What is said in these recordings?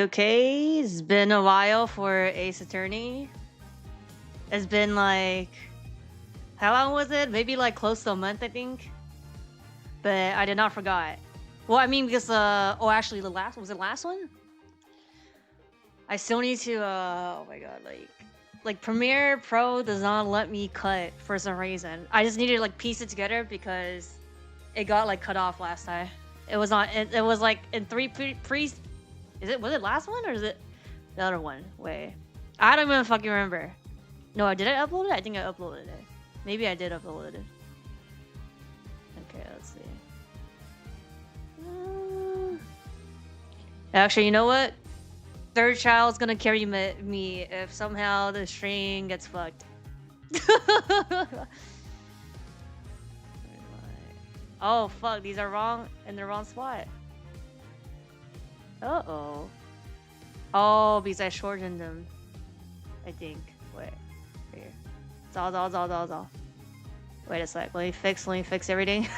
okay. It's been a while for Ace Attorney. It's been like, how long was it? Maybe like close to a month, I think. But I did not forget. Well, I mean, because oh, actually, was it the last one? I still need to oh my god, like Premiere Pro does not let me cut for some reason. I just needed to like piece it together because it got like cut off last time. It was not. It was like in three pre. Was it last one or is it the other one? Wait, I don't even fucking remember. No, did I upload it? I think I uploaded it. Maybe I did upload it. Okay, let's see. Actually, you know what? Third child's gonna carry me if somehow the string gets fucked. Oh fuck, these are wrong in the wrong spot. Uh-oh. Oh, because I shortened them. I think. Wait. Here. Zal. Wait a sec. Let me fix everything.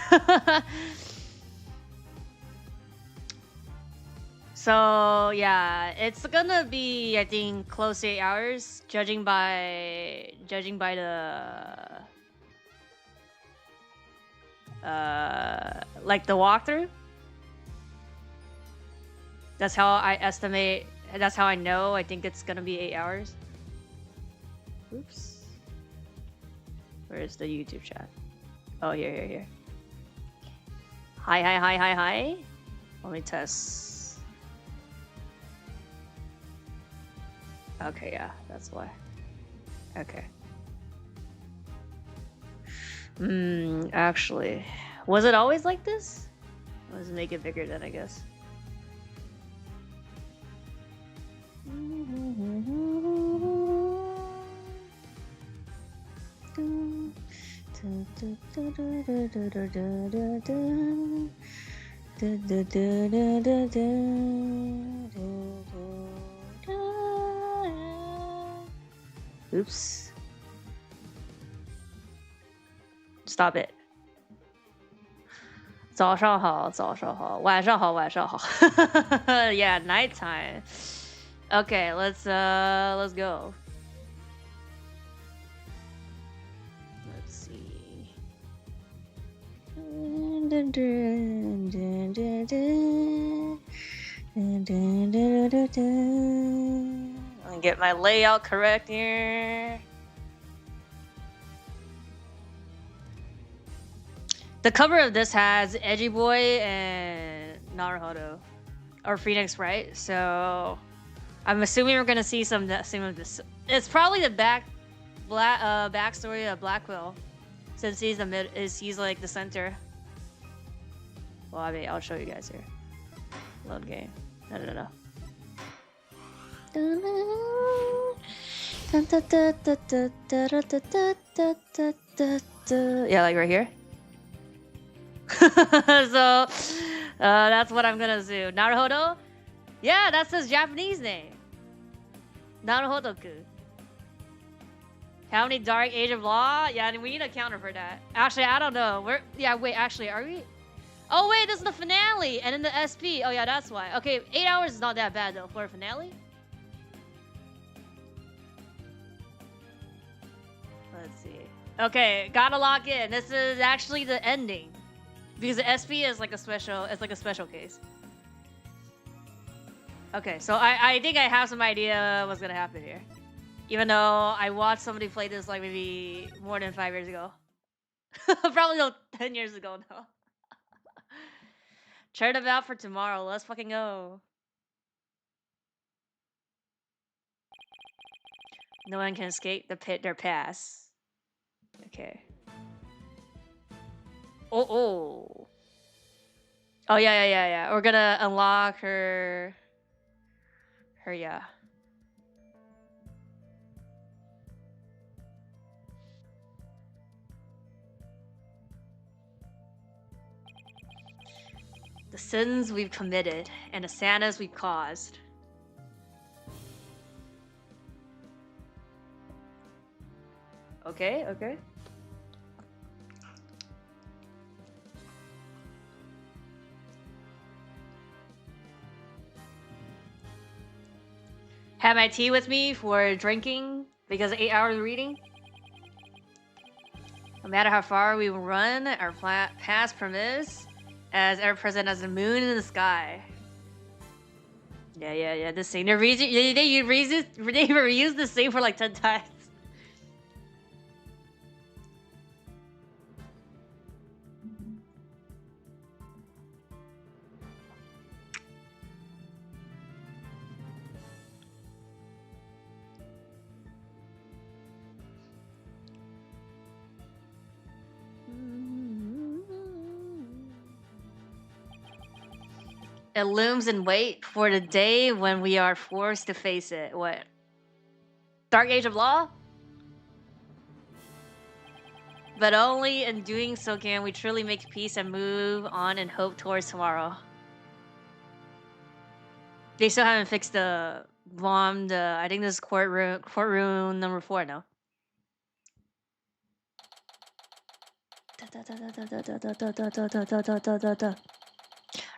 So yeah, it's gonna be, I think, close to 8 hours, judging by the like the walkthrough. That's how I estimate. That's how I know. I think it's gonna be 8 hours. Oops. Where's the YouTube chat? Oh, here. Hi. Let me test. Okay, yeah, that's why. Okay. Actually, was it always like this? Let's make it bigger then, I guess. Oops. Stop it. 早上好，晚上好。Yeah, nighttime. Okay, let's go. Let's see. Let me get my layout correct here. The cover of this has Edgy Boy and Naruhodo, or Phoenix, right? So I'm assuming we're gonna see some of this. It's probably the backstory of Blackwell, since he's he's like the center. Well, I mean, I'll show you guys here. Load game. No. Yeah, like right here. So that's what I'm gonna do. Naruhodo? Yeah, that's his Japanese name. Naruhodo-ku. How many Dark Age of Law? Yeah, we need a counter for that. Actually, I don't know. Wait, actually, are we? Oh wait, this is the finale, and then the SP. Oh yeah, that's why. Okay, 8 hours is not that bad though for a finale. Let's see. Okay, gotta lock in. This is actually the ending, because the SP is like a special. It's like a special case. Okay, so I think I have some idea what's gonna happen here, even though I watched somebody play this like maybe more than 5 years ago. Probably no 10 years ago now. Turnabout for tomorrow. Let's fucking go. No one can escape their pass. Okay. Oh, yeah. We're gonna unlock her, yeah. The sins we've committed and the sadness we've caused. Okay. Have my tea with me for drinking because 8 hours of reading. No matter how far we will run, our past permits as ever present as the moon in the sky. Yeah. This thing. They reused this thing for like 10 times. It looms in wait for the day when we are forced to face it. What? Dark Age of Law? But only in doing so can we truly make peace and move on and hope towards tomorrow. They still haven't fixed the bomb. I think this is courtroom number 4 now.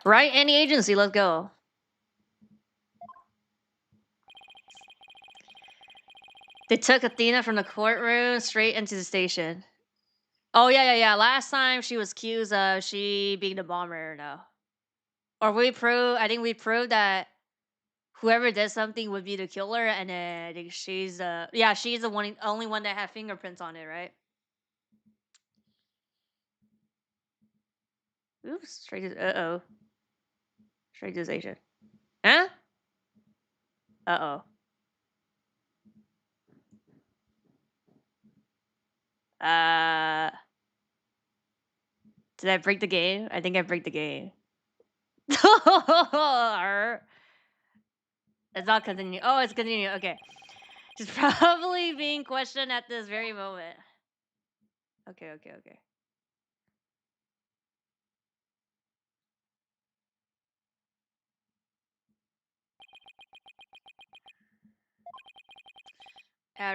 Right, any agency, let's go. They took Athena from the courtroom straight into the station. Oh yeah. Last time she was accused of she being the bomber now. Or I think we proved that whoever did something would be the killer, and then I think she's she's the only one that had fingerprints on it, right? Oops, straight to Asian. Huh? Did I break the game? I think I break the game. It's not continuing. Oh, it's continuing. Okay. She's probably being questioned at this very moment. Okay.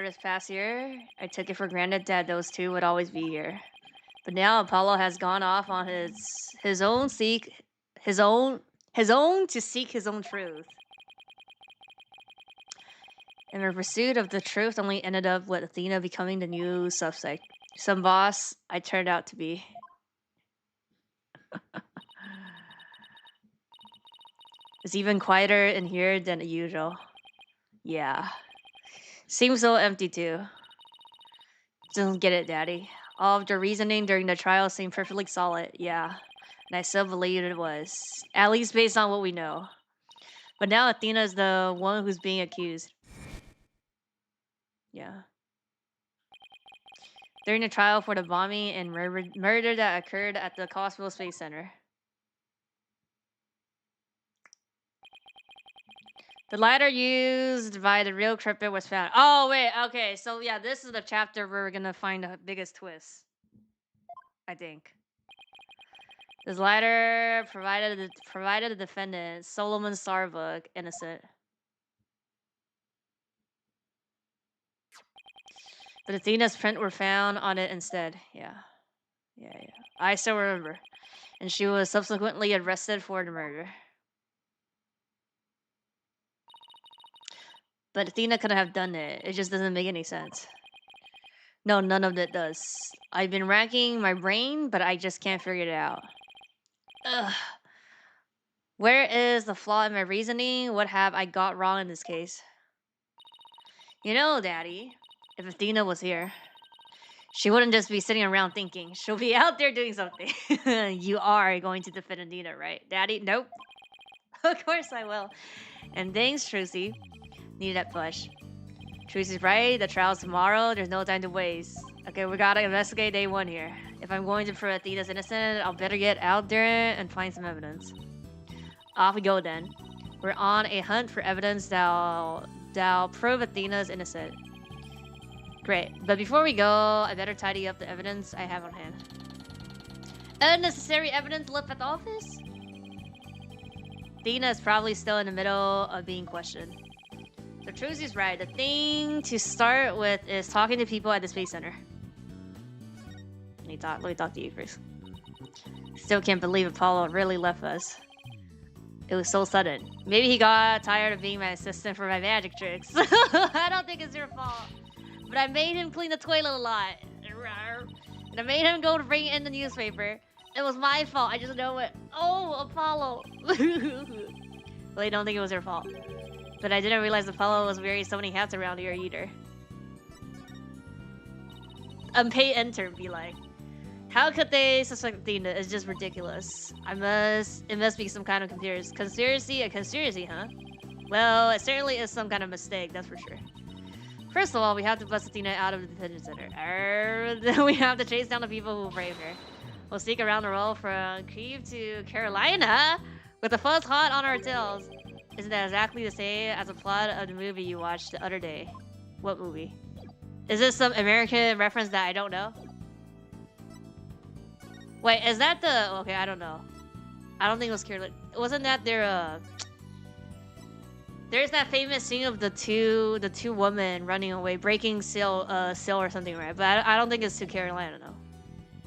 This past year, I took it for granted that those two would always be here. But now Apollo has gone off on his own to seek his own truth. In her pursuit of the truth, only ended up with Athena becoming the new suspect. Some boss I turned out to be. It's even quieter in here than usual. Yeah. Seems so empty too. Don't get it, Daddy. All of the reasoning during the trial seemed perfectly solid, yeah. And I still believed it was. At least based on what we know. But now Athena is the one who's being accused. Yeah. During the trial for the bombing and murder that occurred at the Cosmo Space Center. The lighter used by the real cryptid was found. Oh, wait, okay. So, yeah, this is the chapter where we're gonna find the biggest twist. I think. This lighter provided the defendant, Solomon Starbuck, innocent. But Athena's print were found on it instead. Yeah. I still remember. And she was subsequently arrested for the murder. But Athena couldn't have done it. It just doesn't make any sense. No, none of it does. I've been racking my brain, but I just can't figure it out. Ugh. Where is the flaw in my reasoning? What have I got wrong in this case? You know, Daddy, if Athena was here, she wouldn't just be sitting around thinking. She'll be out there doing something. You are going to defend Athena, right? Daddy? Nope. Of course I will. And thanks, Trucy. Need that push. Trucy's right. The trial's tomorrow. There's no time to waste. Okay, we gotta investigate day 1 here. If I'm going to prove Athena's innocent, I'll better get out there and find some evidence. Off we go then. We're on a hunt for evidence that'll prove Athena's innocent. Great. But before we go, I better tidy up the evidence I have on hand. Unnecessary evidence left at the office? Athena is probably still in the middle of being questioned. So Trucy's right. The thing to start with is talking to people at the Space Center. Let me talk to you first. Still can't believe Apollo really left us. It was so sudden. Maybe he got tired of being my assistant for my magic tricks. I don't think it's your fault. But I made him clean the toilet a lot. And I made him go to bring in the newspaper. It was my fault. I just know it. Oh, Apollo. Well, I don't think it was your fault. But I didn't realize Apollo was wearing so many hats around here either. Unpaid intern be like, how could they suspect Athena? It's just ridiculous. It must be some kind of conspiracy. A conspiracy, huh? Well, it certainly is some kind of mistake, that's for sure. First of all, we have to bust Athena out of the detention center. Then we have to chase down the people who framed her. We'll sneak around the world from Kyiv to Carolina with the fuzz hot on our tails. Isn't that exactly the same as the plot of the movie you watched the other day? What movie? Is this some American reference that I don't know? Wait, is that the... Okay, I don't know. I don't think it was Carolina. Wasn't that their... There's that famous scene of the two women running away, breaking seal or something, right? But I don't think it's to Carolina, no.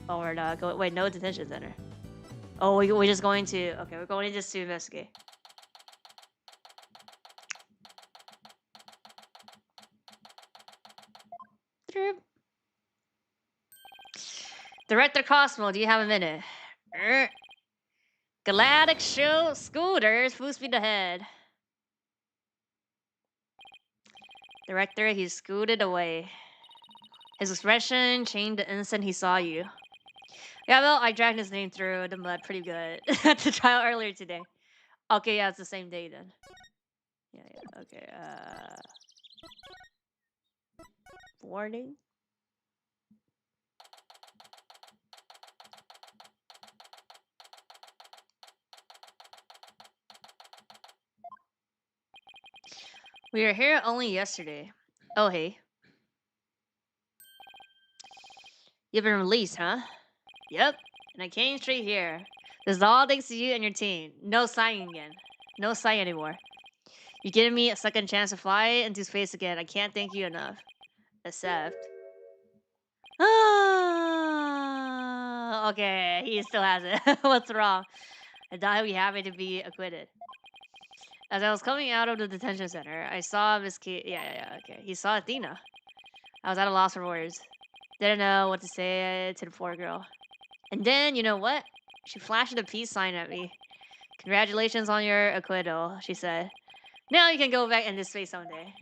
Oh, we're not going. Wait, no detention center. Oh, we're just going to. Okay, we're going just to investigate. Director Cosmo, do you have a minute? Galactic show scooters, full speed ahead. Director, he scooted away. His expression changed the instant he saw you. Yeah, well, I dragged his name through the mud pretty good at the trial earlier today. Okay, yeah, it's the same day then. Yeah, okay, warning? We were here only yesterday. Oh, hey. You've been released, huh? Yep, and I came straight here. This is all thanks to you and your team. No sighing again. No sight anymore. You're giving me a second chance to fly into space again. I can't thank you enough. Except... okay, he still has it. What's wrong? I thought he'd be happy to be acquitted. As I was coming out of the detention center, I saw Miss Kate. Okay. He saw Athena. I was at a loss for words. Didn't know what to say to the poor girl. And then, you know what? She flashed a peace sign at me. Congratulations on your acquittal, she said. Now you can go back into space someday.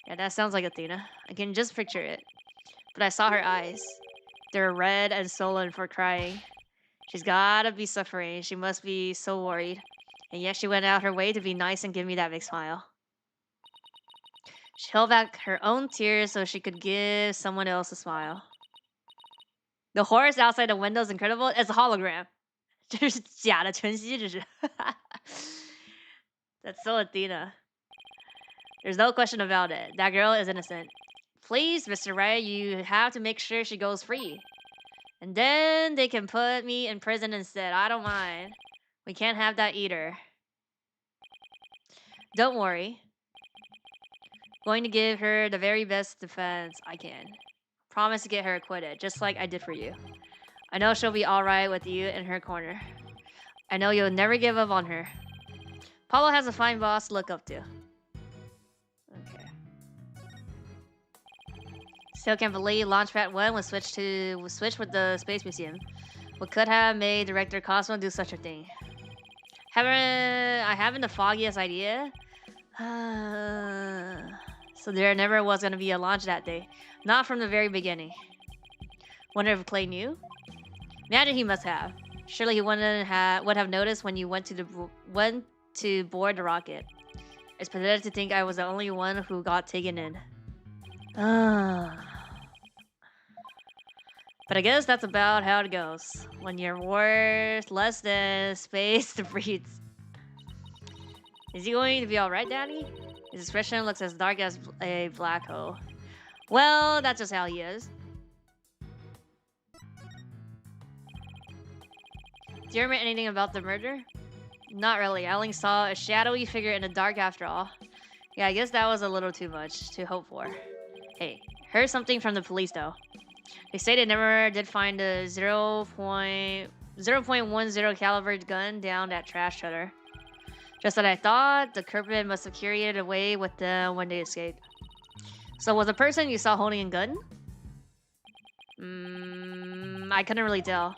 Yeah, that sounds like Athena. I can just picture it. But I saw her eyes. They were red and sullen for crying. She's gotta be suffering. She must be so worried. And yet she went out her way to be nice and give me that big smile. She held back her own tears so she could give someone else a smile. The horse outside the window is incredible. It's a hologram. 这是假的晨曦，这是。That's so Athena. There's no question about it. That girl is innocent. Please, Mr. Wright, you have to make sure she goes free. And then they can put me in prison instead. I don't mind. We can't have that either. Don't worry. Going to give her the very best defense I can. Promise to get her acquitted, just like I did for you. I know she'll be alright with you in her corner. I know you'll never give up on her. Paulo has a fine boss to look up to. Okay. Still can't believe Launchpad 1 was switched with the Space Museum. What could have made Director Cosmo do such a thing? I haven't the foggiest idea. So there never was going to be a launch that day. Not from the very beginning. Wonder if Clay knew? Imagine he must have. Surely he would have noticed when you went to board the rocket. It's pathetic to think I was the only one who got taken in. But I guess that's about how it goes. When you're worth less than space to breathe. Is he going to be alright, Daddy? His expression looks as dark as a black hole. Well, that's just how he is. Do you remember anything about the murder? Not really. I only saw a shadowy figure in the dark after all. Yeah, I guess that was a little too much to hope for. Hey, heard something from the police though. They say they never did find a 0.10 caliber gun down that trash shutter. Just as I thought, the culprit must have carried it away with them when they escaped. So was the person you saw holding a gun? I couldn't really tell.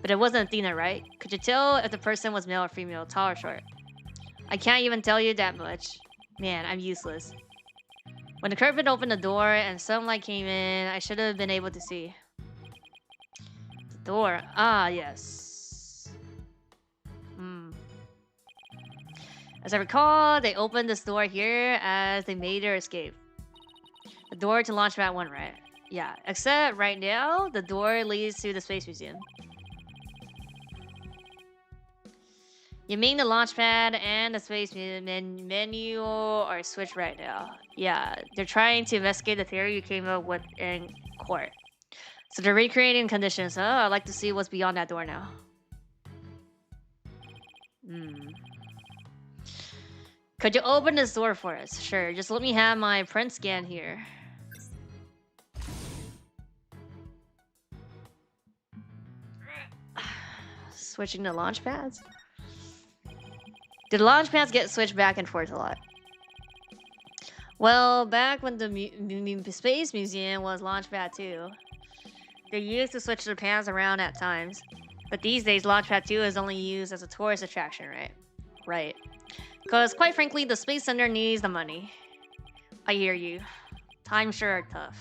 But it wasn't Athena, right? Could you tell if the person was male or female, tall or short? I can't even tell you that much. Man, I'm useless. When the culprit opened the door and sunlight came in, I should have been able to see. The door. Ah, yes. As I recall, they opened this door here as they made their escape. The door to Launchpad 1, right? Yeah, except right now, the door leads to the Space Museum. You mean the Launchpad and the Space Museum menu are switched right now. Yeah, they're trying to investigate the theory you came up with in court. So they're recreating conditions. Oh, I'd like to see what's beyond that door now. Could you open this door for us? Sure, just let me have my print scan here. Switching to launch pads? Did launch pads get switched back and forth a lot? Well, back when the Space Museum was Launchpad 2, they used to switch their pads around at times. But these days, Launchpad 2 is only used as a tourist attraction, right? Right. Because, quite frankly, the Space Center needs the money. I hear you. Times sure are tough.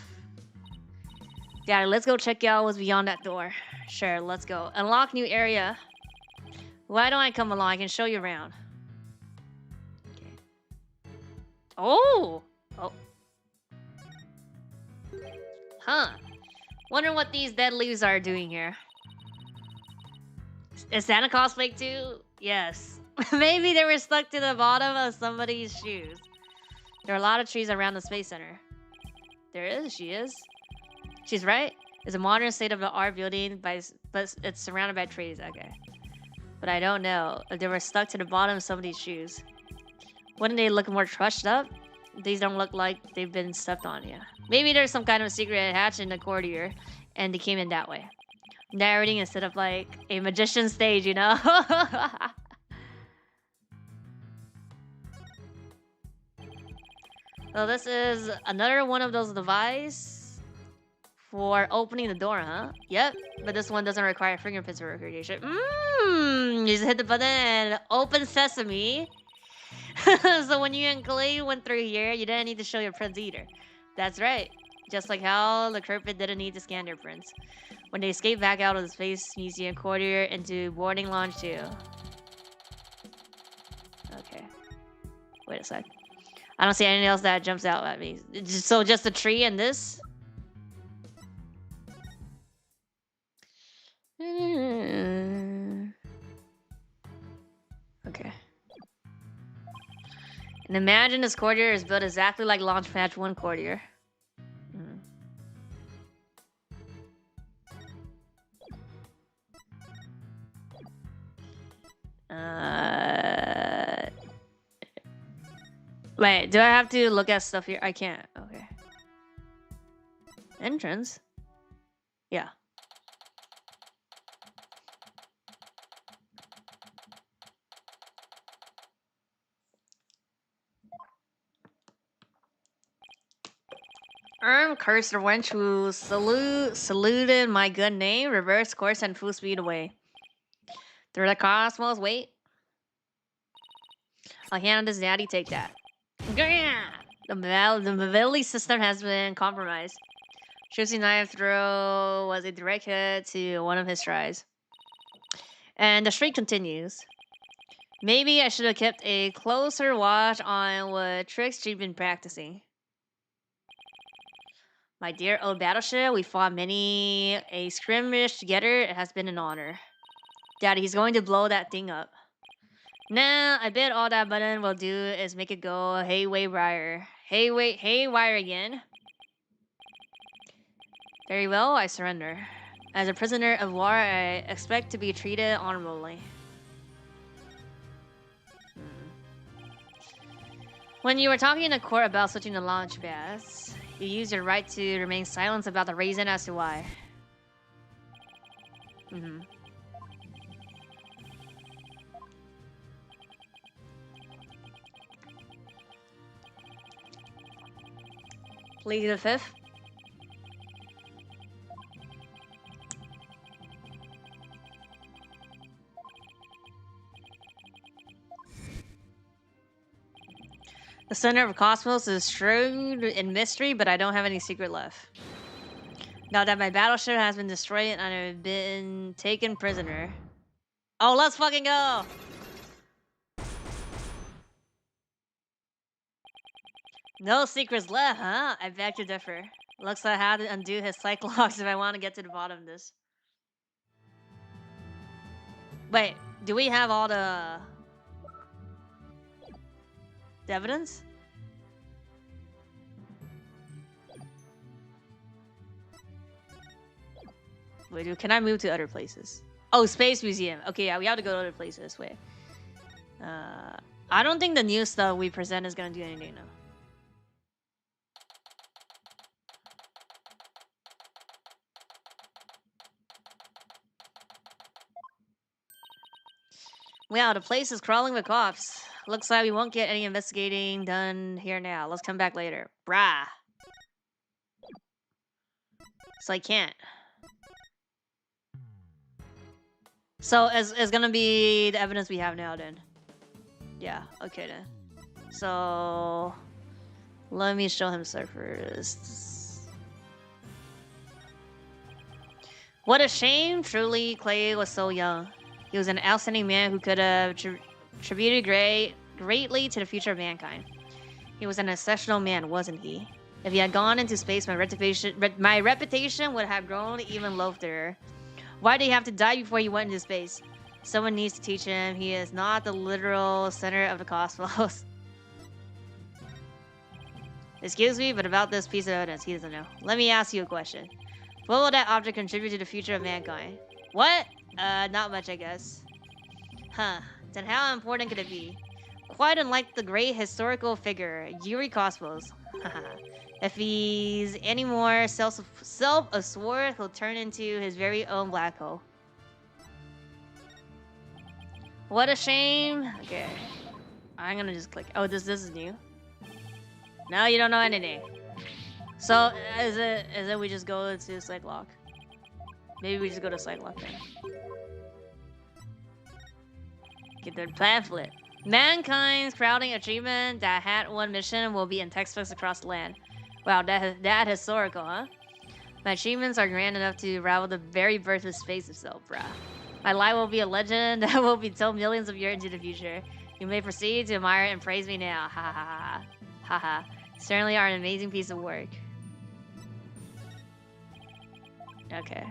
Yeah, let's go check out what's beyond that door. Sure, let's go. Unlock new area. Why don't I come along? I can show you around. Okay. Oh! Oh. Huh. Wonder what these dead leaves are doing here. Is Santa Claus fake too? Yes. Maybe they were stuck to the bottom of somebody's shoes. There are a lot of trees around the Space Center. There is, she is. She's right. It's a modern state-of-the-art building, but it's surrounded by trees. Okay. But I don't know if they were stuck to the bottom of somebody's shoes. Wouldn't they look more trashed up? These don't look like they've been stepped on, yeah. Maybe there's some kind of secret hatch in the corridor, and they came in that way. Narrating instead of like a magician stage, you know? So this is another one of those devices for opening the door, huh? Yep, but this one doesn't require fingerprints for recreation. You just hit the button and open sesame. So when you and Clay went through here, you didn't need to show your prints either. That's right. Just like how the culprit didn't need to scan their prints when they escaped back out of the Space Museum corridor into boarding launch 2. Okay. Wait a sec. I don't see anything else that jumps out at me. So just a tree and this? Okay. And imagine this corridor is built exactly like Launchpad 1 corridor. Wait, do I have to look at stuff here? I can't. Okay. Entrance? Yeah. Cursed the wench who saluted my good name, reversed course and full speed away. Through the cosmos, wait. I'll hand this daddy, take that. The mobility system has been compromised. Choosing knife throw was a direct hit to one of his tries. And the streak continues. Maybe I should have kept a closer watch on what tricks she'd been practicing. My dear old battleship, we fought many a skirmish together. It has been an honor. Daddy, he's going to blow that thing up. Nah, I bet all that button will do is make it go haywire. Haywire again. Very well, I surrender. As a prisoner of war, I expect to be treated honorably. When you were talking in the court about switching the launch pads, you used your right to remain silent about the reason as to why. Plead the fifth. The center of cosmos is shrouded in mystery, but I don't have any secret left. Now that my battleship has been destroyed and I've been taken prisoner. Oh, let's fucking go! No secrets left, huh? I beg to differ. Looks like I had to undo his cyclops if I want to get to the bottom of this. Wait, do we have all the evidence? Wait, dude, can I move to other places? Oh, Space Museum. Okay, yeah, we have to go to other places. Wait. I don't think the new stuff we present is gonna do anything now. Wow, the place is crawling with cops. Looks like we won't get any investigating done here now. Let's come back later. Brah. So I can't. So it's gonna be the evidence we have now then. Yeah, okay then. So let me show him stuff first. What a shame, truly, Clay was so young. He was an outstanding man who could have contributed greatly to the future of mankind. He was an exceptional man, wasn't he? If he had gone into space, my reputation would have grown even loftier. Why did he have to die before he went into space? Someone needs to teach him. He is not the literal center of the cosmos. Excuse me, but about this piece of evidence, he doesn't know. Let me ask you a question. What will that object contribute to the future of mankind? What? Not much, I guess. Huh. Then how important could it be? Quite unlike the great historical figure, Yuri Cosmos. If he's any more self-assured, he'll turn into his very own black hole. What a shame. Okay. I'm gonna just click. Oh, this is new. No, you don't know anything. So, is it we just go to Cyclock? Maybe we just go to Cyclock then. Get the pamphlet. Mankind's crowning achievement that had one mission will be in textbooks across the land. Wow, that historical, huh? My achievements are grand enough to rival the very birth of space itself, bruh. My life will be a legend that will be told millions of years into the future. You may proceed to admire and praise me now. Ha ha ha. Ha ha. Certainly are an amazing piece of work. Okay.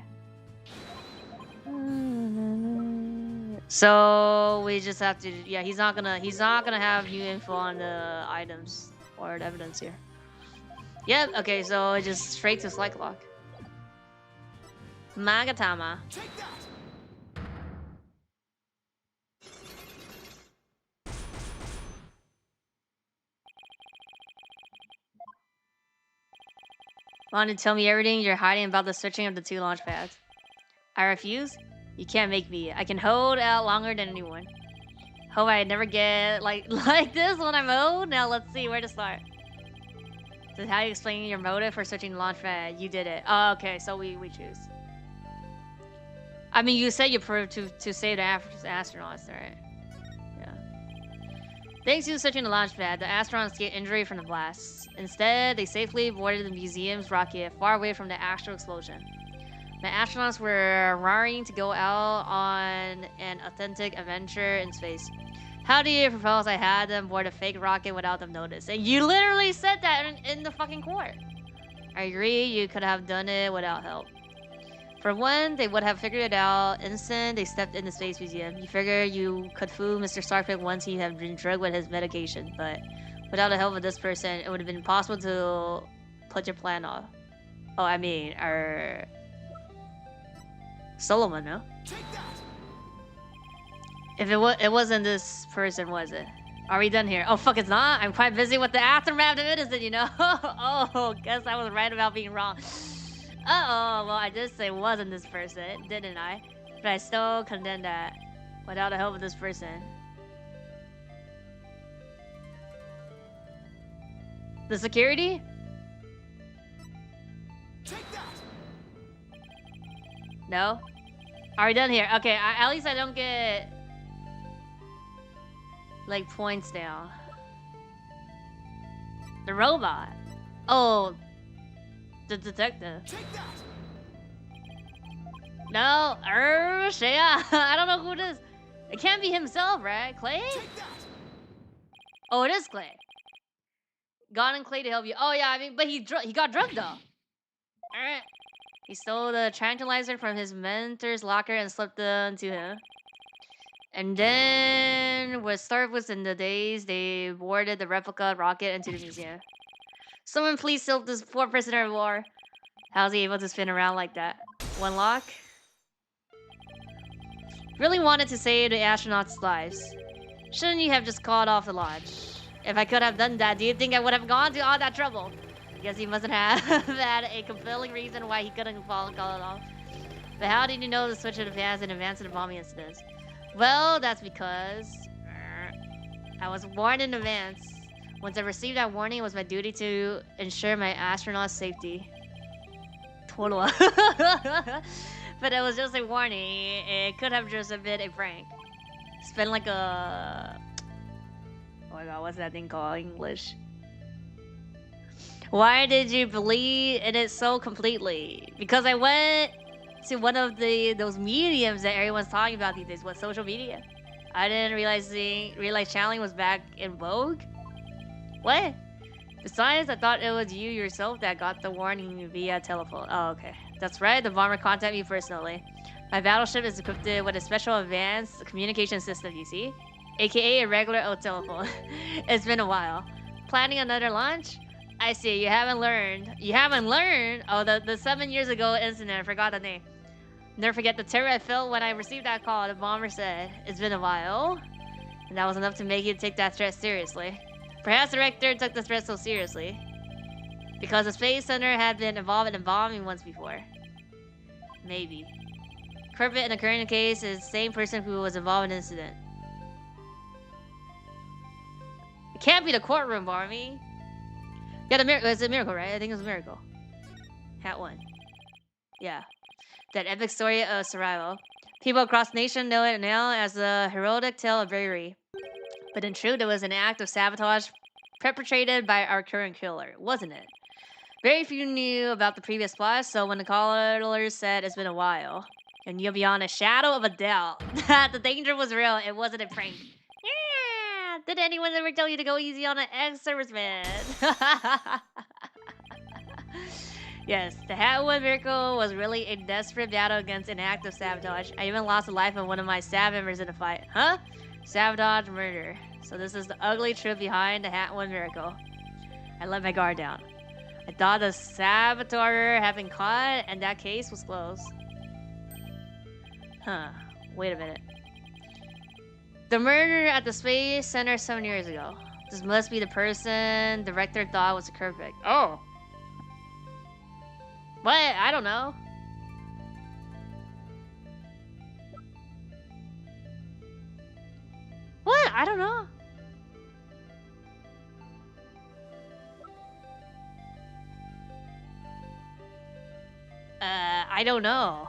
So we just have to, yeah, he's not gonna have new info on the items or the evidence here. Yep, okay, so just straight to Cyclock. Magatama. Want to tell me everything you're hiding about the searching of the 2 launch pads? I refuse? You can't make me. I can hold out longer than anyone. Hope I never get like this when I'm old. Now let's see where to start. So how you explain your motive for searching the launch pad? You did it. Oh, okay, so we choose. I mean, you said you proved to save the astronauts, right? Yeah. Thanks to searching the launch pad, the astronauts get injury from the blast. Instead, they safely boarded the museum's rocket far away from the actual explosion. The astronauts were raring to go out on an authentic adventure in space. How do you propose I had them board a fake rocket without them noticing? You literally said that in the fucking court. I agree, you could have done it without help. For one, they would have figured it out instant they stepped in the Space Museum. You figure you could fool Mr. Starkpit once he had been drugged with his medication, but without the help of this person, it would have been impossible to put your plan off. Oh, I mean, our Solomon, no? If it wasn't this person, was it? Are we done here? Oh, fuck, it's not? I'm quite busy with the aftermath of it, you know? Oh, guess I was right about being wrong. Uh-oh, well, I did say it wasn't this person, didn't I? But I still condemn that without the help of this person. The security? No? Are we done here? Okay, at least I don't get... like, points down. The robot. Oh, the detective. No, Shea. I don't know who it is. It can't be himself, right? Clay? Oh, it is Clay. Gotten Clay to help you. Oh yeah, I mean, but he got drugged though. Alright. He stole the tranquilizer from his mentor's locker and slipped them to him. And then, what started was in the days, they boarded the replica rocket into the museum. Someone please help this poor prisoner of war. How's he able to spin around like that? One lock? Really wanted to save the astronauts' lives. Shouldn't you have just called off the launch? If I could have done that, do you think I would have gone to all that trouble? Guess he mustn't have had a compelling reason why he couldn't call it off. But how did you know to switch in advance of the bombing incident? Well, that's because... I was warned in advance. Once I received that warning, it was my duty to ensure my astronaut's safety. Total. But it was just a warning. It could have just been a prank. It's been like a... oh my god, what's that thing called in English? Why did you believe in it so completely? Because I went to one of those mediums that everyone's talking about these days. What, social media? I didn't realize channeling was back in vogue. What? Besides, I thought it was you yourself that got the warning via telephone. Oh, okay. That's right, the bomber contacted me personally. My battleship is equipped with a special advanced communication system, you see? AKA a regular old telephone. It's been a while. Planning another launch? I see, you haven't learned. You haven't learned? Oh, the 7 years ago incident, I forgot the name. Never forget the terror I felt when I received that call. The bomber said, it's been a while. And that was enough to make you take that threat seriously. Perhaps the director took the threat so seriously because the Space Center had been involved in a bombing once before. Maybe. Culprit in the current case is the same person who was involved in the incident. It can't be the courtroom, Barmy. Yeah, it's a miracle, right? I think it was a miracle. Hat 1. Yeah. That epic story of survival. People across the nation know it now as the heroic tale of bravery. But in truth, it was an act of sabotage perpetrated by our current killer, wasn't it? Very few knew about the previous plot, so when the caller said it's been a while, and you're beyond a shadow of a doubt that the danger was real, it wasn't a prank. Yeah! Did anyone ever tell you to go easy on an ex-serviceman? Yes, the Hat 1 miracle was really a desperate battle against an act of sabotage. I even lost the life of one of my staff members in the fight. Huh? Sabotage murder. So this is the ugly truth behind the Hat 1 miracle. I let my guard down. I thought the saboteur had been caught and that case was closed. Huh. Wait a minute. The murder at the Space Center 7 years ago. This must be the person the director thought was a culprit. Oh. What? I don't know. What? I don't know. I don't know.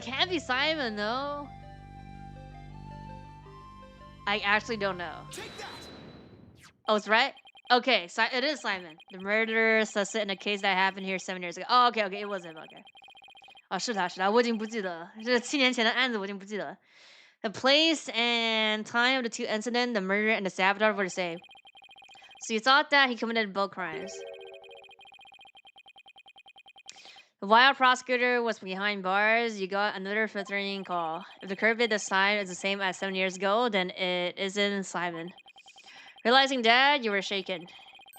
Can't be Simon, though. I actually don't know. Oh, it's right? Okay, so it is Simon. The murderer sus in a case that happened here 7 years ago. Oh, okay, it was him, okay. 哦，是他，是他，我已经不记得了。这7年前的案子我已经不记得了。The place and time of the two incidents, the murder and the sabotage were the same. So you thought that he committed both crimes. While prosecutor was behind bars, you got another filtering call. If the culprit this time is the same as 7 years ago, then it isn't Simon. Realizing that, you were shaken.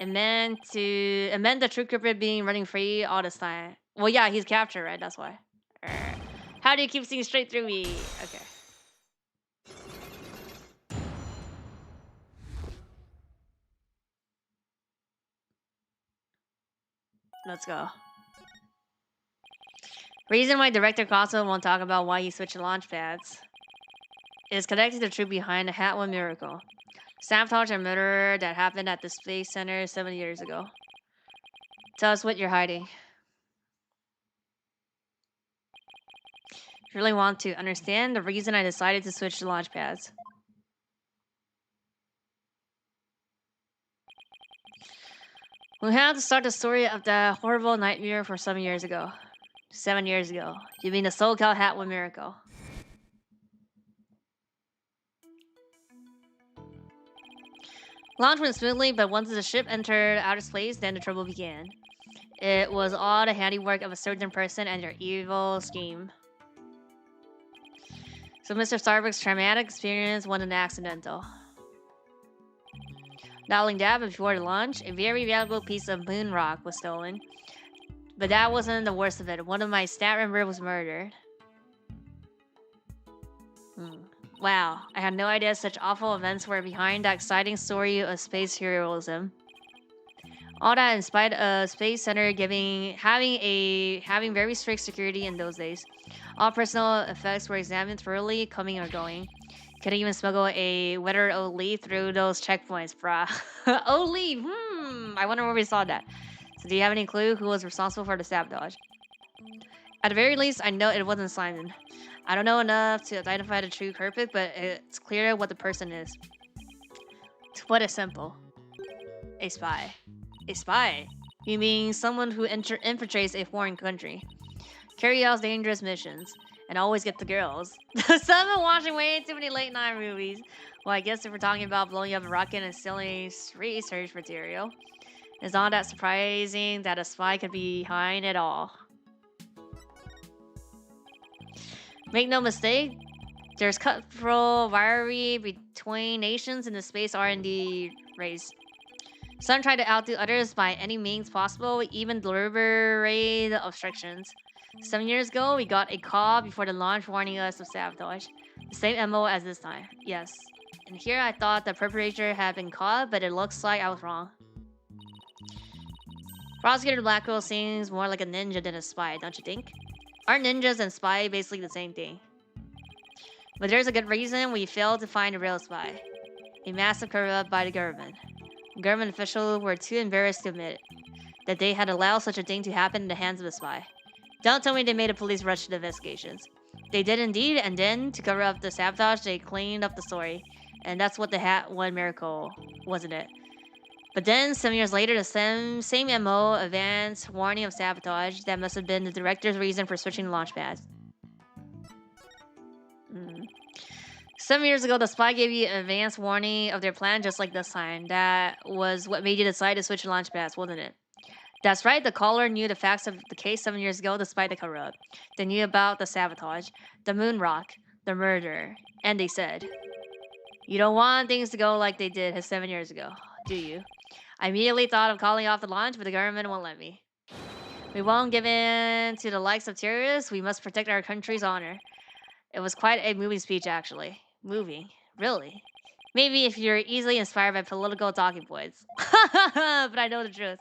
It meant the true culprit being running free all this time. Well, yeah, he's captured, right? That's why. How do you keep seeing straight through me? Okay. Let's go. Reason why Director Costa won't talk about why he switched launch pads is connected to the truth behind the Hat 1 miracle. Sabotage and murder that happened at the Space Center 7 years ago. Tell us what you're hiding. If you really want to understand the reason I decided to switch to launch pads. We have to start the story of the horrible nightmare for 7 years ago. 7 years ago. You mean the SoCal hat with miracle. Launch went smoothly, but once the ship entered outer space, then the trouble began. It was all the handiwork of a certain person and their evil scheme. So Mr. Starbuck's traumatic experience wasn't accidental. Not only that, but before the launch, a very valuable piece of moon rock was stolen. But that wasn't the worst of it. One of my staff members was murdered. Wow, I had no idea such awful events were behind that exciting story of space heroism. All that in spite of Space Center having very strict security in those days. All personal effects were examined thoroughly, coming or going. Couldn't even smuggle a weathered old leaf through those checkpoints, brah. Old leaf, I wonder where we saw that. So do you have any clue who was responsible for the sabotage? At the very least, I know it wasn't Simon. I don't know enough to identify the true culprit, but it's clear what the person is. To put it simple. A spy. A spy? You mean someone who infiltrates a foreign country, carry out dangerous missions, and always get the girls. So I've been watching way too many late night movies. Well, I guess if we're talking about blowing up a rocket and stealing research material, it's not that surprising that a spy could be behind it all. Make no mistake, there's cutthroat rivalry between nations in the space R&D race. Some try to outdo others by any means possible, even deliberate obstructions. 7 years ago, we got a call before the launch warning us of sabotage. The same MO as this time, yes. And here I thought the perpetrator had been caught, but it looks like I was wrong. Prosecutor Blackwell seems more like a ninja than a spy, don't you think? Aren't ninjas and spy basically the same thing? But there's a good reason we failed to find a real spy. A massive cover-up by the government. Government officials were too embarrassed to admit that they had allowed such a thing to happen in the hands of a spy. Don't tell me they made a police rush to the investigations. They did indeed, and then, to cover up the sabotage, they cleaned up the story. And that's what the hat one miracle, wasn't it? But then, 7 years later, the same MO, advance warning of sabotage, that must have been the director's reason for switching the launch pads. 7 years ago, the spy gave you an advance warning of their plan just like this time. That was what made you decide to switch the launch pads, wasn't it? That's right, the caller knew the facts of the case 7 years ago despite the cover-up. They knew about the sabotage, the moon rock, the murder, and they said, "You don't want things to go like they did 7 years ago, do you?" I immediately thought of calling off the launch, but the government won't let me. We won't give in to the likes of terrorists. We must protect our country's honor. It was quite a moving speech, actually. Moving? Really? Maybe if you're easily inspired by political talking points. But I know the truth.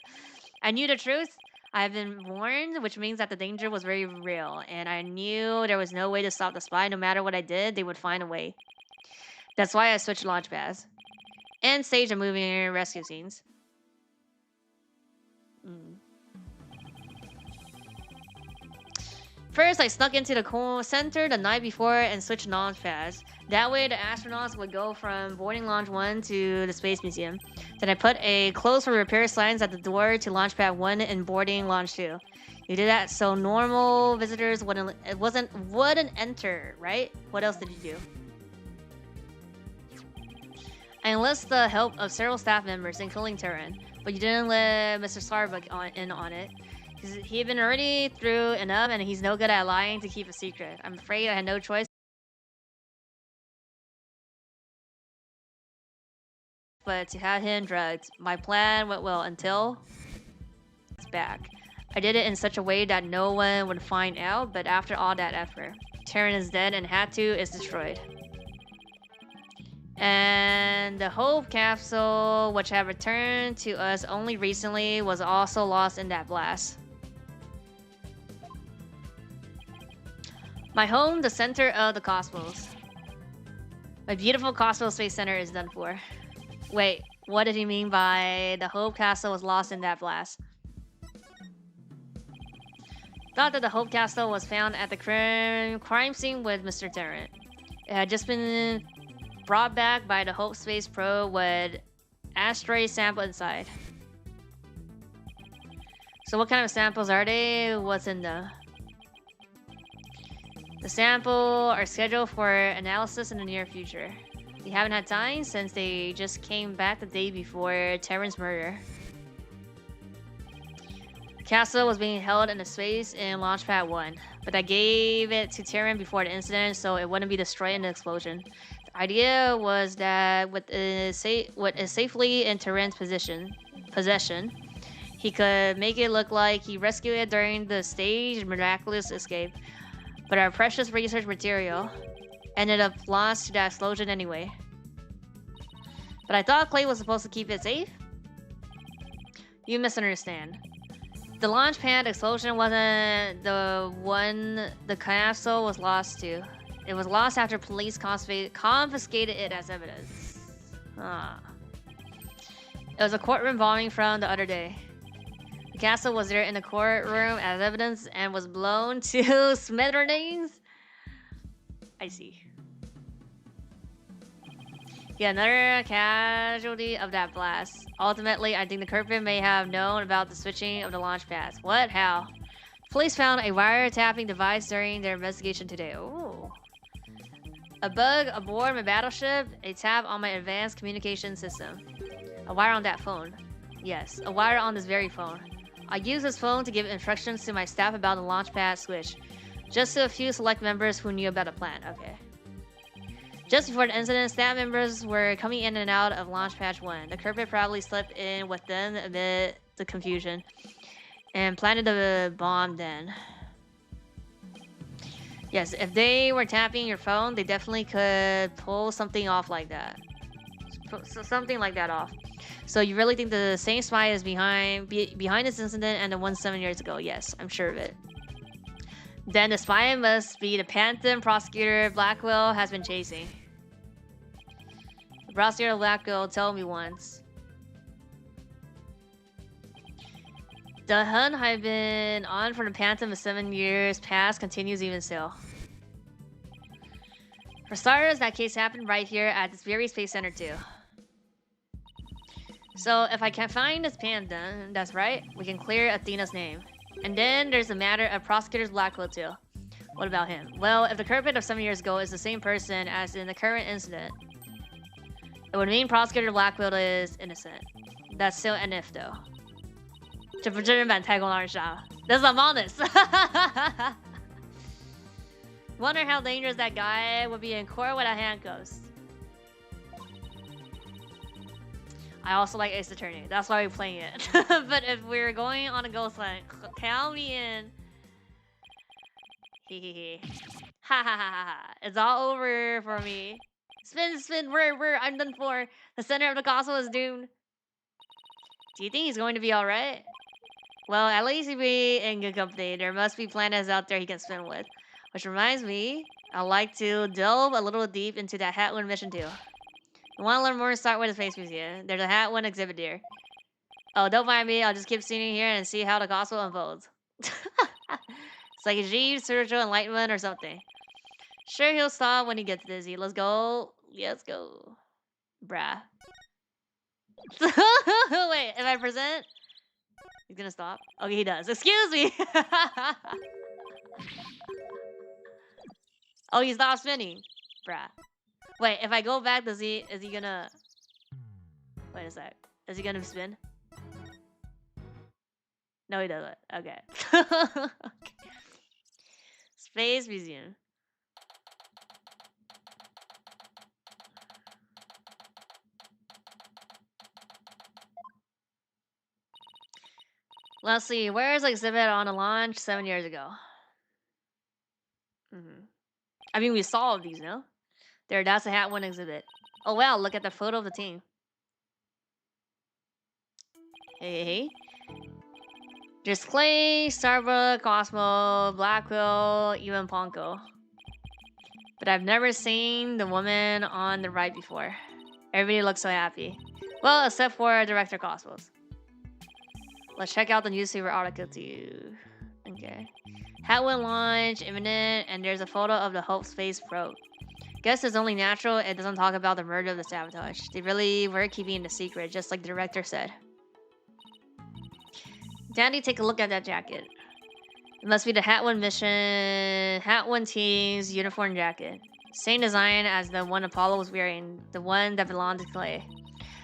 I knew the truth. I have been warned, which means that the danger was very real. And I knew there was no way to stop the spy. No matter what I did, they would find a way. That's why I switched launch pads. And staged the moving rescue scenes. First, I snuck into the center the night before and switched launch pads. That way, the astronauts would go from boarding launch 1 to the Space Museum. Then I put a close for repair signs at the door to launch pad 1 and boarding launch 2. You did that so normal visitors wouldn't enter, right? What else did you do? I enlisted the help of several staff members, including Turin, but you didn't let Mr. Starbuck in on it. He had been already through enough, and he's no good at lying to keep a secret. I'm afraid I had no choice but to have him drugged. My plan went well until it's back. I did it in such a way that no one would find out, but after all that effort, Terran is dead and Hatu is destroyed. And the Hope capsule, which had returned to us only recently, was also lost in that blast. My home, the center of the cosmos. My beautiful Cosmos Space Center is done for. Wait, what did he mean by the Hope Castle was lost in that blast? Thought that the Hope Castle was found at the crime scene with Mr. Tarrant. It had just been brought back by the Hope Space Probe with asteroid sample inside. So what kind of samples are they? What's in them? The sample are scheduled for analysis in the near future. We haven't had time since they just came back the day before Terran's murder. The castle was being held in a space in Launchpad 1, but I gave it to Terran before the incident so it wouldn't be destroyed in the explosion. The idea was that with it safely in Terran's possession, he could make it look like he rescued it during the staged miraculous escape. But our precious research material ended up lost to that explosion anyway. But I thought Clay was supposed to keep it safe? You misunderstand. The launch pad explosion wasn't the one the capsule was lost to. It was lost after police confiscated it as evidence. It was a courtroom bombing from the other day. The castle was there in the courtroom as evidence and was blown to smithereens. I see. Yeah, another casualty of that blast. Ultimately, I think the culprit may have known about the switching of the launch pads. What? How? Police found a wiretapping device during their investigation today. Ooh. A bug aboard my battleship, a tap on my advanced communication system. A wire on that phone. Yes, a wire on this very phone. I used this phone to give instructions to my staff about the launchpad switch. Just to a few select members who knew about the plan. Okay. Just before the incident, staff members were coming in and out of Launchpad 1. The culprit probably slipped in with them amid the confusion and planted the bomb then. Yes, if they were tapping your phone, they definitely could pull something off like that. Something like that off. So you really think the same spy is behind this incident and the one 7 years ago? Yes, I'm sure of it. Then the spy must be the Phantom prosecutor Blackwell has been chasing. The prosecutor Blackwell told me once. The hunt I've been on for the Phantom of 7 years past continues even still. For starters, that case happened right here at this very space center too. So if I can find this Phantom, that's right, we can clear Athena's name. And then there's the matter of Prosecutor Blackwell too. What about him? Well, if the culprit of 7 years ago is the same person as in the current incident, it would mean Prosecutor Blackwell is innocent. That's still an if though. 这不真人版太空狼人杀 That's Among Us. Wonder how dangerous that guy would be in court without handcuffs. I also like Ace Attorney. That's why we're playing it. But if we're going on a ghost hunt, count me in. Hehehe. Ha ha ha ha ha. It's all over for me. Spin, spin, I'm done for. The center of the castle is doomed. Do you think he's going to be alright? Well, at least he'll be in good company. There must be planets out there he can spin with. Which reminds me, I'd like to delve a little deep into that Hatwin mission too. You want to learn more? Start with the Space Museum. There's a Hatwin exhibit here. Oh, don't mind me. I'll just keep sitting here and see how the gospel unfolds. It's like a Jeeves spiritual enlightenment or something. Sure, he'll stop when he gets dizzy. Let's go. Let's go. Bruh. Wait, if I present, he's gonna stop? Okay, he does. Excuse me. Oh, he stopped spinning. Bruh. Wait, if I go back, is he gonna... Wait a sec. Is he gonna spin? No, he doesn't. Okay. Okay. Space Museum. Let's see. Where's the exhibit on a launch 7 years ago? I mean, we saw all of these, no? There, that's a Hat 1 exhibit. Oh, wow. Look at the photo of the team. Hey. There's Clay, Starbuck, Cosmo, Blackwell, even Ponko. But I've never seen the woman on the right before. Everybody looks so happy. Well, except for Director Cosmos. Let's check out the newspaper article too. Okay. Hat will launch imminent, and there's a photo of the Hope Space probe. Guess it's only natural it doesn't talk about the murder of the sabotage. They really were keeping it a secret, just like the director said. Daddy, take a look at that jacket. It must be the Hat One mission, Hat One team's uniform jacket. Same design as the one Apollo was wearing, the one that belonged to Clay.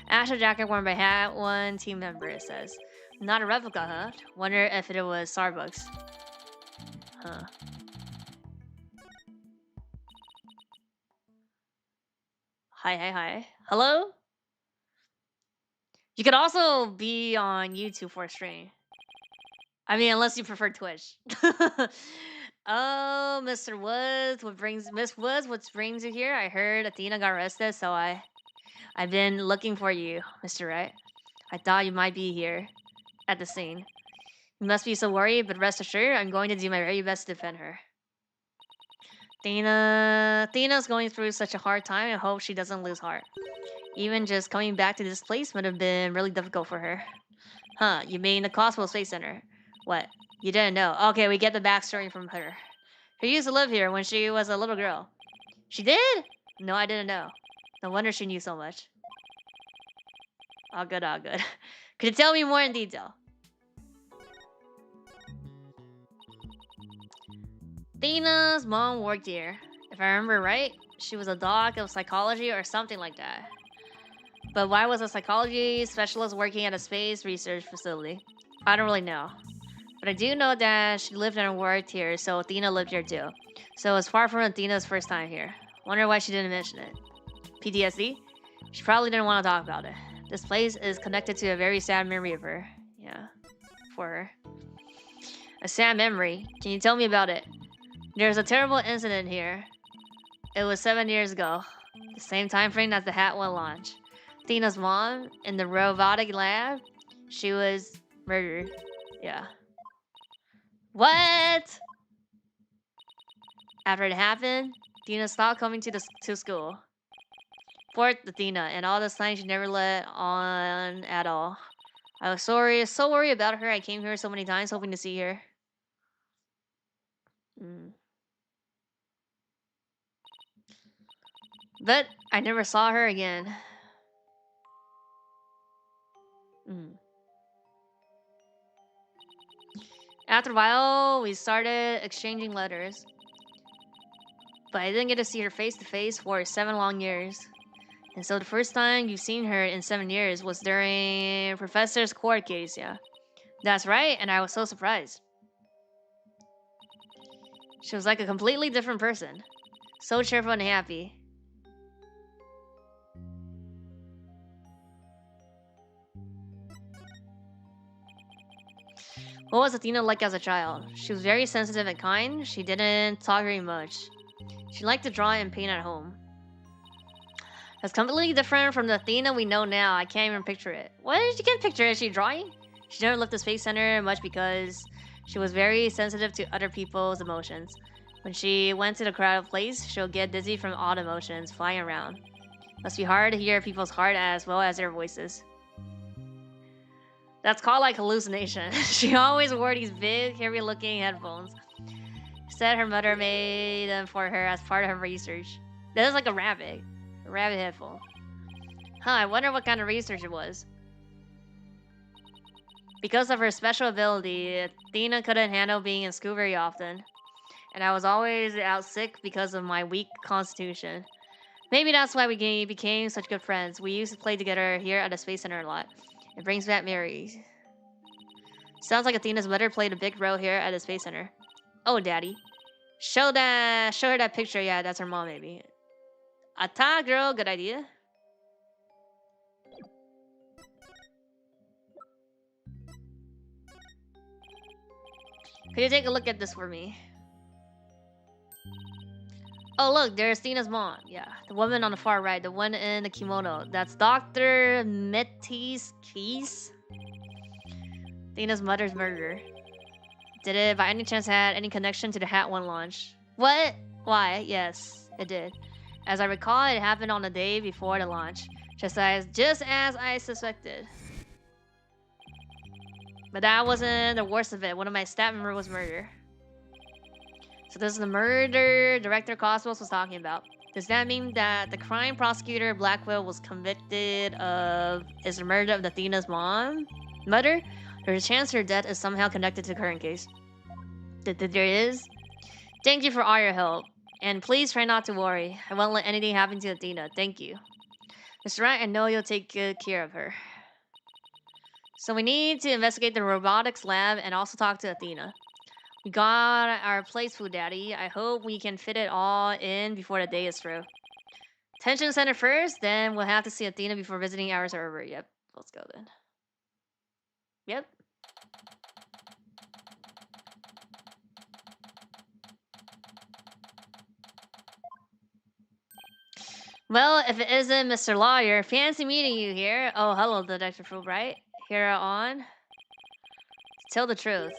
Actual jacket worn by Hat One team member, it says. Not a replica, huh? Wonder if it was Starbucks. Huh. Hi. Hello? You could also be on YouTube for a stream. I mean, unless you prefer Twitch. Oh, Mr. Woods, Miss Woods, what brings you here? I heard Athena got arrested, so I've been looking for you, Mr. Wright. I thought you might be here at the scene. You must be so worried, but rest assured, I'm going to do my very best to defend her. Athena's going through such a hard time. I hope she doesn't lose heart. Even just coming back to this place would have been really difficult for her. Huh, you mean the Cosmo Space Center? What? You didn't know? Okay, we get the backstory from her. She used to live here when she was a little girl. She did? No, I didn't know. No wonder she knew so much. All good. Could you tell me more in detail? Athena's mom worked here. If I remember right, she was a doc of psychology or something like that. But why was a psychology specialist working at a space research facility? I don't really know. But I do know that she lived and worked here, so Athena lived here too. So it's far from Athena's first time here. Wonder why she didn't mention it. PTSD? She probably didn't want to talk about it. This place is connected to a very sad memory of her. Yeah, for her. A sad memory? Can you tell me about it? There's a terrible incident here. It was 7 years ago. The same time frame as the Hat One launch. Athena's mom, in the robotic lab, she was murdered. Yeah. What? After it happened, Athena stopped coming to school. Poor Athena, and all this time she never let on at all. I was so worried about her. I came here so many times hoping to see her. But I never saw her again. After a while, we started exchanging letters. But I didn't get to see her face to face for 7 long years. And so the first time you've seen her in 7 years was during Professor's court case, yeah. That's right, and I was so surprised. She was like a completely different person. So cheerful and happy. What was Athena like as a child? She was very sensitive and kind. She didn't talk very much. She liked to draw and paint at home. That's completely different from the Athena we know now. I can't even picture it. What? You can't picture it? Is she drawing? She never left the Space Center much because she was very sensitive to other people's emotions. When she went to the crowded place, she'll get dizzy from all the emotions flying around. Must be hard to hear people's heart as well as their voices. That's called like hallucination. She always wore these big, heavy-looking headphones. Said her mother made them for her as part of her research. That is like a rabbit headphone. Huh, I wonder what kind of research it was. Because of her special ability, Athena couldn't handle being in school very often. And I was always out sick because of my weak constitution. Maybe that's why we became such good friends. We used to play together here at the Space Center a lot. It brings back memories. Sounds like Athena's mother played a big role here at the Space Center. Oh, Daddy. Show her that picture. Yeah, that's her mom, maybe. Atta, girl. Good idea. Could you take a look at this for me? Oh, look, there's Athena's mom. Yeah, the woman on the far right, the one in the kimono. That's Dr. Metis Keys. Athena's mother's murder. Did it by any chance had any connection to the Hat One launch? What? Why? Yes, it did. As I recall, it happened on the day before the launch. Just as I suspected. But that wasn't the worst of it. One of my staff members was murdered. So this is the murder Director Cosmos was talking about. Does that mean that the crime prosecutor Blackwell was convicted of is the murder of Athena's mother? There's a chance her death is somehow connected to the current case. There is? Thank you for all your help. And please try not to worry. I won't let anything happen to Athena. Thank you. Mr. Wright, I know you'll take good care of her. So we need to investigate the robotics lab and also talk to Athena. We got our plates full, Daddy. I hope we can fit it all in before the day is through. Tension center first, then we'll have to see Athena before visiting hours are over. Yep, let's go then. Yep. Well, if it isn't Mr. Lawyer, fancy meeting you here. Oh, hello, Detective Fulbright. Here on. Tell the truth.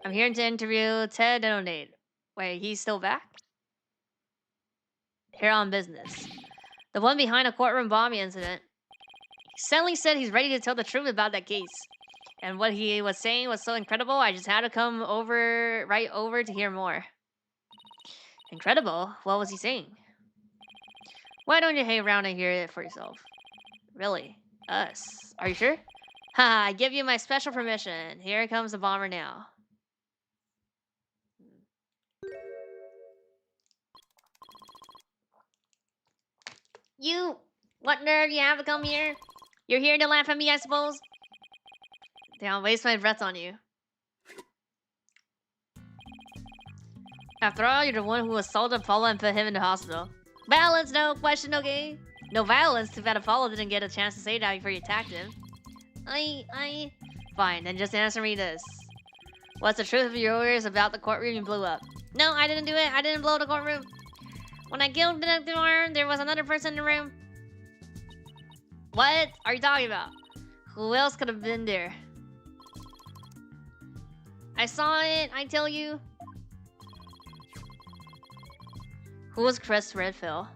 I'm here to interview Ted Donate. Wait, he's still back? Here on business. The one behind a courtroom bombing incident. He suddenly said he's ready to tell the truth about that case. And what he was saying was so incredible, I just had to come right over to hear more. Incredible? What was he saying? Why don't you hang around and hear it for yourself? Really? Us? Are you sure? Haha, I give you my special permission. Here comes the bomber now. You! What nerve you have to come here? You're here to laugh at me, I suppose? Then I'll waste my breath on you. After all, you're the one who assaulted Apollo and put him in the hospital. Violence, no question, okay? No violence, too bad Apollo didn't get a chance to say that before you attacked him. Fine, then just answer me this. What's the truth of yours about the courtroom you blew up? No, I didn't do it. I didn't blow the courtroom. When I killed the door, there was another person in the room. What are you talking about? Who else could have been there? I saw it, I tell you. Who was Chris Redfield?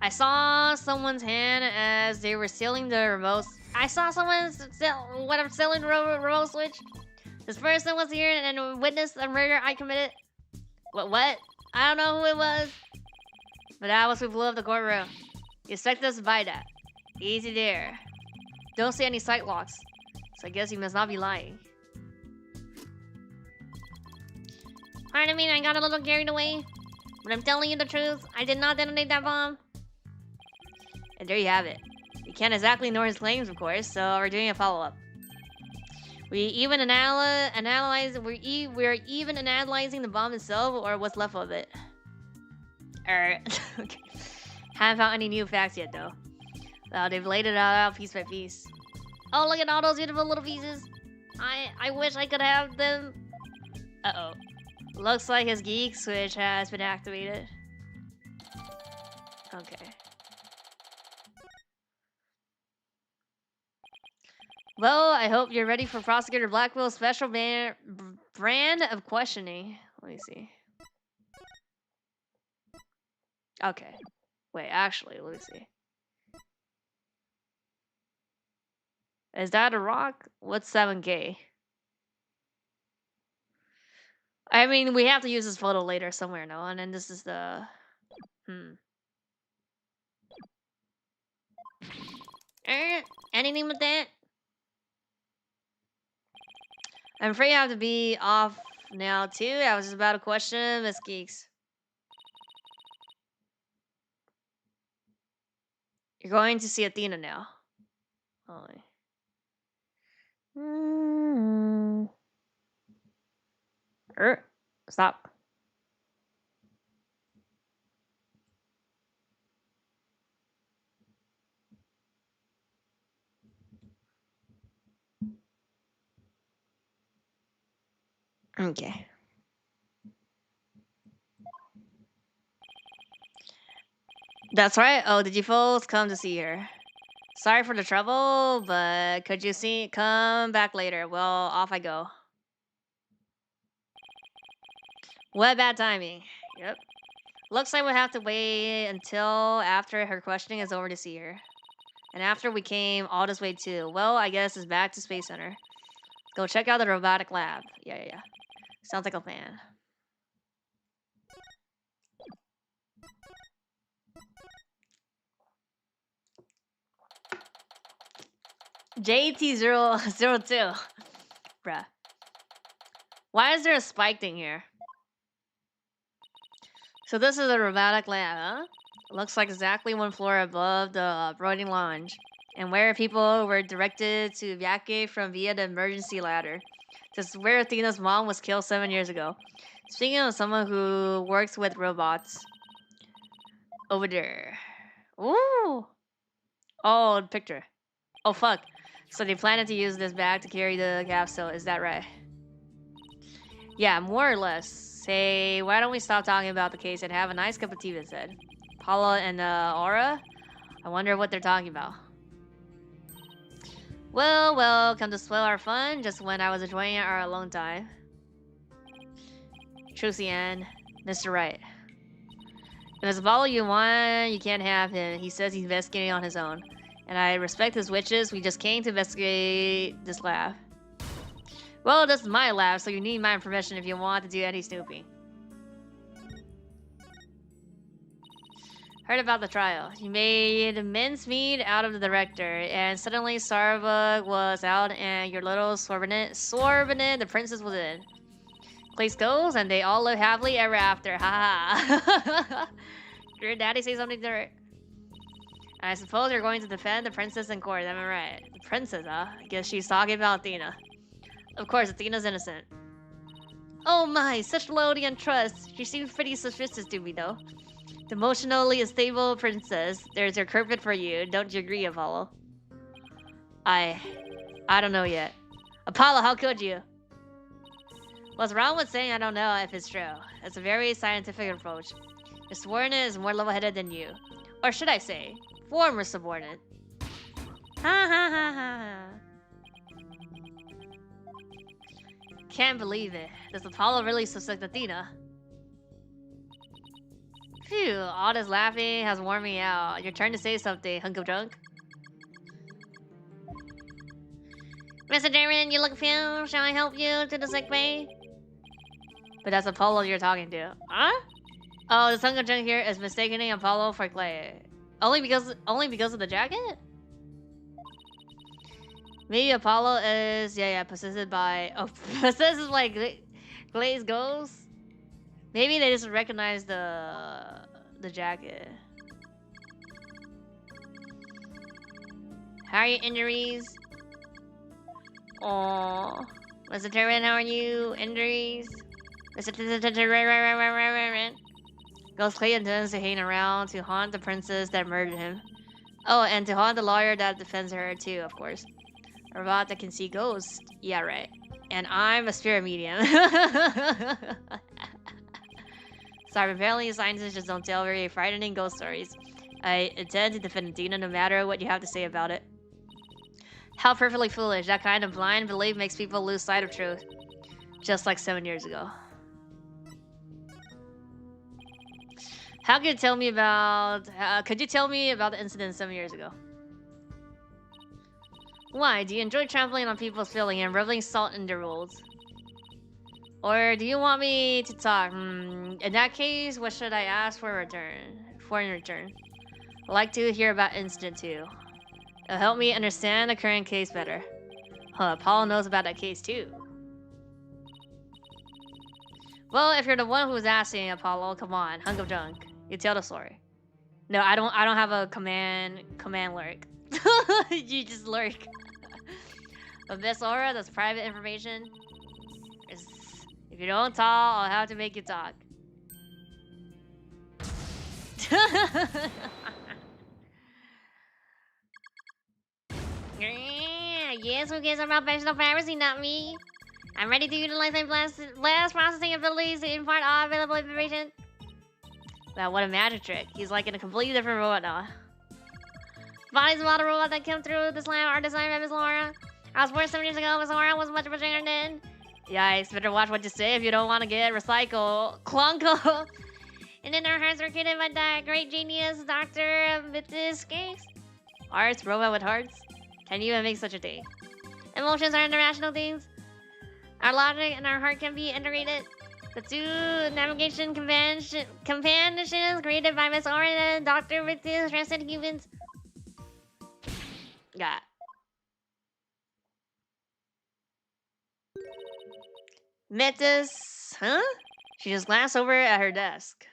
I saw someone's hand as they were sealing the remote. I saw someone selling the remote switch. This person was here and witnessed the murder I committed. What? I don't know who it was. But that was who blew up the courtroom. You expect us to buy that? Easy there. Don't see any sight locks. So I guess you must not be lying. Pardon me, I got a little carried away. But I'm telling you the truth, I did not detonate that bomb. And there you have it. You can't exactly ignore his claims, of course, so we're doing a follow-up. We're even analyzing the bomb itself or what's left of it. Okay. Haven't found any new facts yet, though. Well, they've laid it out piece by piece. Oh, look at all those beautiful little pieces. I wish I could have them. Uh-oh. Looks like his geek switch has been activated. Okay. Well, I hope you're ready for Prosecutor Blackwell's special brand of questioning. Let me see. Okay. Wait, actually, let me see. Is that a rock? What's 7K? I mean, we have to use this photo later somewhere, no? And then this is the... Anything with that? I'm afraid I have to be off now, too. I was just about to question Miss Geeks. You're going to see Athena now. Holy. Stop. Okay. That's right. Oh, did you folks come to see her? Sorry for the trouble, but could you come back later? Well, off I go. What bad timing. Yep. Looks like we'll have to wait until after her questioning is over to see her. And after we came all this way too. Well, I guess it's back to Space Center. Go check out the robotic lab. Yeah. Sounds like a plan. JT002. Bruh. Why is there a spike thing here? So this is the robotic lab, huh? Looks like exactly one floor above the Brooding Lounge, and where people were directed to evacuate from via the emergency ladder. This is where Athena's mom was killed 7 years ago. Speaking of someone who works with robots. Over there. Ooh! Oh, the picture. Oh, fuck. So they planned to use this bag to carry the capsule, is that right? Yeah, more or less. Say, why don't we stop talking about the case and have a nice cup of tea instead? Paula and Aura? I wonder what they're talking about. Well, come to spoil our fun just when I was enjoying our alone time. Trucy and Mr. Right. If it's Apollo you want, you can't have him. He says he's investigating on his own. And I respect his wishes. We just came to investigate this lab. Well, this is my lab, so you need my permission if you want to do any snooping. Heard about the trial. You made mincemeat out of the director, and suddenly Starbuck was out and your little Sorbonnet, the princess was in. Place goes, and they all live happily ever after. Haha. Your daddy say something different. I suppose you're going to defend the princess in court, am I right? The princess, huh? I guess she's talking about Athena. Of course, Athena's innocent. Oh my, such loyalty and trust. She seems pretty suspicious to me, though. The emotionally unstable princess. There's your carpet for you. Don't you agree, Apollo? I don't know yet. Apollo, how could you? What's wrong with saying I don't know if it's true? It's a very scientific approach. Your subordinate is more level-headed than you. Or should I say, former subordinate. Ha ha ha ha. Can't believe it. Does Apollo really suspect Athena? Phew, all this laughing has worn me out. Your turn to say something, hunk of junk. Mr. Darren, you look pale. Shall I help you to the sick bay? But that's Apollo you're talking to. Huh? Oh, this hunk of junk here is mistaking Apollo for Clay. Only because of the jacket? Maybe Apollo is possessed by possessed by Clay's ghost. Maybe they just recognize the jacket. How are your injuries? Oh, Mr. Terran, how are you? Injuries? Mr. Terran. Ghost Clay intends to hang around to haunt the princess that murdered him. Oh, and to haunt the lawyer that defends her too, of course. A robot that can see ghosts. Yeah, right. And I'm a spirit medium. Sorry, apparently scientists just don't tell very frightening ghost stories. I intend to defend Athena no matter what you have to say about it. How perfectly foolish. That kind of blind belief makes people lose sight of truth. Just like 7 years ago. Could you tell me about the incident 7 years ago? Why? Do you enjoy trampling on people's feelings and rubbing salt in their wounds? Or do you want me to talk? In that case, what should I ask for in return? I'd like to hear about incident 2. It'll help me understand the current case better. Huh, Paul knows about that case too. Well, if you're the one who's asking, Apollo, come on, hunk of junk. You tell the story. No, I don't have a command lurk. You just lurk. But Miss Aura, that's private information. If you don't talk, I'll have to make you talk. Yes, who cares about professional privacy, not me. I'm ready to utilize my blast processing abilities to impart all available information. Wow, what a magic trick. He's like in a completely different robot now. Bodies of all the robots that came through this lab are designed by Miss Laura. I was born 7 years ago, Miss Laura was much bigger then. Yikes, better watch what you say if you don't want to get recycled. Clunko! And then our hearts were created by that great genius, Dr. Bitiscase. Arts? Robot with hearts? Can you even make such a thing? Emotions are irrational things. Our logic and our heart can be integrated. The two navigation companions created by Miss Oren and Dr. Vitus rested humans. Yeah. Metis, huh? She just glanced over at her desk.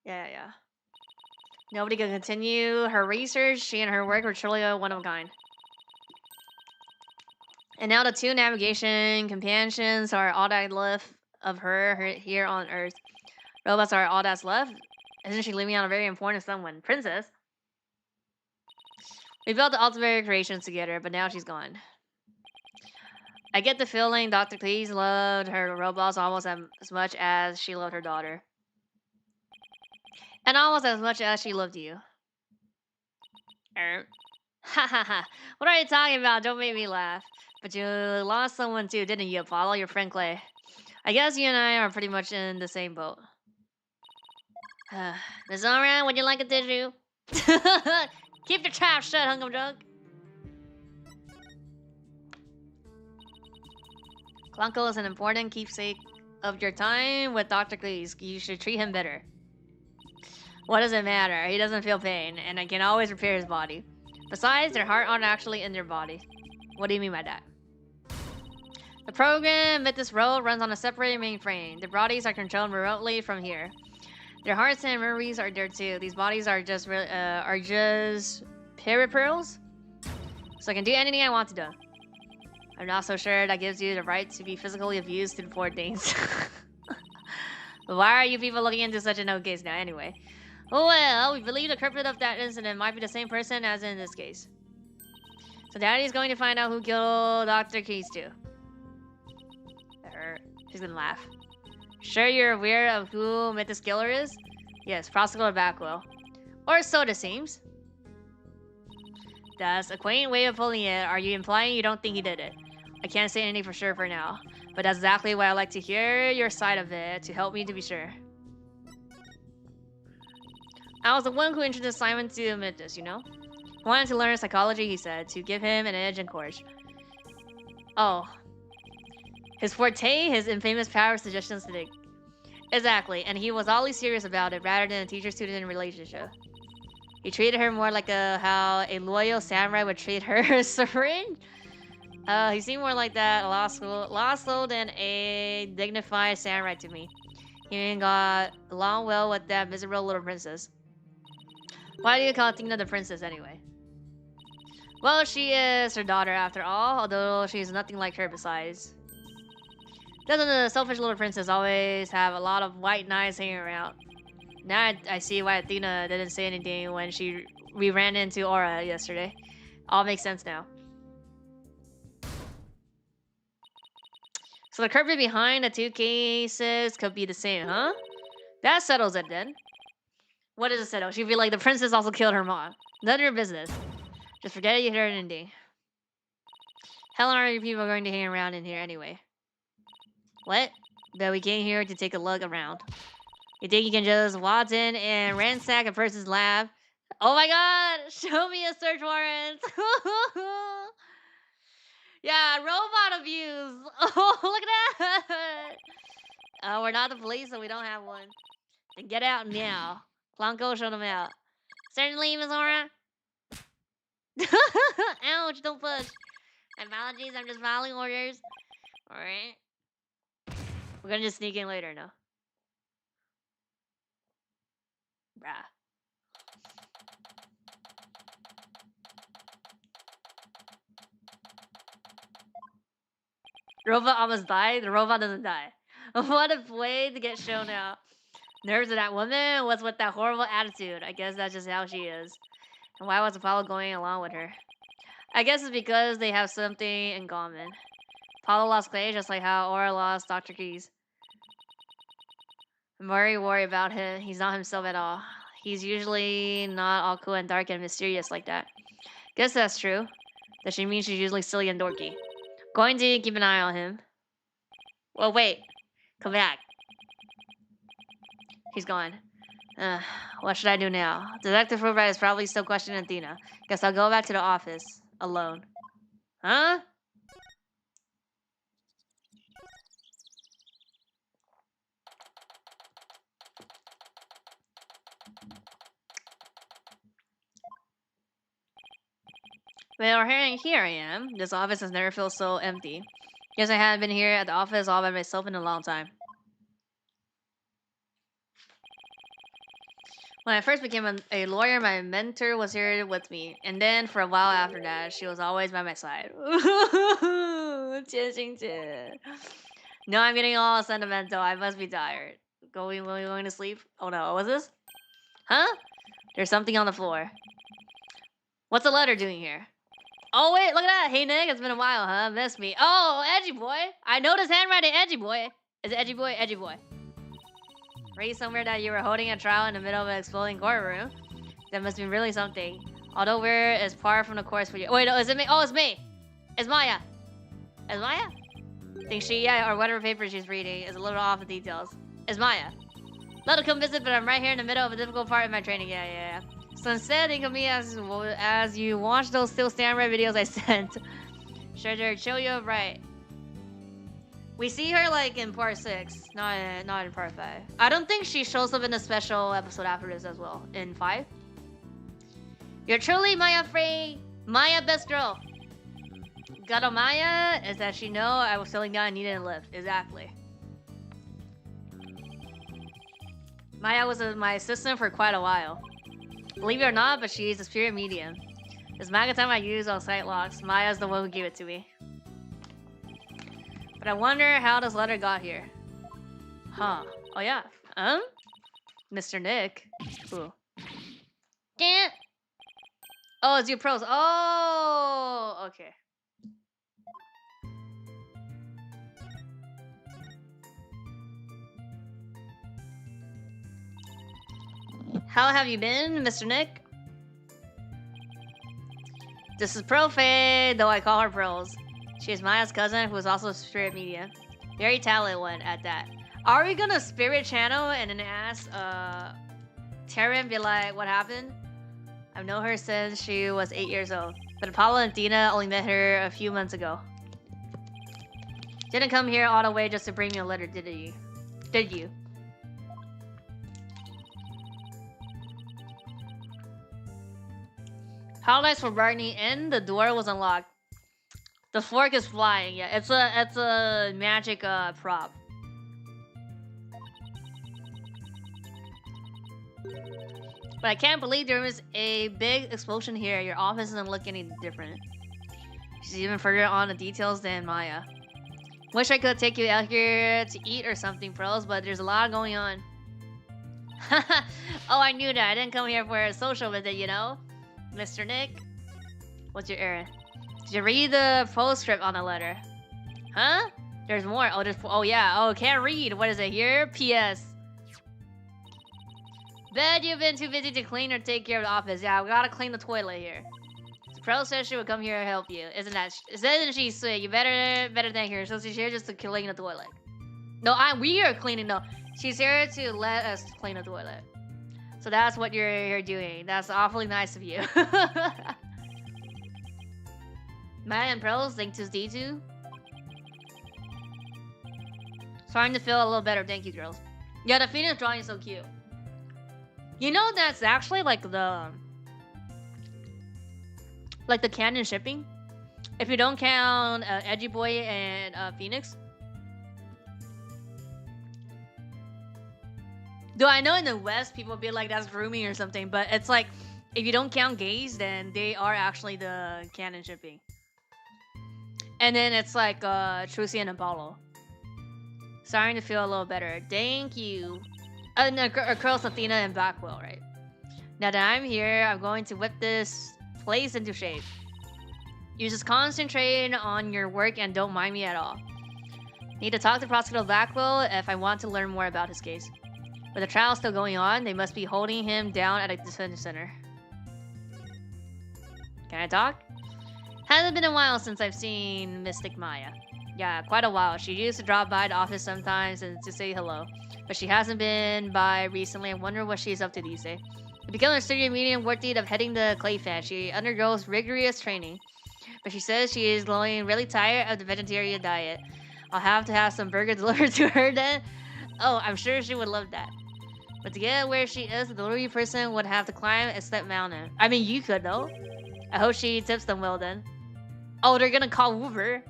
Yeah. Nobody can continue her research. She and her work were truly one of a kind. And now the two navigation companions are all that left of her here on Earth. Robots are all that's left. Isn't she leaving out a very important someone? Princess? We built the ultimate creations together, but now she's gone. I get the feeling Dr. Cleese loved her robots almost as much as she loved her daughter. And almost as much as she loved you. Ha ha ha. What are you talking about? Don't make me laugh. But you lost someone too, didn't you, Apollo? Your friend Clay. I guess you and I are pretty much in the same boat. Miss Oran, would you like a tissue? Keep your trap shut, hunk of junk. Clonko is an important keepsake of your time with Dr. Cleese. You should treat him better. What does it matter? He doesn't feel pain, and I can always repair his body. Besides, their heart aren't actually in their body. What do you mean by that? The program at this road runs on a separate mainframe. Their bodies are controlled remotely from here. Their hearts and memories are there too. These bodies are just peripherals, so I can do anything I want to do. I'm not so sure that gives you the right to be physically abused to poor things. But why are you people looking into such a no case now anyway? Well, we believe the culprit of that incident might be the same person as in this case. So Daddy's going to find out who killed Dr. Keys too. She's gonna laugh. Sure you're aware of who Mythos Killer is? Yes, Prosecutor Backwell. Or so it seems. That's a quaint way of pulling it. Are you implying you don't think he did it? I can't say anything for sure for now. But that's exactly why I like to hear your side of it, to help me to be sure. I was the one who introduced Simon to Mythos, you know? He wanted to learn psychology, he said, to give him an edge in course. Oh. His forte, his infamous power of suggestions to dig. Exactly, and he was always serious about it rather than a teacher-student relationship. He treated her more like how a loyal samurai would treat her syringe. He seemed more like that, lost soul than a dignified samurai to me. He even got along well with that miserable little princess. Why do you call Tina the princess anyway? Well, she is her daughter after all, although she's nothing like her besides. Doesn't the selfish little princess always have a lot of white knights hanging around? Now I see why Athena didn't say anything when we ran into Aura yesterday. All makes sense now. So the culprit behind the two cases could be the same, huh? That settles it then. What does it settle? She'd be like, the princess also killed her mom. None of your business. Just forget it, you heard anything. How long are you people going to hang around in here anyway? What? But we came here to take a look around. You think you can just waltz in and ransack a person's lab? Oh my god! Show me a search warrant! Yeah, robot abuse! Oh, look at that! We're not the police, so we don't have one. Then get out now. Blanco, show them out. Certainly, Miss Aura. Ouch, don't push. Apologies, I'm just following orders. Alright. We're gonna just sneak in later, no? Bruh. The robot almost died. The robot doesn't die. What a way to get shown out. Nerves of that woman? What's with that horrible attitude? I guess that's just how she is. And why was Apollo going along with her? I guess it's because they have something in common. Apollo lost Clay just like how Aura lost Dr. Keys. I'm very worried about him. He's not himself at all. He's usually not all cool and dark and mysterious like that. Guess that's true. That she means she's usually silly and dorky. Going to keep an eye on him. Well, wait. Come back. He's gone. What should I do now? Detective Fulbright is probably still questioning Athena. Guess I'll go back to the office. Alone. Huh? Well, here I am. This office has never felt so empty. Guess I haven't been here at the office all by myself in a long time. When I first became a lawyer, my mentor was here with me. And then for a while after that, she was always by my side. No, I'm getting all sentimental. I must be tired. Going to sleep? Oh no, what's this? Huh? There's something on the floor. What's the letter doing here? Oh wait, look at that. Hey Nick, it's been a while, huh? Missed me. Oh, Edgy Boy. I noticed handwriting, Edgy Boy. Is it Edgy Boy? Edgy Boy. Read somewhere that you were holding a trial in the middle of an exploding courtroom. That must be really something. Although where is par from the course for you. Wait, no, is it me? Oh, it's me. It's Maya. It's Maya? I think she, or whatever paper she's reading is a little off the details. It's Maya. Love to come visit, but I'm right here in the middle of a difficult part of my training. Yeah. So instead, think of me as you watch those still samurai videos I sent. Sure, chill you up right. We see her like in part 6, not in part 5. I don't think she shows up in a special episode after this as well, in 5. You're truly Maya Frey, Maya best girl. Got on Maya is that she know I was feeling down and needed a lift. Exactly. Maya was my assistant for quite a while. Believe it or not, but she's a spirit medium. This magatam I use on site locks, Maya's the one who gave it to me. But I wonder how this letter got here. Huh. Oh yeah. Mr. Nick. Ooh. Can't. Oh, it's your pros. Oh, okay. How have you been, Mr. Nick? This is Profe, though I call her Pros. She is Maya's cousin, who is also a spirit medium. Very talented one at that. Are we gonna spirit channel and then ask Taryn, be like, what happened? I've known her since she was 8 years old, but Apollo and Dina only met her a few months ago. Didn't come here all the way just to bring me a letter, did you? Did you? Paradise for Barney and the door was unlocked. The fork is flying. Yeah, it's a magic prop. But I can't believe there was a big explosion here. Your office doesn't look any different. She's even further on the details than Maya. Wish I could take you out here to eat or something, pros, but there's a lot going on. Oh, I knew that. I didn't come here for a social visit, you know? Mr. Nick? What's your errand? Did you read the postscript on the letter? Huh? There's more. Oh, oh yeah. Oh, can't read. What is it here? P.S. Bet you've been too busy to clean or take care of the office. Yeah, we gotta clean the toilet here. The pro says she will come here to help you. Isn't she sweet? You better thank her. So she's here just to clean the toilet. No, we are cleaning though. She's here to let us clean the toilet. So that's what you're doing. That's awfully nice of you. Matt and Pros, thanks to D2. Starting to feel a little better. Thank you, girls. Yeah, the Phoenix drawing is so cute. You know that's actually like the canon shipping. If you don't count Edgy Boy and Phoenix. Though I know in the West people be like that's grooming or something, but it's like if you don't count gays, then they are actually the canon shipping. And then it's like Trucy and Apollo. Starting to feel a little better. Thank you. No, Curls, Athena, and Blackwell, right? Now that I'm here, I'm going to whip this place into shape. You just concentrate on your work and don't mind me at all. Need to talk to Prosecutor Blackwell if I want to learn more about his case. With the trial still going on, they must be holding him down at a detention center. Can I talk? Hasn't been a while since I've seen Mystic Maya. Yeah, quite a while. She used to drop by the office sometimes and to say hello. But she hasn't been by recently. I wonder what she's up to these days. To become a studio medium worthy of heading the clay fan, she undergoes rigorous training. But she says she is growing really tired of the vegetarian diet. I'll have to have some burger delivered to her then. Oh, I'm sure she would love that. But to get where she is, the delivery person would have to climb a step mountain. I mean, you could though. I hope she tips them well then. Oh, they're gonna call Uber.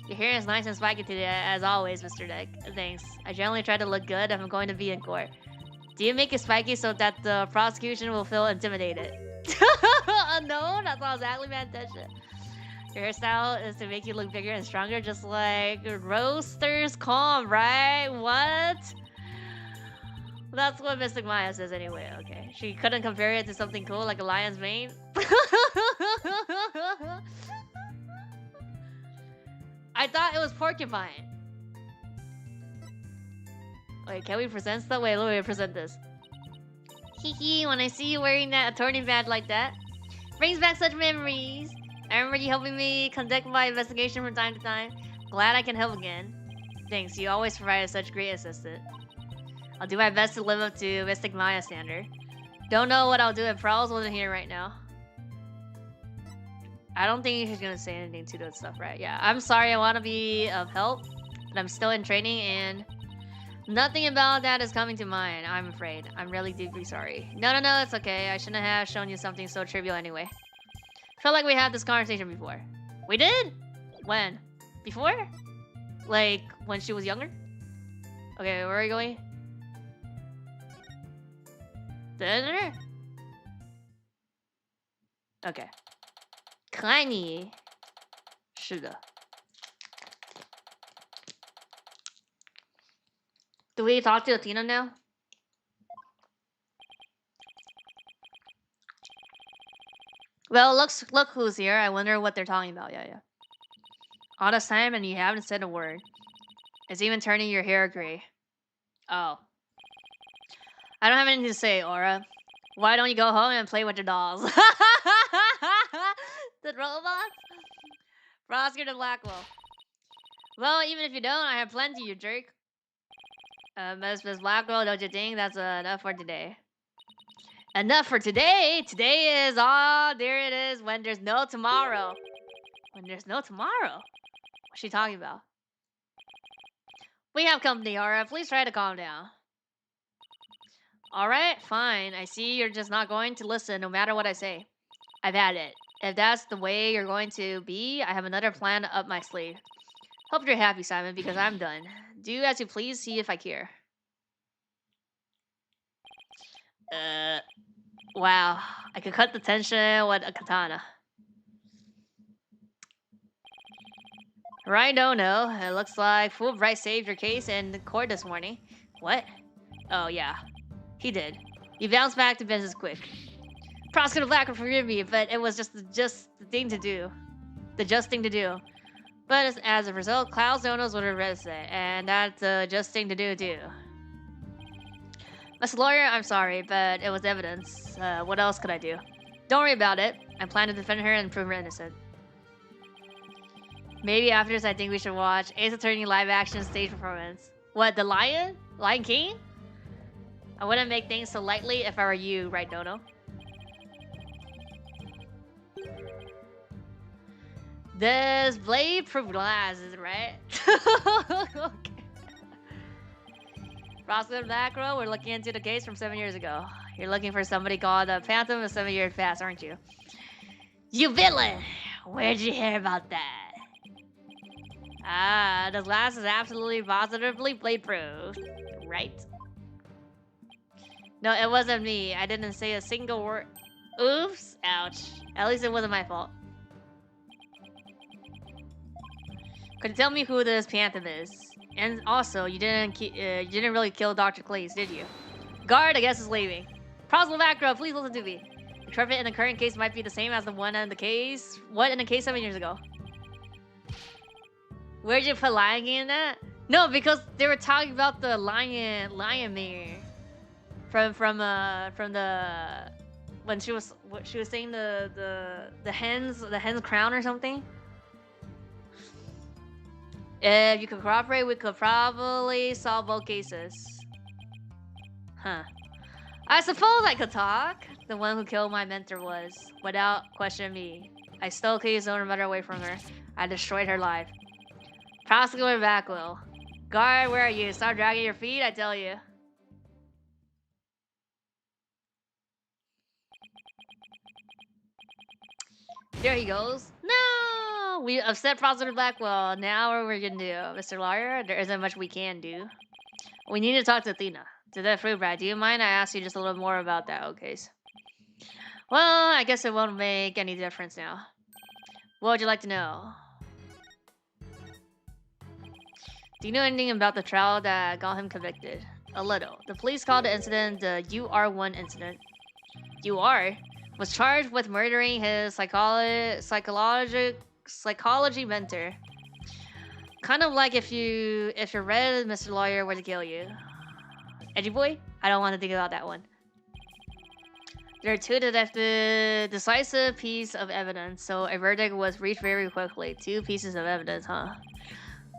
Your hair is nice and spiky today, as always, Mr. Deck. Thanks. I generally try to look good if I'm going to be in court. Do you make it spiky so that the prosecution will feel intimidated? No, that's not exactly my intention. Your hairstyle is to make you look bigger and stronger, just like Roaster's Calm, right? What? That's what Mystic Maya says anyway, okay. She couldn't compare it to something cool like a lion's mane. I thought it was porcupine. Wait, can we present stuff? Wait, let me present this. Hee, when I see you wearing that attorney badge like that, brings back such memories. I remember you helping me conduct my investigation from time to time. Glad I can help again. Thanks, you always provided such great assistance. I'll do my best to live up to Mystic Maya standard. Don't know what I'll do if Prowls wasn't here right now. I don't think she's gonna say anything to that stuff, right? Yeah, I'm sorry, I want to be of help, but I'm still in training and nothing about that is coming to mind, I'm afraid. I'm really deeply sorry. No, it's okay. I shouldn't have shown you something so trivial anyway. Felt like we had this conversation before. We did? When? Before? Like, when she was younger? Okay, where are we going? Dinner? Okay. 可你是的 Do we talk to Athena now? Well, look who's here. I wonder what they're talking about. Yeah. All this time and you haven't said a word. It's even turning your hair gray. Oh. I don't have anything to say, Aura. Why don't you go home and play with your dolls? The robots? Prosecutor Blackwell. Well, even if you don't, I have plenty, you jerk. Miss Blackwell, don't you think that's enough for today? Enough for today? Today is all there it is when there's no tomorrow. When there's no tomorrow? What's she talking about? We have company, Aura. Please try to calm down. Alright, fine. I see you're just not going to listen no matter what I say. I've had it. If that's the way you're going to be, I have another plan up my sleeve. Hope you're happy, Simon, because I'm done. Do as you please, see if I care. Wow. I could cut the tension with a katana. Right, no. It looks like Fulbright saved your case in the court this morning. What? Oh, yeah. He did. You bounced back to business quick. Prosecutor Black will forgive me, but it was just the thing to do. The just thing to do. But as a result, Cloud Zonos would arrest it, and that's the just thing to do too. As a lawyer, I'm sorry, but it was evidence. What else could I do? Don't worry about it. I plan to defend her and prove her innocent. Maybe after this, I think we should watch Ace Attorney live action stage performance. What, the Lion? Lion King? I wouldn't make things so lightly if I were you, right, Dono? This blade proof glass, is it right? Okay. Prosecutor Macro, we're looking into the case from 7 years ago. You're looking for somebody called the Phantom of 7 Years Past, aren't you? You villain! Where'd you hear about that? Ah, the glass is absolutely positively blade proof. Right? No, it wasn't me. I didn't say a single word. Oops. Ouch. At least it wasn't my fault. Could you tell me who this Phantom is? And also, you didn't really kill Dr. Clays, did you? Guard, I guess, is leaving. Prosecutor Macro, please listen to me. The treatment in the current case might be the same as the one in the case. What in the case 7 years ago? Where'd you put Lion King in that? No, because they were talking about the lion mare from the when she was saying the hen's crown or something. If you could cooperate, we could probably solve both cases. Huh. I suppose I could talk. The one who killed my mentor was, without question, me. I stole Kitty's older mother away from her. I destroyed her life. Prosecutor Backwell. Guard, where are you? Start dragging your feet, I tell you. There he goes. No! We upset Prosecutor Blackwell. Now what are we gonna do? Mr. Lawyer, there isn't much we can do. We need to talk to Athena. To that fruit, Brad. Do you mind I ask you just a little more about that, okay? Well, I guess it won't make any difference now. What would you like to know? Do you know anything about the trial that got him convicted? A little. The police called the incident the UR1 incident. UR was charged with murdering his psychology mentor. Kind of like if your red Mr. Lawyer were to kill you. Edgy boy? I don't want to think about that one. There are two decisive pieces of evidence, so a verdict was reached very quickly. 2 pieces of evidence, huh?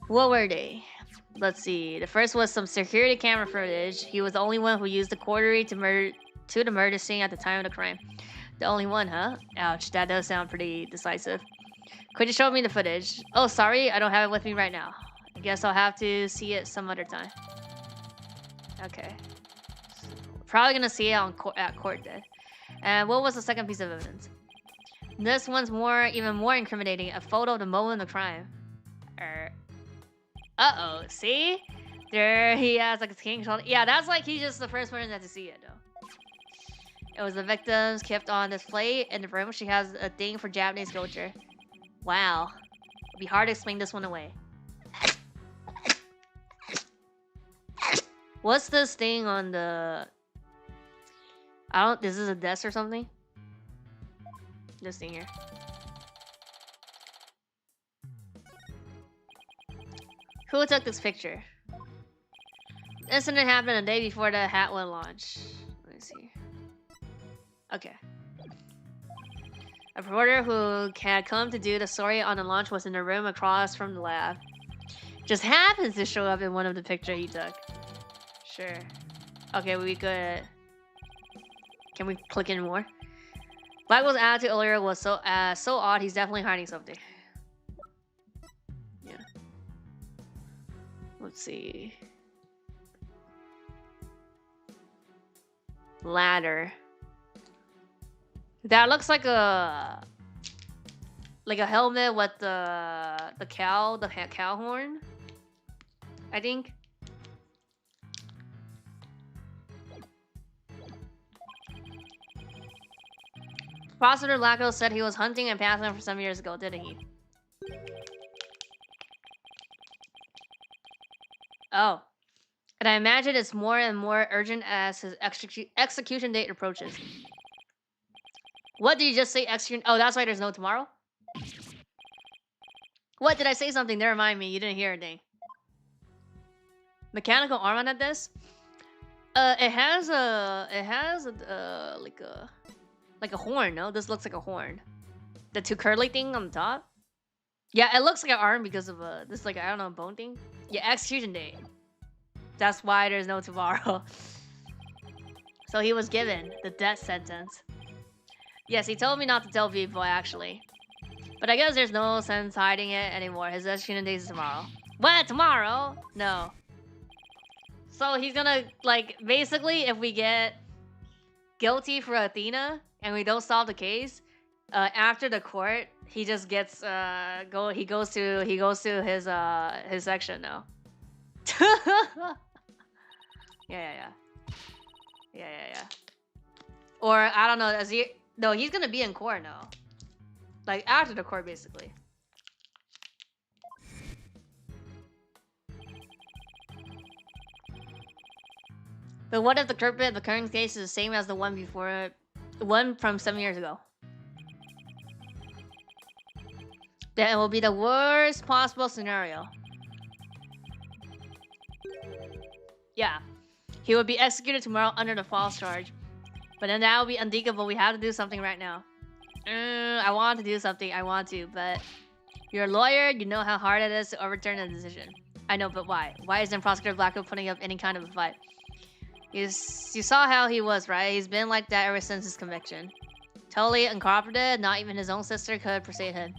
What were they? Let's see. The first was some security camera footage. He was the only one who used the cautery to the murder scene at the time of the crime. The only one, huh? Ouch, that does sound pretty decisive. Could you show me the footage? Oh, sorry, I don't have it with me right now. I guess I'll have to see it some other time. Okay. Probably gonna see it at court then. And what was the second piece of evidence? This one's even more incriminating. A photo of the moment of the crime. Uh-oh, see? There he has like a king shoulder. Yeah, that's like he's just the first person to see it though. It was the victims kept on display in the room. She has a thing for Japanese culture. Wow. It'd be hard to explain this one away. What's this thing on the... This is a desk or something? This thing here. Who took this picture? The incident happened a day before the hat went launch. Let me see. Okay. A reporter who had come to do the story on the launch was in the room across from the lab. Just happens to show up in one of the pictures he took. Sure. Okay, we could... Can we click in more? Blackwell's attitude earlier was so odd, he's definitely hiding something. Yeah. Let's see. Ladder. That looks like a helmet with the cow horn, I think. Prosecutor Lacko said he was hunting and passing for some years ago, didn't he? Oh. And I imagine it's more and more urgent as his execution date approaches. What did you just say? Execution? Oh, that's why there's no tomorrow? What? Did I say something? Never mind me. You didn't hear a thing. Mechanical arm on that disc? It has like a horn, no? This looks like a horn. The 2 curly thing on the top? Yeah, it looks like an arm because of this like, I don't know, bone thing? Yeah, execution date. That's why there's no tomorrow. So he was given the death sentence. Yes, he told me not to tell people, actually. But I guess there's no sense hiding it anymore. His execution date is tomorrow. What? Tomorrow? No. So he's gonna, like, basically, if we get guilty for Athena and we don't solve the case, after the court, he just gets he goes to his section now. Yeah. Or I don't know, no, he's gonna be in court now. Like after the court, basically. But what if the current case is the same as the one before it? The one from 7 years ago? Then it will be the worst possible scenario. Yeah. He will be executed tomorrow under the false charge. But then that will be unthinkable. We have to do something right now. I want to do something. I want to, but You're a lawyer, you know how hard it is to overturn a decision. I know, but why? Why isn't Prosecutor Blacko putting up any kind of a fight? You saw how he was, right? He's been like that ever since his conviction. Totally uncooperative, not even his own sister could persuade him.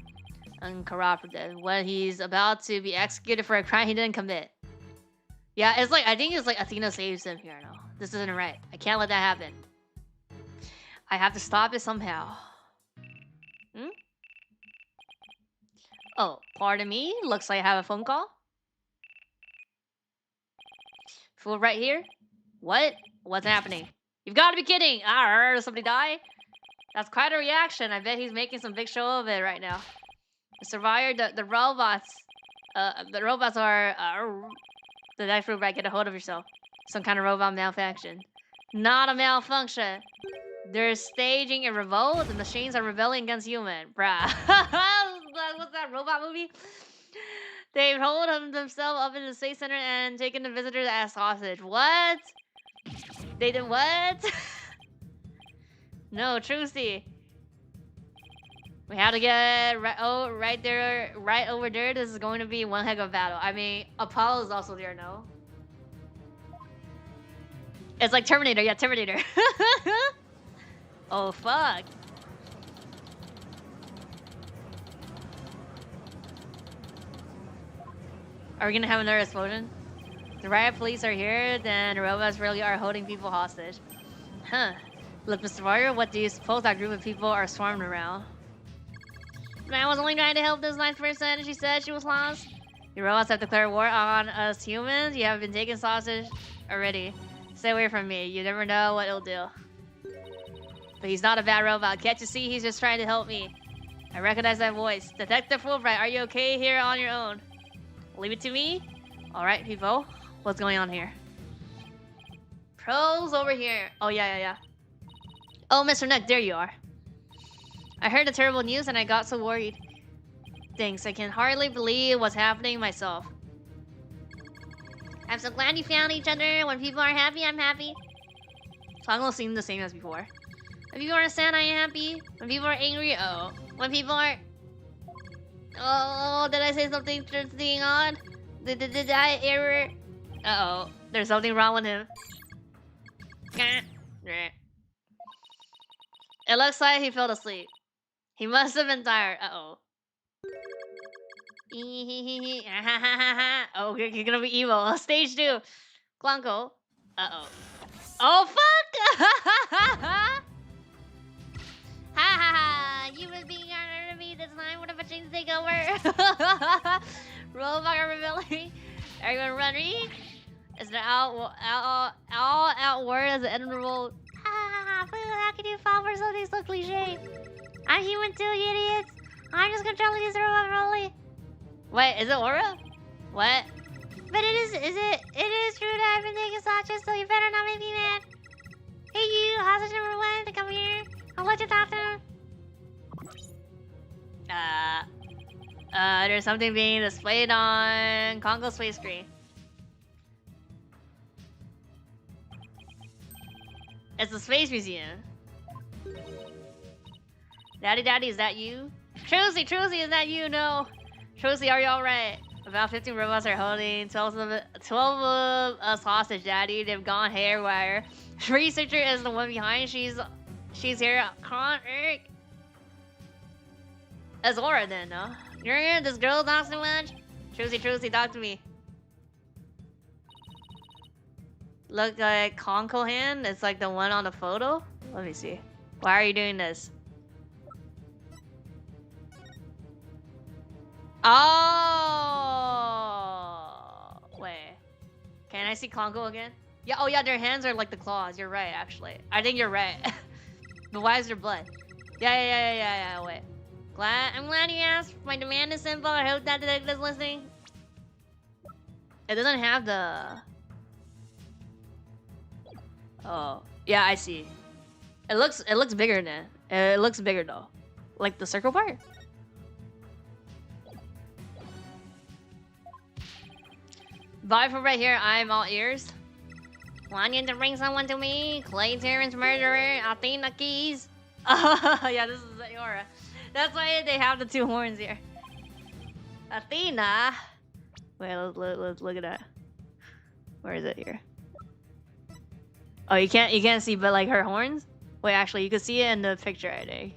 Uncooperative. When he's about to be executed for a crime he didn't commit. Yeah, it's like, I think it's like Athena saves him here now. This isn't right. I can't let that happen. I have to stop it somehow. Hmm? Oh, pardon me? Looks like I have a phone call. Fool right here? What? What's happening? You've got to be kidding! Arr, somebody die? That's quite a reaction. I bet he's making some big show of it right now. Mr. Vire, the robots... the robots are... the next robot, get a hold of yourself. Some kind of robot malfunction. Not a malfunction. They're staging a revolt. The machines are rebelling against human. Bruh. What's that robot movie? They've hold themselves up in the Space Center and taken the visitors as hostage. What? They did what? No, Trucy. We have to get right there, right over there. This is going to be one heck of a battle. I mean, Apollo is also there, no? It's like Terminator, yeah, Terminator. Oh, fuck. Are we gonna have another explosion? The riot police are here, then the robots really are holding people hostage. Huh. Look, Mr. Warrior, what do you suppose that group of people are swarming around? I was only trying to help this nice person, she said she was lost. You robots have declared war on us humans. You have been taken hostage already. Stay away from me. You never know what it'll do. But he's not a bad robot. Can't you see he's just trying to help me? I recognize that voice. Detective Fulbright, are you okay here on your own? Leave it to me? Alright, people. What's going on here? Pros over here. Oh, yeah. Oh, Mr. Neck, there you are. I heard the terrible news and I got so worried. Thanks, I can hardly believe what's happening myself. I'm so glad you found each other. When people are happy, I'm happy. Tongue seem the same as before. When people are sad, I am happy. When people are angry, oh. When people are... Oh, did I say something interesting on? Did I error? Uh-oh. There's something wrong with him. It looks like he fell asleep. He must have been tired. Uh-oh. Oh, he's gonna be evil. Stage 2. Clonko. Uh-oh. Oh, fuck! Ha ha ha! You was being harder to me this time. What if machines take over? Robot are rebelling. Are you gonna run? Is there all out word as an integral? Ha! How can you fall for something so cliche? I'm human too, you idiots. I'm just controlling this robot rolling. Wait, is it Aura? What? But it is true that I've been taking hostages, so you better not make me mad. Hey you, hostage number 1, to come here. I'll let you talk to him. There's something being displayed on Congo space screen. It's a space museum. Daddy, is that you? Trucy, is that you? No. Trucy, are you alright? About 15 robots are holding 12 of us hostage, Daddy. They've gone haywire. Researcher is the one behind. She's here. Come on, Eric. That's Aura then, no? You're here? This girl talks too much? Trucy, talk to me. Look like Conco hand? It's like the one on the photo? Let me see. Why are you doing this? Oh, wait. Can I see Congo again? Yeah. Oh, yeah. Their hands are like the claws. You're right, actually. I think you're right. But why is there blood? Yeah. Wait. I'm glad you asked. My demand is simple. I hope that detective is listening. It doesn't have the. Oh, yeah. I see. It looks bigger than. It looks bigger though. Like the circle part. Bye from right here, I'm all ears. Want you to bring someone to me? Clay Terrence murderer, Athena Keys. Oh, yeah, this is Aura. That's why they have the 2 horns here. Athena. Wait, let's look at that. Where is it here? Oh, you can't see, but like her horns. Wait, actually, you can see it in the picture, I think.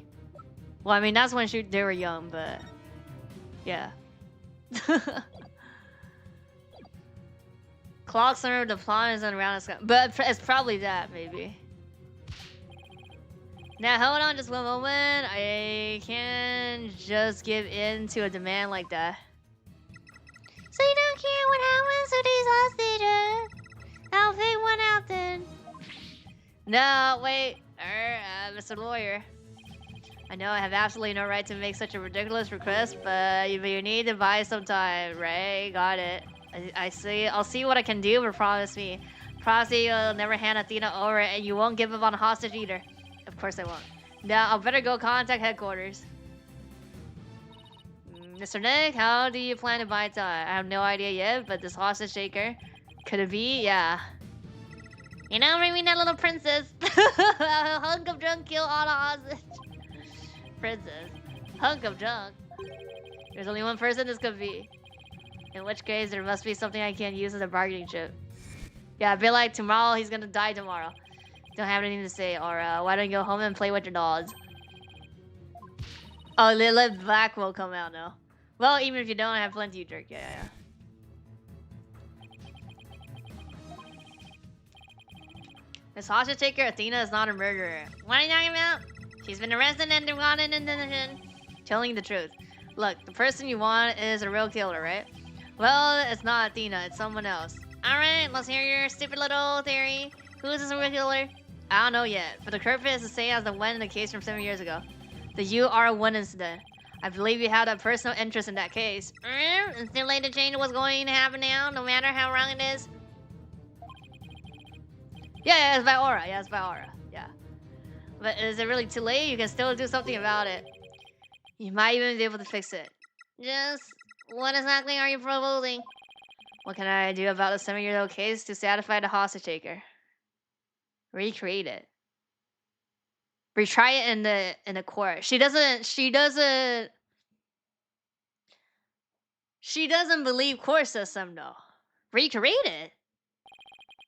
Well, I mean that's when they were young, but yeah. Clock center, the planets and around the sky, but it's probably that maybe. Now hold on just one moment. I can't just give in to a demand like that. So you don't care what happens to these hostages? I'll pick one out then. No, wait. Mr. Lawyer. I know I have absolutely no right to make such a ridiculous request, but you need to buy some time, right? Got it. I see. I'll see what I can do, but promise me. Promise me you'll never hand Athena over and you won't give up on a hostage either. Of course I won't. Now, I'll better go contact headquarters. Mr. Nick, how do you plan to buy time? I have no idea yet, but this hostage taker... Could it be? Yeah. You know, bring me that little princess. A hunk of junk kill all the hostage. Princess. Hunk of junk. There's only one person this could be. In which case, there must be something I can use as a bargaining chip. Yeah, I feel like tomorrow he's gonna die tomorrow. Don't have anything to say, or why don't you go home and play with your dolls? Oh, Lilith Black will come out now. Well, even if you don't, I have plenty to drink. Yeah. This hostage taker, Athena, is not a murderer. What are you talking about? She's been arrested and gone in detention. Telling the truth. Look, the person you want is a real killer, right? Well, it's not Athena, it's someone else. Alright, let's hear your stupid little theory. Who is this real killer? I don't know yet, but the purpose is the same as the one in the case from 7 years ago. The UR1 incident. I believe you had a personal interest in that case. It's too late to change what's going to happen now, no matter how wrong it is. Yeah, it's by aura. Yeah, it's by aura. Yeah. But is it really too late? You can still do something about it. You might even be able to fix it. Just what exactly are you proposing? What can I do about the 7-year-old case to satisfy the hostage taker? Recreate it. Retry it in the court. She doesn't believe court system though. Recreate it.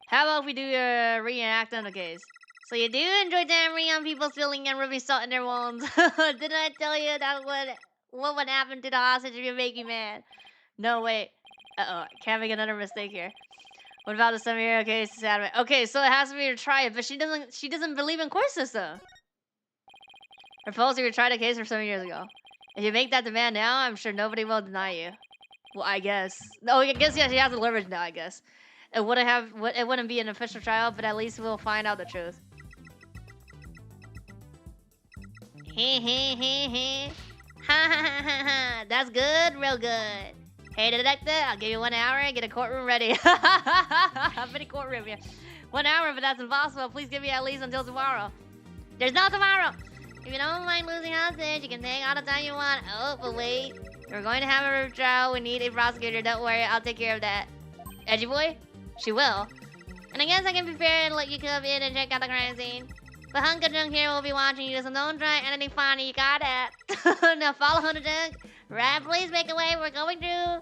How about we do a reenact on the case? So you do enjoy damming on people's feelings and rubbing salt in their wounds. Didn't I tell you that what would happen to the hostage if you make me mad? No, wait. Uh-oh, can't make another mistake here. What about the 7-year-old case? Okay, so it has to be retried, but she doesn't believe in court system. Propose to retry the case from 7 years ago. If you make that demand now, I'm sure nobody will deny you. Well, I guess. No, I guess yeah, she has the leverage now. I guess it wouldn't be an official trial, but at least we'll find out the truth. Ha ha ha ha! That's good, real good. Hey, detective, I'll give you 1 hour and get a courtroom ready. How many courtroom here? 1 hour, but that's impossible. Please give me at least until tomorrow. There's no tomorrow. If you don't mind losing hostage, you can take all the time you want. Oh, but wait. We're going to have a trial. We need a prosecutor. Don't worry, I'll take care of that. Edgy boy? She will. And I guess I can be fair and let you come in and check out the crime scene. The hunk of junk here will be watching you, so don't try anything funny. You got it. Now follow the junk. Right, please make a way. We're going through.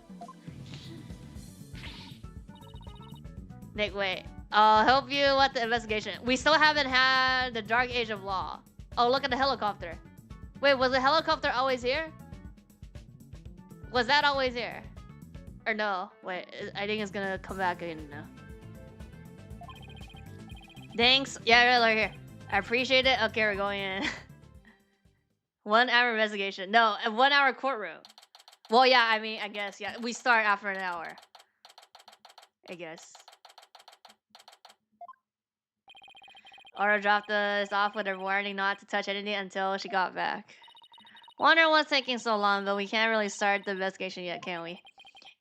Nick, wait. I'll help you with the investigation. We still haven't had the Dark Age of Law. Oh, look at the helicopter. Wait, was the helicopter always here? Was that always here? Or no? Wait, I think it's gonna come back again now. Thanks. Yeah, right here. I appreciate it. Okay, we're going in. 1 hour investigation. No, a 1 hour courtroom. Well, yeah, I mean, I guess, yeah. We start after an hour. I guess. Aura dropped us off with a warning not to touch anything until she got back. Wonder what's taking so long, but we can't really start the investigation yet, can we?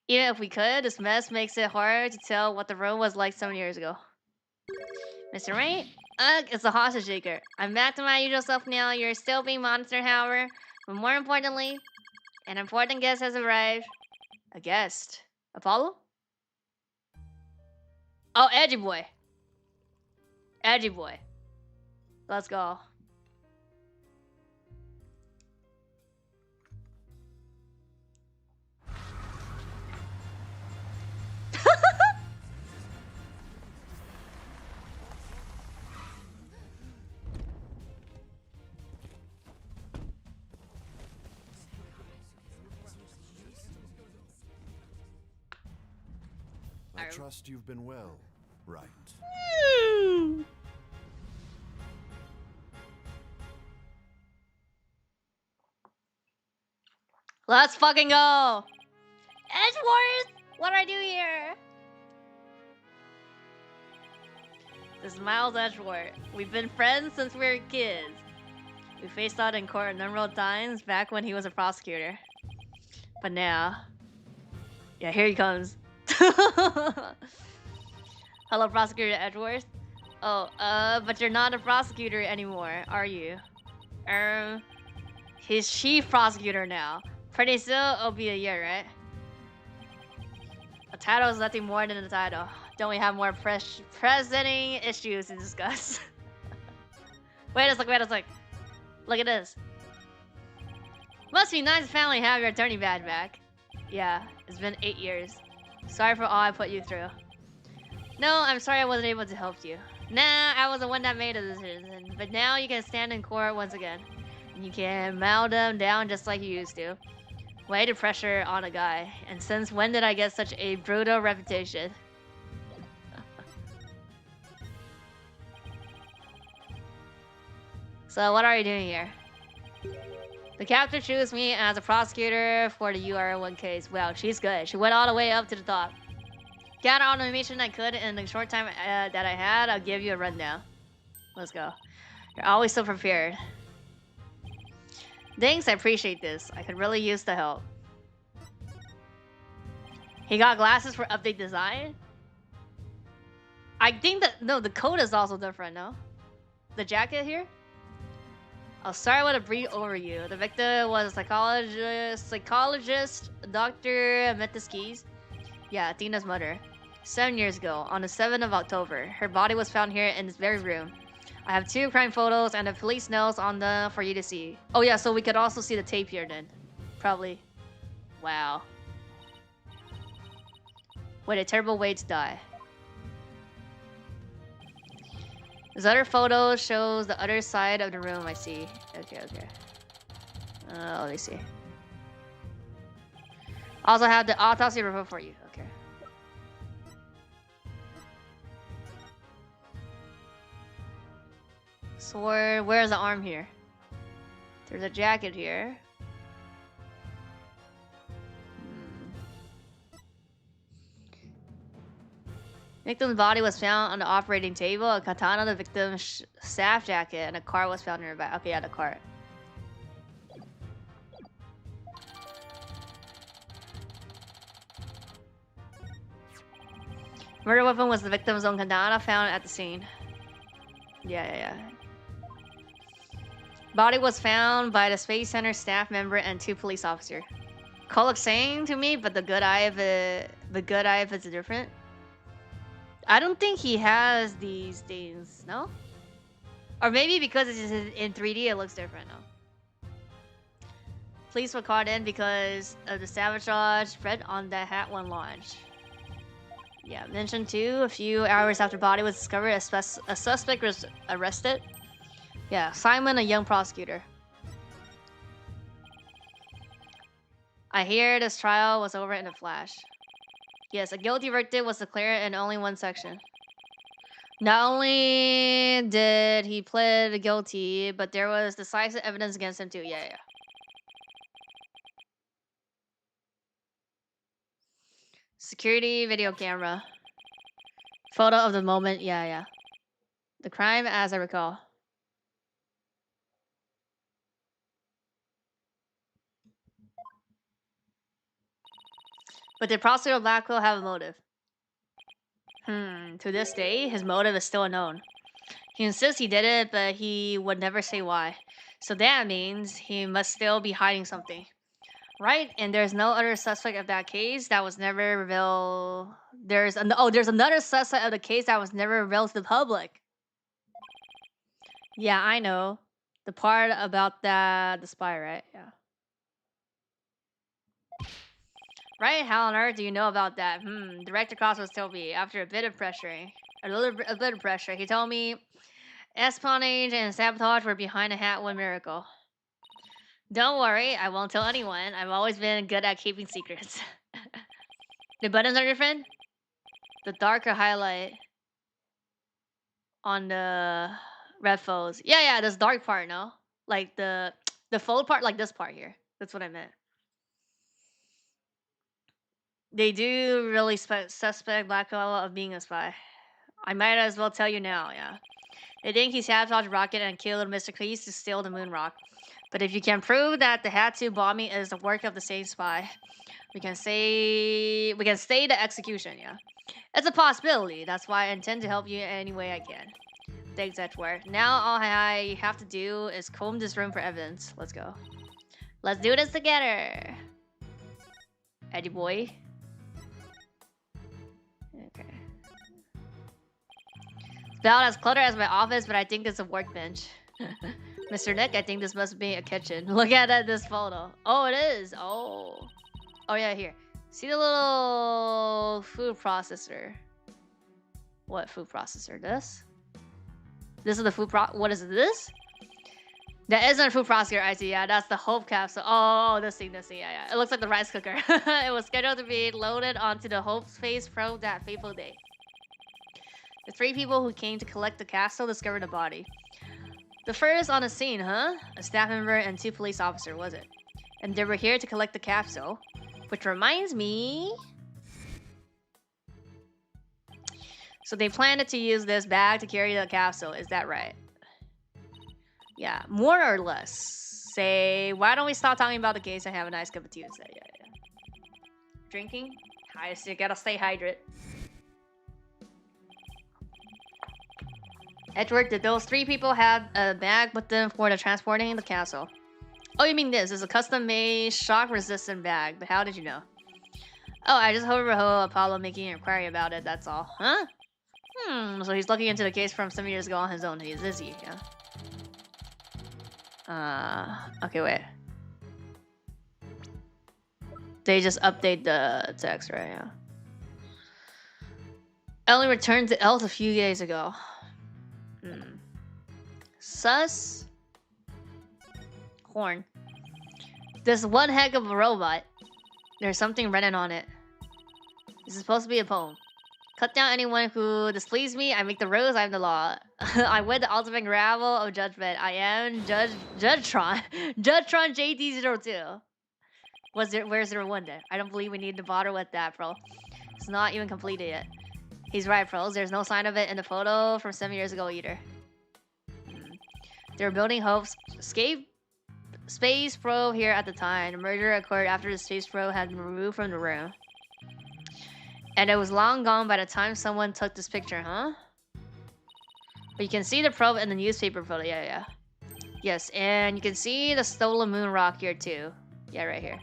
Even if we could, this mess makes it hard to tell what the room was like 7 years ago. Mr. Wright? Ugh, it's a hostage taker. I'm back to my usual self now. You're still being monitored, however. But more importantly, an important guest has arrived. A guest? Apollo? Oh, Edgy Boy. Edgy Boy. Let's go. trust you've been well, right? Let's fucking go! Edgeworth! What do I do here? This is Miles Edgeworth. We've been friends since we were kids. We faced out in court a number of times back when he was a prosecutor. But now... Yeah, here he comes. Hello, Prosecutor Edgeworth. Oh, but you're not a prosecutor anymore, are you? He's chief prosecutor now. Pretty soon, it'll be a year, right? A title is nothing more than a title. Don't we have more presenting issues to discuss? Wait a sec. Look at this. Must be nice to finally have your attorney badge back. Yeah, it's been 8 years. Sorry for all I put you through. No, I'm sorry I wasn't able to help you. Nah, I was the one that made the decision. But now you can stand in court once again. And you can mow them down just like you used to. Way to pressure on a guy. And since when did I get such a brutal reputation? So what are you doing here? The captain chose me as a prosecutor for the UR1 case. Wow, she's good. She went all the way up to the top. Got all the information I could in the short time that I had. I'll give you a rundown. Let's go. You're always so prepared. Thanks, I appreciate this. I could really use the help. He got glasses for update design? I think that... No, the coat is also different, no? The jacket here? I'll start with a brief overview. The victim was a psychologist, Dr. Metaskis. Yeah, Athena's mother. 7 years ago, on the 7th of October, her body was found here in this very room. I have 2 crime photos and the police notes on them for you to see. Oh yeah, so we could also see the tape here then. Probably. Wow. What a terrible way to die. This other photo shows the other side of the room, I see. Okay. Let me see. Also have the autopsy report for you. Okay. So where's the arm here? There's a jacket here. Victim's body was found on the operating table. A katana, the victim's staff jacket, and a cart was found nearby. Okay, yeah, the cart. Murder weapon was the victim's own katana found at the scene. Yeah. Body was found by the Space Center staff member and 2 police officers. Call looks same to me, but the good eye of it is different. I don't think he has these things, no? Or maybe because it's in 3D, it looks different, no? Police were called in because of the sabotage spread on the hat when launched. Yeah, mentioned too, a few hours after body was discovered, a suspect was arrested. Yeah, Simon, a young prosecutor. I hear this trial was over in a flash. Yes, a guilty verdict was declared in only one section. Not only did he plead guilty, but there was decisive evidence against him too. Yeah. Security video camera. Photo of the moment. Yeah. The crime, as I recall. But did Prosecutor Blackwell have a motive? To this day, his motive is still unknown. He insists he did it, but he would never say why. So that means he must still be hiding something. Right? And there's no other suspect of that case that was never revealed. There's another suspect of the case that was never revealed to the public. Yeah, I know. The part about the spy, right? Yeah. Right? How on earth do you know about that? Director Cross was told me after a bit of pressure. He told me espionage and sabotage were behind the hat one miracle. Don't worry, I won't tell anyone. I've always been good at keeping secrets. The buttons are your friend? The darker highlight on the red folds. Yeah, yeah, this dark part, no? Like the fold part, like this part here. That's what I meant. They do really suspect Blackwell of being a spy. I might as well tell you now, yeah. They think he sabotaged a rocket and killed Mr. Cleese to steal the moon rock. But if you can prove that the Hatsu bombing is the work of the same spy, we can stay the execution, yeah. It's a possibility. That's why I intend to help you any way I can. Thanks, Edward. Now all I have to do is comb this room for evidence. Let's go. Let's do this together. Eddie boy. Okay. It's about as cluttered as my office, but I think it's a workbench. Mr. Nick, I think this must be a kitchen. Look at this photo. Oh, it is. Oh. Oh, yeah, here. See the little food processor. What food processor? This? This is the food what is this? That isn't a food processor, I see. Yeah, that's the Hope capsule. Oh, this thing, yeah. It looks like the rice cooker. It was scheduled to be loaded onto the Hope Space Probe that fateful day. The 3 people who came to collect the capsule discovered the body. The first on the scene, huh? A staff member and 2 police officers, was it? And they were here to collect the capsule. Which reminds me... So they planned to use this bag to carry the capsule, is that right? Yeah, more or less. Say, why don't we stop talking about the case and have a nice cup of tea instead? Yeah. Drinking? You gotta stay hydrated. Edward, did those 3 people have a bag with them for the transporting the capsule? Oh, you mean this? It's a custom-made, shock-resistant bag. But how did you know? Oh, I just overheard Apollo making an inquiry about it, that's all. Huh? So he's looking into the case from some years ago on his own. Is he? Yeah. Okay, wait. They just update the text, right? Yeah. Ellie returned to Elf a few days ago. Sus. Horn. This one heck of a robot. There's something written on it. This is supposed to be a poem. Cut down anyone who displeases me. I make the rules. I am the law. I wed the ultimate gravel of judgment. I am Judgetron. Judgetron JT02. Where's the one then? I don't believe we need to bother with that, bro. It's not even completed yet. He's right, pros. There's no sign of it in the photo from 7 years ago either. They were building Hope's space probe here at the time. The murder occurred after the space probe had been removed from the room. And it was long gone by the time someone took this picture, huh? But you can see the probe in the newspaper photo. Yeah. Yes, and you can see the stolen moon rock here too. Yeah, right here.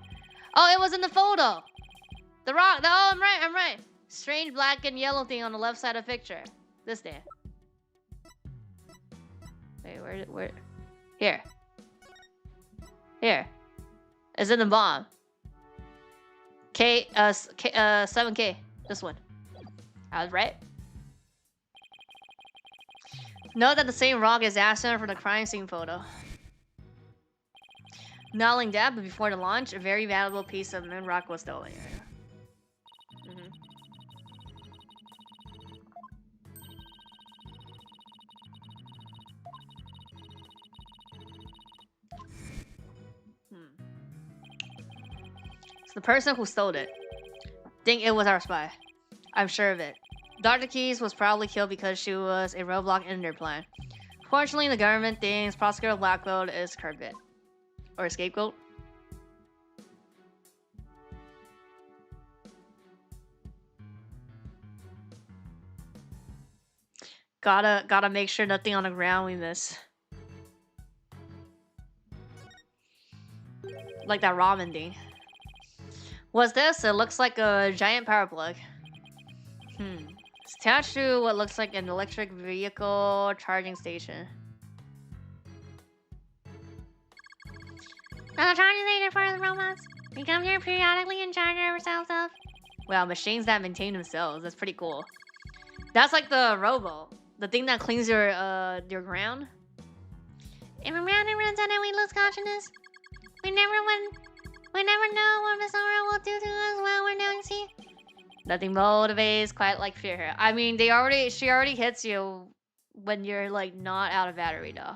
Oh, it was in the photo! The rock! Oh, I'm right. Strange black and yellow thing on the left side of the picture. This thing. Wait, where? Here. It's in the bomb. 7K. This one. I was right. Note that the same rock is asked for the crime scene photo. Not only that, but before the launch, a very valuable piece of moon rock was stolen. So the person who stole it, think it was our spy. I'm sure of it. Dr. Keys was probably killed because she was a roadblock in their plan. Fortunately, the government thinks Prosecutor Blackwell is Carpet. Or a scapegoat. Gotta make sure nothing on the ground we miss. Like that ramen thing. What's this? It looks like a giant power plug. It's attached to what looks like an electric vehicle charging station. As a charging station for the robots, we come here periodically and charge ourselves up. Wow, machines that maintain themselves. That's pretty cool. That's like the robo. The thing that cleans your ground. If a random runs out and we lose consciousness, we never know what Miss Aura will do to us while we're doing see. Nothing motivates quite like fear. I mean, she already hits you when you're like not out of battery though.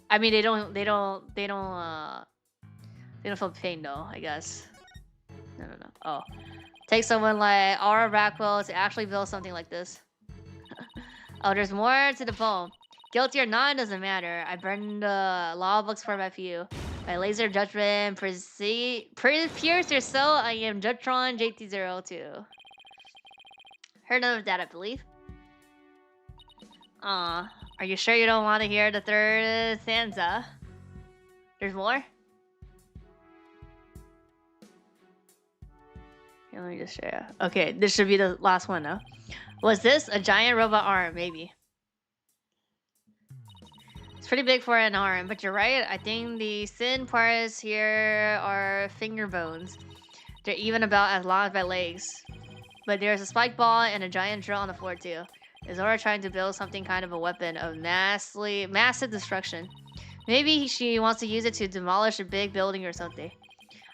I mean, they don't feel pain though, I guess. No. Oh. Take someone like Aura Rackwell to actually build something like this. Oh, there's more to the poem. Guilty or not, doesn't matter. I burned the law books for my few. My laser judgment pierce your soul. I am Jutron JT02. Heard of that, I believe. Aw, are you sure you don't want to hear the third stanza? There's more? Here, let me just show you. Okay, this should be the last one though. Was this a giant robot arm? Maybe. It's pretty big for an arm, but you're right. I think the thin parts here are finger bones. They're even about as long as my legs. But there's a spike ball and a giant drill on the floor too. Is Aura trying to build something kind of a weapon of massive destruction? Maybe she wants to use it to demolish a big building or something.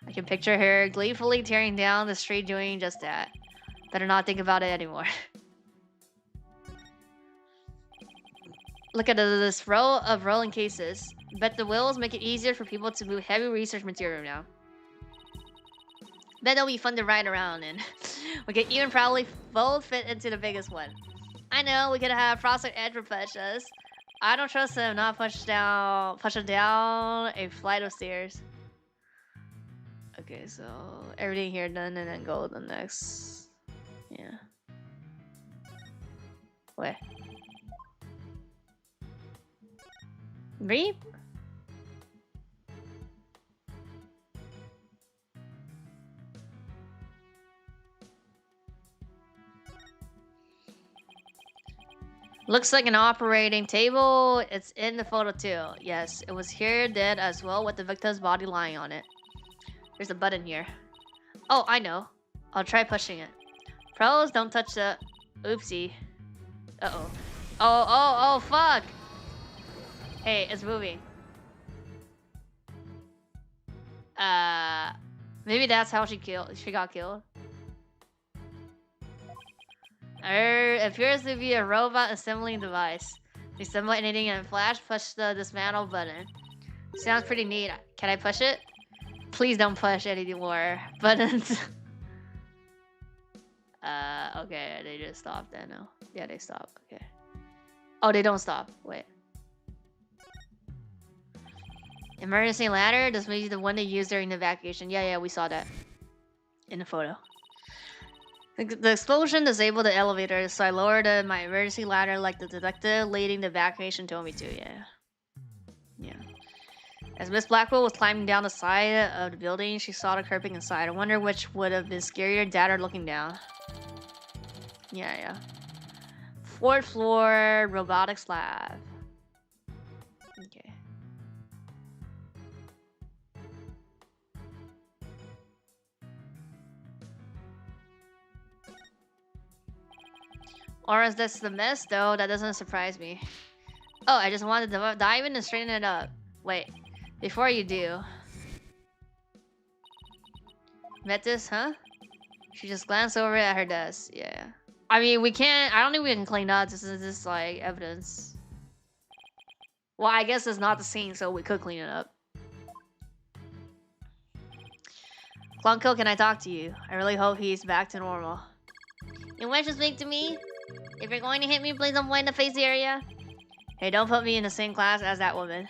I can picture her gleefully tearing down the street doing just that. Better not think about it anymore. Look at this row of rolling cases. Bet the wheels make it easier for people to move heavy research material now. Bet it'll be fun to ride around in. We could even probably both fit into the biggest one. I know, we could have Frosted Edge push us. I don't trust him not push him down a flight of stairs. Okay, so everything here done and then go to the next. Yeah. Wait. Reap? Looks like an operating table. It's in the photo too. Yes, it was here dead as well with the victim's body lying on it. There's a button here. Oh, I know. I'll try pushing it. Pros, don't touch the... Oopsie. Uh-oh. Oh, fuck! Hey, it's moving. Maybe that's how she got killed. It appears to be a robot assembling device. Disassemble anything in flash, push the dismantle button. Sounds pretty neat. Can I push it? Please don't push any more buttons. Okay, they just stopped then. No. Yeah, they stopped. Okay. Oh, they don't stop. Wait. Emergency ladder? This may be the one they used during the evacuation. Yeah, we saw that in the photo. The explosion disabled the elevator, so I lowered my emergency ladder like the detective leading the evacuation told me to. Yeah. As Miss Blackwell was climbing down the side of the building, she saw the curbing inside. I wonder which would have been scarier, Dad or looking down. Yeah. 4th floor robotics lab. Okay. Or is this the mess though? That doesn't surprise me. Oh, I just wanted to dive in and straighten it up. Wait, before you do. Met this, huh? She just glanced over at her desk. Yeah. I mean, we can't... I don't think we can clean up. This is just, like, evidence. Well, I guess it's not the scene, so we could clean it up. Clunko, can I talk to you? I really hope he's back to normal. You want to speak to me? If you're going to hit me, please don't point the face area. Hey, don't put me in the same class as that woman.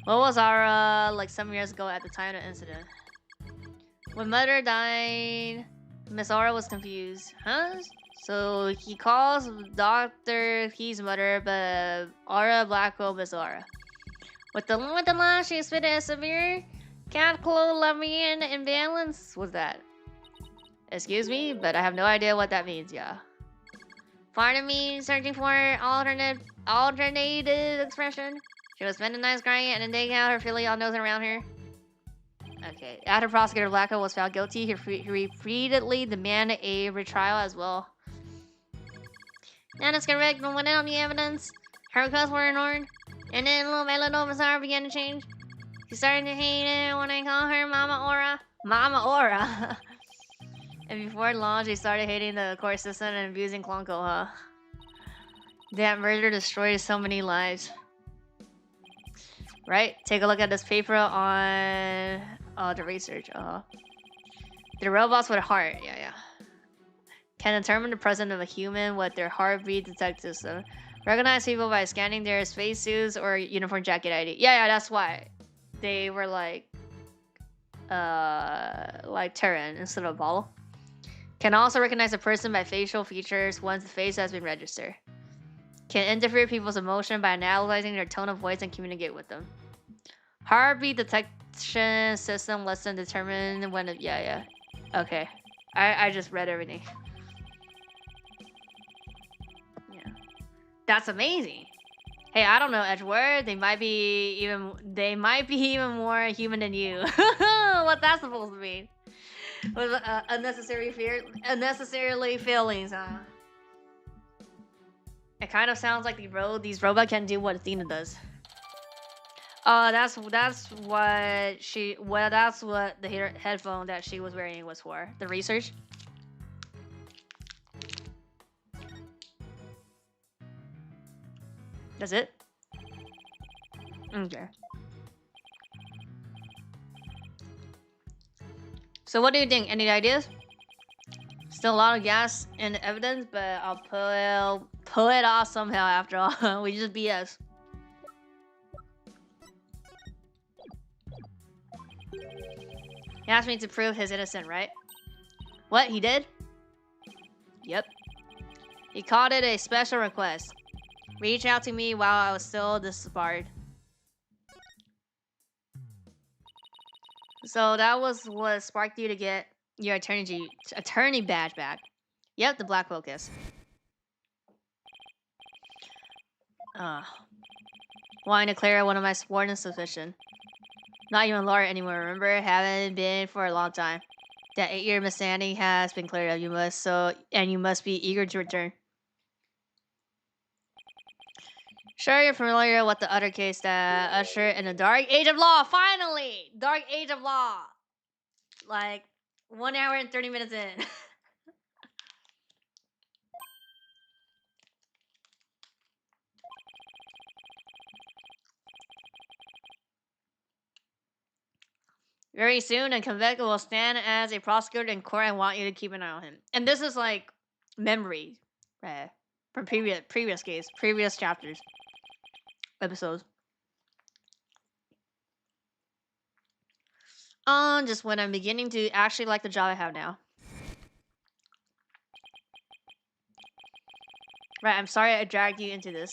What was Aura like some years ago at the time of the incident? When Mother died, Miss Aura was confused. Huh? So he calls Dr. Key's mother, but Aura Blackwell Miss Aura. With the line she spit as severe cataclysmic imbalance. What's that? Excuse me, but I have no idea what that means, yeah. Pardon me, searching for alternative expression. She was spending the night crying and then taking out her filly all nosing around her. Okay, after Prosecutor Blackwell was found guilty, he repeatedly demanded a retrial as well. That is correct, but when on the evidence, her cuts were ignored, and then little by little, Mazar began to change. She started to hate it when I called her Mama Aura. Mama Aura! And before launch, they started hating the court system and abusing Klonko, huh? That murder destroyed so many lives. Right? Take a look at this paper on the research. The robots with a heart. Yeah. Can determine the presence of a human with their heartbeat detector system. Recognize people by scanning their spacesuits or uniform jacket ID. Yeah, that's why they were like Terran instead of Apollo. Can also recognize a person by facial features once the face has been registered. Can interpret people's emotion by analyzing their tone of voice and communicate with them. Heartbeat detection system lets them determine when it, yeah. Okay. I just read everything. Yeah. That's amazing. Hey, I don't know, Edgeworth. They might be even more human than you. What that's supposed to mean? With unnecessarily feelings, huh? It kind of sounds like these robots can do what Athena does. That's what the headphone that she was wearing was for. The research. That's it? Okay. So what do you think? Any ideas? Still a lot of gas in the evidence, but I'll pull it off somehow after all. We just BS. He asked me to prove his innocent, right? What, he did? Yep. He called it a special request. Reach out to me while I was still disbarred. So that was what sparked you to get your attorney badge back. Yep, the black focus. Wanting to clear one of my sworn suspicion. Not even lawyer anymore, remember? Haven't been for a long time. That 8-year misunderstanding has been cleared up. You must be eager to return. Sure, you're familiar with the other case that ushered in the Dark Age of Law. Finally! Dark Age of Law. Like 1 hour and 30 minutes in. Very soon, a convict will stand as a prosecutor in court. I want you to keep an eye on him. And this is like memory from previous case, previous chapters, episodes. Just when I'm beginning to actually like the job I have now. Right, I'm sorry I dragged you into this.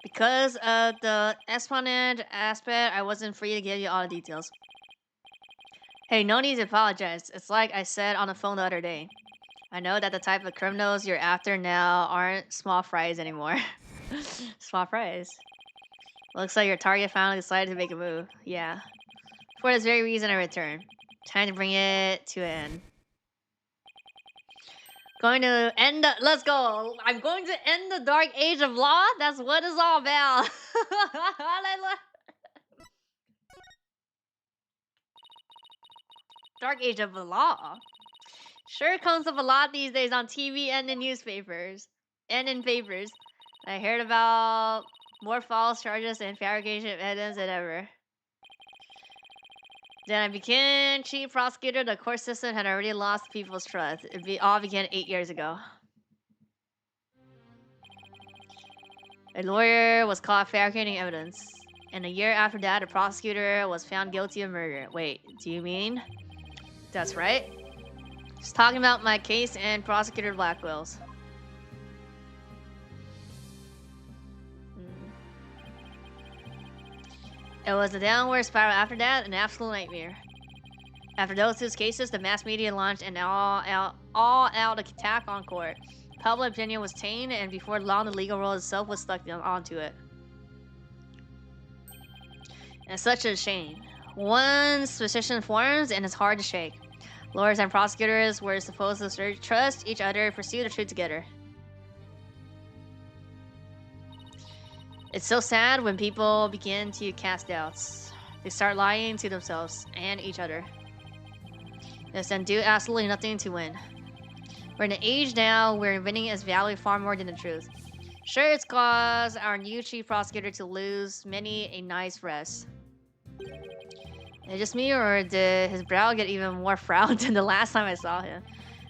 Because of the exponent aspect, I wasn't free to give you all the details. Hey, no need to apologize. It's like I said on the phone the other day. I know that the type of criminals you're after now aren't small fries anymore. Small fries. Looks like your target finally decided to make a move. Yeah. For this very reason, I returned. Time to bring it to an end. Going to end the... Let's go! I'm going to end the Dark Age of Law? That's what it's all about. Dark Age of the Law. Sure comes up a lot these days on TV and in newspapers. And in papers. I heard about more false charges and fabrication of evidence than ever. Then I became chief prosecutor. The court system had already lost people's trust. It all began 8 years ago. A lawyer was caught fabricating evidence. And a year after that, a prosecutor was found guilty of murder. Wait, do you mean? That's right. Just talking about my case and prosecutor Blackwell's. It was a downward spiral after that, an absolute nightmare. After those 2 cases, the mass media launched an all-out attack on court. Public opinion was tainted, and before long, the legal world itself was stuck onto it. And it's such a shame. Once position forms, and it's hard to shake. Lawyers and prosecutors were supposed to trust each other and pursue the truth together. It's so sad when people begin to cast doubts. They start lying to themselves and each other. Yes, and do absolutely nothing to win. We're in an age now where inventing is valued far more than the truth. Sure, it's caused our new chief prosecutor to lose many a nice rest. Is it just me, or did his brow get even more frowned than the last time I saw him?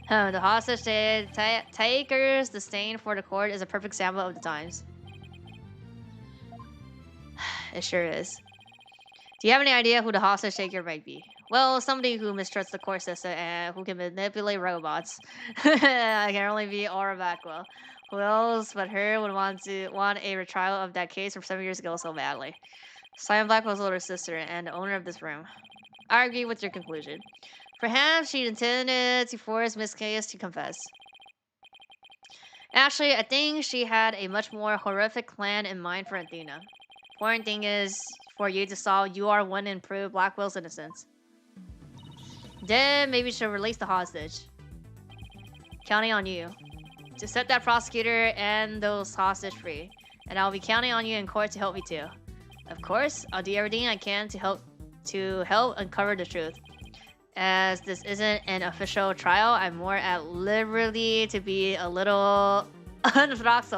The hostage taker's disdain for the court is a perfect sample of the times. It sure is. Do you have any idea who the hostage taker might be? Well, somebody who mistrusts the court system and who can manipulate robots. I can only be Aura Backwell. Who else but her would want a retrial of that case from 7 years ago so badly? Simon Blackwell's older sister and the owner of this room. I agree with your conclusion. Perhaps she intended to force Miss Case to confess. Actually, I think she had a much more horrific plan in mind for Athena. Important thing is for you to solve UR1 and prove Blackwell's innocence. Then maybe she'll release the hostage. Counting on you to set that prosecutor and those hostage free. And I'll be counting on you in court to help me too. Of course, I'll do everything I can to help uncover the truth. As this isn't an official trial, I'm more at liberty to be a little unorthodox.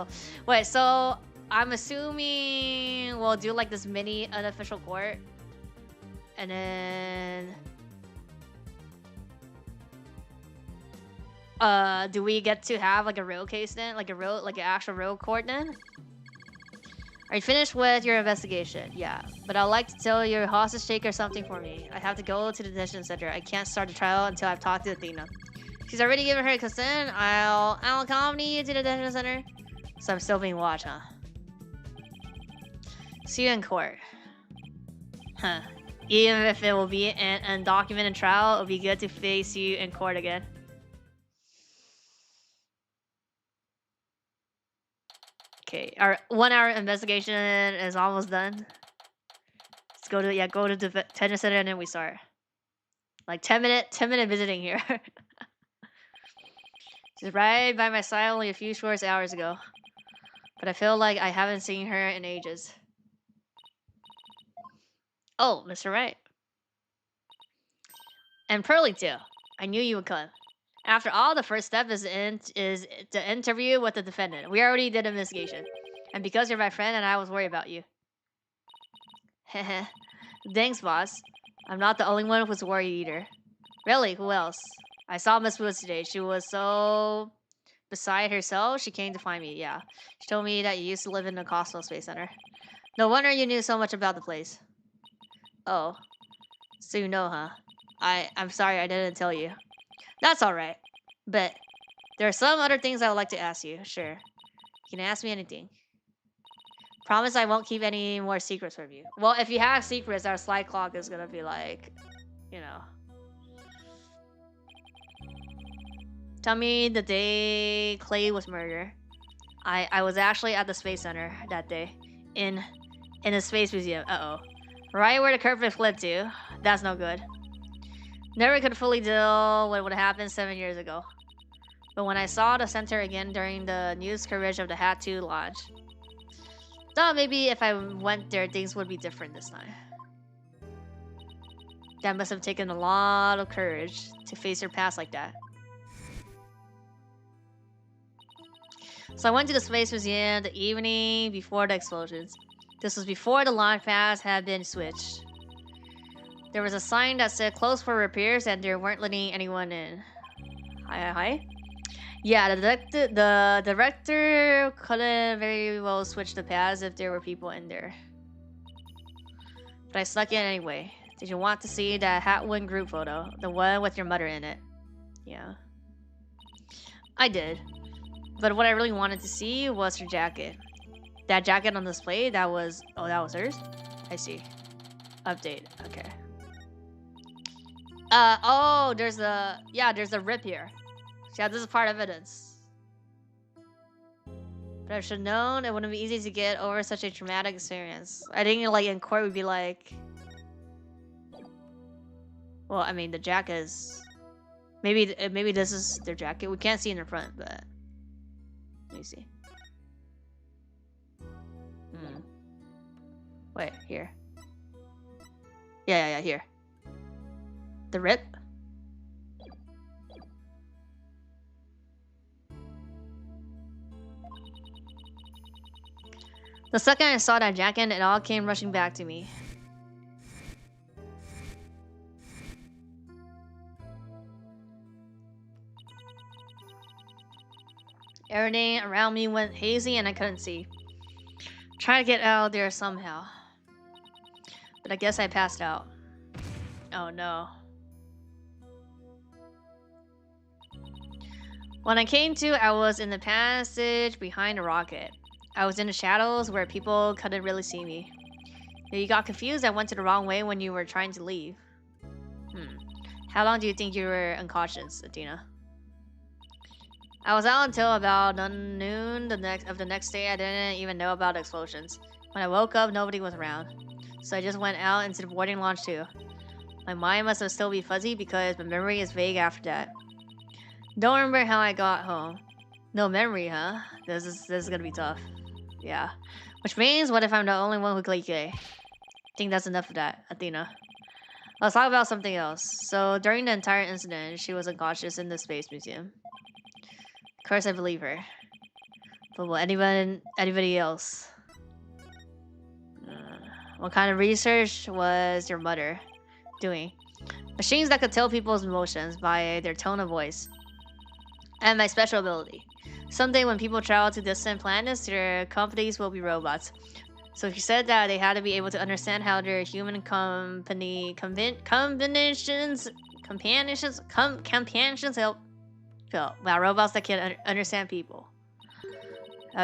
Wait, so I'm assuming we'll do like this mini unofficial court, and then do we get to have like a real case then, like an actual real court then? Are you finished with your investigation? Yeah, but I'd like to tell your hostage taker something for me. I have to go to the detention center. I can't start the trial until I've talked to Athena. She's already given her consent. I'll accompany you to the detention center. So I'm still being watched, huh? See you in court. Huh. Even if it will be an undocumented trial, it'll be good to face you in court again. Okay, our 1 hour investigation is almost done. Let's go to the detention center and then we start. Like 10 minute visiting here. She's right by my side only a few short hours ago. But I feel like I haven't seen her in ages. Oh, Mr. Wright. And Pearly too. I knew you would come. After all, the first step is the interview with the defendant. We already did an investigation. And because you're my friend and I was worried about you. Heh. Thanks, boss. I'm not the only one who's worried either. Really, who else? I saw Miss Woods today. She was so beside herself, she came to find me, yeah. She told me that you used to live in the Cosmo Space Center. No wonder you knew so much about the place. Oh. So you know, huh? I'm sorry I didn't tell you. That's alright. But there are some other things I would like to ask you, sure. You can ask me anything. Promise I won't keep any more secrets from you. Well, if you have secrets, our slide clock is gonna be like, you know. Tell me the day Clay was murdered. I was actually at the Space Center that day. In the Space Museum. Uh-oh. Right where the curve flipped to. That's no good. Never could fully deal with what happened 7 years ago. But when I saw the center again during the news coverage of the Hat 2 launch, thought maybe if I went there, things would be different this time. That must have taken a lot of courage to face your past like that. So I went to the Space Museum the evening before the explosions. This was before the launch pads had been switched. There was a sign that said closed for repairs and they weren't letting anyone in. Hi. Yeah, the director couldn't very well switch the pads if there were people in there. But I snuck in anyway. Did you want to see that Hatwin group photo? The one with your mother in it? Yeah. I did. But what I really wanted to see was her jacket. That jacket on display, that was... Oh, that was hers? I see. Update. Okay. Oh, there's a... Yeah, there's a rip here. Yeah, this is part of evidence. But I should have known it wouldn't be easy to get over such a traumatic experience. I think, like, in court would be like... Well, I mean, the jacket is... Maybe this is their jacket. We can't see in the front, but... Let me see. Wait, here. Yeah, here. The rip? The second I saw that jacket, it all came rushing back to me. Everything around me went hazy and I couldn't see. Trying to get out of there somehow. But I guess I passed out. Oh no. When I came to, I was in the passage behind a rocket. I was in the shadows where people couldn't really see me. If you got confused, I went to the wrong way when you were trying to leave. How long do you think you were unconscious, Athena? I was out until about noon the next day. I didn't even know about explosions. When I woke up, nobody was around. So I just went out into the boarding launch too. My mind must have still be fuzzy because my memory is vague after that. Don't remember how I got home. No memory, huh? This is gonna be tough. Yeah. Which means, what if I'm the only one who clicked I think that's enough of that, Athena. Let's talk about something else. So, during the entire incident, she was unconscious in the Space Museum. Of course I believe her. But will anybody else? What kind of research was your mother doing? Machines that could tell people's emotions by their tone of voice. And my special ability. Someday when people travel to distant planets, their companies will be robots. So she said that they had to be able to understand how their human companions help feel. Wow, robots that can understand people.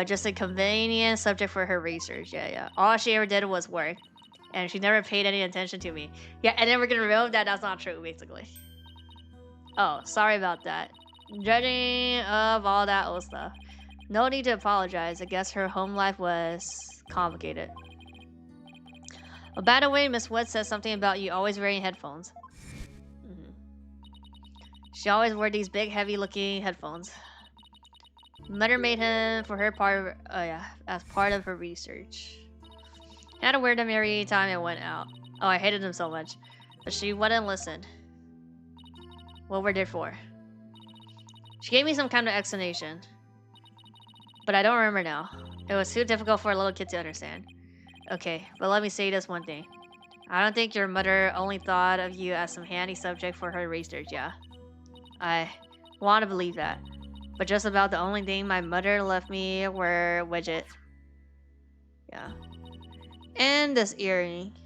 Just a convenient subject for her research. Yeah. All she ever did was work. And she never paid any attention to me. Yeah, and then we're gonna reveal that that's not true, basically. Oh, sorry about that. Judging of all that old stuff. No need to apologize. I guess her home life was complicated. Oh, by the way, Miss Wood says something about you always wearing headphones. She always wore these big, heavy-looking headphones. Mother made him for her part. As part of her research. I had to wear them every time I went out. Oh, I hated them so much, but she wouldn't listen. What were they for? She gave me some kind of explanation, but I don't remember now. It was too difficult for a little kid to understand. Okay, but let me say this one thing. I don't think your mother only thought of you as some handy subject for her research, yeah. I want to believe that. But just about the only thing my mother left me were widgets. Yeah. And this earring.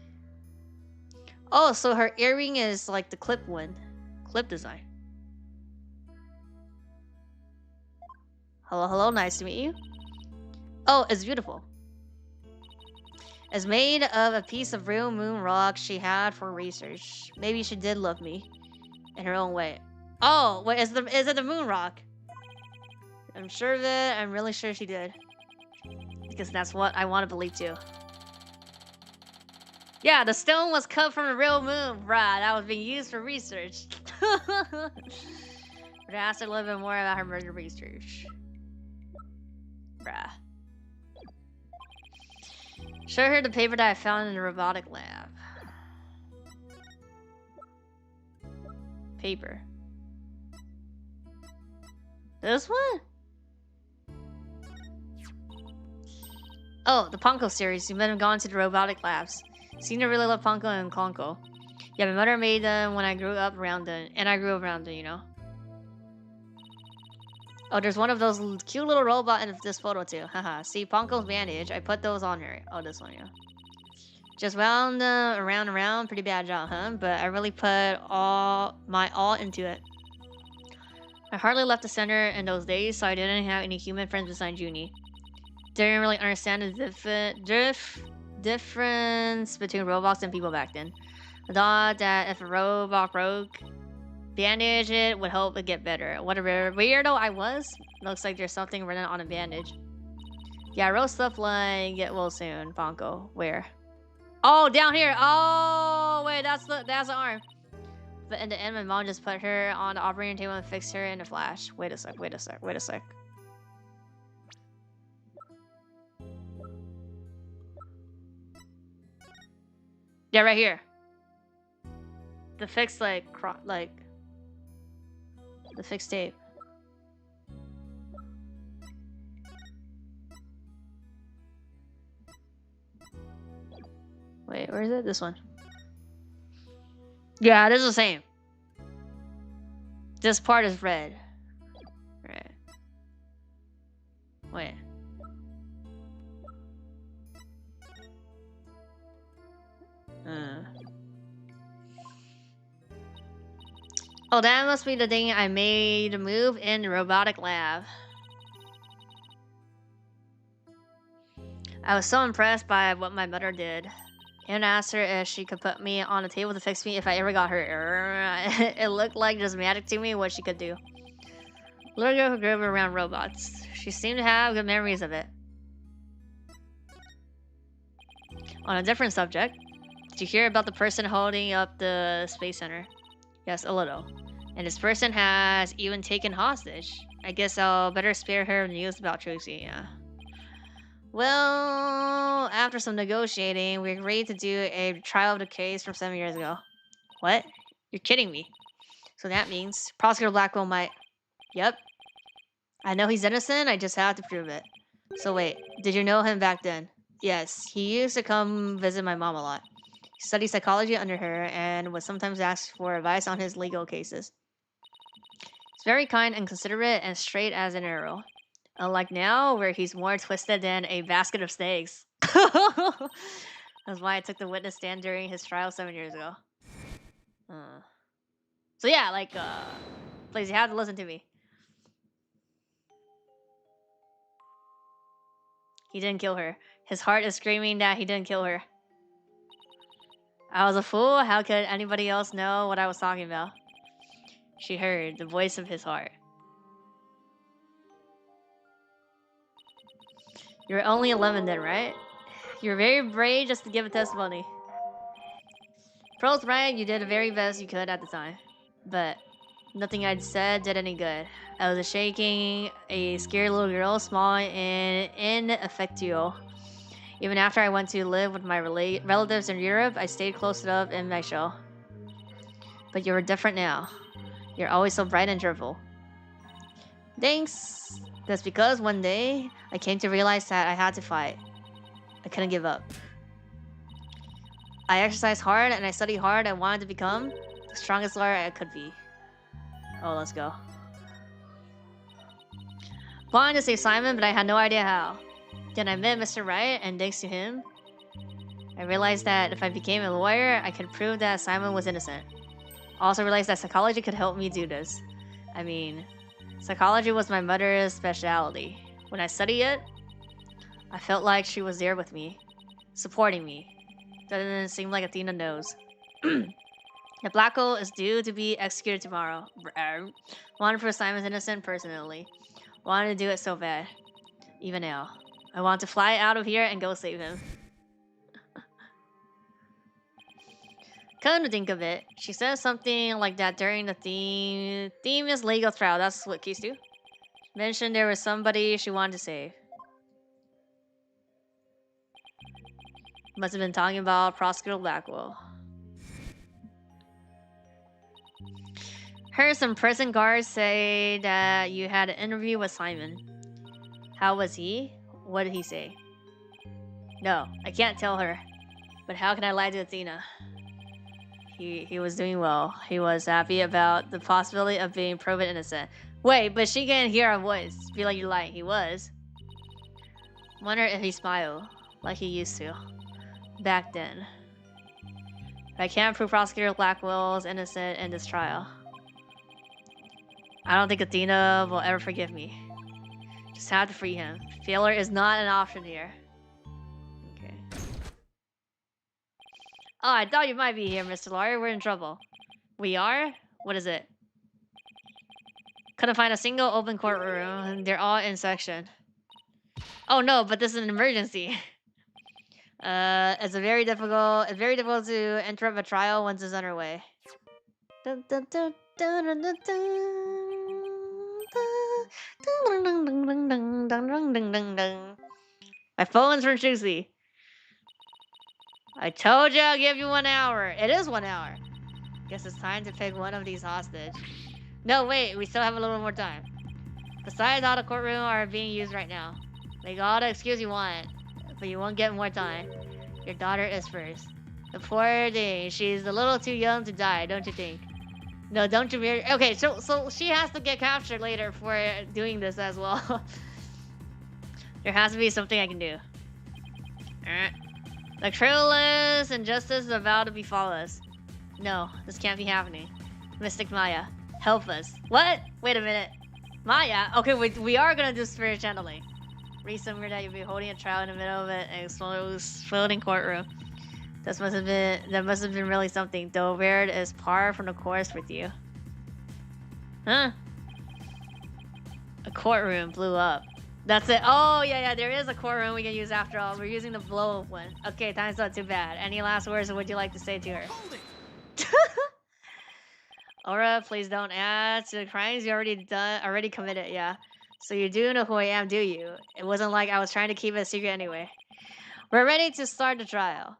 Oh, so her earring is like the clip one. Clip design. Hello, nice to meet you. Oh, it's beautiful. It's made of a piece of real moon rock she had for research. Maybe she did love me in her own way. Oh, wait, is it the moon rock? I'm sure of it. I'm really sure she did. Because that's what I want to believe too. Yeah, the stone was cut from a real moon. Right, that was being used for research. But I asked her a little bit more about her murder research. Bruh. Show her the paper that I found in the robotic lab. Paper. This one? Oh, the Ponko series. You might have gone to the robotic labs. Senior really loved Ponko and Conko. Yeah, my mother made them when I grew up around them. And I grew up around them, you know. Oh, there's one of those cute little robot in this photo too. Haha. See, Ponko's bandage. I put those on her. Oh, this one, yeah. Just wound around. Pretty bad job, huh? But I really put my all into it. I hardly left the center in those days, so I didn't have any human friends besides Junie. Didn't really understand the difference between robots and people back then. I thought that if a robot broke, bandage it would help it get better. Whatever weirdo I was, looks like there's something written on a bandage. Yeah, I wrote stuff like "get well soon, Ponko." Where? Oh, down here. Oh, wait, that's the arm. But in the end, my mom just put her on the operating table and fixed her in a flash. Wait a sec. Yeah, right here. The fixed the fixed tape. Wait, where is it? This one. Yeah, this is the same. This part is red. Right. Wait. Oh, that must be the thing I made a move in the robotic lab. I was so impressed by what my mother did. And asked her if she could put me on a table to fix me if I ever got hurt. It looked like just magic to me what she could do. Little girl who grew up around robots. She seemed to have good memories of it. On a different subject, did you hear about the person holding up the Space Center? Yes, a little. And this person has even taken hostage. I guess I'll better spare her news about Tracy, yeah. Well, after some negotiating, we agreed to do a trial of the case from 7 years ago. What? You're kidding me. So that means Prosecutor Blackwell might... Yep. I know he's innocent, I just have to prove it. So wait, did you know him back then? Yes, he used to come visit my mom a lot. He studied psychology under her and would sometimes ask for advice on his legal cases. He's very kind and considerate and straight as an arrow. Unlike now, where he's more twisted than a basket of snakes. That's why I took the witness stand during his trial 7 years ago. So yeah, like, please, you have to listen to me. He didn't kill her. His heart is screaming that he didn't kill her. I was a fool. How could anybody else know what I was talking about? She heard the voice of his heart. You're only 11 then, right? You're very brave just to give a testimony. Pearl's right, you did the very best you could at the time. But nothing I'd said did any good. I was shaking, a scared little girl, small and ineffectual. Even after I went to live with my relatives in Europe, I stayed close up in my shell. But you're different now. You're always so bright and cheerful. Thanks. That's because one day, I came to realize that I had to fight. I couldn't give up. I exercised hard and I studied hard and wanted to become the strongest lawyer I could be. Oh, let's go. Wanted to save Simon, but I had no idea how. Then I met Mr. Wright, and thanks to him, I realized that if I became a lawyer, I could prove that Simon was innocent. I also realized that psychology could help me do this. I mean, psychology was my mother's specialty. When I studied it, I felt like she was there with me, supporting me. That didn't seem like Athena knows. The black hole is due to be executed tomorrow. Wanted to prove Simon's innocent personally. Wanted to do it so bad. Even now. I want to fly out of here and go save him. Come to think of it, she said something like that during the theme. Theme is legal trial, that's what keys do. Mentioned there was somebody she wanted to save. Must have been talking about Prosecutor Blackwell. Heard some prison guards say that you had an interview with Simon. How was he? What did he say? No, I can't tell her. But how can I lie to Athena? He was doing well. He was happy about the possibility of being proven innocent. Wait, but she can't hear our voice. Feel like you're lying. He was. Wonder if he smiled like he used to. Back then. But I can't prove Prosecutor Blackwell is innocent in this trial. I don't think Athena will ever forgive me. Just have to free him. Failure is not an option here. Okay. Oh, I thought you might be here, Mr. Lawyer. We're in trouble. We are? What is it? Couldn't find a single open courtroom. They're all in section. Oh no, but this is an emergency. It's very difficult to interrupt a trial once it's underway. Dun, dun, dun, dun, dun, dun, dun. My phone's from Juicy. I told you I'll give you 1 hour. It is 1 hour. Guess it's time to pick one of these hostage. No, wait, we still have a little more time. Besides, all the courtroom are being used right now. Make all the excuse you want, but you won't get more time. Your daughter is first. The poor thing. She's a little too young to die, don't you think? No, don't you marry? Okay, so she has to get captured later for doing this as well. There has to be something I can do. Alright. The cruelest injustice is about to befall us. No, this can't be happening. Mystic Maya, help us. What? Wait a minute. Maya? Okay, we are gonna do spirit channeling. Read somewhere that you'll be holding a trial in the middle of an exploding courtroom. That must have been really something, though weird is par from the course with you. Huh? A courtroom blew up. That's it. Oh, yeah, there is a courtroom we can use after all. We're using the blow-up one. Okay, time's not too bad. Any last words, or would you like to say to her? Aura, please don't add to the crimes you already committed, yeah. So you do know who I am, do you? It wasn't like I was trying to keep it a secret anyway. We're ready to start the trial.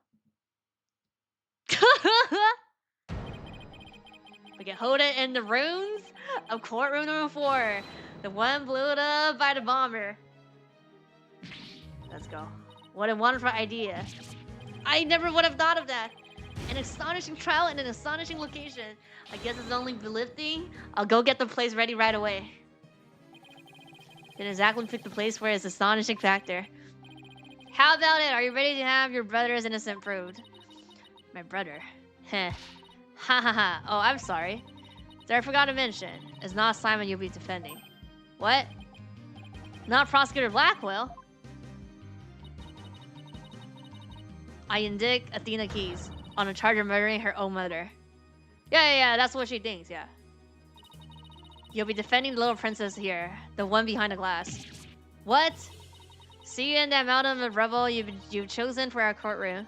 We can hold it in the rooms of courtroom number 4. The one blew up by the bomber. Let's go. What a wonderful idea. I never would have thought of that. An astonishing trial in an astonishing location. I guess it's only lifting. I'll go get the place ready right away. Didn't exactly pick the place for its astonishing factor. How about it? Are you ready to have your brother's innocence proved? My brother? Heh. Ha ha ha. Oh, I'm sorry. I forgot to mention. It's not Simon you'll be defending. What? Not Prosecutor Blackwell? I indict Athena Keys on a charge of murdering her own mother. Yeah, that's what she thinks, yeah. You'll be defending the little princess here, the one behind the glass. What? See you in that mountain of rubble you've chosen for our courtroom.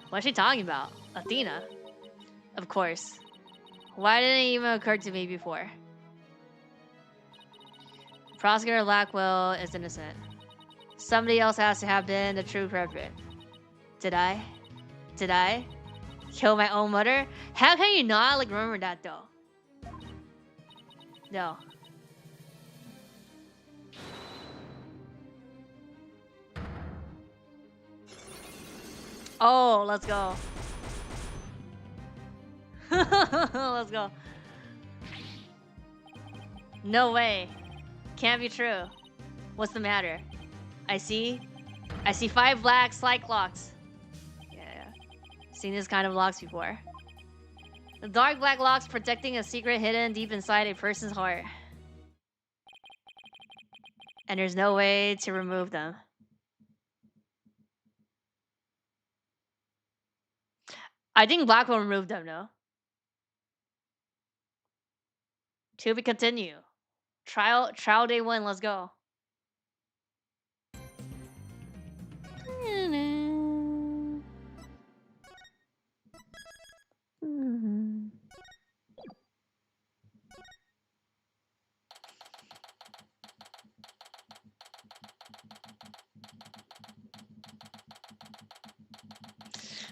What's she talking about? Athena? Of course. Why didn't it even occur to me before? Prosecutor Blackwell is innocent. Somebody else has to have been the true culprit. Did I? Did I? Kill my own mother? How can you not remember that though? No. Oh, let's go. Let's go. No way. Can't be true. What's the matter? I see 5 black slide locks. Yeah. Seen this kind of locks before. The dark black locks protecting a secret hidden deep inside a person's heart. And there's no way to remove them. I think Black will remove them, no? To be continued. Trial day 1, let's go.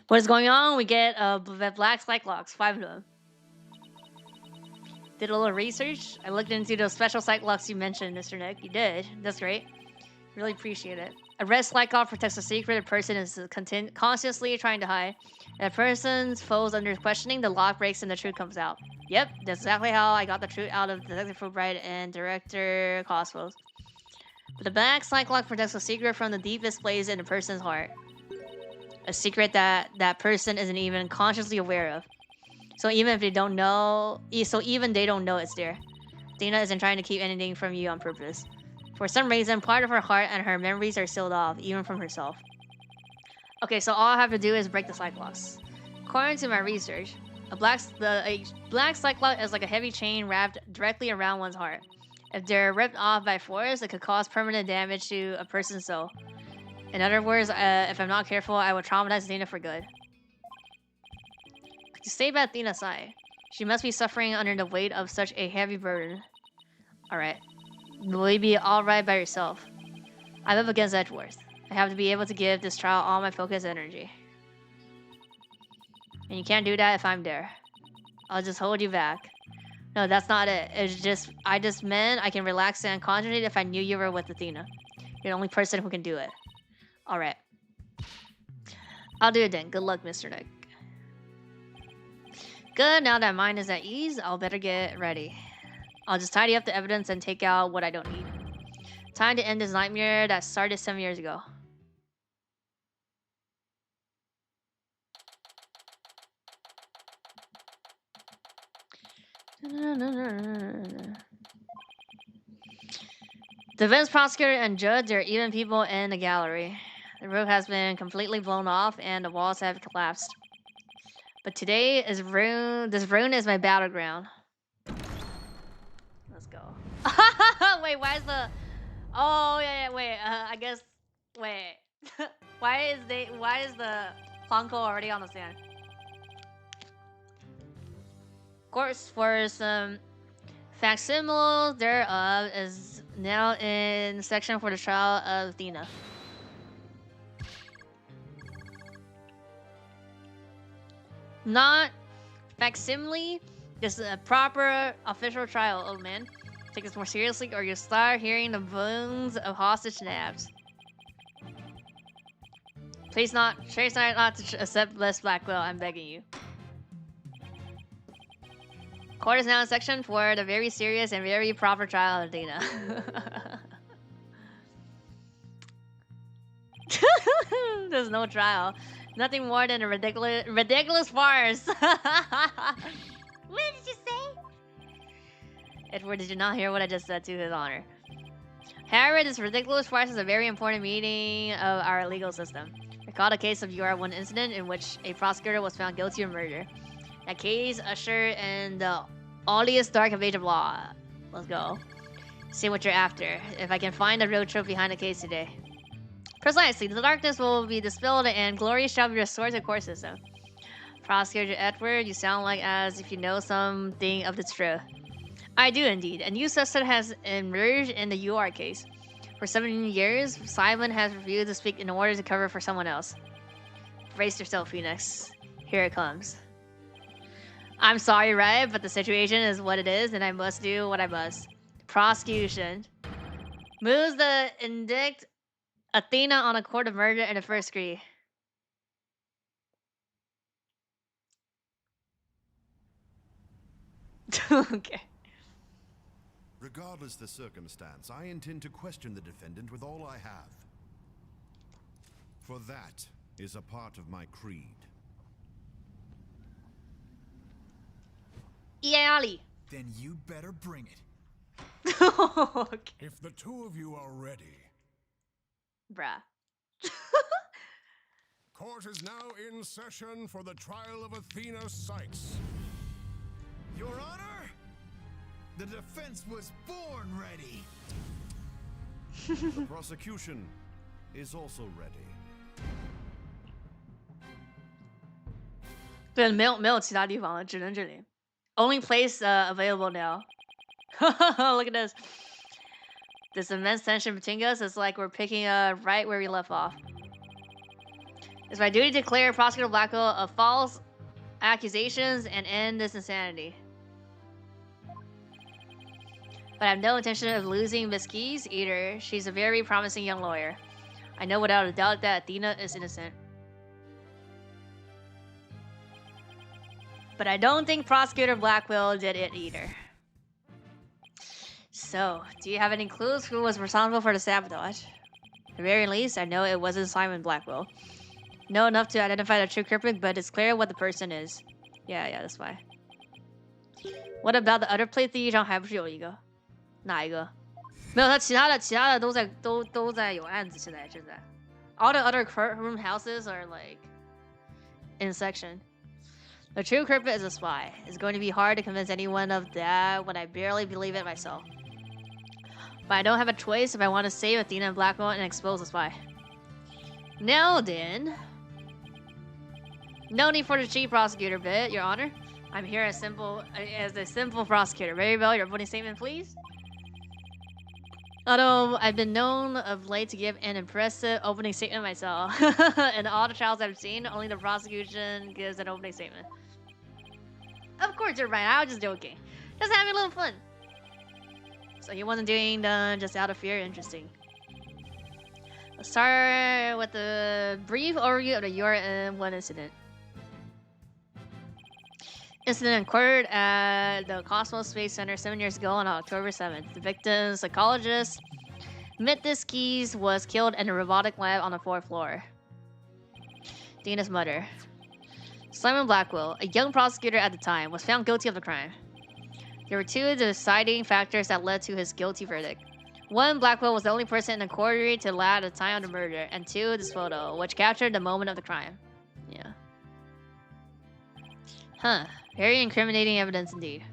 What is going on? We get black Cyclops, 5 of them. Did a little research. I looked into those special Cyclops you mentioned, Mr. Nick. You did. That's great. Really appreciate it. A red Cyclops protects a secret a person is consciously trying to hide. And a person's foes under questioning, the lock breaks and the truth comes out. Yep, that's exactly how I got the truth out of Detective Fulbright and Director Cosmos. But the black Cyclops protects a secret from the deepest place in a person's heart. A secret that that person isn't even consciously aware of. So even if they don't know, even they don't know it's there. Dana isn't trying to keep anything from you on purpose. For some reason, part of her heart and her memories are sealed off, even from herself. Okay, so all I have to do is break the Cyclops. According to my research, a black Cyclops is like a heavy chain wrapped directly around one's heart. If they're ripped off by force, it could cause permanent damage to a person's soul. In other words, if I'm not careful, I will traumatize Athena for good. To stay by Athena's side, she must be suffering under the weight of such a heavy burden. Alright. Will you be alright by yourself? I'm up against Edgeworth. I have to be able to give this trial all my focused energy. And you can't do that if I'm there. I'll just hold you back. No, that's not it. I just meant I can relax and concentrate if I knew you were with Athena. You're the only person who can do it. Alright. I'll do it then. Good luck, Mr. Nick. Good, now that mine is at ease, I'll better get ready. I'll just tidy up the evidence and take out what I don't need. Time to end this nightmare that started 7 years ago. The defense prosecutor and judge, there are even people in the gallery. The roof has been completely blown off and the walls have collapsed. But today is this ruin is my battleground. Let's go. Wait, why is the... Oh, yeah, wait, I guess... Wait. Why is the Planko already on the stand? Of course, for some facsimile thereof is now in section for the trial of Athena. Not facsimile, this is a proper official trial, old man. Take this more seriously or you'll start hearing the bones of hostage nabs. Please not to accept less Blackwell, I'm begging you. Court is now in section for the very serious and very proper trial of Athena. There's no trial. Nothing more than a ridiculous farce. What did you say? Edward, did you not hear what I just said to his honor? However, this ridiculous farce is a very important meeting of our legal system. Recall the case of UR1 incident in which a prosecutor was found guilty of murder. That case ushered in the earliest dark age of law. Let's go. See what you're after. If I can find the real truth behind the case today. Precisely, the darkness will be dispelled and glory shall be restored to the court system. Prosecutor Edward, you sound like as if you know something of the truth. I do indeed. A new suspect has emerged in the UR case. For 17 years, Simon has refused to speak in order to cover for someone else. Brace yourself, Phoenix. Here it comes. I'm sorry, right? But the situation is what it is, and I must do what I must. Prosecution moves the indict Athena on a court of murder in the first degree. Okay. Regardless the circumstance, I intend to question the defendant with all I have. For that is a part of my creed. Yeah, Ali. Then you better bring it. Okay. If the two of you are ready. Bruh. Court is now in session for the trial of Athena Sykes. Your Honor, the defense was born ready. The prosecution is also ready. 对，没有其他地方了，只能这里。Only place available now. Look at this. This immense tension between us is like we're picking up right where we left off. It's my duty to declare Prosecutor Blackwell of false accusations and end this insanity. But I have no intention of losing Miss Keys either. She's a very promising young lawyer. I know without a doubt that Athena is innocent. But I don't think Prosecutor Blackwell did it either. So, do you have any clues who was responsible for the sabotage? At the very least, I know it wasn't Simon Blackwell. Know enough to identify the true culprit, but it's clear what the person is. Yeah, that's why. What about the other place 地上还不是有一个？哪一个？没有，他其他的都在有案子，现在正在。All the other courtroom houses are like in section. The true culprit is a spy. It's going to be hard to convince anyone of that when I barely believe it myself. But I don't have a choice if I want to save Athena and Blackwell and expose the spy. Now then... No need for the chief prosecutor bit, Your Honor. I'm here as a simple prosecutor. Very well, your opening statement, please. Although I've been known of late to give an impressive opening statement myself. In all the trials I've seen, only the prosecution gives an opening statement. Of course you're right, I was just joking. Just having a little fun. So he wasn't doing just out of fear? Interesting. Let's start with a brief overview of the URN1 incident. Incident occurred at the Cosmos Space Center 7 years ago on October 7th. The victim's psychologist, Mythis Keys, was killed in a robotic lab on the 4th floor. Dina's mother. Simon Blackwell, a young prosecutor at the time, was found guilty of the crime. There were two deciding factors that led to his guilty verdict. One, Blackwell was the only person in the courtroom to lie at the time of the murder, and two, this photo, which captured the moment of the crime. Yeah. Huh. Very incriminating evidence indeed.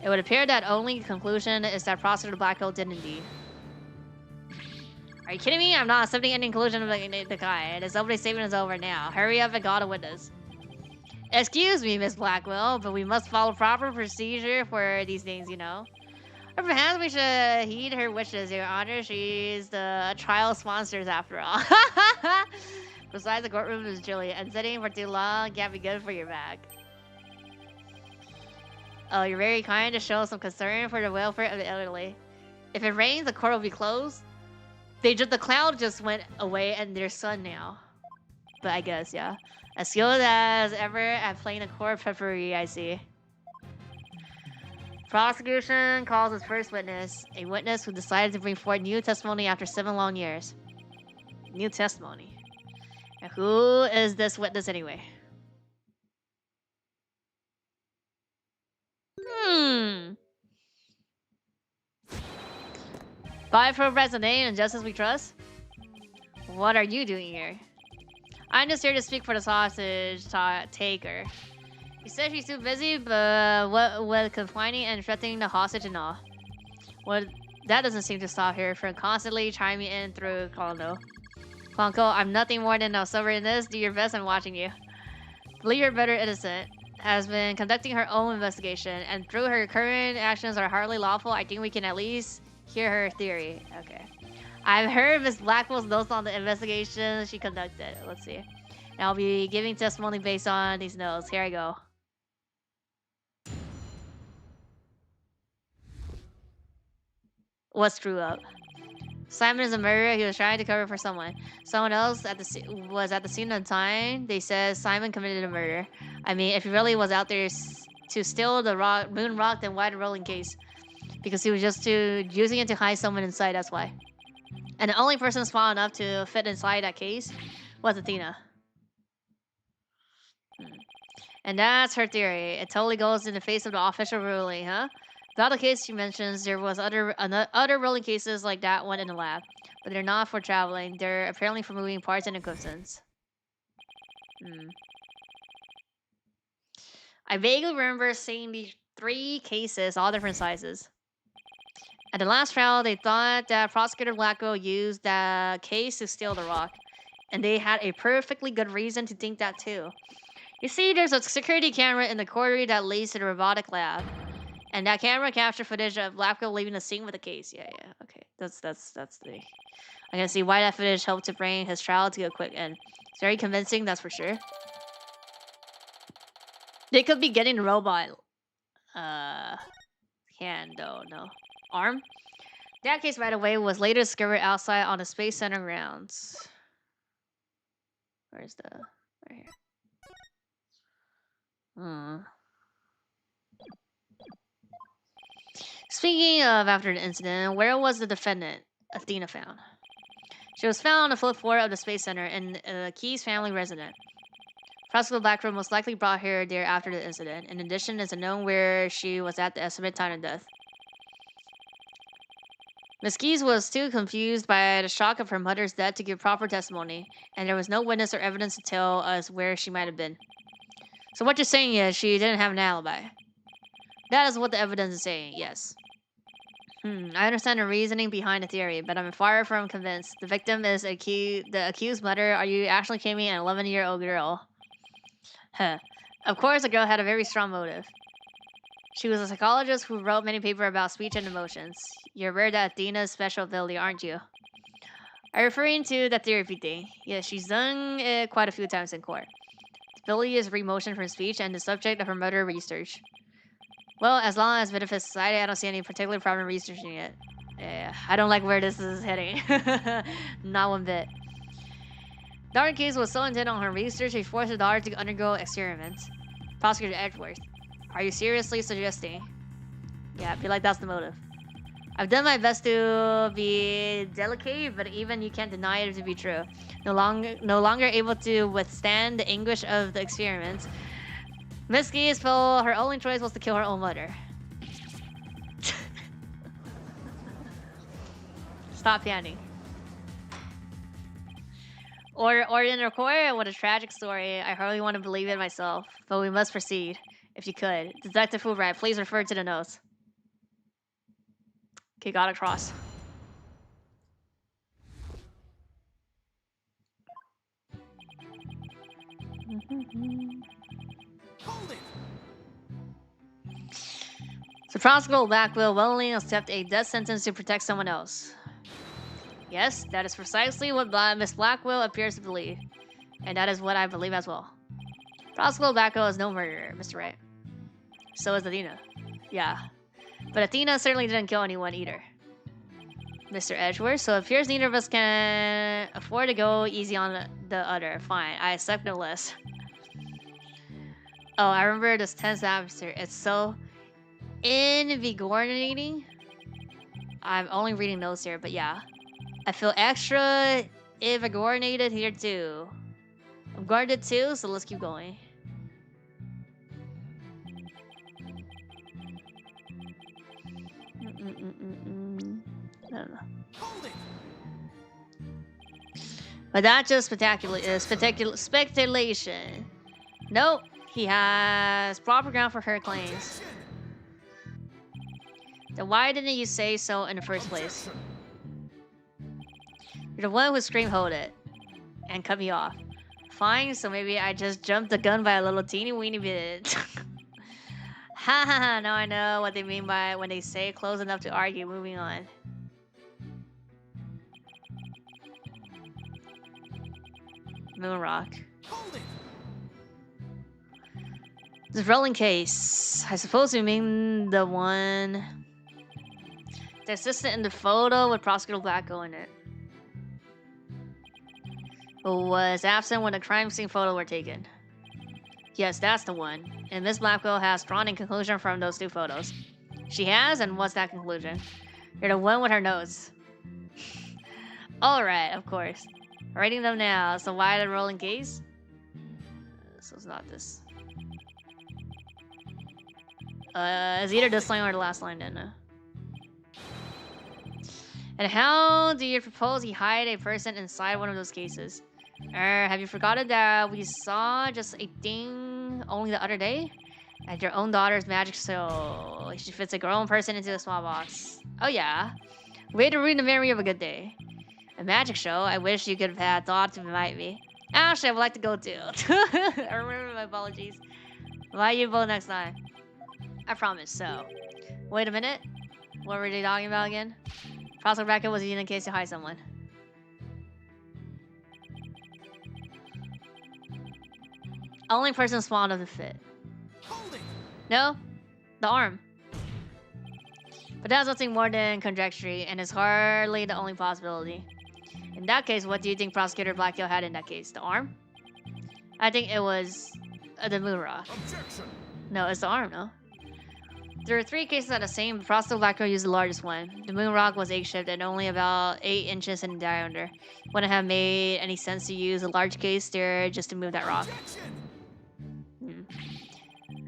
It would appear that only conclusion is that Prosecutor Blackwell did indeed. Are you kidding me? I'm not accepting any conclusion of the guy. His opening statement is over now. Hurry up and got a witness. Excuse me, Miss Blackwell, but we must follow proper procedure for these things, you know. Or perhaps we should heed her wishes, Your Honor. She's the trial sponsors after all. Besides, the courtroom is chilly, and sitting for too long can't be good for your back. Oh, you're very kind to show some concern for the welfare of the elderly. If it rains, the court will be closed. The cloud just went away, and there's sun now. But I guess, yeah. As skilled as ever at playing a court peppery, I see. Prosecution calls its first witness, a witness who decided to bring forth new testimony after 7 long years. New testimony. And who is this witness anyway? By progress name and justice we trust? What are you doing here? I'm just here to speak for the sausage taker. She said she's too busy, but what with confining and threatening the hostage and all. Well, that doesn't seem to stop her from constantly chiming in through Kondo. Kwanko, I'm nothing more than a silver in this. Do your best, I'm watching you. Believe you're better innocent. Has been conducting her own investigation, and through her current actions are hardly lawful, I think we can at least hear her theory. Okay. I've heard Miss Blackwell's notes on the investigation she conducted. Let's see. And I'll be giving testimony based on these notes. Here I go. What's true up? Simon is a murderer. He was trying to cover for someone. Someone else was at the scene at the time. They said Simon committed a murder. I mean, if he really was out there to steal the moon rock, then why the rolling case? Because he was just using it to hide someone inside, that's why. And the only person small enough to fit inside that case was Athena. And that's her theory. It totally goes in the face of the official ruling, huh? Without the case she mentions, there was other rolling cases like that one in the lab. But they're not for traveling. They're apparently for moving parts and equipment. I vaguely remember seeing these 3 cases, all different sizes. At the last trial, they thought that Prosecutor Blackwell used the case to steal the rock. And they had a perfectly good reason to think that too. You see, there's a security camera in the corridor that leads to the robotic lab. And that camera captured footage of Blackwell leaving the scene with the case. Yeah, okay. That's the... I can see why that footage helped to bring his trial to a quick end. It's very convincing, that's for sure. They could be getting the robot... hand, though, no. Arm? That case, by the way, was later discovered outside on the Space Center grounds. Where's the... right here. Speaking of after the incident, where was the defendant, Athena, found? She was found on the 5th floor of the Space Center in Key's family residence. Prosecutor Blackwell most likely brought her there after the incident. In addition, it's unknown where she was at the estimated time of death. Miss Keys was too confused by the shock of her mother's death to give proper testimony, and there was no witness or evidence to tell us where she might have been. So what you're saying is she didn't have an alibi. That is what the evidence is saying, yes. I understand the reasoning behind the theory, but I'm far from convinced. The victim is the accused mother. Are you actually claiming an 11-year-old girl? Huh. Of course, the girl had a very strong motive. She was a psychologist who wrote many papers about speech and emotions. You're aware that Athena's special ability, aren't you? Are you referring to the therapy thing? Yes, she's done it quite a few times in court. The ability is remotion from speech and the subject of her murder research. Well, as long as benefits society, I don't see any particular problem researching it. Yeah, I don't like where this is heading. Not one bit. Daughter Case was so intent on her research, she forced her daughter to undergo experiments. Prosecutor Edgeworth, are you seriously suggesting? Yeah, I feel like that's the motive. I've done my best to be delicate, but even you can't deny it to be true. No longer able to withstand the anguish of the experiments, Miss Case felt her only choice was to kill her own mother. Stop panning. Or in a core, what a tragic story. I hardly want to believe it myself, but we must proceed. If you could. Detective Fulbright, please refer to the notes. Okay, got across. Hold it! So Prosecutor Blackwell willingly accept a death sentence to protect someone else. Yes, that is precisely what Miss Blackwell appears to believe. And that is what I believe as well. Prosecutor Blackwell is no murderer, Mr. Wright. So is Athena. Yeah. But Athena certainly didn't kill anyone either. Mr. Edgeworth, so it appears neither of us can afford to go easy on the other. Fine, I accept no less. Oh, I remember this tense atmosphere. It's so invigorating. I'm only reading notes here, but yeah. I feel extra invigorated here too. I'm guarded too, so let's keep going. I don't know. Hold it! But that's just speculation. Nope, he has proper ground for her claims. Objection! Then why didn't you say so in the first place? You're the one who screamed hold it and cut me off. Fine, so maybe I just jumped the gun by a little teeny weeny bit. Ha ha ha, now I know what they mean by when they say close enough to argue. Moving on. Moonrock. Hold it! This rolling case. I suppose you mean the one... The assistant in the photo with Prosecutor Blacko in it. Who was absent when the crime scene photo were taken. Yes, that's the one. And Miss Blackwell has drawn a conclusion from those two photos. She has, and what's that conclusion? You're the one with her nose. Alright, of course. Writing them now, so why the rolling case? So it's not this. It's either this line or the last line, then. And how do you propose he hide a person inside one of those cases? Have you forgotten that we saw just a thing only the other day? At your own daughter's magic show. She fits a grown person into a small box. Oh yeah. Way to ruin the memory of a good day. A magic show? I wish you could have had thought to invite me. Actually, I would like to go too. I remember, my apologies. Invite you both next time. I promise, so. Wait a minute. What were they talking about again? Prosecutor Brackett was using in case to hide someone. Only person spawned of the fit. Hold it! No? The arm. But that's nothing more than conjecture, and is hardly the only possibility. In that case, what do you think Prosecutor Blackwell had in that case? The arm? I think it was the moon rock. Objection! No, it's the arm, no? There are 3 cases at the same, but Prosecutor Blackwell used the largest one. The moon rock was egg-shaped and only about 8 inches in diameter. Wouldn't have made any sense to use a large case there just to move that rock.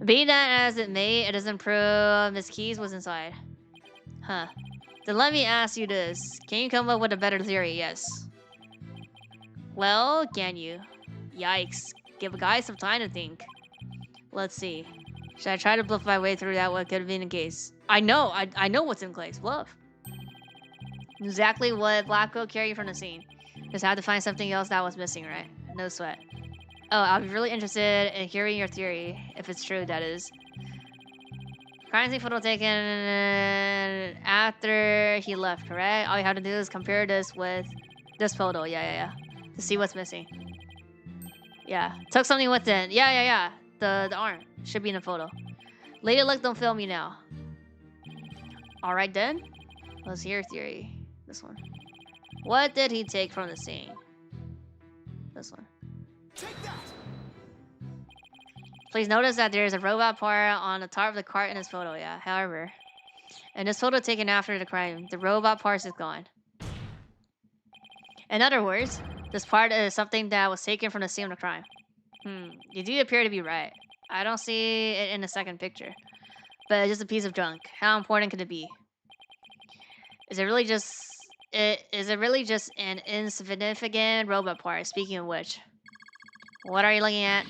Be that as it may, it doesn't prove Miss Keys was inside. Huh. Then let me ask you this. Can you come up with a better theory? Yes. Well, can you? Yikes. Give a guy some time to think. Let's see. Should I try to bluff my way through that what could have been the case? I know what's in Clay's bluff. Exactly what Blackwell carried from the scene. Just had to find something else that was missing, right? No sweat. Oh, I'll be really interested in hearing your theory, if it's true, that is. Crime scene photo taken after he left, correct? All you have to do is compare this with this photo, yeah. To see what's missing. Yeah, took something with it. Yeah. The arm should be in the photo. Lady luck, don't fail me now. Alright then. Was here theory. This one. What did he take from the scene? This one. Take that! Please notice that there is a robot part on the top of the cart in this photo, yeah. However, in this photo taken after the crime, the robot part is gone. In other words, this part is something that was taken from the scene of the crime. You do appear to be right. I don't see it in the second picture. But it's just a piece of junk. How important could it be? Is it really just an insignificant robot part? Speaking of which, what are you looking at?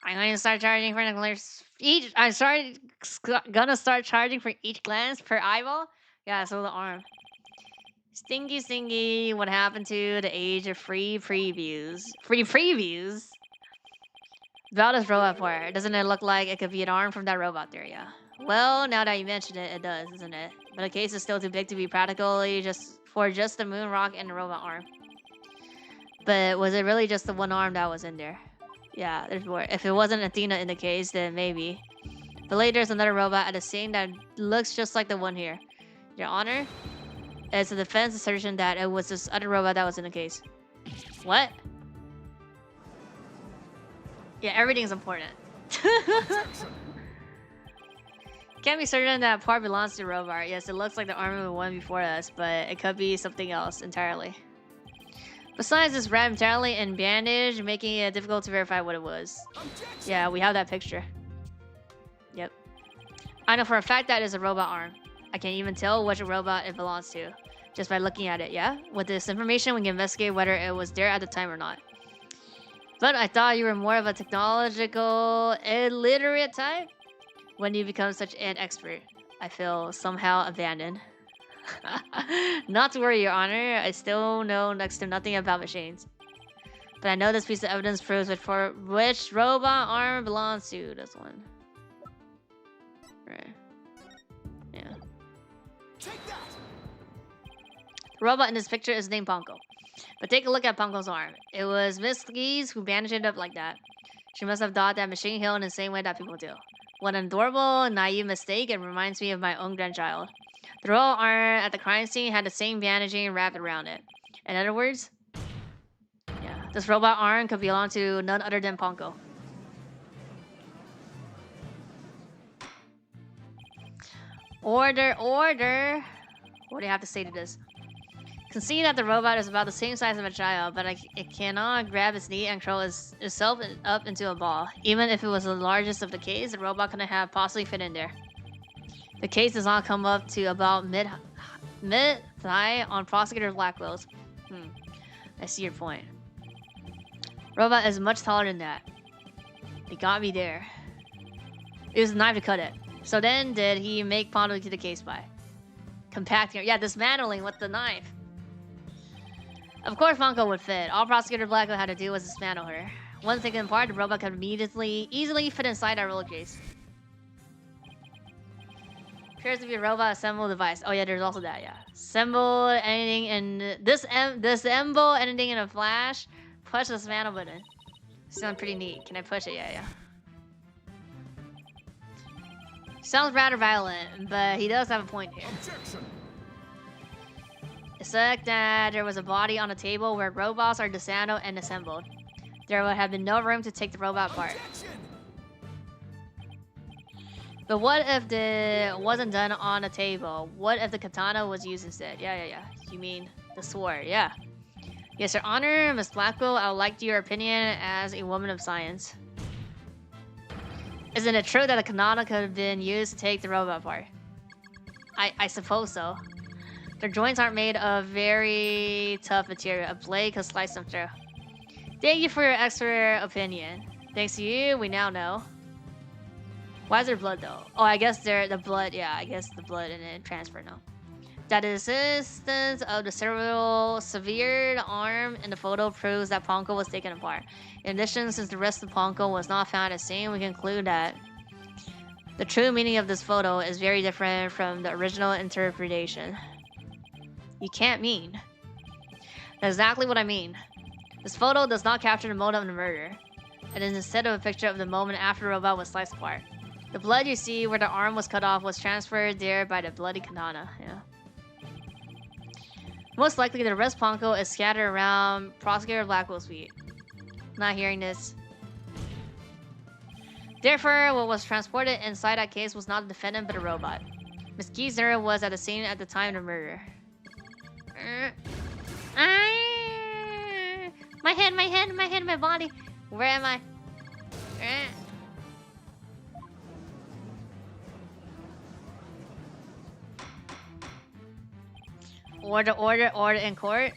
I'm going to start charging for the glance. Gonna start charging for each glance per eyeball. Yeah, so the arm. Stinky, what happened to the age of free previews? Free previews? About this robot part, doesn't it look like it could be an arm from that robot there? Yeah. Well, now that you mention it, it does, isn't it? But the case is still too big to be practically just the moon rock and the robot arm. But was it really just the one arm that was in there? Yeah, there's more. If it wasn't Athena in the case, then maybe. But later there's another robot at the scene that looks just like the one here. Your Honor, it's a defense assertion that it was this other robot that was in the case. What? Yeah, everything's important. Can't be certain that part belongs to the robot. Yes, it looks like the arm of the one before us, but it could be something else entirely. Besides, it's wrapped entirely in bandage, making it difficult to verify what it was. Yeah, we have that picture. Yep. I know for a fact that it's a robot arm. I can't even tell which robot it belongs to, just by looking at it, yeah? With this information, we can investigate whether it was there at the time or not. But I thought you were more of a technological, illiterate type? When do you become such an expert? I feel somehow abandoned. Not to worry, Your Honor. I still know next to nothing about machines. But I know this piece of evidence proves which robot arm belongs to this one. Right. Yeah. Take that! The robot in this picture is named Ponko. But take a look at Ponko's arm. It was Miss Lee's who bandaged it up like that. She must have thought that machine healed in the same way that people do. What an adorable, naive mistake. It reminds me of my own grandchild. The royal arm at the crime scene had the same bandaging wrapped around it. In other words, yeah, this robot arm could belong to none other than Ponko. Order, order! What do you have to say to this? Concede that the robot is about the same size as a child, but it cannot grab its knee and curl itself up into a ball. Even if it was the largest of the case, the robot couldn't have possibly fit in there. The case does not come up to about mid-thigh on prosecutor's black clothes. I see your point. Robot is much taller than that. It got me there. It was a knife to cut it. So then, did he make Pondo to the case by compacting her? Yeah, dismantling with the knife. Of course, Ponko would fit. All Prosecutor Blacko had to do was dismantle her. Once taken apart, the robot could easily fit inside that roller case. Appears to be a robot assemble device. Oh yeah, there's also that. Yeah, assemble anything in disassemble anything in a flash. Push the dismantle button. Sounds pretty neat. Can I push it? Yeah. Sounds rather violent, but he does have a point here. Objection! Except that there was a body on a table where robots are disassembled and assembled. There would have been no room to take the robot apart. But what if it wasn't done on a table? What if the katana was used instead? Yeah. You mean the sword? Yeah. Yes, Your Honor, Miss Blackwell, I would like your opinion as a woman of science. Isn't it true that a katana could have been used to take the robot apart? I suppose so. Their joints aren't made of very tough material. A blade could slice them through. Thank you for your expert opinion. Thanks to you, we now know. Why is there blood though? Oh, I guess the blood, yeah, I guess the blood and then transfer now. That the existence of the severed arm in the photo proves that Ponko was taken apart. In addition, since the rest of Ponko was not found at the scene, we conclude that the true meaning of this photo is very different from the original interpretation. You can't mean. That's exactly what I mean. This photo does not capture the motive of the murder. It is instead of a picture of the moment after the robot was sliced apart. The blood you see where the arm was cut off was transferred there by the bloody katana. Yeah. Most likely, the rest Ponko is scattered around Prosecutor Blackwell's feet. Not hearing this. Therefore, what was transported inside that case was not the defendant, but a robot. Miss Geezer was at the scene at the time of the murder. My head, my body. Where am I? Order in court.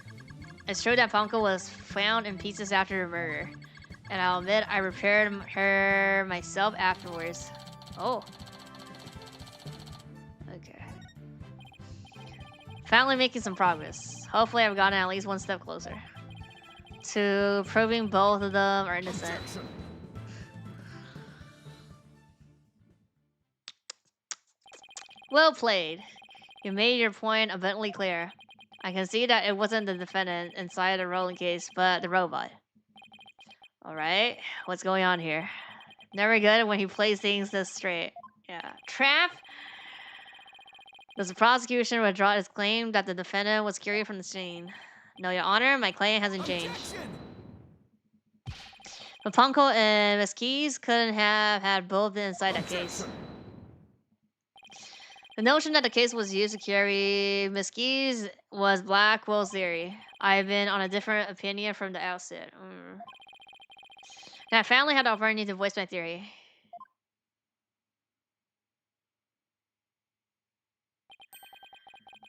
It's true that Ponko was found in pieces after the murder. And I'll admit I repaired her myself afterwards. Oh. Okay. Finally making some progress. Hopefully I've gotten at least one step closer to proving both of them are innocent. Objection. Well played. You made your point abundantly clear. I can see that it wasn't the defendant inside the rolling case, but the robot. Alright, what's going on here? Never good when he plays things this straight. Yeah. Trap? Does the prosecution withdraw its claim that the defendant was carried from the scene? No, Your Honor, my claim hasn't changed. Objection! But Ponko and Miss Keys couldn't have had both inside that case. The notion that the case was used to carry Miss Keys was Blackwell's theory. I've been on a different opinion from the outset. And I finally had the opportunity to voice my theory.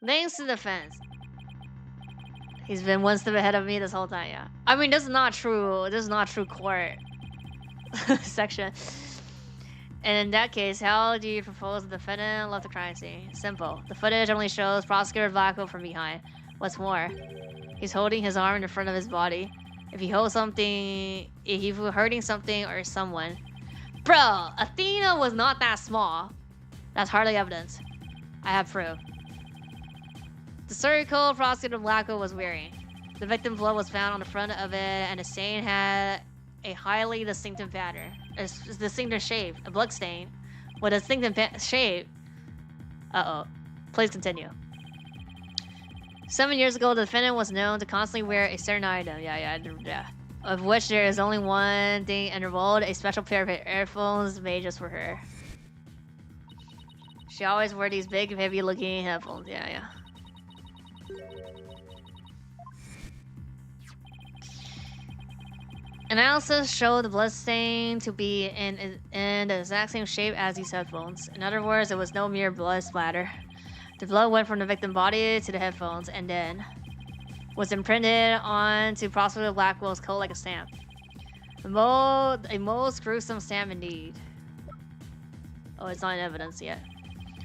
Thanks to the defense. He's been one step ahead of me this whole time, yeah. I mean, this is not true. This is not true court section. And in that case, how do you propose the defendant left the crime scene? Simple. The footage only shows Prosecutor Blackwell from behind. What's more, he's holding his arm in front of his body. If he holds something, if he's hurting something or someone. Bro, Athena was not that small. That's hardly evidence. I have proof. The circle Prosecutor Blackwell was wearing. The victim's blood was found on the front of it, and the stain had a highly distinctive pattern. A distinctive shape. A blood stain with a distinctive shape. Uh-oh. Please continue. 7 years ago, the defendant was known to constantly wear a certain item. Yeah. Of which there is only one thing in the world, a special pair of earphones made just for her. She always wore these big, heavy-looking headphones. Yeah. Analysis showed the bloodstain to be in the exact same shape as these headphones. In other words, it was no mere blood splatter. The blood went from the victim's body to the headphones and then was imprinted onto Prosecutor Blackwell's coat like a stamp. A most gruesome stamp indeed. Oh, it's not in evidence yet.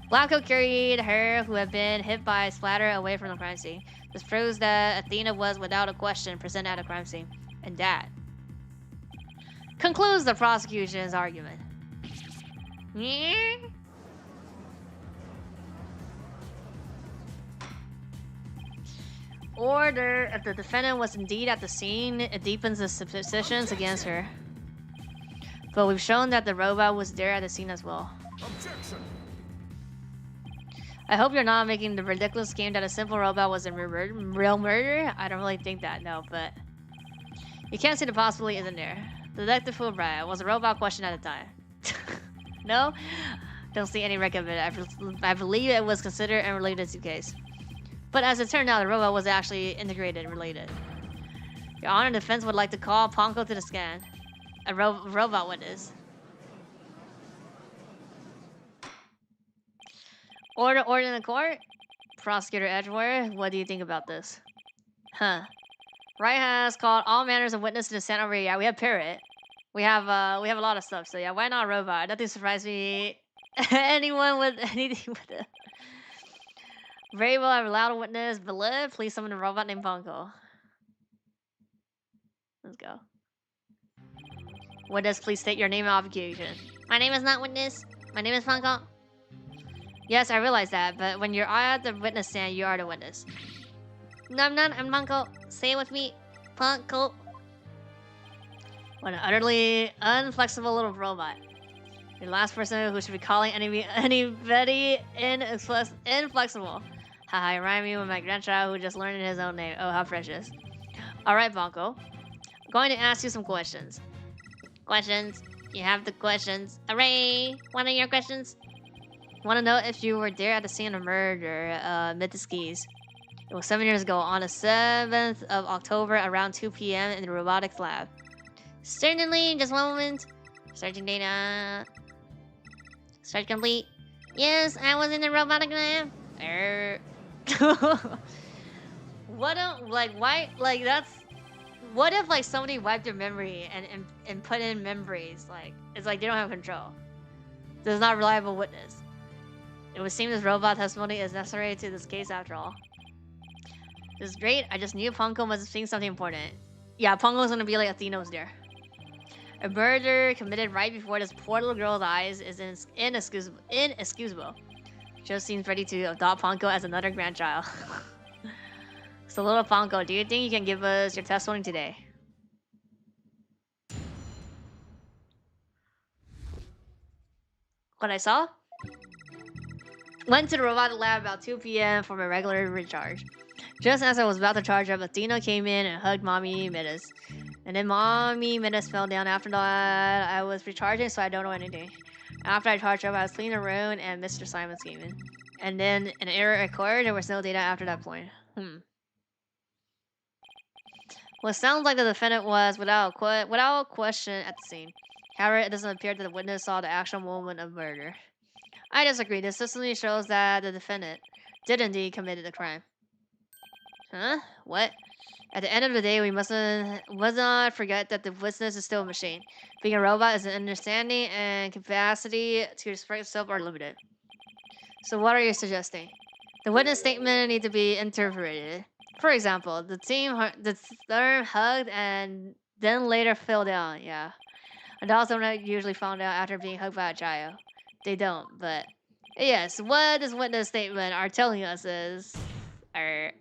Blackwell carried her, who had been hit by a splatter, away from the crime scene. This proves that Athena was, without a question, present at a crime scene. And that concludes the prosecution's argument. Order, if the defendant was indeed at the scene, it deepens the suspicions against her. But we've shown that the robot was there at the scene as well. Objection. I hope you're not making the ridiculous claim that a simple robot was a real murder. I don't really think that, no, but you can't see the possibility isn't there. Detective Fulbright was a robot question at the time. No? Don't see any record of it. I believe it was considered unrelated to the case. But as it turned out, the robot was actually integrated and related. Your Honor, defense would like to call Ponko to the stand. A robot witness. Order in the court? Prosecutor Edgewater, what do you think about this? Huh. Wright has called all manners of witness to the stand over here. Yeah, we have Parrot. We have a lot of stuff, so yeah, why not robot? Nothing surprised me. Anyone with anything with it. Very well, I've allowed a witness. Believe, please summon a robot named Ponko. Let's go. Witness, please state your name and occupation. My name is not witness. My name is Ponko. Yes, I realize that, but when you're at the witness stand, you are the witness. No, I'm not. I'm Ponko. Say it with me. Ponko. What an utterly unflexible little robot. You're the last person who should be calling anybody inflexible. Haha, you remind me of my grandchild who just learned his own name. Oh, how precious. Alright, Bonko. I'm going to ask you some questions. Questions. You have the questions. Hooray! What are your questions? Want to know if you were there at the scene of murder amid the skis. It was 7 years ago on the 7th of October around 2 p.m. in the robotics lab. Certainly, just one moment. Searching data. Search complete. Yes, I was in the robotic lab. What a, like, why, like, that's, what if, like, somebody wiped their memory and put in memories, like, it's like they don't have control. There's not a reliable witness. It would seem this robot testimony is necessary to this case after all. This is great, I just knew Ponko must have seen something important. Yeah, Ponko's gonna be like Athena was there. A murder committed right before this poor little girl's eyes is inexcusable. Joe seems ready to adopt Ponko as another grandchild. So little Ponko, do you think you can give us your testimony today? What I saw? Went to the robotic lab about 2 p.m. for my regular recharge. Just as I was about to charge up, Athena came in and hugged Mommy Midas. And then Mommy Midas fell down after that. I was recharging, so I don't know anything. After I charged up, I was cleaning the room and Mr. Simons came in. And then an error occurred, there was no data after that point. Well, it sounds like the defendant was without question at the scene. However, it doesn't appear that the witness saw the actual moment of murder. I disagree. This certainly shows that the defendant did indeed commit the crime. Huh? What? At the end of the day, we must not forget that the witness is still a machine. Being a robot is an understanding and capacity to express itself are limited. So what are you suggesting? The witness statement need to be interpreted. For example, the term hugged and then later fell down. Yeah. Adults don't usually found out after being hugged by a child. They don't, but yes, what this witness statement are telling us is that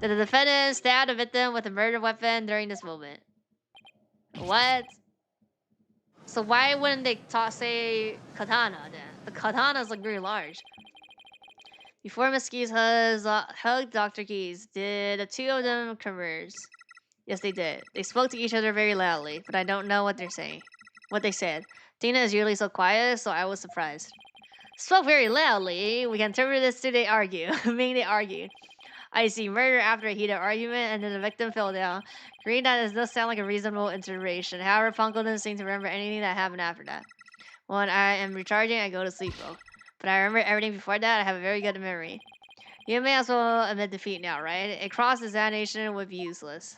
the defendant stabbed the victim with a murder weapon during this moment. What? So why wouldn't they say katana then? The katana is like very large. Before Miss Keys hugged Dr. Keys, did the two of them converse? Yes, they did. They spoke to each other very loudly, but I don't know what they're saying. What they said. Tina is usually so quiet, so I was surprised. Spoke very loudly. We can interpret this to they argue. Meaning they argued. I see murder after a heated argument, and then the victim fell down. Green, that does sound like a reasonable interpretation. However, Funko doesn't seem to remember anything that happened after that. When I am recharging, I go to sleep though. But I remember everything before that. I have a very good memory. You may as well admit defeat now, right? A cross-examination would be useless.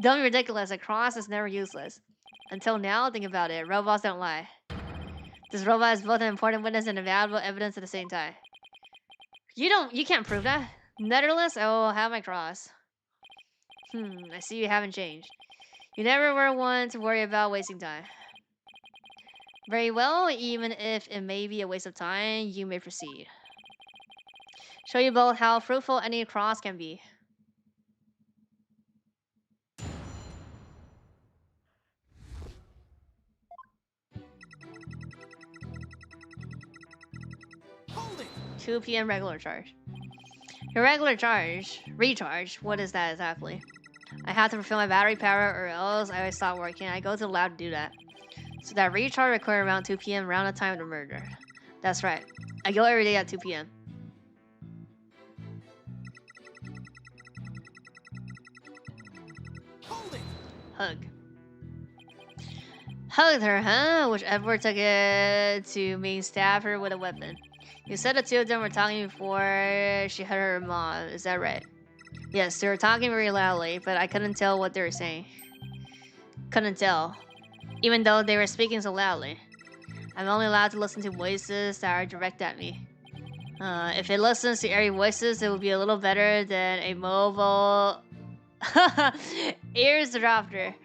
Don't be ridiculous. A cross is never useless. Until now, think about it. Robots don't lie. This robot is both an important witness and valuable evidence at the same time. You can't prove that. Netherlands? Oh, I'll have my cross. I see you haven't changed. You never were one to worry about wasting time. Very well, even if it may be a waste of time, you may proceed. Show you both how fruitful any cross can be. Hold it! 2 p.m. regular charge. Your regular charge? Recharge? What is that exactly? I have to refill my battery power or else I will stop working. I go to the lab to do that. So that recharge occurred around 2 p.m. around the time of the murder. That's right. I go every day at 2 p.m. Hold it! Hug. Hugged her, huh? Which Edward took it to mean stab her with a weapon. You said the two of them were talking before she hurt her mom. Is that right? Yes, they were talking very loudly, but I couldn't tell what they were saying. Couldn't tell. Even though they were speaking so loudly. I'm only allowed to listen to voices that are direct at me. If it listens to airy voices, it would be a little better than a mobile eavesdropper.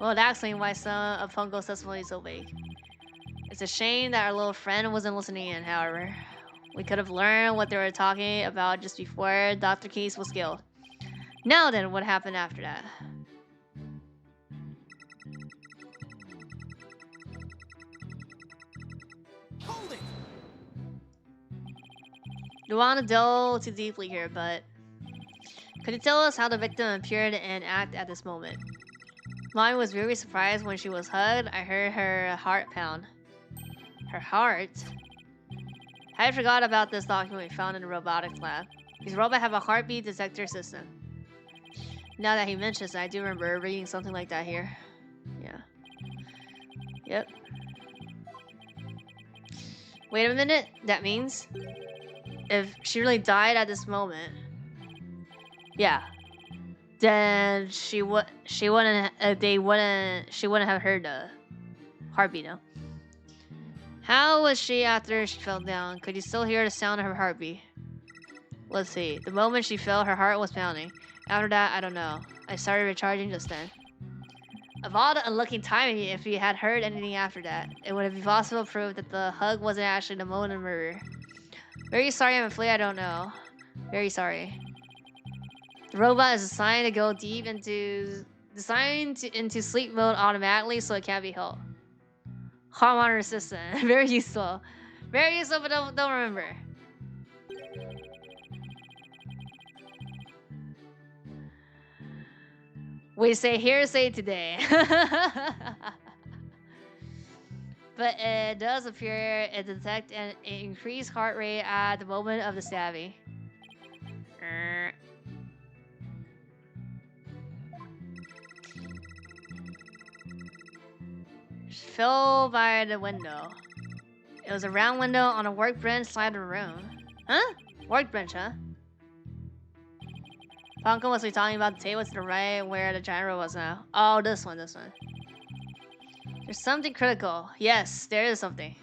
Well, that explains why some of Punko's testimony is so vague. It's a shame that our little friend wasn't listening in, however. We could have learned what they were talking about just before Dr. Keys was killed. Now then, what happened after that? Hold it! Don't want to delve too deeply here, but could you tell us how the victim appeared and acted at this moment? Mommy was very surprised when she was hugged. I heard her heart pound. Her heart? I forgot about this document we found in the robotics lab. These robots have a heartbeat detector system. Now that he mentions it, I do remember reading something like that here. Yeah. Yep. Wait a minute. That means if she really died at this moment, yeah, then she wouldn't have heard the heartbeat. No. How was she after she fell down? Could you still hear the sound of her heartbeat? Let's see. The moment she fell, her heart was pounding. After that, I don't know. I started recharging just then. Of all the unlucky timing, if we had heard anything after that, it would have been possible to prove that the hug wasn't actually the moment of murder. Very sorry, I'm afraid I don't know. Very sorry. The robot is designed to go deep into sleep mode automatically, so it can't be helped. Heart monitor system, very useful. Very useful, but don't remember. We say hearsay today. But it does appear it detects an increased heart rate at the moment of the stabbing. She fell by the window. It was a round window on a workbench side of the room. Huh? Workbench, huh? Ponko must be talking about the table to the right where the gyro was now. Oh, this one. There's something critical. Yes, there is something.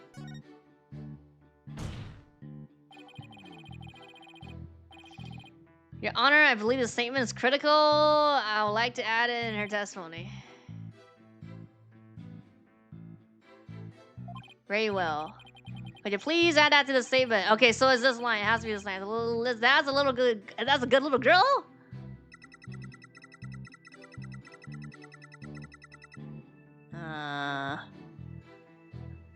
Your Honor, I believe the statement is critical. I would like to add it in her testimony. Very well. Would you please add that to the statement? Okay, so it's this line. It has to be this line. That's a little good. That's a good little girl.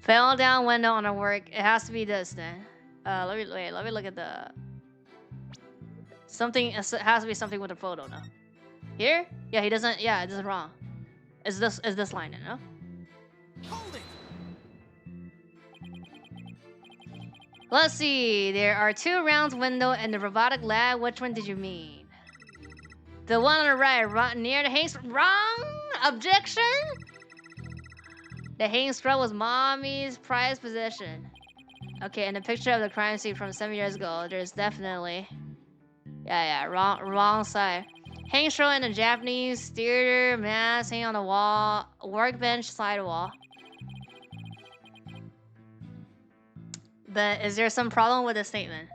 Fell down window on her work. It has to be this then. Let me look at the something. It has to be something with a photo now. Here? Yeah, he doesn't. Yeah, this is wrong. Is this line? You know? Hold it. Let's see. There are 2 rounds window in the robotic lab. Which one did you mean? The one on the right near the Hanks. Wrong. Objection. The hanging scrub was Mommy's prized possession. Okay, and the picture of the crime scene from 7 years ago, there's definitely... Yeah, wrong side. Hanging scrub in a Japanese theater mask hanging on the wall, workbench side wall. But is there some problem with the statement?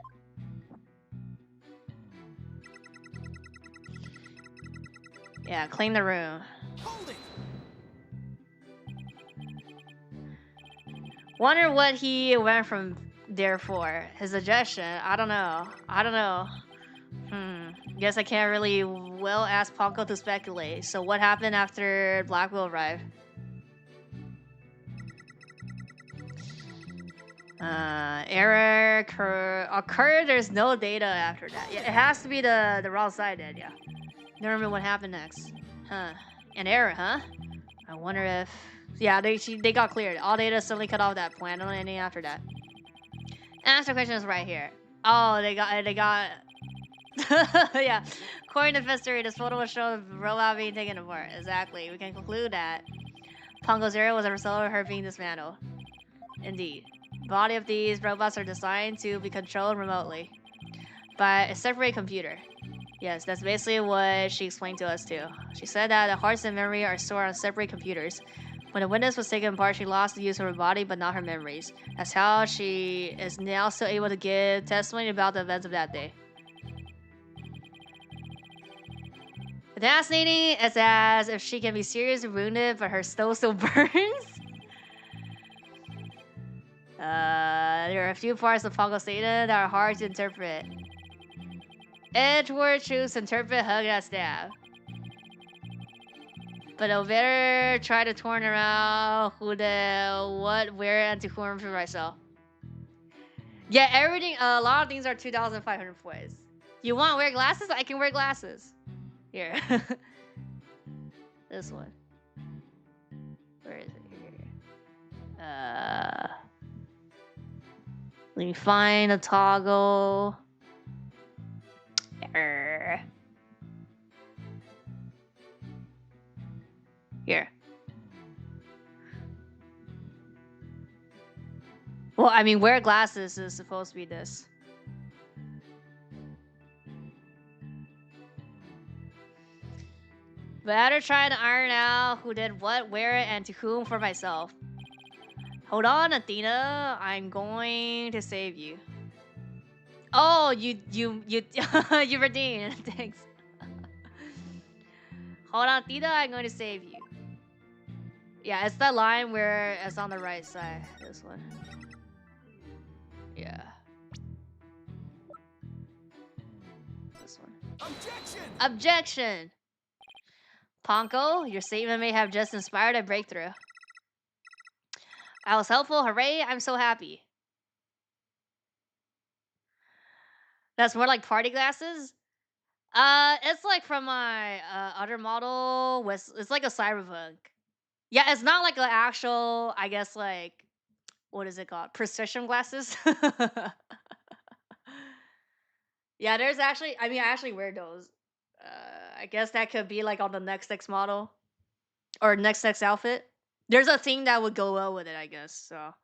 Yeah, clean the room. Hold it. Wonder what he went from there for. His suggestion. I don't know. Guess I can't really well ask Ponko to speculate. So what happened after Blackwell arrived? Error occurred. There's no data after that. Yeah, it has to be the wrong side then, yeah. Don't remember what happened next. Huh. An error, huh? I wonder if... Yeah, they got cleared. All data suddenly cut off that point. I don't know anything after that. Answer question is right here. Oh, they got... Yeah. According to history, this photo will show the robot being taken apart. Exactly. We can conclude that Pongo's error was a result of her being dismantled. Indeed. The body of these robots are designed to be controlled remotely by a separate computer. Yes, that's basically what she explained to us too. She said that the hearts and memory are stored on separate computers. When the witness was taken apart, she lost the use of her body, but not her memories. That's how she is now still able to give testimony about the events of that day. Fascinating, it's as if she can be seriously wounded, but her skull still burns. There are a few parts of Pongo's statement that are hard to interpret. Edward chooses to interpret hug as stab. But I'll better try to turn around who the what, where, and to whom for myself. Yeah, everything. A lot of things are 2,500 points. You want to wear glasses? I can wear glasses. Here. This one. Where is it? Here. Let me find a toggle. Here. Well, I mean, wear glasses is supposed to be this. Better try to iron out who did what, where, and to whom for myself. Hold on, Athena. I'm going to save you. Oh, you you redeemed. Thanks. Hold on, Athena. I'm going to save you. Yeah, it's that line where it's on the right side. This one. Yeah. This one. Objection! Objection! Ponko, your statement may have just inspired a breakthrough. I was helpful. Hooray, I'm so happy. That's more like party glasses? It's like from my other model. It's like a cyberpunk. Yeah, it's not like an actual, I guess, like, what is it called? Precision glasses? Yeah, there's actually, I mean, I actually wear those. I guess that could be like on the next X model or next X outfit. There's a thing that would go well with it, I guess. So,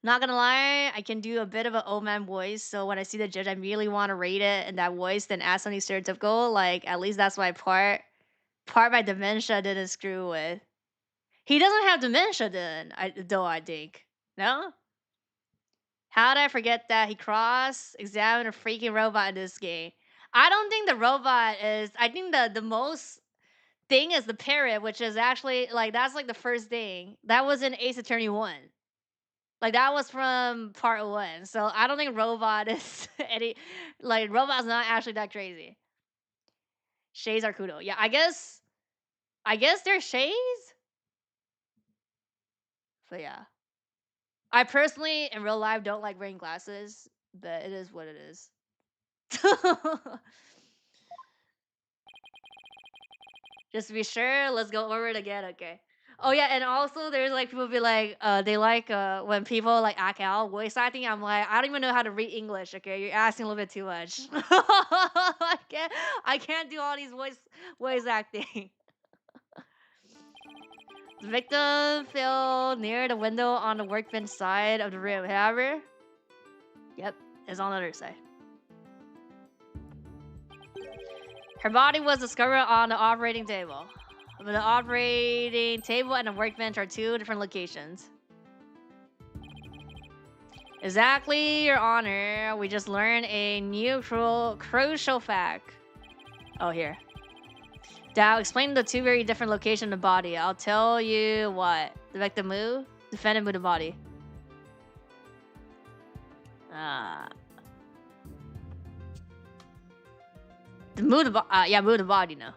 not gonna lie, I can do a bit of an old man voice. So when I see the judge, I really want to rate it in that voice, then add something stereotypical. Like at least that's my part my dementia didn't screw with. He doesn't have dementia then, I think. No? How did I forget that he cross-examined a freaking robot in this game? I don't think the robot is... I think the most thing is the parrot, which is actually... Like, that's like the first thing. That was in Ace Attorney 1. Like, that was from part 1. So, I don't think robot is any... Like, robot's not actually that crazy. Shades are kudo. Yeah, I guess they're shades? So, yeah. I personally, in real life, don't like wearing glasses, but it is what it is. Just to be sure, let's go over it again, okay? Oh yeah, and also there's like people be like, they like when people like act out voice acting. I'm like, I don't even know how to read English. Okay, you're asking a little bit too much. I can't do all these voice acting. The victim fell near the window on the workbench side of the room. However, yep, it's on the other side. Her body was discovered on the operating table. But the operating table and the workbench are two different locations. Exactly, Your Honor. We just learned a new crucial fact. Oh, here. Now, explain the two very different locations of the body. I'll tell you what. The victim move, defendant move the body. Move the body now.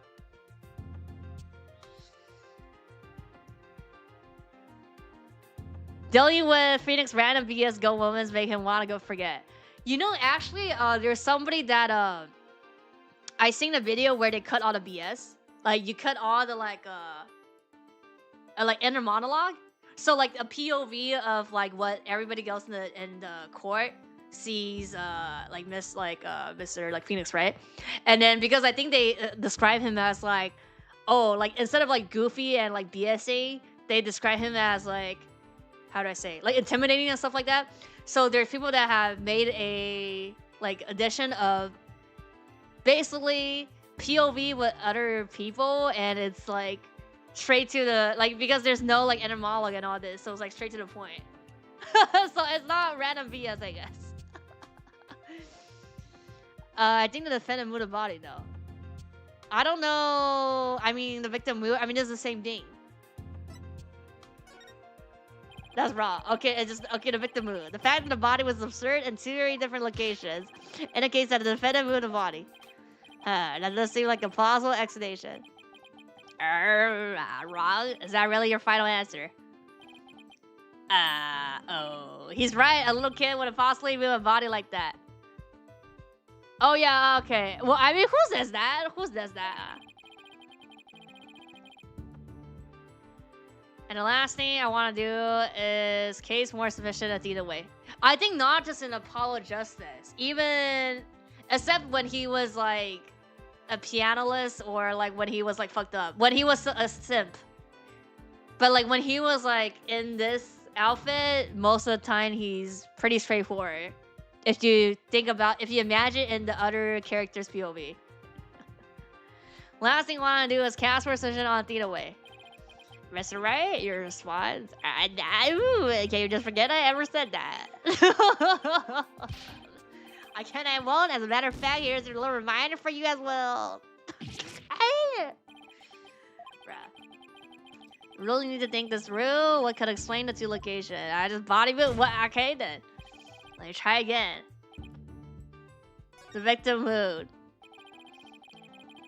Dealing with Phoenix random BS Go moments make him want to go forget. You know, actually, there's somebody that I seen a video where they cut all the BS. Like you cut all the like inner monologue. So like a POV of like what everybody else in the court sees like Mr. like Phoenix, right? And then because I think they describe him as like, oh, like instead of like goofy and like BSing, they describe him as like, how do I say, like intimidating and stuff like that. So there's people that have made a like edition of basically POV with other people, and it's like straight to the like, because there's no like inner monologue and all this, so it's like straight to the point. So it's not random BS, I guess. I think the defendant moved the body though. I don't know. I mean, the victim moved. I mean, it's the same thing. That's raw. Okay, it's just okay. The victim moved. The fact that the body was absurd in two very different locations indicates that the defendant moved the body. That does seem like a plausible explanation. Wrong? Is that really your final answer? Oh. He's right. A little kid would have possibly move a body like that. Oh, yeah, okay. Well, I mean, who says that? Who says that? And the last thing I want to do is case more sufficient at either way. I think not just in Apollo Justice. Even... Except when he was, like, a pianist or, like, when he was, like, fucked up. When he was a simp. But, like, when he was, like, in this outfit, most of the time he's pretty straightforward. If you think about... If you imagine in the other character's POV. Last thing I want to do is cast more sufficient on Theta Way. Mr. Right, your response. Can you just forget I ever said that? I can, I won't. As a matter of fact, here's a little reminder for you as well. Bruh. Really need to think this through. What could explain the two location? I just body moved. What? Okay then. Let me try again. The victim mood.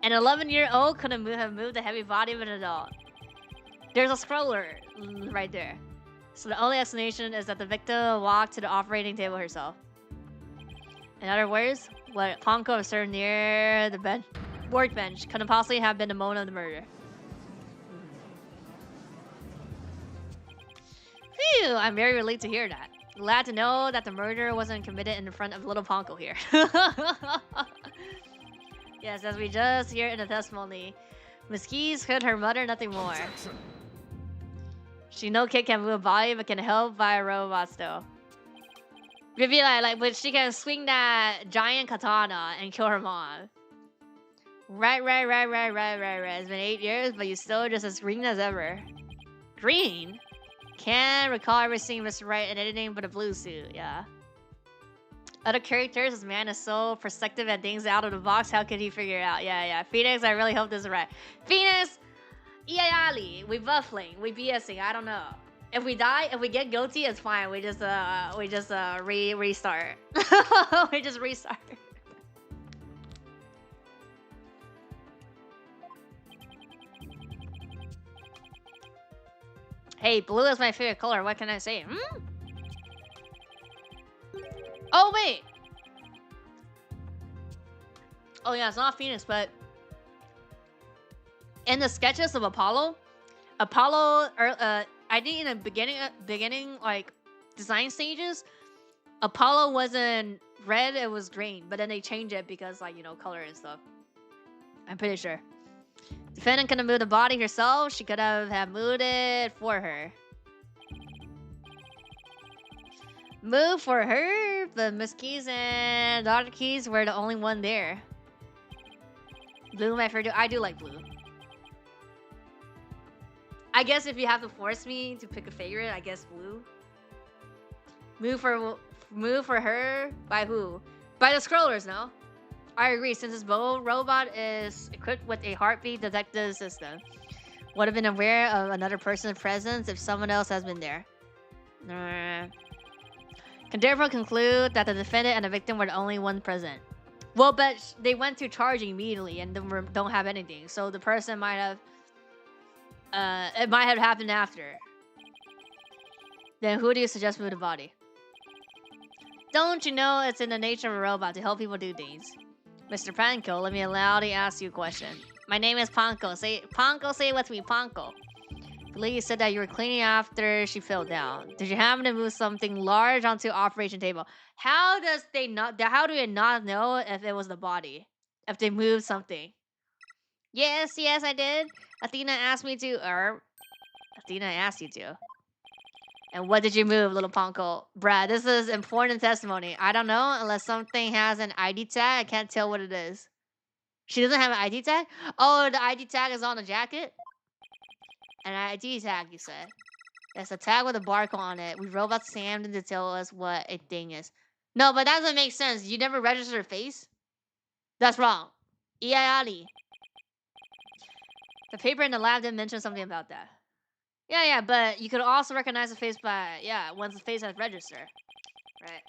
An 11-year-old couldn't have moved the heavy body of an adult. There's a scroller right there. So the only explanation is that the victim walked to the operating table herself. In other words, what Ponko observed near the workbench couldn't possibly have been the moment of the murder. Phew, I'm very relieved to hear that. Glad to know that the murder wasn't committed in front of little Ponko here. Yes, as we just hear in the testimony, Miss Keys heard her mother nothing more. Objection. She no kid can move a body but can help by a robot still. Maybe but she can swing that giant katana and kill her mom. Right. It's been 8 years, but you still just as green as ever. Green? Can't recall ever seeing Mr. Right in anything but a blue suit, yeah. Other characters, this man is so perspective and things out of the box, how could he figure it out? Yeah. Phoenix, I really hope this is right. Phoenix! Iayali, we buffling, we BSing, I don't know. If we die, if we get guilty, it's fine. We just restart. We just restart. Hey, blue is my favorite color. What can I say? Oh wait. Oh yeah, it's not Phoenix, but in the sketches of Apollo, I think in the beginning like design stages, Apollo wasn't red, it was green, but then they changed it because like, you know, color and stuff. I'm pretty sure. Defendant couldn't move the body herself, she could have moved it for her. Move for her, but Miss Keys and Dr. Keys were the only one there. Blue, my favorite. I do like blue. I guess if you have to force me to pick a favorite, I guess blue. Move for her by who? By the scrollers, no? I agree, since this robot is equipped with a heartbeat detective system. Would have been aware of another person's presence if someone else has been there. Can therefore conclude that the defendant and the victim were the only one present. Well, but they went to charge immediately and don't have anything, so the person might have... it might have happened after. Then who do you suggest move the body? Don't you know it's in the nature of a robot to help people do things? Mr. Panko, let me loudly ask you a question. My name is Panko. Say it with me, Panko. The lady said that you were cleaning after she fell down. Did you happen to move something large onto the operation table? How do they not know if it was the body? If they moved something? Yes, I did. Athena asked me to. Athena asked you to. And what did you move, little Ponko? Brad, this is important testimony. I don't know unless something has an ID tag. I can't tell what it is. She doesn't have an ID tag? Oh, the ID tag is on the jacket? An ID tag, you said. There's a tag with a barcode on it. We robot Sam to tell us what a thing is. No, but that doesn't make sense. You never registered a face? That's wrong. Iayali. The paper in the lab didn't mention something about that. Yeah, but you could also recognize the face by, once the face has registered. Right.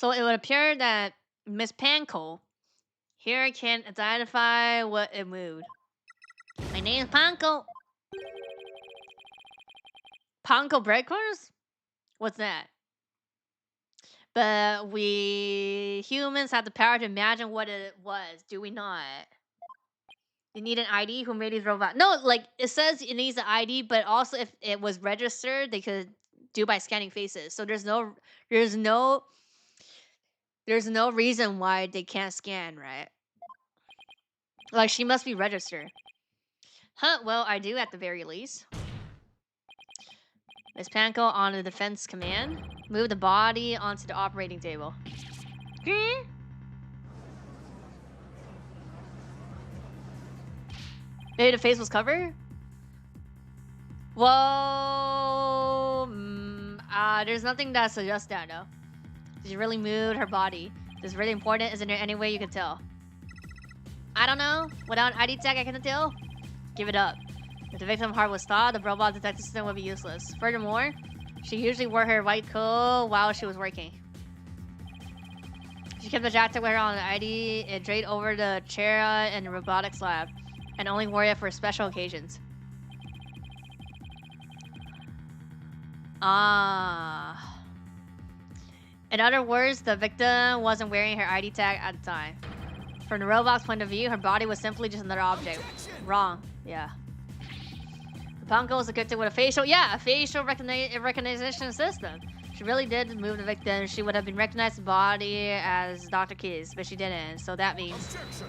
So it would appear that Miss Panko here can identify what it moved. My name is Panko. Panko breadcrumbs? What's that? But we humans have the power to imagine what it was, do we not? You need an ID? Who made these robots? No, like it says it needs an ID, but also if it was registered, they could do by scanning faces. So there's no reason why they can't scan, right? Like she must be registered. Huh, well I do at the very least. Miss Panko on the defense command. Move the body onto the operating table. Maybe the face was covered? Well, there's nothing that suggests that though. She really moved her body. This is really important. Isn't there any way you could tell? I don't know. Without an ID tag, I couldn't tell. Give it up. If the victim's heart was thawed, the robot detector system would be useless. Furthermore, she usually wore her white coat while she was working. She kept the jacket with her on the ID. It draped over the chair in the robotics lab, and only wore it for special occasions. In other words, the victim wasn't wearing her ID tag at the time. From the robot's point of view, her body was simply just another object. Objection! Wrong. Yeah. The Panko was equipped with a facial recognition system. She really did move the victim. She would have been recognized the body as Dr. Keys, but she didn't. So that means... Objection!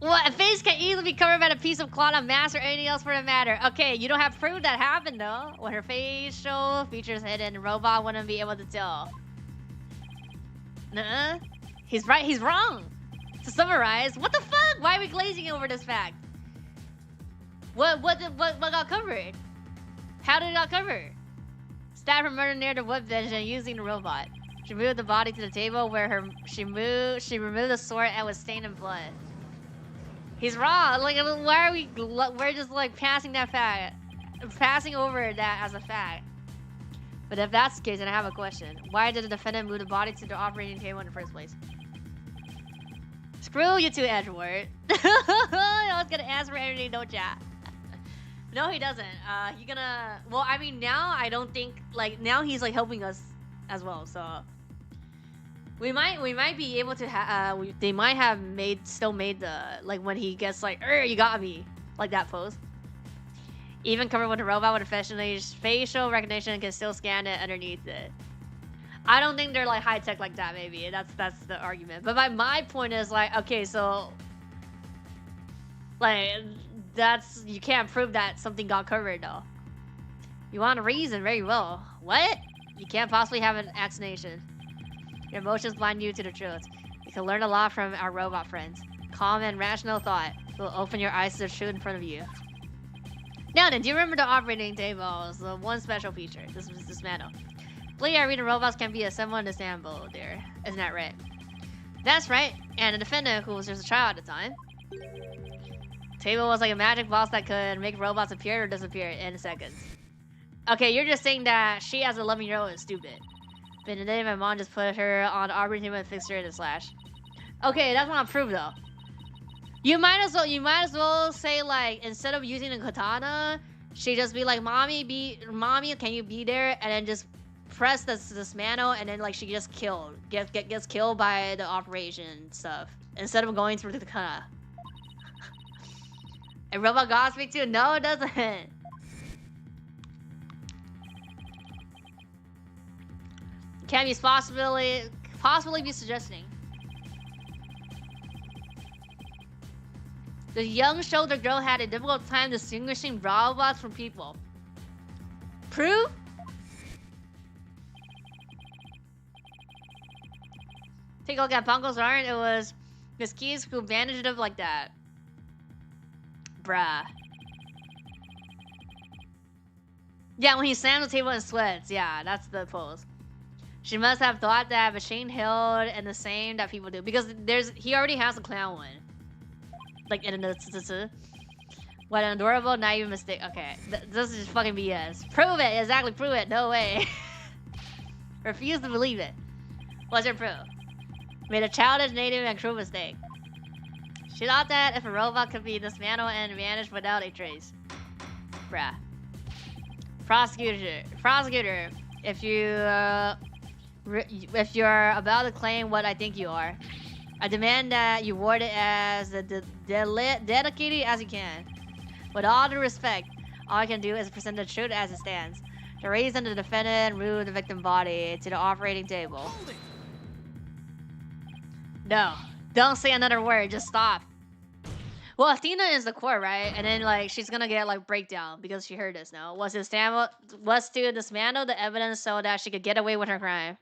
Well, a face can easily be covered by a piece of cloth, a mask, or anything else for that matter. Okay, you don't have proof that happened though. When her facial features hidden, the robot wouldn't be able to tell. Nuh-uh. He's right, he's wrong. To summarize, what the fuck? Why are we glazing over this fact? What got covered? How did it got covered? Stab her murder near the woodbench and using the robot. She moved the body to the table where she removed the sword and was stained in blood. He's wrong. Like, why are we're just like passing that fact, passing over that as a fact. But if that's the case, then I have a question. Why did the defendant move the body to the operating table in the first place? Screw you two, Edward. I was gonna ask for anything, don't ya? No, he doesn't. He gonna... Well, I mean, now I don't think... Like, now he's, like, helping us as well, so... We might be able to they might have still made the... Like, when he gets, like, you got me. Like that pose. Even covered with a robot with a facial recognition can still scan it underneath it. I don't think they're, like, high-tech like that, maybe. That's the argument. But my point is, like, okay, so... Like... You can't prove that something got covered though. You want a reason, very well. What? You can't possibly have an explanation. Your emotions blind you to the truth. You can learn a lot from our robot friends. Calm and rational thought will open your eyes to the truth in front of you. Now then, do you remember the operating table? The one special feature. This was dismantled. Play reading robots can be assembled and disassembled there. Isn't that right? That's right. And the defendant, who was just a child at the time, table was like a magic box that could make robots appear or disappear in seconds. Okay, you're just saying that she as a 11-year-old is stupid. But in the day my mom just put her on the operating table and fixed her in a slash. Okay, that's not proof though. You might as well say like instead of using a katana, she just be like, mommy, can you be there? And then just press this dismantle and then like she gets killed. Gets killed by the operation stuff. Instead of going through the katana. And robot God speak too? No, it doesn't. Can you possibly be suggesting? The young shoulder girl had a difficult time distinguishing robots from people. Proof? Take a look at Panko's arm. It was Miss Keys who bandaged it like that. Bruh. Yeah, when he slammed the table and sweats. Yeah, that's the pose. She must have thought that machine held and the same that people do. Because he already has a clown one. Like in a what an adorable, naive mistake. Okay, this is just fucking BS. Prove it, exactly, prove it. No way. Refused to believe it. What's her proof? Made a childish, native, and cruel mistake. She thought that if a robot could be dismantled and vanish without a trace. Bruh. Prosecutor, if you're about to claim what I think you are, I demand that you word it as dedicated as you can. With all due respect, all I can do is present the truth as it stands. The reason the defendant moved the victim's body to the operating table. Hold it. No, don't say another word. Just stop. Well, Athena is the core, right? And then like she's gonna get like breakdown because she heard this. No, was to dismantle the evidence so that she could get away with her crime.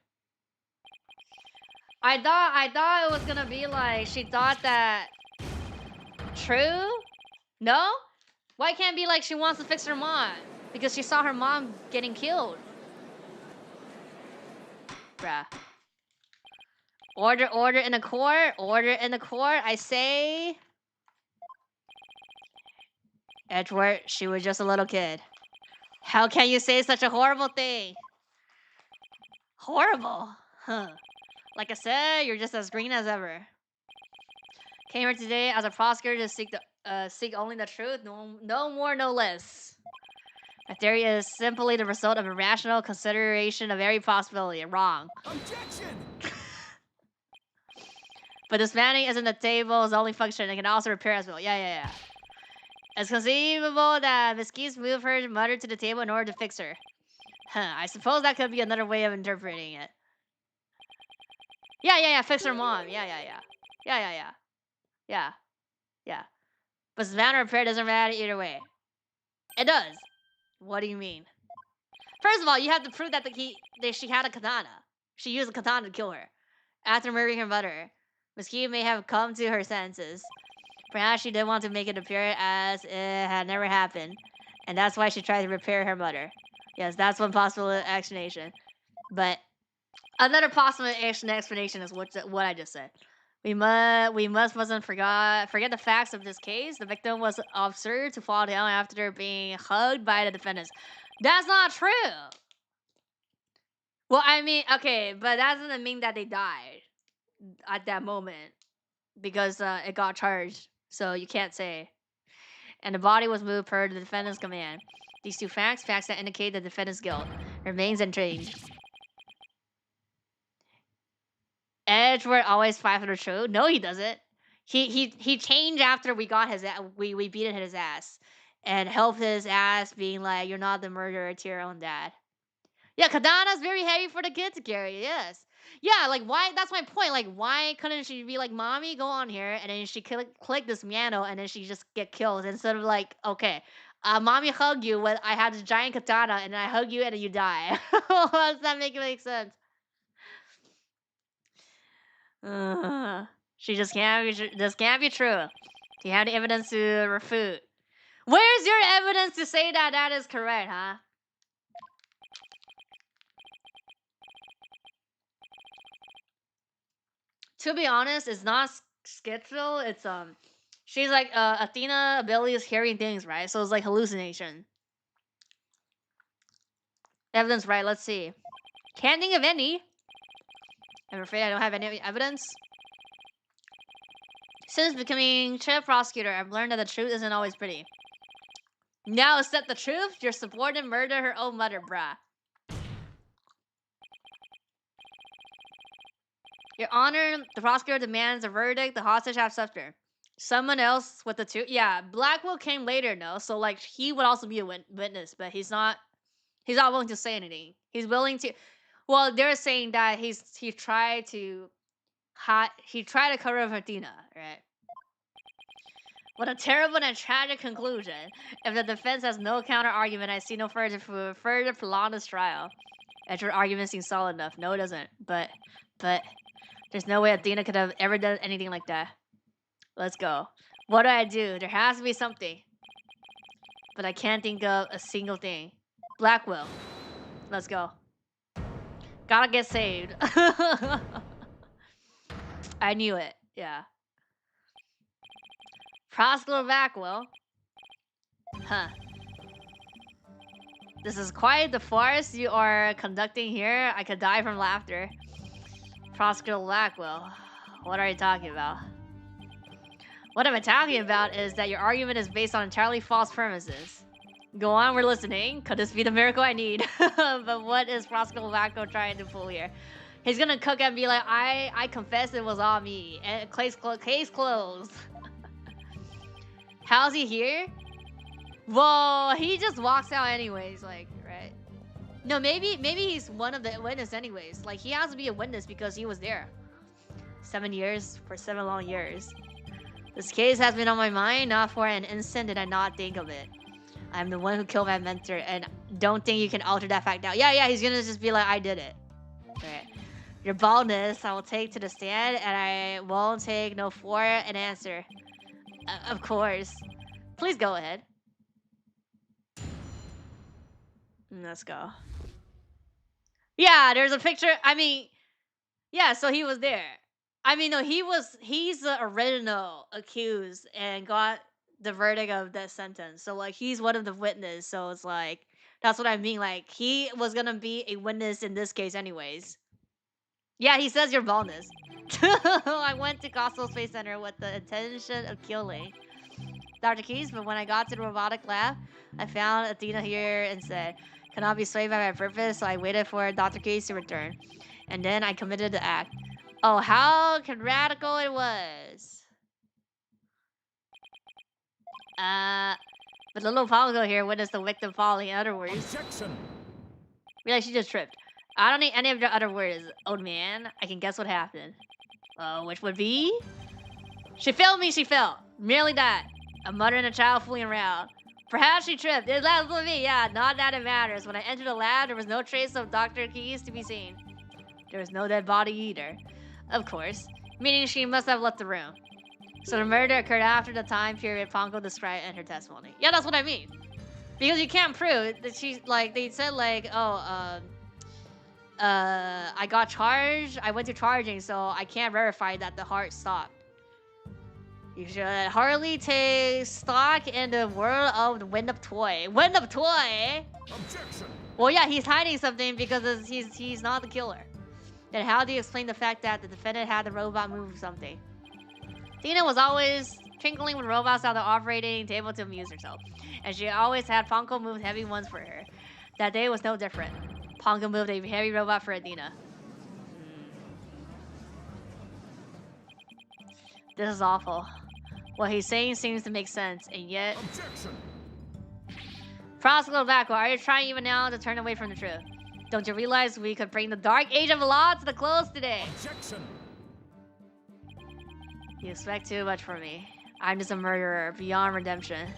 I thought it was gonna be like she thought that. True? No? Why can't it be like she wants to fix her mom because she saw her mom getting killed? Bruh. Order in the court. Order in the court. I say. Edward, she was just a little kid. How can you say such a horrible thing? Horrible? Huh. Like I said, you're just as green as ever. Came here today as a prosecutor to seek only the truth, no more, no less. My theory is simply the result of a rational consideration of every possibility. Wrong. Objection! But dismantling isn't the table's only function. It can also repair as well. Yeah. It's conceivable that Miss Keys moved her mother to the table in order to fix her. Huh, I suppose that could be another way of interpreting it. Yeah, fix her mom. Yeah. But dismantle or repair doesn't matter either way. It does. What do you mean? First of all, you have to prove that she had a katana. She used a katana to kill her. After murdering her mother, Miss Keys may have come to her senses. Perhaps she didn't want to make it appear as it had never happened. And that's why she tried to repair her mother. Yes, that's one possible explanation. But another possible explanation is what I just said. We mustn't forget the facts of this case. The victim was observed to fall down after being hugged by the defendants. That's not true. Well, I mean, okay, but that doesn't mean that they died at that moment because it got charged. So you can't say. And the body was moved per the defendant's command. These two facts that indicate the defendant's guilt, remains unchanged. Edgeworth always fight for the truth. No, he doesn't. He changed after we got we beat his ass, and helped his ass being like, you're not the murderer to your own dad. Yeah, katana's very heavy for the kid to carry. Yes. Yeah, like why? That's my point. Like why couldn't she be like, mommy, go on here, and then she click this piano, and then she just get killed instead of like, okay, mommy hug you when I had this giant katana, and then I hug you and then you die. How does that make sense? She just can't be. This can't be true. Do you have the evidence to refute? Where's your evidence to say that that is correct, huh? To be honest, it's not schedule. It's she's like Athena ability is hearing things, right? So it's like hallucination. Evidence, right? Let's see. Can't think of any. I'm afraid I don't have any evidence. Since becoming chief prosecutor, I've learned that the truth isn't always pretty. Now accept the truth. Your subordinate murdered her own mother, bruh. Your Honor, the prosecutor demands a verdict. The hostage have suffered. Someone else with the truth. Yeah, Blackwell came later, no. So like he would also be a witness, but he's not willing to say anything. He's willing to. Well, they're saying that he tried to cover up Athena, right? What a terrible and tragic conclusion. If the defense has no counter argument, I see no further prolong this trial. And your argument seems solid enough. No, it doesn't. But there's no way Athena could have ever done anything like that. Let's go. What do I do? There has to be something. But I can't think of a single thing. Blackwell. Let's go. Gotta get saved. I knew it. Yeah. Prosecutor Blackwell. Huh. This is quite the farce you are conducting here. I could die from laughter. Prosecutor Blackwell, what are you talking about? What am I talking about is that your argument is based on entirely false premises. Go on, we're listening. Could this be the miracle I need? But what is Prosecutor Blackwell trying to pull here? He's gonna cook and be like, I confess it was all me. And case closed. How's he here? Well, he just walks out anyways, like, right? No, maybe he's one of the witnesses anyways. Like, he has to be a witness because he was there. 7 years, for 7 long years. This case has been on my mind, not for an instant did I not think of it. I'm the one who killed my mentor, and don't think you can alter that fact now. Yeah, he's gonna just be like, I did it. Right. Your baldness, I will take to the stand, and I won't take no for an answer. Of course. Please go ahead. Let's go. Yeah, there's a picture. I mean, yeah, so he was there. I mean, no, he's the original accused and got the verdict of that sentence. So, like, he's one of the witnesses. So it's like, that's what I mean. Like, he was gonna be a witness in this case anyways. Yeah, he says you're baldness. I went to Coastal Space Center with the intention of killing Dr. Keys, but when I got to the robotic lab, I found Athena here and said, cannot be swayed by my purpose, so I waited for Dr. Keys to return. And then I committed the act. Oh, how radical it was. But the little Pongo here witnessed the victim falling. In other words, Objection. realize she just tripped. I don't need any of the other words, old man. I can guess what happened. Which would be? She failed me, she fell. Merely that. A mother and a child fooling around. Perhaps she tripped. It lasts with me, yeah, not that it matters. When I entered the lab, there was no trace of Dr. Keys to be seen. There was no dead body either. Of course. Meaning she must have left the room. So the murder occurred after the time period Pongo described in her testimony. Yeah, that's what I mean. Because you can't prove that she, like, they said, like, oh, I got charged. I went to charging, so I can't verify that the heart stopped. You should hardly take stock in the world of the wind-up toy. Wind-up toy? Objection. Well, yeah, he's hiding something because he's not the killer. Then how do you explain the fact that the defendant had the robot move something? Tina was always twinkling with robots on the operating table to amuse herself. And she always had Ponko move heavy ones for her. That day was no different. Ponko moved a heavy robot for Athena. This is awful. What he's saying seems to make sense, and yet... Objection. Prosecutor Blackwell, are you trying even now to turn away from the truth? Don't you realize we could bring the dark age of law to the close today? Objection. You expect too much from me. I'm just a murderer beyond redemption.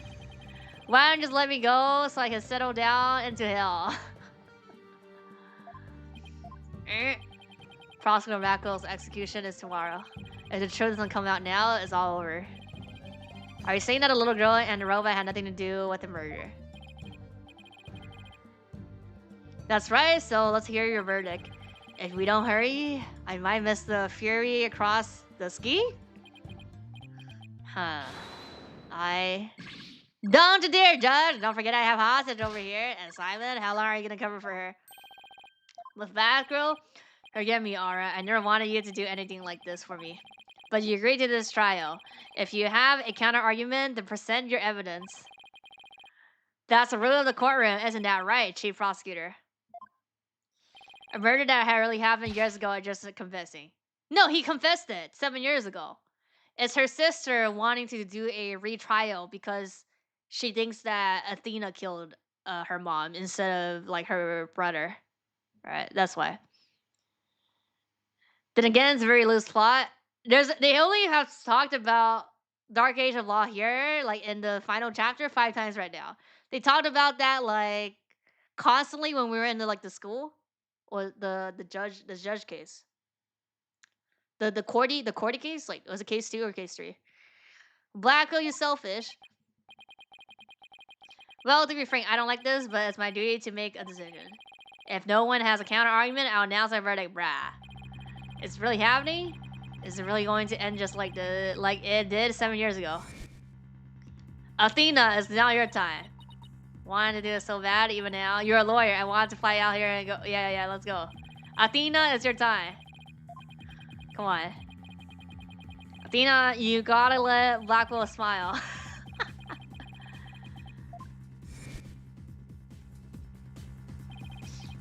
Why don't you just let me go so I can settle down into hell? Prosecutor Blackwell's execution is tomorrow. If the truth doesn't come out now, it's all over. Are you saying that a little girl and the robot had nothing to do with the murder? That's right, so let's hear your verdict. If we don't hurry, I might miss the fury across the ski? Huh. Don't you dare, Judge! Don't forget I have hostage over here. And Simon, how long are you gonna cover for her? With Batgirl? Forgive me, Aura. I never wanted you to do anything like this for me. But you agreed to this trial. If you have a counter-argument, then present your evidence. That's the rule of the courtroom, isn't that right, Chief Prosecutor? A murder that had really happened years ago, just confessing. No, he confessed it 7 years ago. It's her sister wanting to do a retrial because she thinks that Athena killed her mom instead of, like, her brother. Right, that's why. Then again, it's a very loose plot. They only have talked about Dark Age of Law here, like in the final chapter, 5 times right now. They talked about that like constantly when we were in the school or the judge case. The Cordy case, like was it case 2 or case 3? Blacko, you selfish. Well, to be frank, I don't like this, but it's my duty to make a decision. If no one has a counter argument, I'll announce my verdict, brah. It's really happening? Is it really going to end just like it did 7 years ago? Athena, it's now your time. Wanted to do it so bad, even now. You're a lawyer. I wanted to fly out here and go. Yeah, let's go. Athena, it's your time. Come on. Athena, you gotta let Blackwell smile.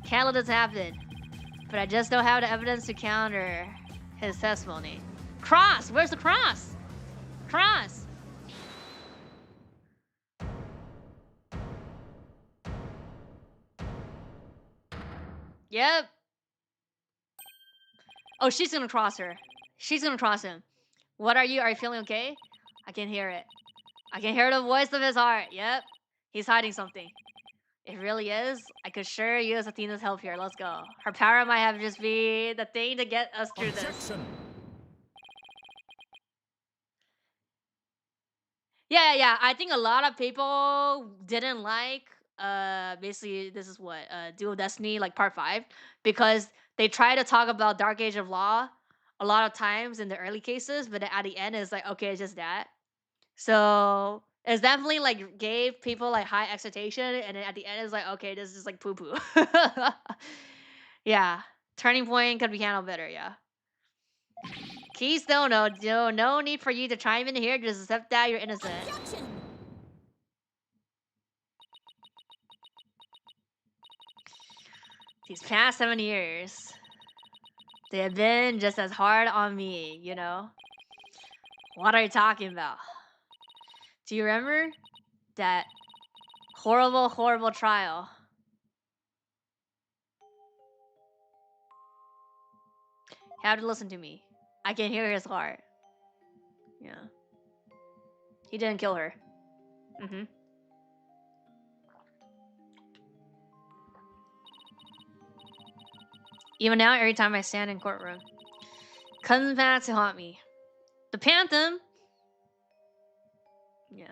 Can't let this happen. But I just don't have the evidence to counter his testimony. Cross! Where's the cross? Cross! Yep. Oh, she's gonna cross her. She's gonna cross him. What are you? Are you feeling okay? I can hear it. I can hear the voice of his heart. Yep. He's hiding something. It really is. I could sure use Athena's help here. Let's go. Her power might have just be the thing to get us through this. Objection. Yeah. I think a lot of people didn't like basically this is what Dual Destiny like part 5 because they try to talk about Dark Age of Law a lot of times in the early cases, but then at the end it's like okay, it's just that. So it's definitely like gave people like high expectation, and then at the end it's like okay, this is like poo poo. Yeah, turning point could be handled better. Yeah. Keystone, no need for you to chime in here. Just accept that you're innocent. Objection. These past 7 years, they have been just as hard on me, you know? What are you talking about? Do you remember that horrible trial? You have to listen to me. I can hear his heart. Yeah. He didn't kill her. Even now, every time I stand in courtroom, comes back to haunt me. The Phantom. Yeah.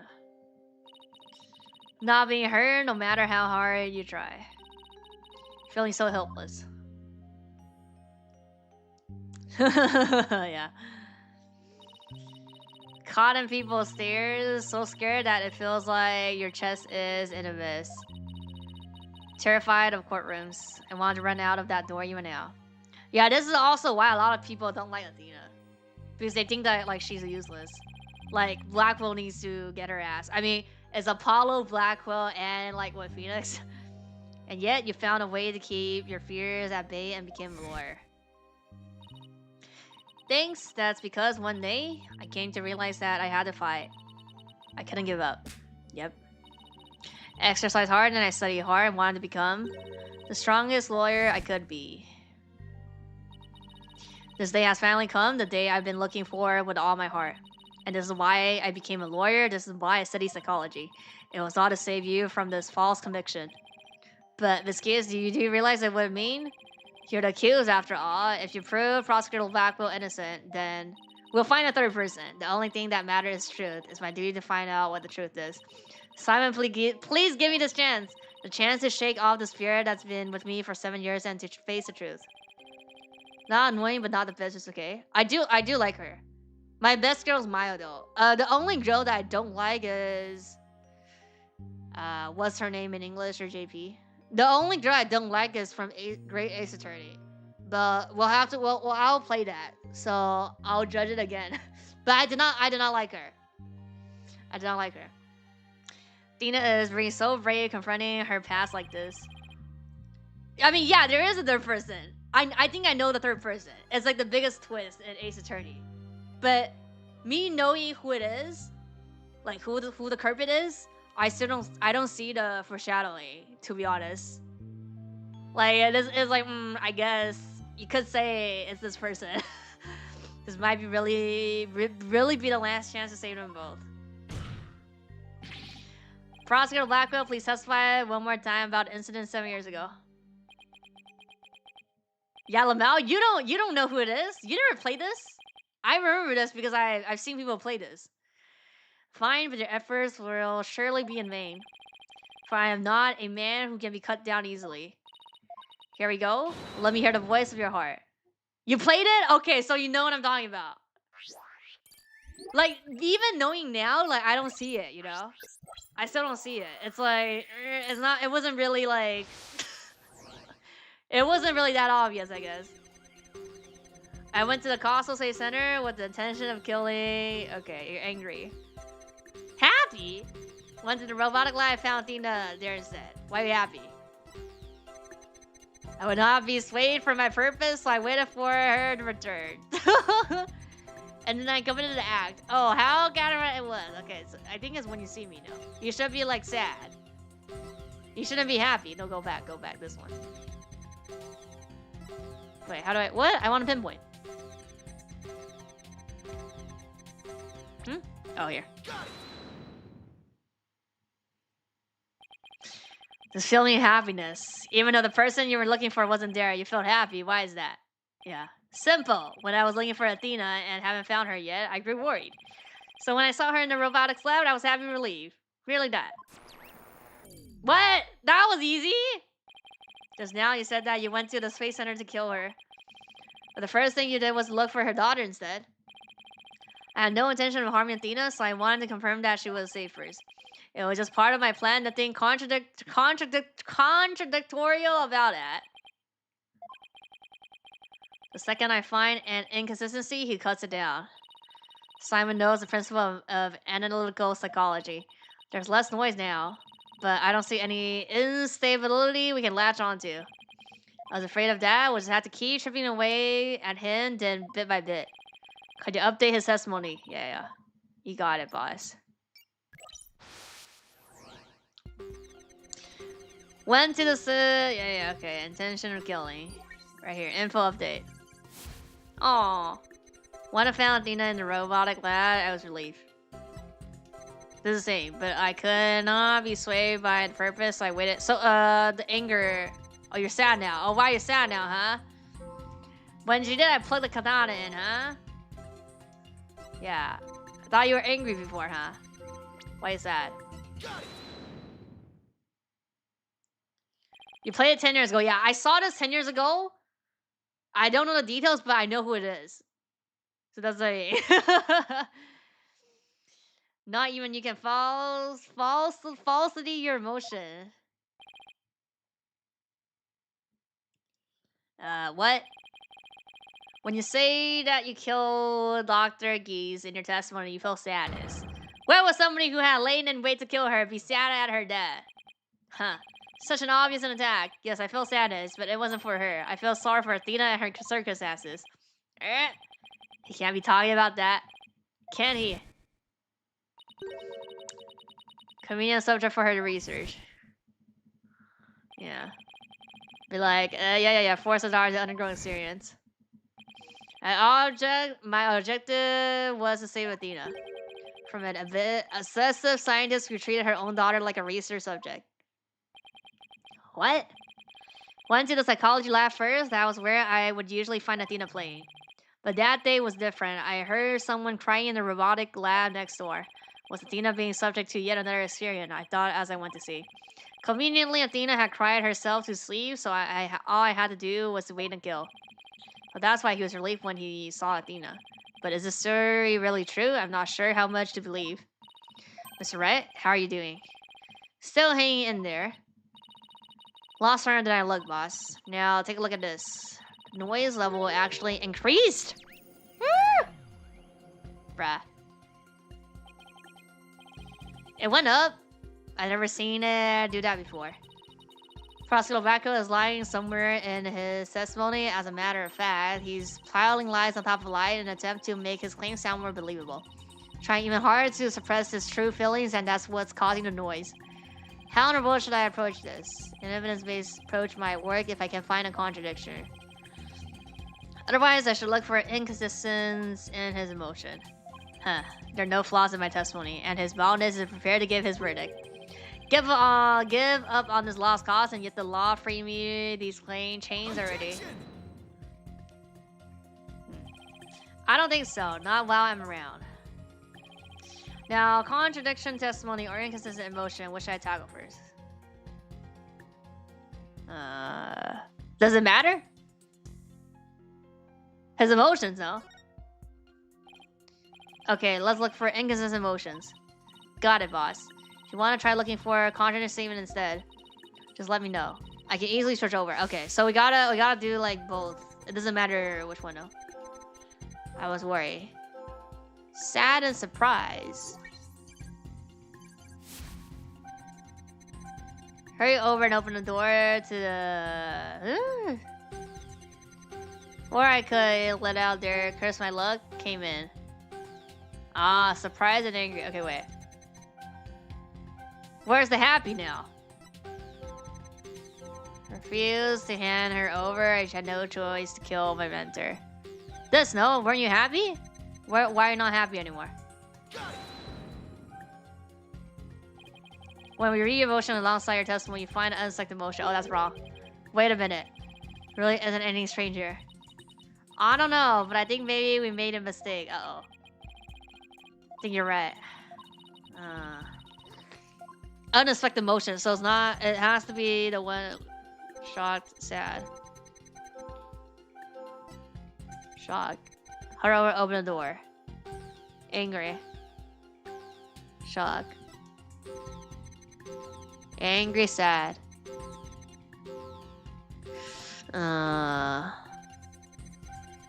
Not being heard no matter how hard you try. Feeling so helpless. Yeah. Caught in people's stares, so scared that it feels like your chest is in a mist. Terrified of courtrooms and want to run out of that door even now. Yeah, this is also why a lot of people don't like Athena. Because they think that like she's useless. Like Blackwell needs to get her ass. I mean, it's Apollo, Blackwell, and like what, Phoenix? And yet you found a way to keep your fears at bay and became a lawyer. Thanks, that's because one day I came to realize that I had to fight. I couldn't give up. Yep. I exercised hard and I studied hard and wanted to become the strongest lawyer I could be. This day has finally come, the day I've been looking for with all my heart. And this is why I became a lawyer, this is why I study psychology. It was all to save you from this false conviction. But, Miss Kids, do you realize what it would mean? You're the accused after all. If you prove Prosecutor Blackwell innocent, then we'll find a third person. The only thing that matters is truth. It's my duty to find out what the truth is. Simon, please give me this chance. The chance to shake off the spirit that's been with me for 7 years and to face the truth. Not annoying, but not the best. It's okay. I do like her. My best girl's Maya though. The only girl that I don't like is what's her name in English or JP? The only girl I don't like is from Great Ace Attorney. But we'll have to. Well, I'll play that, so I'll judge it again. But I did not like her. I did not like her. Dina is being so brave confronting her past like this. I mean, yeah, there is a third person. I think I know the third person. It's like the biggest twist in Ace Attorney. But me knowing who it is, like who the culprit is, I don't see the foreshadowing, to be honest. Like it's like I guess you could say it's this person. This might be really be the last chance to save them both. Prosecutor Blackwell, please testify one more time about the incident 7 years ago. Yeah, Lamau, you don't know who it is? You never played this? I remember this because I've seen people play this. Fine, but your efforts will surely be in vain. For I am not a man who can be cut down easily. Here we go. Let me hear the voice of your heart. You played it? Okay, so you know what I'm talking about. Like, even knowing now, like, I don't see it, you know? I still don't see it. It's like it's not. It wasn't really like. It wasn't really that obvious, I guess. I went to the Coastal State Center with the intention of killing. Okay, you're angry. Happy? Went to the robotic lab, found Athena there instead. Why are you happy? I would not be swayed from my purpose, so I waited for her to return. And then I committed the act. Oh, how Gatorade it was. Okay, so I think it's when you see me now. You should be like sad. You shouldn't be happy. No, go back, this one. Wait, how do I, what? I want to pinpoint. Oh, here. This feeling of happiness. Even though the person you were looking for wasn't there, you felt happy. Why is that? Yeah. Simple. When I was looking for Athena and haven't found her yet, I grew worried. So when I saw her in the robotics lab, I was happy and relieved. Really that. What? That was easy? Just now you said that you went to the Space Center to kill her. But the first thing you did was look for her daughter instead. I had no intention of harming Athena, so I wanted to confirm that she was safe first. It was just part of my plan. Nothing contradictorial about it. The second I find an inconsistency, he cuts it down. Simon knows the principle of analytical psychology. There's less noise now, but I don't see any instability we can latch onto. I was afraid of that. We'll just have to keep chipping away at him, then bit by bit. Could you update his testimony? Yeah. You got it, boss. Went to the okay. Intention of killing. Right here, info update. Aww. When I found Athena in the robotic lab, I was relieved. This is the same, but I could not be swayed by the purpose, so I waited. So, the anger. Oh, you're sad now. Oh, why are you sad now, huh? When you did, I plugged the katana in, huh? Yeah. I thought you were angry before, huh? Why are you sad? You played it 10 years ago. Yeah, I saw this 10 years ago. I don't know the details, but I know who it is. So that's like... Not even you can falsity your emotion. What? When you say that you killed Dr. Geese in your testimony, you feel sadness. Where was somebody who had lain in wait to kill her be sad at her death? Huh. Such an obvious attack. Yes, I feel sadness, but it wasn't for her. I feel sorry for Athena and her circus asses. He can't be talking about that. Can he? Convenient subject for her to research. Yeah. Be like, yeah. Force of ours, the underground experience. My objective was to save Athena from an obsessive scientist who treated her own daughter like a research subject. What? Went to the psychology lab first. That was where I would usually find Athena playing. But that day was different. I heard someone crying in the robotic lab next door. Was Athena being subject to yet another experiment? I thought as I went to see. Conveniently, Athena had cried herself to sleep, so all I had to do was to wait and kill. But that's why he was relieved when he saw Athena. But is this story really true? I'm not sure how much to believe. Mr. Rhett, how are you doing? Still hanging in there. Lost longer than I look, boss. Now take a look at this. Noise level actually increased. Woo! Bruh. It went up. I've never seen it do that before. Prosecutor Bacco is lying somewhere in his testimony. As a matter of fact, he's piling lies on top of lies in an attempt to make his claims sound more believable. Trying even harder to suppress his true feelings, and that's what's causing the noise. How in the world should I approach this? An evidence-based approach might work if I can find a contradiction. Otherwise, I should look for inconsistencies in his emotion. Huh. There are no flaws in my testimony, and his boldness is prepared to give his verdict. Give up on this lost cause, and yet the law free me these plain chains already. I don't think so. Not while I'm around. Now, contradiction, testimony, or inconsistent emotion, which should I tackle first? Does it matter? His emotions, though. Okay, let's look for inconsistent emotions. Got it, boss. you want to try looking for a contract statement instead, just let me know. I can easily switch over. Okay, so we gotta do like both. It doesn't matter which one though. I was worried. Sad and surprise. Hurry over and open the door to the... Or I could let out there, curse my luck, came in. Ah, surprised and angry. Okay, wait. Where's the happy now? Refused to hand her over. I had no choice to kill my mentor. This, no? Weren't you happy? Why are you not happy anymore? When we read your emotion alongside your testimony, you find an unselected emotion. Oh, that's wrong. Wait a minute. Really isn't any stranger. I don't know, but I think maybe we made a mistake. Uh-oh. I think you're right. Unexpected emotion, so it's not... It has to be the one... Shocked, sad. Shocked. Hurry over, open the door. Angry. Shock. Angry, sad.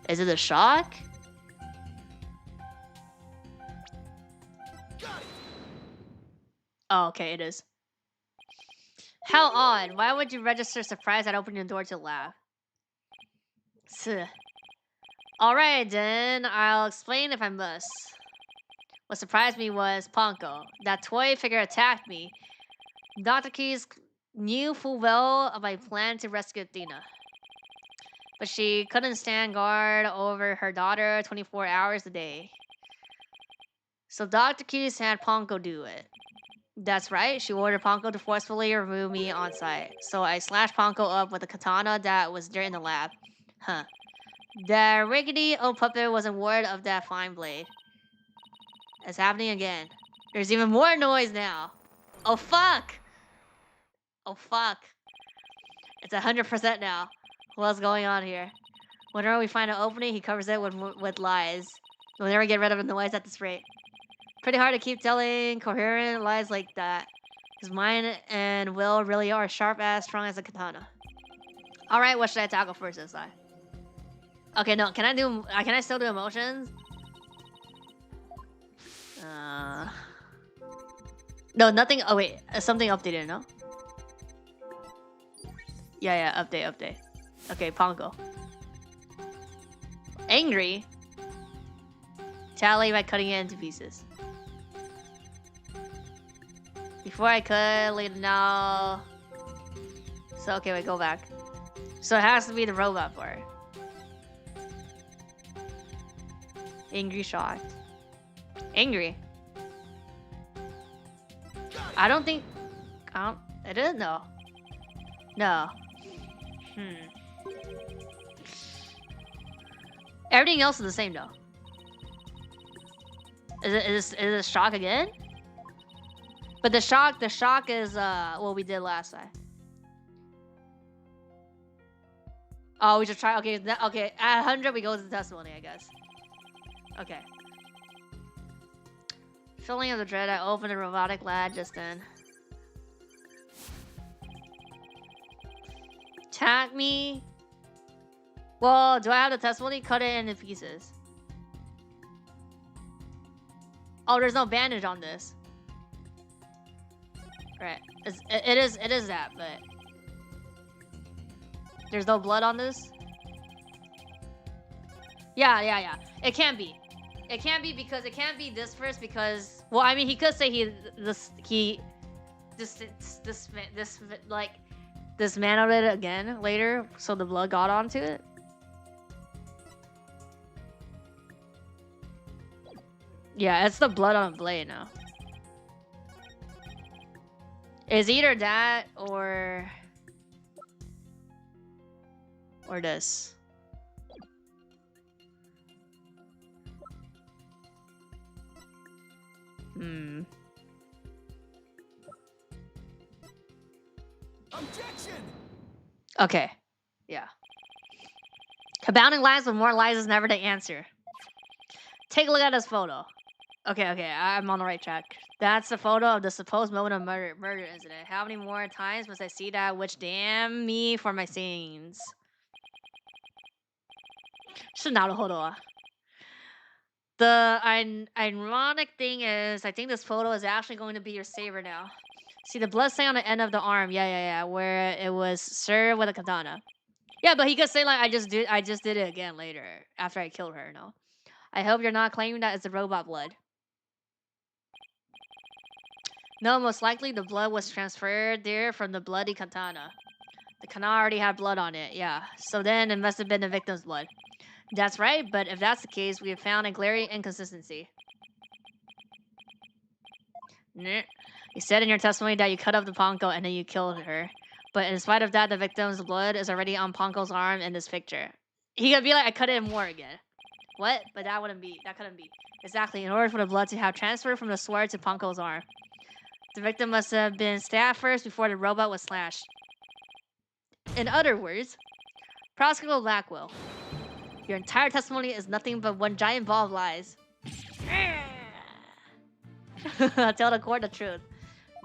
Is it a shock? Oh, okay, it is. How odd. Why would you register surprise at opening the door to the lab? Alright then, I'll explain if I must. What surprised me was Ponko. That toy figure attacked me. Dr. Keys knew full well of my plan to rescue Athena. But she couldn't stand guard over her daughter 24 hours a day. So Dr. Keys had Ponko do it. That's right, she ordered Ponko to forcefully remove me on site. So I slashed Ponko up with a katana that was there in the lab. Huh. The rickety old puppet wasn't word of that fine blade. It's happening again. There's even more noise now. Oh fuck! Oh fuck. It's 100% now. What's going on here? Whenever we find an opening, he covers it with lies. We'll never get rid of the noise at this rate. Pretty hard to keep telling coherent lies like that. His mind and will really are sharp as strong as a katana. Alright, what should I tackle first this time? Okay, no, can I still do emotions? No, nothing. Oh wait, something updated, no? Yeah, update. Okay, Ponko. Angry? Tally by cutting it into pieces. Before I could, later now. So, okay, wait, go back. So it has to be the robot part. Angry, shocked. Angry. I don't think... It is? No. No. Everything else is the same, though. Is it shock again? But the shock is what we did last time. Oh, we should try. Okay, okay. At 100, we go to the testimony, I guess. Okay. Feeling of the dread, I opened the robotic lab just then. Attack me. Well, do I have the testimony? Cut it into pieces. Oh, there's no bandage on this. Right. It is that, but there's no blood on this. Yeah. It can't be. It can't be because it can't be this first because well, I mean, he could say like dismantled it again later, so the blood got onto it. Yeah, it's the blood on the blade now. It's either that or this. Objection! Okay. Yeah. Compounding lies with more lies is never the answer. Take a look at this photo. Okay, okay, I'm on the right track. That's the photo of the supposed moment of murder incident. How many more times must I see that? Which damn me for my sins. 是哪的 photo 啊? The ironic thing is, I think this photo is actually going to be your saver now. See the blood stain on the end of the arm. Yeah. Where it was served with a katana. Yeah, but he could say like I just did it again later after I killed her. No, I hope you're not claiming that it's the robot blood. No, most likely the blood was transferred there from the bloody katana. The katana already had blood on it. Yeah, so then it must have been the victim's blood. That's right, but if that's the case, we have found a glaring inconsistency. You said in your testimony that you cut up the Ponko and then you killed her. But in spite of that, the victim's blood is already on Ponko's arm in this picture. He could be like, I cut it more again. What? But that couldn't be. Exactly, in order for the blood to have transferred from the sword to Ponko's arm. The victim must have been stabbed first before the robot was slashed. In other words, Prosecutor Blackwell, your entire testimony is nothing but one giant ball of lies. Tell the court the truth.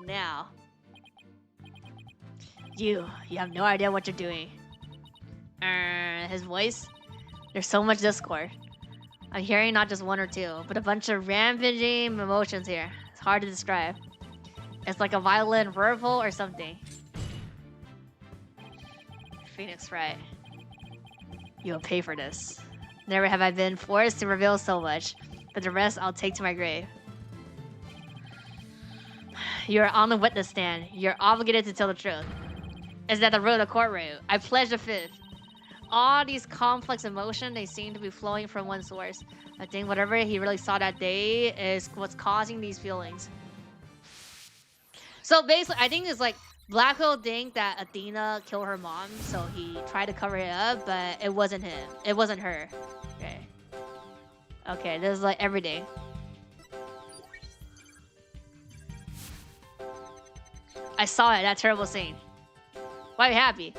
Now. You have no idea what you're doing. His voice? There's so much discord. I'm hearing not just one or two, but a bunch of rampaging emotions here. It's hard to describe. It's like a violent whirlpool or something. Phoenix Wright. You'll pay for this. Never have I been forced to reveal so much, but the rest I'll take to my grave. You're on the witness stand. You're obligated to tell the truth. Is that the rule of the courtroom? I pledge the fifth. All these complex emotions, they seem to be flowing from one source. I think whatever he really saw that day is what's causing these feelings. So basically, I think it's like Blackwell think that Athena killed her mom, so he tried to cover it up, but it wasn't him. It wasn't her. Okay. Okay, this is like everything. I saw it, that terrible scene. Why are you happy?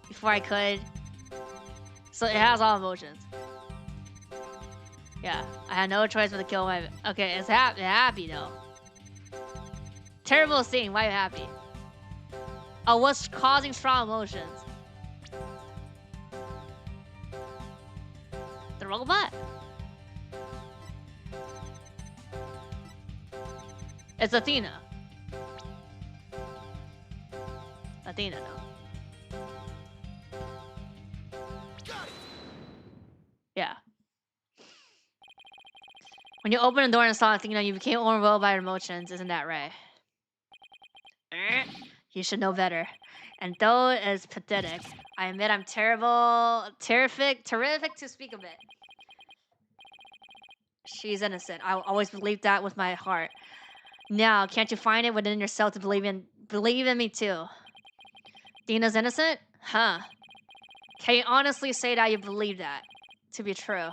Before I could. So it has all emotions. Yeah, I had no choice but to kill my... Okay, it's happy though. Terrible scene, why are you happy? Oh, what's causing strong emotions? The robot? It's Athena. Athena, no. Yeah. When you opened the door and saw Athena, you became overwhelmed by her emotions, isn't that right? You should know better. And though it's pathetic, I admit I'm terrific to speak of it. She's innocent. I always believed that with my heart. Now, can't you find it within yourself to believe in me too? Dina's innocent? Huh. Can you honestly say that you believe that to be true?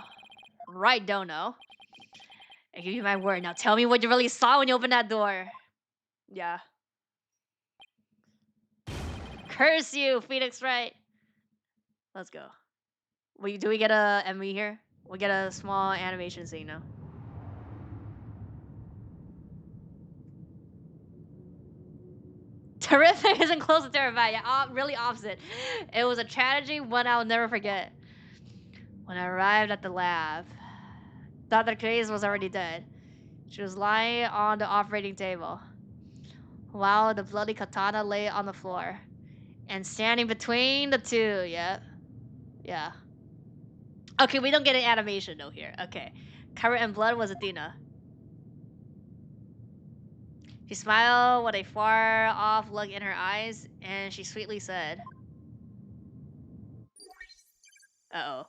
Right, Dono. I give you my word. Now tell me what you really saw when you opened that door. Yeah. Curse you, Phoenix Wright. Let's go. Do we get a MV here? We get a small animation scene now. Terrific isn't close to terrified. Yeah, really opposite. It was a tragedy, one I'll never forget. When I arrived at the lab, Dr. Craze was already dead. She was lying on the operating table, while the bloody katana lay on the floor. And standing between the two, yeah. Okay, we don't get an animation though here. Okay. Covered in blood was Athena. She smiled with a far-off look in her eyes, and she sweetly said, "Uh-oh."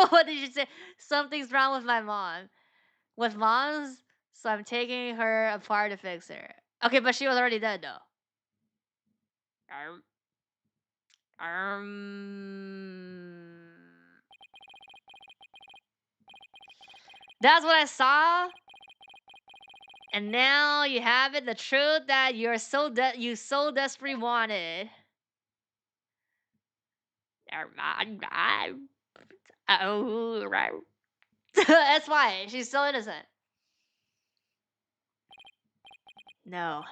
What did you say? Something's wrong with my mom. With moms? So I'm taking her apart to fix her. Okay, but she was already dead, though. That's what I saw. And now you have it, the truth that you so desperately wanted. Oh, right. That's why she's so innocent. No.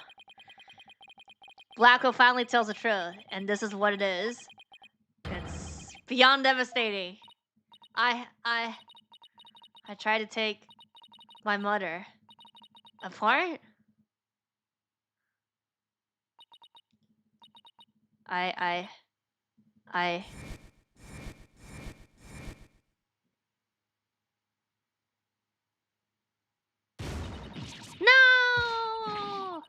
Blacko finally tells the truth, and this is what it is. It's beyond devastating. I tried to take my mother apart. I No!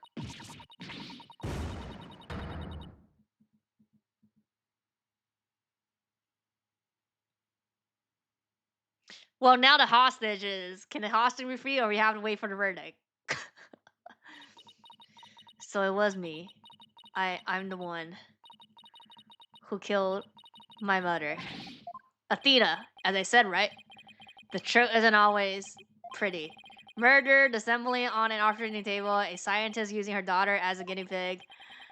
Well, now the hostage is. Can the hostage be free, or we have to wait for the verdict? So it was me. I'm the one who killed my mother. Athena, as I said, right? The truth isn't always pretty. Murdered, assembling on an operating table, a scientist using her daughter as a guinea pig.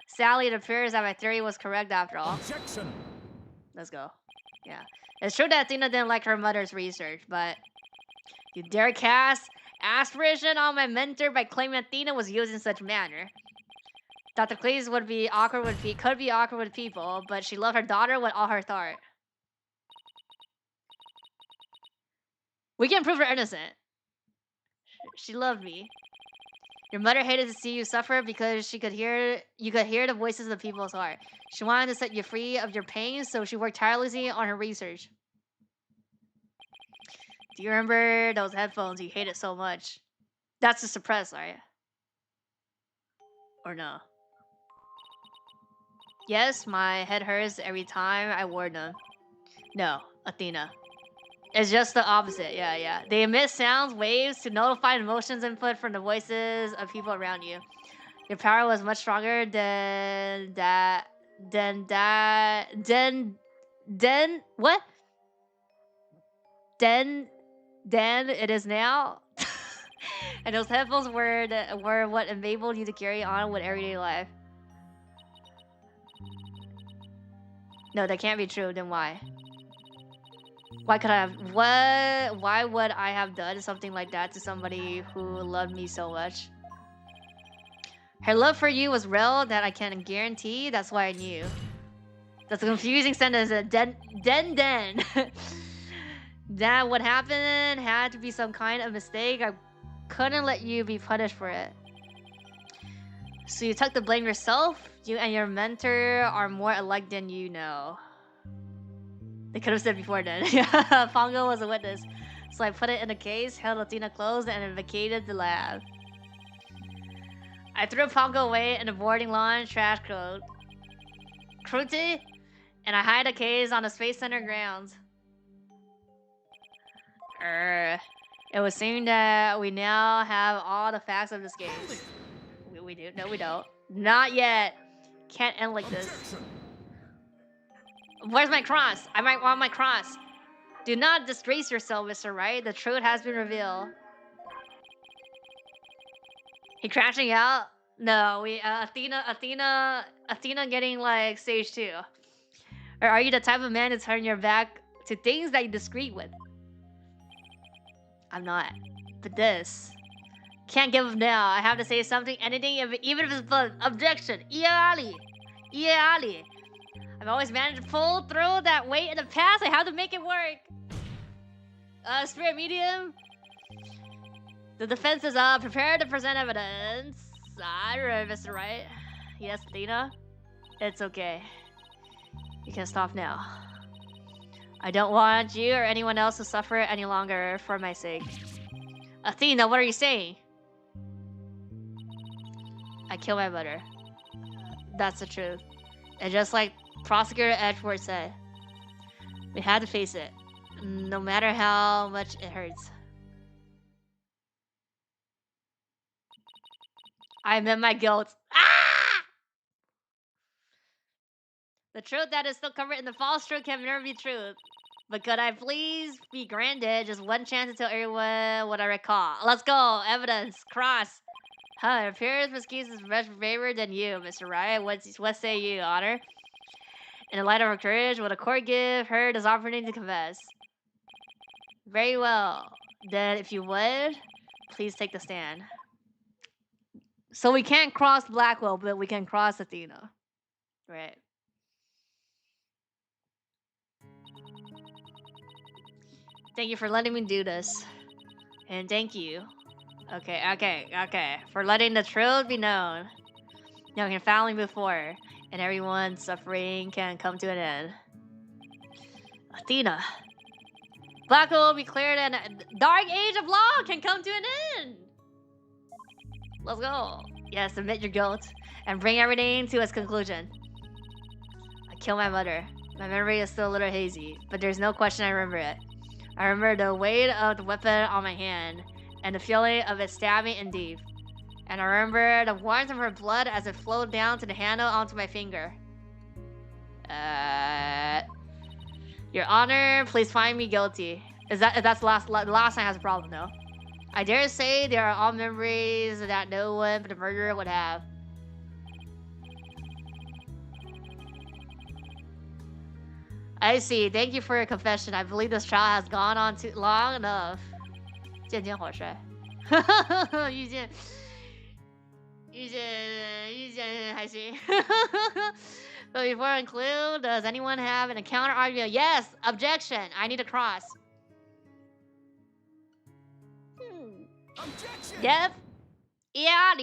Sadly, it appears that my theory was correct after all. Objection! Let's go. Yeah. It's true that Athena didn't like her mother's research, but you dare cast aspiration on my mentor by claiming Athena was used in such manner. Dr. Cleese could be awkward with people, but she loved her daughter with all her heart. We can prove her innocent. She loved me. Your mother hated to see you suffer because you could hear the voices of the people's heart. She wanted to set you free of your pain, so she worked tirelessly on her research. Do you remember those headphones you hated so much? That's to suppress, right? Or no? Yes, my head hurts every time I wore them. No, Athena. It's just the opposite, yeah. They emit sounds, waves, to notify emotions input from the voices of people around you. Your power was much stronger than what? Than it is now. And those headphones were what enabled you to carry on with everyday life. No, that can't be true. Then why? Why could I have why would I have done something like that to somebody who loved me so much? Her love for you was real, that I can guarantee. That's why I knew. That's a confusing sentence. Then. That what happened had to be some kind of mistake. I couldn't let you be punished for it. So you took the blame yourself? You and your mentor are more alike than you know. They could have said before then. Pongo was a witness. So I put it in a case, held Athena closed, and vacated the lab. I threw Pongo away in the boarding lawn trash chute, and I hid the case on the Space Center grounds. It would seem that we now have all the facts of this case. We do. No, we don't. Not yet. Can't end like this. Objection! Where's my cross? I might want my cross. Do not disgrace yourself, Mr. Wright. The truth has been revealed. He crashing out? No, we Athena getting like stage 2. Or are you the type of man to turn your back to things that you disagree with? I'm not. But this. Can't give up now. I have to say something, anything, even if it's fun. Objection. Ali. I've always managed to pull through that weight in the past. I have to make it work. Spirit medium. The defense is prepared to present evidence. I remember, Mr. Wright. Yes, Athena. It's okay. You can stop now. I don't want you or anyone else to suffer any longer for my sake. Athena, what are you saying? I killed my mother. That's the truth. And just like Prosecutor Edgeworth said, we had to face it, no matter how much it hurts. I admit my guilt. Ah! The truth that is still covered in the false truth can never be truth. But could I please be granted just one chance to tell everyone what I recall? Let's go. Evidence. Cross. Huh, it appears Mesquite is much favored than you, Mr. Wright. What say you, Honor? In the light of her courage, will the court give her this opportunity to confess? Very well. Then, if you would, please take the stand. So we can't cross Blackwell, but we can cross Athena. Right. Thank you for letting me do this. And thank you. Okay. For letting the truth be known. Now we can finally move forward. And everyone's suffering can come to an end. Athena. Blackwell will be cleared and dark age of law can come to an end. Let's go. Yes, admit your guilt and bring everything to its conclusion. I killed my mother. My memory is still a little hazy, but there's no question I remember it. I remember the weight of the weapon on my hand and the feeling of it stabbing in deep. And I remember the warmth of her blood as it flowed down to the handle onto my finger. Your Honor, please find me guilty. That's the last time has a problem though. I dare say they are all memories that no one but the murderer would have. I see. Thank you for your confession. I believe this trial has gone on too long enough. 见见火帅。遇见还行。But before I conclude, does anyone have an counter argument? Yes! Objection! I need to cross. Objection! Yep. Yeah,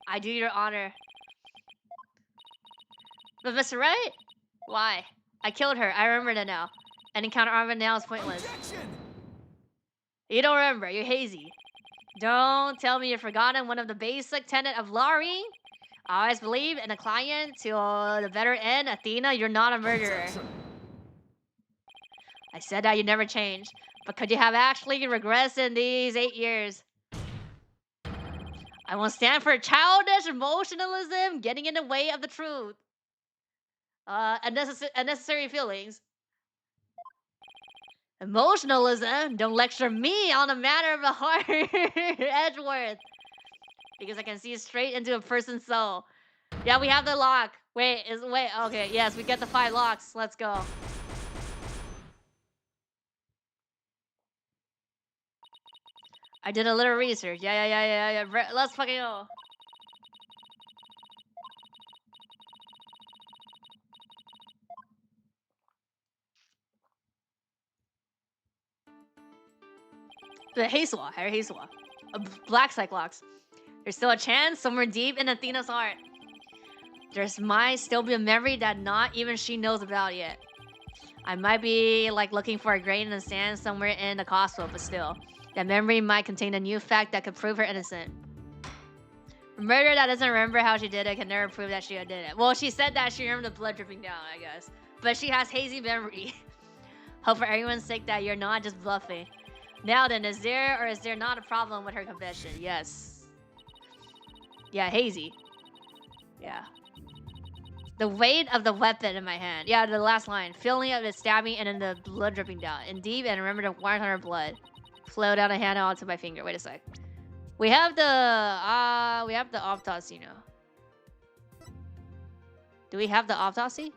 I do, Your Honor. But Mr. Wright? Why? I killed her. I remember that now. Any counter argument now is pointless. Objection! You don't remember. You're hazy. Don't tell me you've forgotten one of the basic tenet of lawyering. I always believe in a client till the better end. Athena, you're not a murderer. Objection! I said that you never changed. But could you have actually regressed in these 8 years? I won't stand for childish emotionalism getting in the way of the truth. Unnecessary feelings. Emotionalism? Don't lecture me on a matter of a heart, Edgeworth. Because I can see straight into a person's soul. Yeah, we have the lock. Wait, okay, yes, we get the 5 locks. Let's go. I did a little research. Yeah. Let's fucking go. The Hazel, Harry Hazel. Black Cyclops. There's still a chance somewhere deep in Athena's heart. There's might still be a memory that not even she knows about yet. I might be like looking for a grain in the sand somewhere in the cosmos, but still. That memory might contain a new fact that could prove her innocent. A murderer that doesn't remember how she did it can never prove that she did it. Well, she said that she remembered the blood dripping down, I guess. But she has hazy memory. Hope for everyone's sake that you're not just bluffing. Now then, is there or is there not a problem with her confession? Yes. Yeah, hazy. Yeah. The weight of the weapon in my hand. Yeah, the last line. Feeling of it stabbing and then the blood dripping down. Indeed, and remember the warmth on her blood. Flow down a hand onto my finger. Wait a sec. We have the autopsy now. Do we have the autopsy?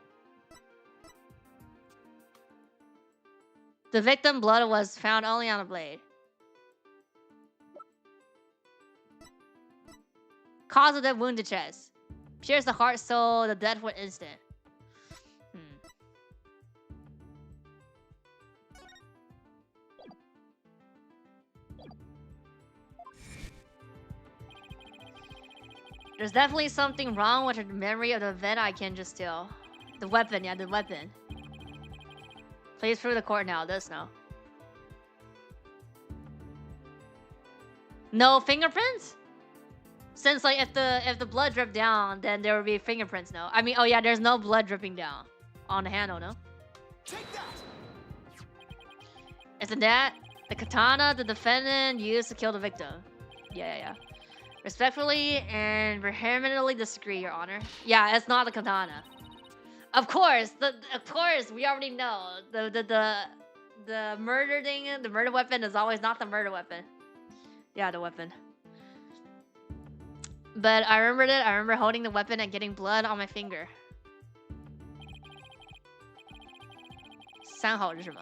The victim blood was found only on the blade. Cause of the wounded chest. Pierce the heart so the death was instant. There's definitely something wrong with her memory of the event, I can just tell. The weapon, yeah, the weapon. Please prove the court now, this now. No fingerprints? Since like if the blood dripped down, then there would be fingerprints now. I mean, oh yeah, there's no blood dripping down on the handle, no? Take that! Isn't that the katana the defendant used to kill the victim? Yeah. Respectfully and vehemently disagree, Your Honor. Yeah, it's not the katana. Of course, we already know the murder thing, the murder weapon is always not the murder weapon. Yeah, the weapon. But I remembered it. I remember holding the weapon and getting blood on my finger. 3号是什么?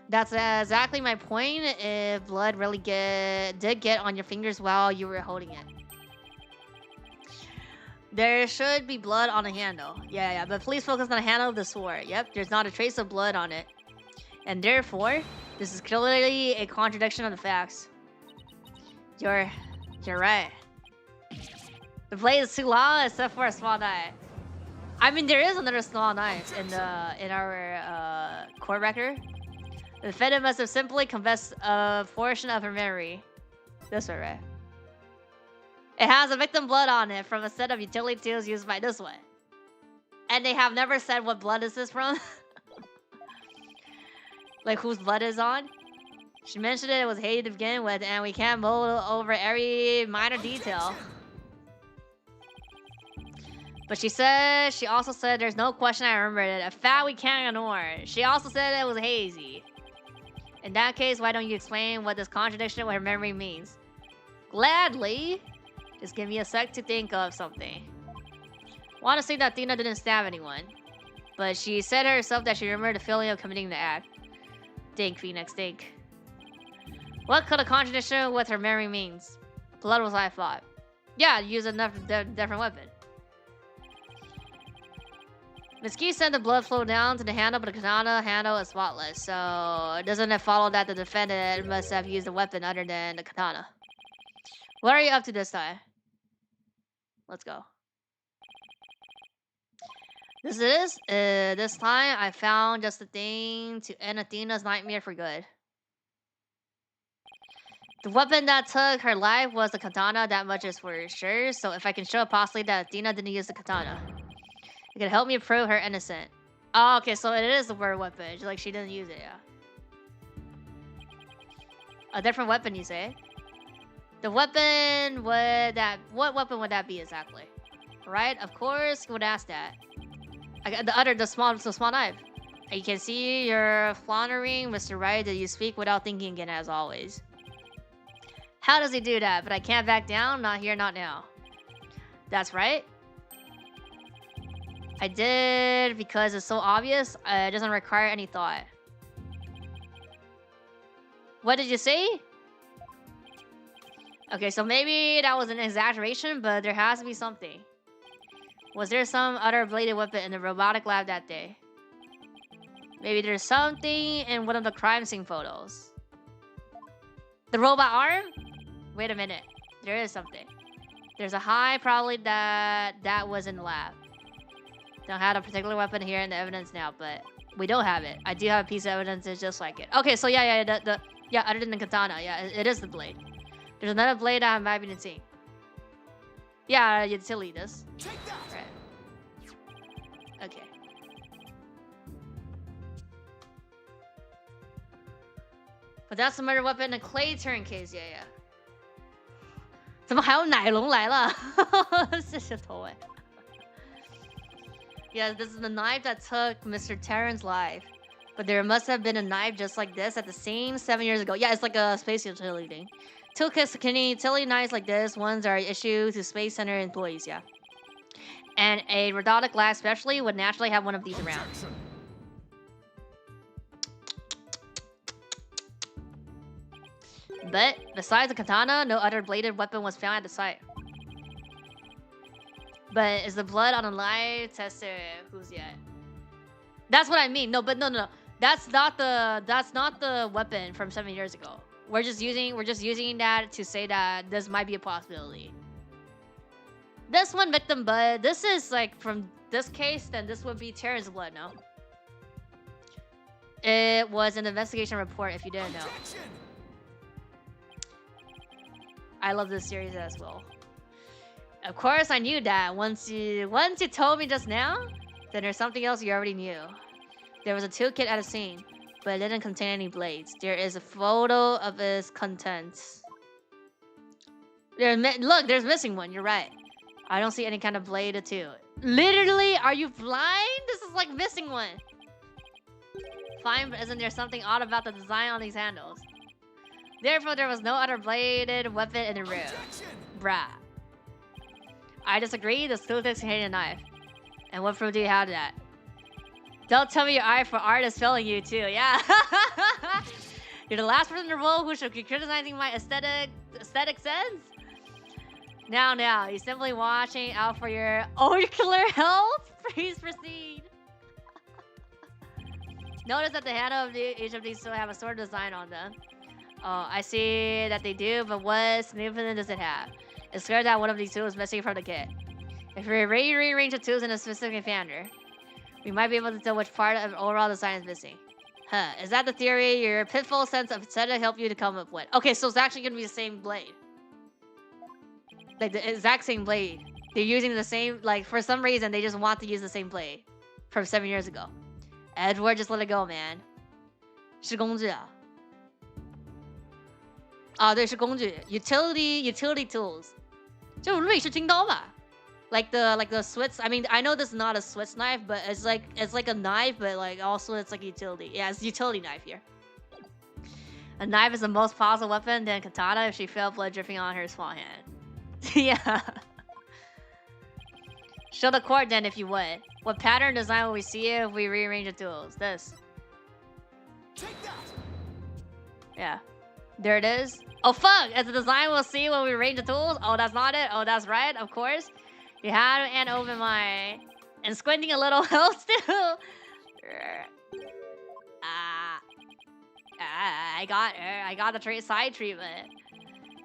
That's exactly my point. If blood really did get on your fingers while you were holding it. There should be blood on the handle. Yeah, but please focus on the handle of the sword. Yep, there's not a trace of blood on it. And therefore, this is clearly a contradiction of the facts. You're right. The blade is too long except for a small knife. I mean, there is another small knife in our court record. The defendant must have simply confessed a portion of her memory. This one, right? It has a victim blood on it from a set of utility tools used by this one. And they have never said what blood is this from. Like whose blood is on. She mentioned it was hated to begin with, and we can't mull over every minor detail. But she also said there's no question I remember it. A fact we can't ignore. She also said it was hazy. In that case, why don't you explain what this contradiction with her memory means? Gladly. Just give me a sec to think of something. Want to say that Tina didn't stab anyone. But she said herself that she remembered the feeling of committing the act. Think, Phoenix, think. What could a contradiction with her memory means? Blood was I thought. Yeah, use a different weapon. Miski said the blood flowed down to the handle, but the katana handle is spotless. So, doesn't it follow that the defendant must have used a weapon other than the katana? What are you up to this time? Let's go. This time I found just the thing to end Athena's nightmare for good. The weapon that took her life was the katana, that much is for sure. So if I can show possibly that Athena didn't use the katana, it could help me prove her innocent. Oh, okay, so it is the word weapon. Like she didn't use it, yeah. A different weapon, you say? The weapon what weapon would that be exactly? Right? Of course, you would ask that. The small knife. You can see you're floundering, Mr. Right, that you speak without thinking again, as always. How does he do that? But I can't back down. Not here, not now. That's right. I did because it's so obvious. It doesn't require any thought. What did you say? Okay, so maybe that was an exaggeration, but there has to be something. Was there some other bladed weapon in the robotic lab that day? Maybe there's something in one of the crime scene photos. The robot arm? Wait a minute. There is something. There's a high probability that was in the lab. Don't have a particular weapon here in the evidence now, but we don't have it. I do have a piece of evidence that's just like it. Okay, so yeah, other than the katana, yeah, it is the blade. There's another blade I might be seeing. Yeah, utility this. Right. Okay. But that's the murder weapon in a clay turn case, yeah. 怎么还有奶龙来了？谢谢头哎。Yeah, this is the knife that took Mr. Terran's life. But there must have been a knife just like this at the scene 7 years ago. Yeah, it's like a space utility thing. Two utility knives like this, ones are issued to Space Center employees, yeah. And a robotic lab especially would naturally have one of these around. But besides the katana, no other bladed weapon was found at the site. But is the blood on the live tested? Who's yet? That's what I mean. No. That's not the weapon from 7 years ago. We're just using that to say that this might be a possibility. This one victim blood. This is like from this case, then this would be Terran's blood, no? It was an investigation report if you didn't know. I love this series as well. Of course I knew that. Once you told me just now, then there's something else you already knew. There was a toolkit at a scene, but it didn't contain any blades. There is a photo of its contents. Look, there's missing one. You're right. I don't see any kind of blade too. Literally, are you blind? This is like missing one. Fine, but isn't there something odd about the design on these handles? Therefore, there was no other bladed weapon in the room. Bruh. I disagree. The school thinks you hate a knife. And what proof do you have of that? Don't tell me your eye for art is failing you too. Yeah. You're the last person in the world who should be criticizing my aesthetic sense. Now, you're simply watching out for your ocular health. Please proceed. Notice that the handle of each of these still have a sort of design on them. Oh, I see that they do, but what significance does it have? It's clear that one of these tools is missing from the kit. If we rearrange the tools in a specific manner, we might be able to tell which part of the overall design is missing. Huh, is that the theory your pitfall sense of aesthetic helped you to come up with? Okay, so it's actually going to be the same blade. Like, the exact same blade. They're using the same, like, for some reason, they just want to use the same blade from 7 years ago. Edward, just let it go, man. 是工具啊。啊，对，是工具。Utility tools. 就瑞士军刀吧。Like the Swiss. I mean, I know this is not a Swiss knife, but it's like a knife, but like also it's like utility. Yeah, it's a utility knife here. A knife is the most powerful weapon than katana if she felt blood dripping on her small hand. Yeah. Show the court then if you would. What pattern design will we see if we rearrange the tools? This. Take that. Yeah. There it is. Oh fuck! As the design we'll see when we arrange the tools. Oh, that's not it. Oh, that's right. Of course. You had an open mind. And squinting a little helps too. I got the side treatment.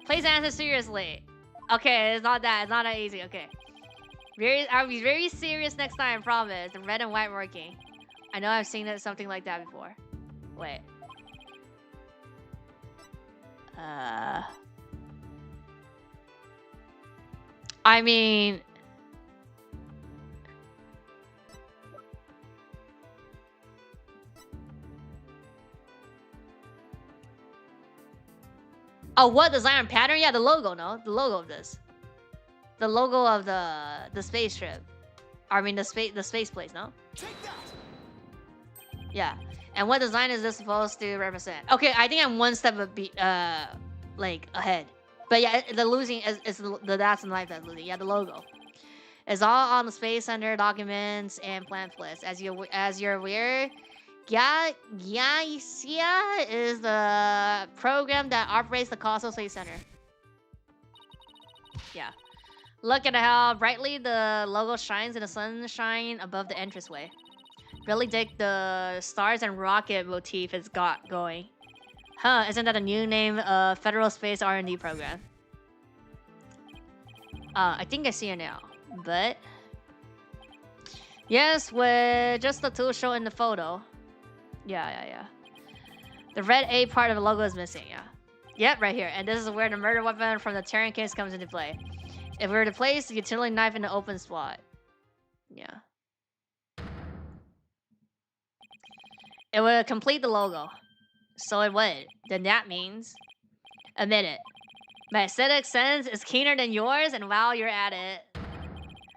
Please answer seriously. Okay, it's not that easy. Okay. I'll be very serious next time, promise. The red and white working. I know I've seen something like that before. Wait. I mean... Oh, what design pattern? Yeah, the logo, no? The logo of this. The logo of the spaceship. I mean the space place, no? Take that. Yeah. And what design is this supposed to represent? Okay, I think I'm one step like ahead. But yeah, the losing is the that's the knife that's losing. Yeah, the logo. It's all on the Space Center documents and plant list. As you're aware, GAISIA is the program that operates the Cosmo Space Center. Yeah. Look at how brightly the logo shines in the sunshine above the entranceway. Really dig the stars and rocket motif it's got going. Huh, isn't that a new name of Federal Space R&D program? I think I see it now, but... Yes, with just the tool shown in the photo. Yeah. The red A part of the logo is missing, yeah. Yep, right here. And this is where the murder weapon from the Terran case comes into play. If we were to place the utility knife in the open spot. Yeah. It would complete the logo. So it would. Then that means... Admit it. My aesthetic sense is keener than yours, and while you're at it,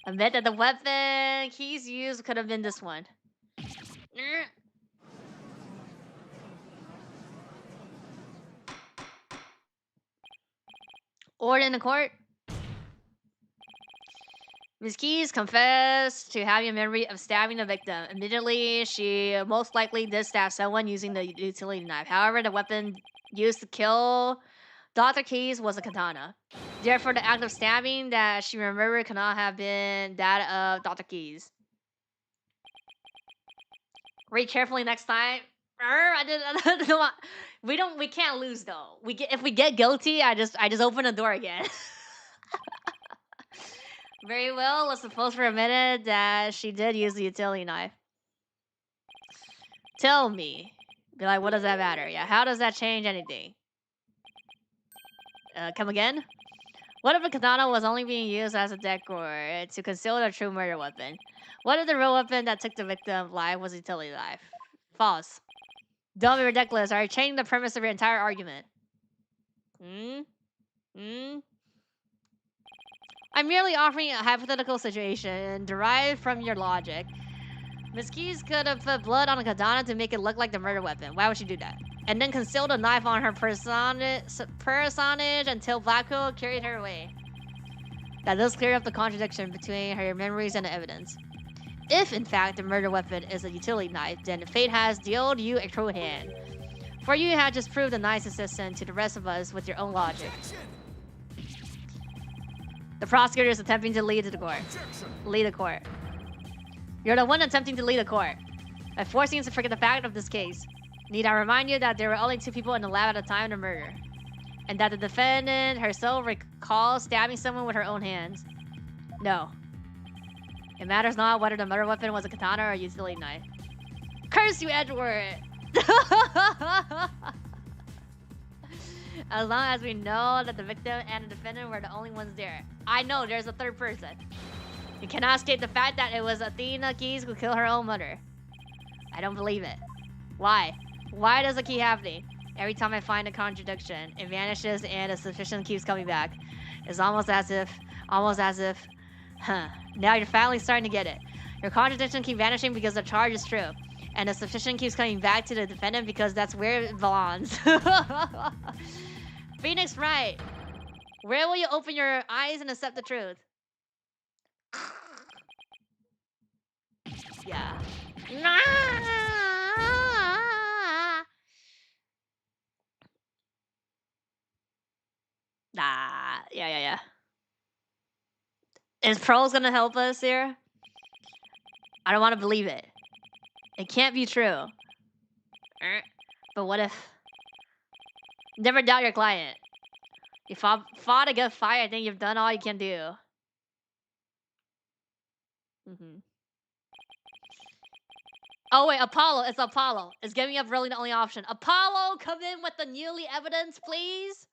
admit that the weapon keys used could have been this one. Order in the court. Ms. Keys confessed to having a memory of stabbing the victim. Admittedly, she most likely did stab someone using the utility knife. However, the weapon used to kill Dr. Keys was a katana. Therefore, the act of stabbing that she remembered cannot have been that of Dr. Keys. Read carefully next time. I don't want. We can't lose though. If we get guilty, I just open the door again. Very well. Let's suppose for a minute that she did use the utility knife. Tell me. Be like, what does that matter? Yeah, how does that change anything? Come again? What if a katana was only being used as a decor to conceal a true murder weapon? What if the real weapon that took the victim's life was a utility knife? False. Don't be ridiculous. Are you changing the premise of your entire argument? I'm merely offering a hypothetical situation derived from your logic. Ms. Keys could have put blood on a katana to make it look like the murder weapon. Why would she do that? And then concealed a knife on her personage until Black Hole carried her away. That does clear up the contradiction between her memories and the evidence. If, in fact, the murder weapon is a utility knife, then fate has dealt you a cruel hand. For you have just proved a nice assistant to the rest of us with your own logic. The prosecutor is attempting to lead the court. Lead the court. You're the one attempting to lead the court. By forcing you to forget the fact of this case, need I remind you that there were only 2 people in the lab at the time of the murder, and that the defendant herself recalls stabbing someone with her own hands? No. It matters not whether the murder weapon was a katana or a utility knife. Curse you, Edward! As long as we know that the victim and the defendant were the only ones there. I know there's a third person. You cannot escape the fact that it was Athena Keys who killed her own mother. I don't believe it. Why? Why does it keep happening? Every time I find a contradiction, it vanishes and the suspicion keeps coming back. It's almost as if, now you're finally starting to get it. Your contradiction keeps vanishing because the charge is true. And the suspicion keeps coming back to the defendant because that's where it belongs. Phoenix, right. Where will you open your eyes and accept the truth? Yeah. Nah. Yeah. Is Pearl's gonna help us here? I don't want to believe it. It can't be true. But what if... Never doubt your client. You fought a good fight. I think you've done all you can do. Oh wait, Apollo. It's Apollo. Is giving up really the only option? Apollo, come in with the newly evidence, please.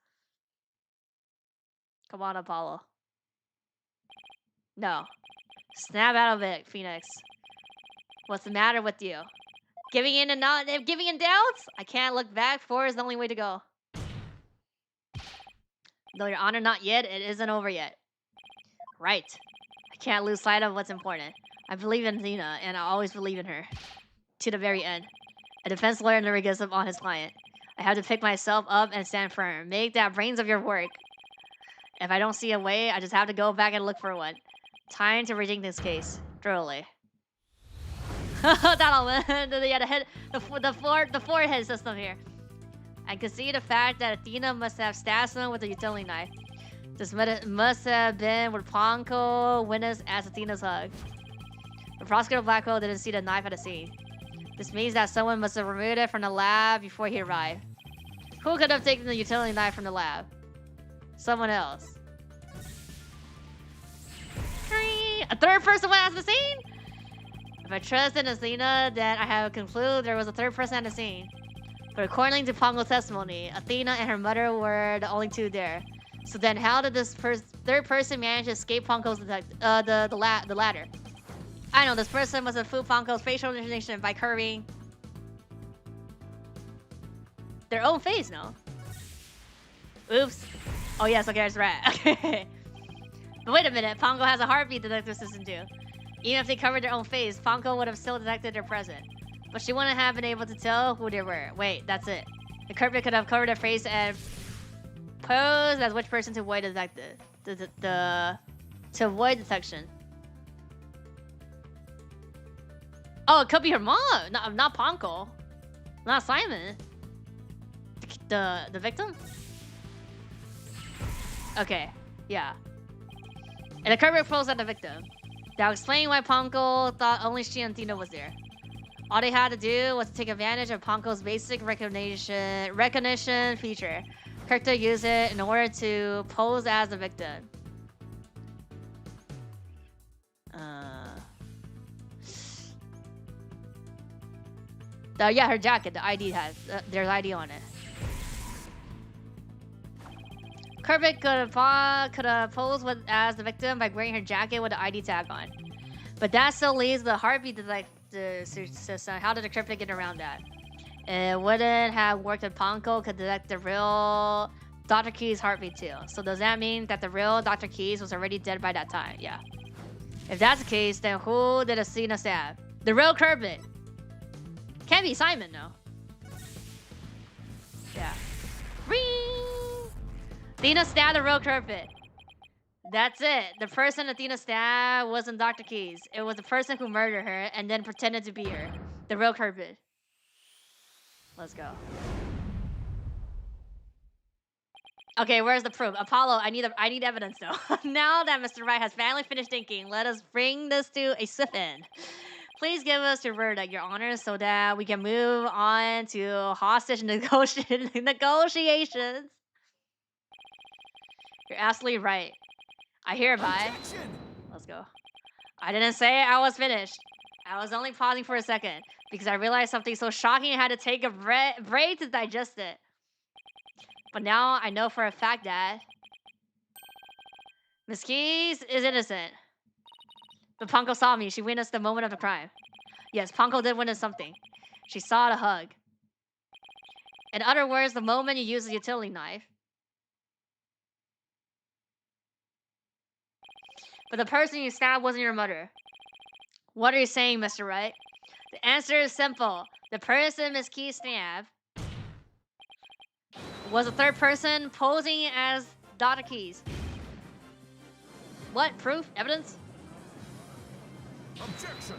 Come on, Apollo. No. Snap out of it, Phoenix. What's the matter with you? Giving in doubts? I can't look back. Forward is the only way to go. Though your honor not yet, it isn't over yet. Right. I can't lose sight of what's important. I believe in Athena, and I always believe in her. To the very end. A defense lawyer never gives up on his client. I have to pick myself up and stand firm. Make that brains of your work. If I don't see a way, I just have to go back and look for one. Time to reject this case. Thoroughly. The forehead system here. I can see the fact that Athena must have stabbed someone with a utility knife. This must have been with Ponko witness as Athena's hug. The prosecutor Black Hole didn't see the knife at the scene. This means that someone must have removed it from the lab before he arrived. Who could have taken the utility knife from the lab? Someone else. A third person went at the scene? If I trust in Athena, then I have concluded there was a third person at the scene. But according to Pongo's testimony, Athena and her mother were the only 2 there. So then how did this third person manage to escape Pongo's the ladder? I know, this person must have fooled Pongo's facial recognition by curving their own face, no? Oops. Oh yes, okay, that's right. Okay. But wait a minute, Pongo has a heartbeat detector system too. Even if they covered their own face, Pongo would have still detected their presence. But she wouldn't have been able to tell who they were. Wait, that's it. The culprit could have covered their face and posed as which person to avoid to avoid detection. Oh, it could be her mom, not Pongo, not Simon. The victim. Okay, yeah. And the culprit posed at the victim. That explains why Pongo thought only she and Athena was there. All they had to do was to take advantage of Pongo's basic recognition feature. Character used it in order to pose as the victim. Yeah, her jacket, the ID has, there's ID on it. Kermit could have posed as the victim by wearing her jacket with the ID tag on. But that still leaves the heartbeat detector system. How did the Kermit get around that? It wouldn't have worked if Ponko could detect the real Dr. Key's heartbeat too. So does that mean that the real Dr. Keys was already dead by that time? Yeah. If that's the case, then who did Athena stab? The real Kermit. Can't be Simon, no. Yeah. Ring! Athena stabbed the real Kermit. That's it. The person Athena stabbed wasn't Dr. Keys. It was the person who murdered her and then pretended to be her. The real culprit. Let's go. Okay, where's the proof? Apollo, I need evidence though. Now that Mr. Wright has finally finished thinking, let us bring this to a swift end. Please give us your verdict, Your Honor, so that we can move on to hostage negotiations. You're absolutely right. I hereby. Objection! Let's go. I didn't say I was finished. I was only pausing for a second because I realized something so shocking I had to take a break to digest it. But now I know for a fact that Miss Keys is innocent. But Ponko saw me. She witnessed the moment of the crime. Yes, Ponko did witness something. She saw the hug. In other words, the moment you use a utility knife. But the person you stabbed wasn't your mother. What are you saying, Mr. Wright? The answer is simple. The person Miss Keys stabbed was a third person posing as Dr. Keys. What? Proof? Evidence? Objection!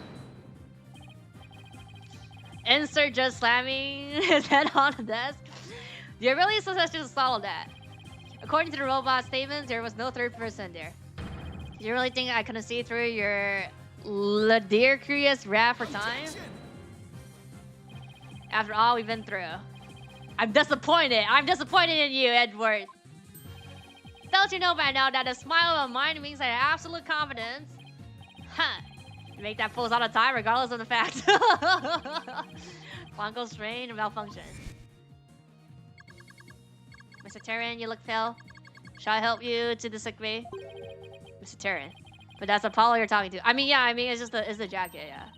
Insert just slamming his head on the desk. Do you really suggest just follow that? According to the robot statements, there was no third person there. Do you really think I couldn't see through your ludicrous wrath for time? After all we've been through. I'm disappointed. I'm disappointed in you, Edward. Don't you know by now that a smile of mine means I have absolute confidence? Huh. You make that pose all the time, regardless of the fact. Ponko's strain and malfunction. Mr. Terran, you look pale. Shall I help you to the sick bay? Mr. Terran. But that's Apollo you're talking to. I mean, yeah, it's just the jacket, yeah.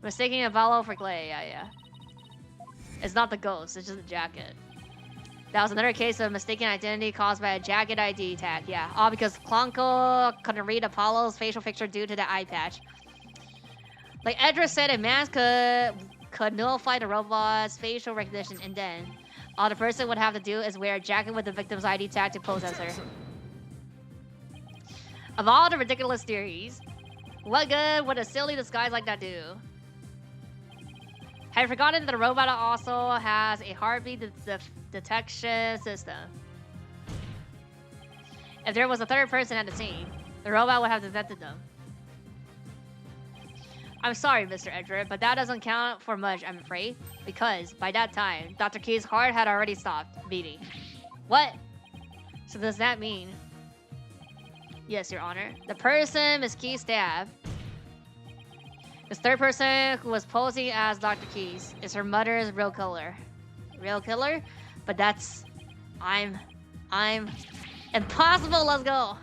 Mistaking Apollo for Clay, yeah. It's not the ghost, it's just the jacket. That was another case of mistaken identity caused by a jacket ID tag, yeah. All because Klonko couldn't read Apollo's facial picture due to the eye patch. Like Edra said, a mask could nullify the robot's facial recognition, and then all the person would have to do is wear a jacket with the victim's ID tag to pose as her. Of all the ridiculous theories, what good would a silly disguise like that do? Have you forgotten that the robot also has a heartbeat detection system? If there was a third person at the scene, the robot would have detected them. I'm sorry, Mr. Edward, but that doesn't count for much, I'm afraid. Because, by that time, Dr. Key's heart had already stopped beating. What? So does that mean... Yes, Your Honor. The person Miss Key stabbed, this third person who was posing as Dr. Keys, is her mother's real killer. Real killer? But that's... I'm... Impossible, let's go!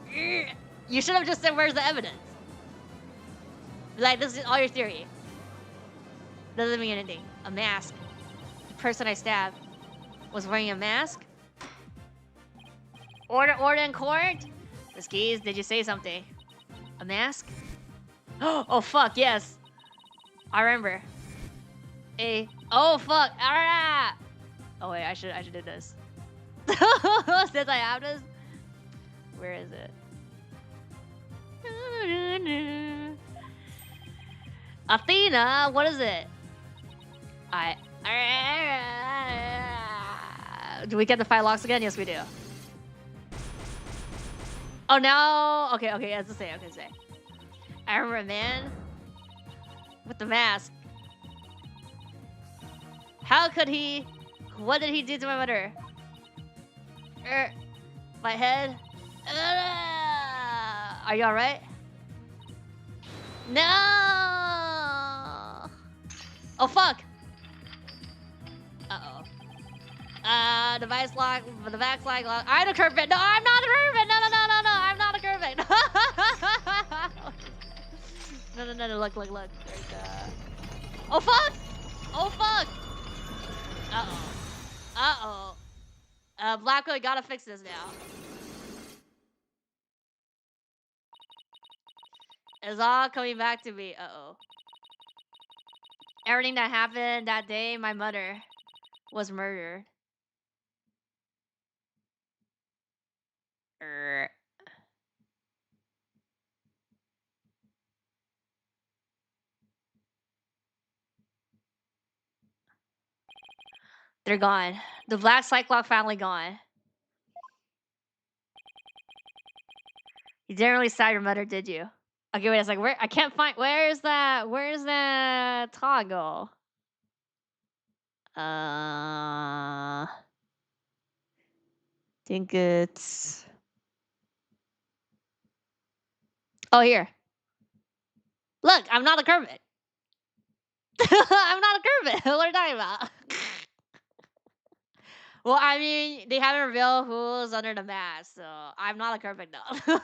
You should have just said, where's the evidence? Like, this is all your theory. Doesn't mean anything. A mask. The person I stabbed was wearing a mask? Order in court? Miss Keys, did you say something? A mask? Oh, fuck, yes. I remember. Oh, fuck. Ah! Oh, wait, I should do this. Since I have this? Where is it? Athena, what is it? Do we get the 5 locks again? Yes, we do. Oh, no. Okay, as to say. I remember a man with the mask. How could he? What did he do to my mother? My head. Are you alright? No. Oh fuck. Device lock. The back lock. I'm a curve. No, I'm not a curve. No. I'm not a curve. No. Look. There's Oh fuck. Uh-oh. Blacko, you gotta fix this now. It's all coming back to me. Uh-oh. Everything that happened that day, my mother was murdered. They're gone. The black Cyclops finally gone. You didn't really stab your mother, did you? Okay, wait a second. Where I can't find. Where's that? Where's that toggle? Think it's. Oh, here. Look, I'm not a Kermit. I'm not a Kermit. What are you talking about? Well, I mean, they haven't revealed who's under the mask, so I'm not a Kermit though.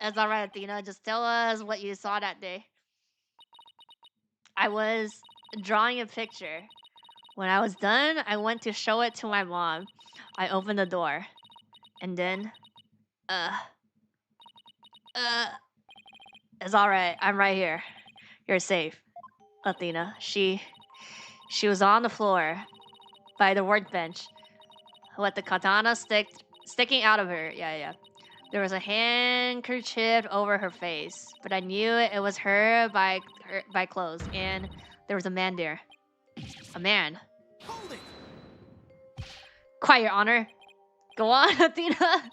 It's alright, Athena. Just tell us what you saw that day. I was drawing a picture. When I was done, I went to show it to my mom. I opened the door. And then... It's alright. I'm right here. You're safe. Athena. She was on the floor. By the workbench. With the katana sticking out of her. Yeah. There was a handkerchief over her face. But I knew it was her by clothes. And there was a man there. A man. Hold it. Quiet, Your Honor. Go on, Athena.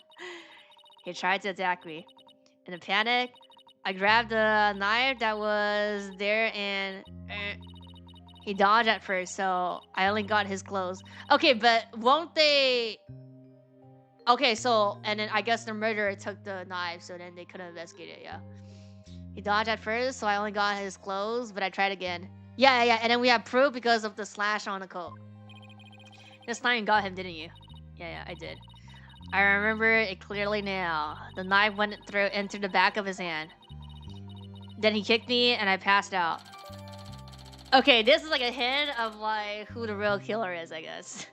He tried to attack me. In a panic, I grabbed the knife that was there and he dodged at first, so I only got his clothes. Okay, but won't they... Okay, so, and then I guess the murderer took the knife, so then they couldn't investigate it, yeah. He dodged at first, so I only got his clothes, but I tried again. Yeah, and then we have proof because of the slash on the coat. This time you got him, didn't you? Yeah, I did. I remember it clearly now. The knife went into the back of his hand. Then he kicked me and I passed out. Okay, this is like a hint of like who the real killer is, I guess.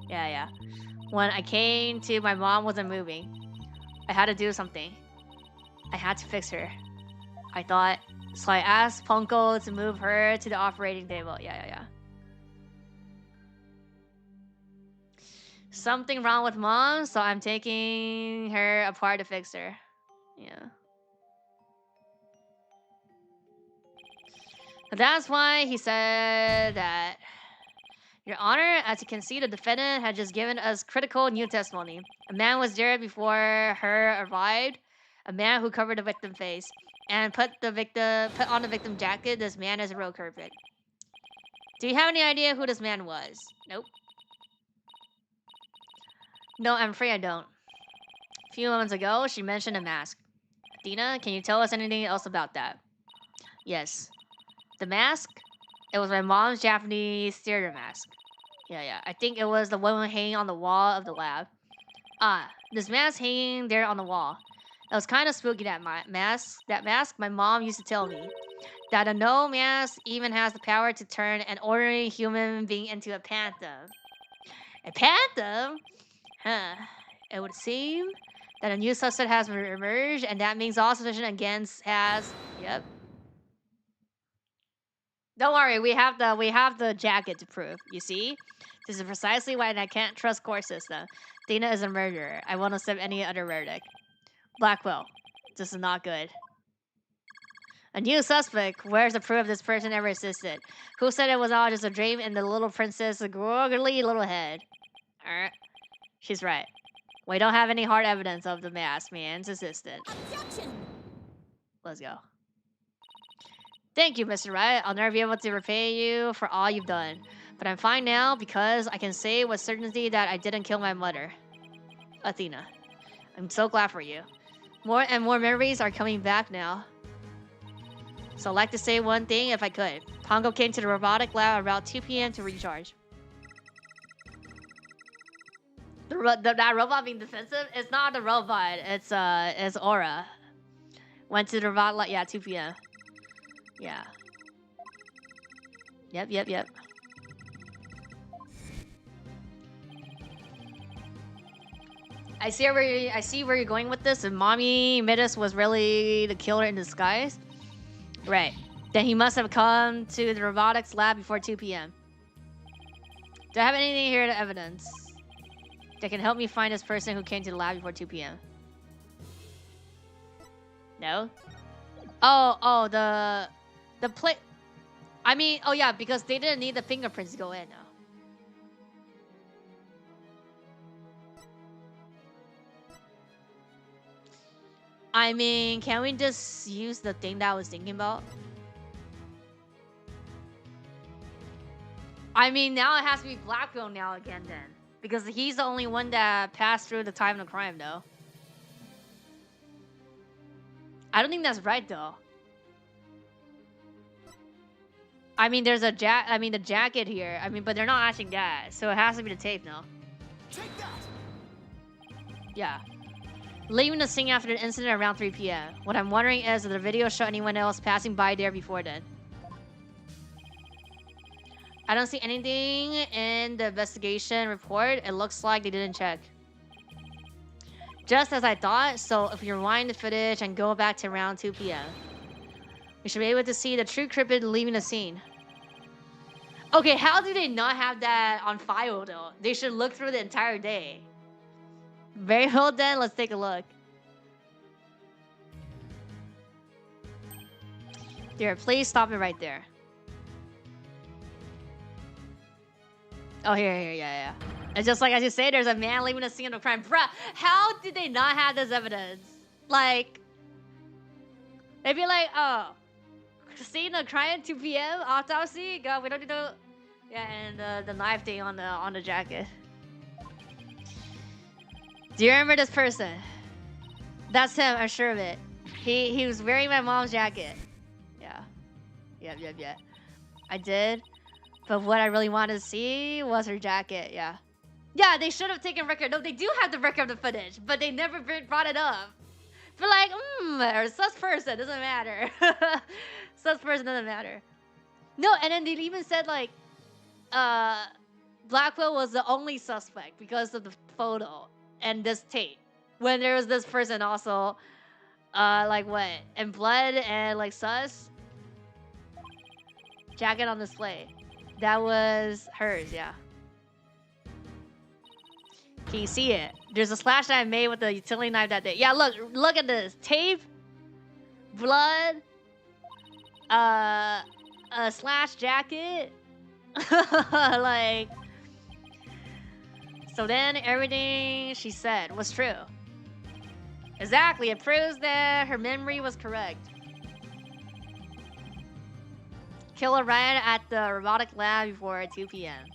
Yeah. When I came to, my mom wasn't moving. I had to do something. I had to fix her. I thought, so I asked Ponko to move her to the operating table. Yeah. Something wrong with mom, so I'm taking her apart to fix her. Yeah. That's why he said that. Your Honor, as you can see, the defendant had just given us critical new testimony. A man was there before her arrived. A man who covered the victim's face and put on the victim jacket. This man is a real culprit. Do you have any idea who this man was? Nope. No, I'm afraid I don't. A few moments ago, she mentioned a mask. Athena, can you tell us anything else about that? Yes. The mask? It was my mom's Japanese theater mask. Yeah. I think it was the one hanging on the wall of the lab. This mask hanging there on the wall. It was kind of spooky, that mask. That mask, my mom used to tell me. That a no mask even has the power to turn an ordinary human being into a phantom. A phantom? Huh. It would seem that a new suspect has emerged, and that means all suspicion against has... Yep. Don't worry, we have the jacket to prove. You see? This is precisely why I can't trust court system. Dana is a murderer. I won't accept any other verdict. Blackwell. This is not good. A new suspect. Where's the proof this person ever existed? Who said it was all just a dream in the little princess' groggly little head? Alright. She's right. We don't have any hard evidence of the masked man's existence. Objection! Let's go. Thank you, Mr. Wright. I'll never be able to repay you for all you've done. But I'm fine now because I can say with certainty that I didn't kill my mother. Athena. I'm so glad for you. More and more memories are coming back now. So I'd like to say one thing if I could. Pongo came to the robotic lab around 2 p.m. to recharge. That robot being defensive? It's not the robot. It's Aura. Went to the robot lab, yeah, 2 p.m. Yeah. Yep. I see where you're going with this. And Mommy Midas was really the killer in disguise. Right. Then he must have come to the robotics lab before 2 p.m. Do I have anything here to evidence that can help me find this person who came to the lab before 2 p.m.? No? Oh, the plate. I mean, oh yeah, because they didn't need the fingerprints to go in now. I mean, can we just use the thing that I was thinking about? I mean, now it has to be Blackwell now again then. Because he's the only one that passed through the time of the crime though. I don't think that's right though. I mean, there's a the jacket here. I mean, but they're not matching that. So it has to be the tape now. Take that. Yeah. Leaving the scene after the incident around 3 p.m. What I'm wondering is, did the video show anyone else passing by there before then? I don't see anything in the investigation report. It looks like they didn't check. Just as I thought, so if you rewind the footage and go back to around 2 p.m., we should be able to see the true cryptid leaving the scene. Okay, how do they not have that on file though? They should look through the entire day. Very well then, let's take a look. Dear, please stop it right there. Oh, here, yeah. It's just like as you say, there's a man leaving the scene of the crime. Bruh, how did they not have this evidence? Like, they'd be like, oh, scene of crime, 2 p.m., autopsy? God, we don't need to... Yeah, and the knife thing on the jacket. Do you remember this person? That's him, I'm sure of it. He was wearing my mom's jacket. Yeah. I did. But what I really wanted to see was her jacket, yeah. Yeah, they should have taken record. No, they do have the record of the footage, but they never brought it up. But like, or sus person, doesn't matter. Sus person doesn't matter. No, and then they even said like, Blackwell was the only suspect because of the photo and this tape. When there was this person also, like what? And blood and like sus? Jacket on display. That was hers, yeah. Can you see it? There's a slash that I made with the utility knife that day. Yeah, look at this. Tape, blood, a slash jacket. Like, so then everything she said was true. Exactly, it proves that her memory was correct. Kill her right at the robotic lab before 2 p.m.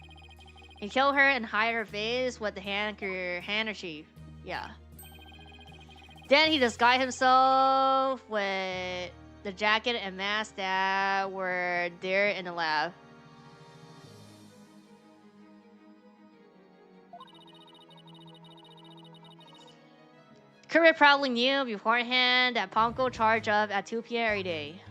He killed her and hide her face with the handkerchief. Yeah. Then he disguised himself with the jacket and mask that were there in the lab. Courier probably knew beforehand that Ponko charged up at 2 p.m. every day.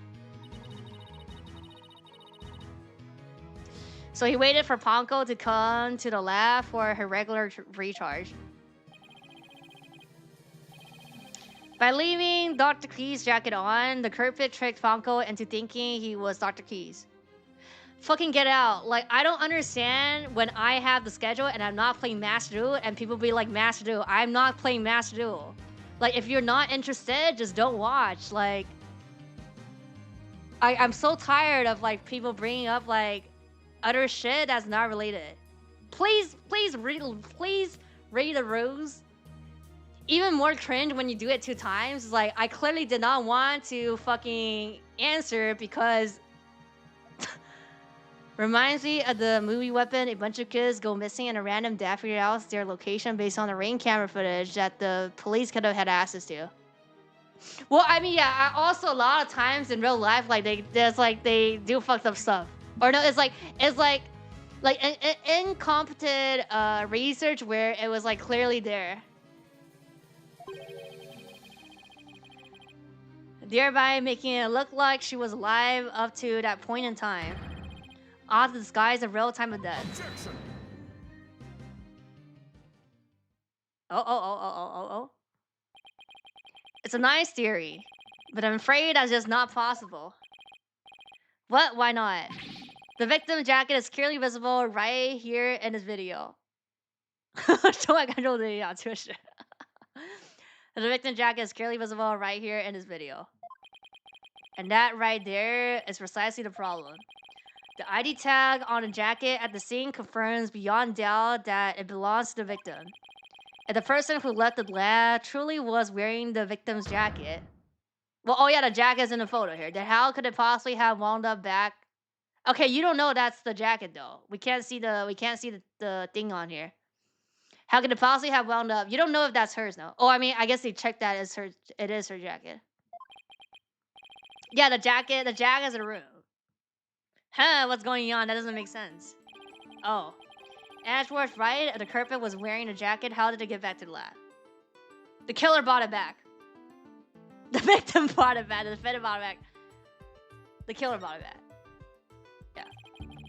So he waited for Ponko to come to the lab for her regular recharge. By leaving Dr. Key's jacket on, the culprit tricked Ponko into thinking he was Dr. Key's. Fucking get out. Like, I don't understand when I have the schedule and I'm not playing Master Duel and people be like, Master Duel. I'm not playing Master Duel. Like, if you're not interested, just don't watch. Like, I'm so tired of, like, people bringing up, like, other shit that's not related. Please read the rules. Even more cringe when you do it 2 times. It's like, I clearly did not want to fucking answer because... Reminds me of the movie Weapon. A bunch of kids go missing and a random dad figures out their location based on the ring camera footage that the police could have had access to. Well, I mean, yeah, also a lot of times in real life, like, they do fucked up stuff. Or no, it's like incompetent research where it was like clearly there. Thereby making it look like she was alive up to that point in time. Off the disguise of real time of death. Objection. Oh. It's a nice theory, but I'm afraid that's just not possible. What? Why not? The victim's jacket is clearly visible right here in this video. The victim's jacket is clearly visible right here in this video. And that right there is precisely the problem. The ID tag on the jacket at the scene confirms beyond doubt that it belongs to the victim. If the person who left the lab truly was wearing the victim's jacket. Well, oh yeah, the jacket's in the photo here. Then how could it possibly have wound up back? Okay, you don't know that's the jacket though. We can't see the thing on here. How could it possibly have wound up? You don't know if that's hers though. Oh, I mean, I guess they checked that as her. It is her jacket. Yeah, the jacket's in the room. Huh? What's going on? That doesn't make sense. Oh, Ashworth, right? The culprit was wearing a jacket. How did it get back to the lab? The killer bought it back. The victim bought it back. The defendant bought it back. The killer bought it back. Yeah.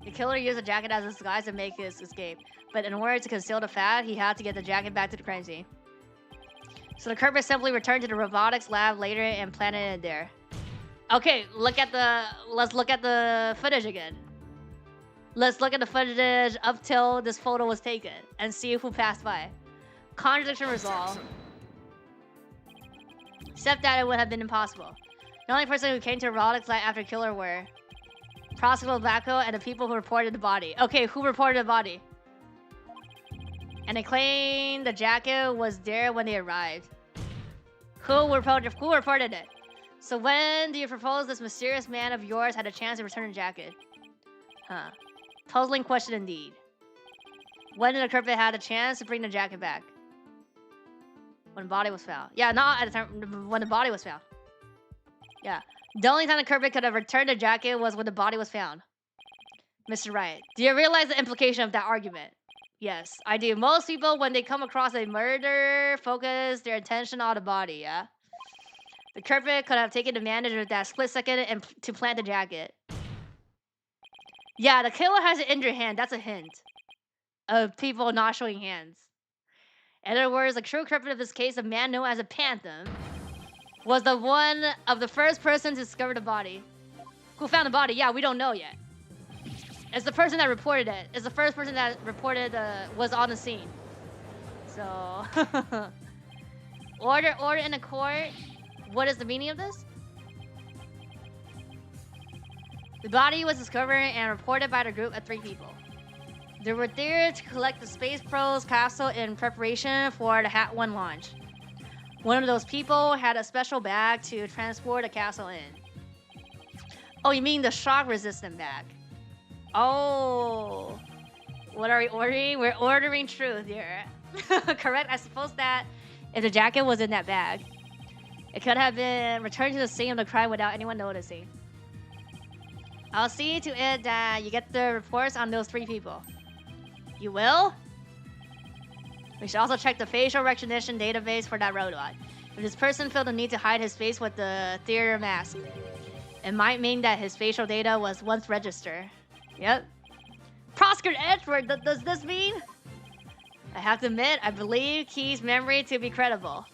The killer used the jacket as a disguise to make his escape. But in order to conceal the fact, he had to get the jacket back to the crime scene. So the culprit simply returned to the robotics lab later and planted it there. Okay, let's look at the footage again. Let's look at the footage up till this photo was taken and see who passed by. Contradiction resolved. Except that it would have been impossible. The only person who came to the robotics lab after killer were Prosecutor Blacko and the people who reported the body. Okay, who reported the body? And they claimed the jacket was there when they arrived. Who reported it? So when do you propose this mysterious man of yours had a chance to return the jacket? Huh. Puzzling question indeed. When did the culprit have a chance to bring the jacket back? When the body was found. Yeah, not at the time when the body was found. Yeah. The only time the culprit could have returned the jacket was when the body was found. Mr. Wright, do you realize the implication of that argument? Yes, I do. Most people, when they come across a murder, focus their attention on the body, yeah? The culprit could have taken advantage of that split second and to plant the jacket. Yeah, the killer has an injured hand. That's a hint of people not showing hands. In other words, the true culprit of this case, a man known as a Phantom, was the one of the first person to discover the body. Who found the body? Yeah, we don't know yet. It's the person that reported it. It's the first person that reported was on the scene. So, order in the court. What is the meaning of this? The body was discovered and reported by the group of 3 people. They were there to collect the Space Pro's capsule in preparation for the Hat 1 launch. One of those people had a special bag to transport the capsule in. Oh, you mean the shock-resistant bag? Oh. What are we ordering? We're ordering truth here. Correct? I suppose that if the jacket was in that bag, it could have been returned to the scene of the crime without anyone noticing. I'll see to it that you get the reports on those 3 people. You will? We should also check the facial recognition database for that robot. If this person felt the need to hide his face with the theater mask, it might mean that his facial data was once registered. Yep. Prosecutor Edward, does this mean? I have to admit, I believe Key's memory to be credible.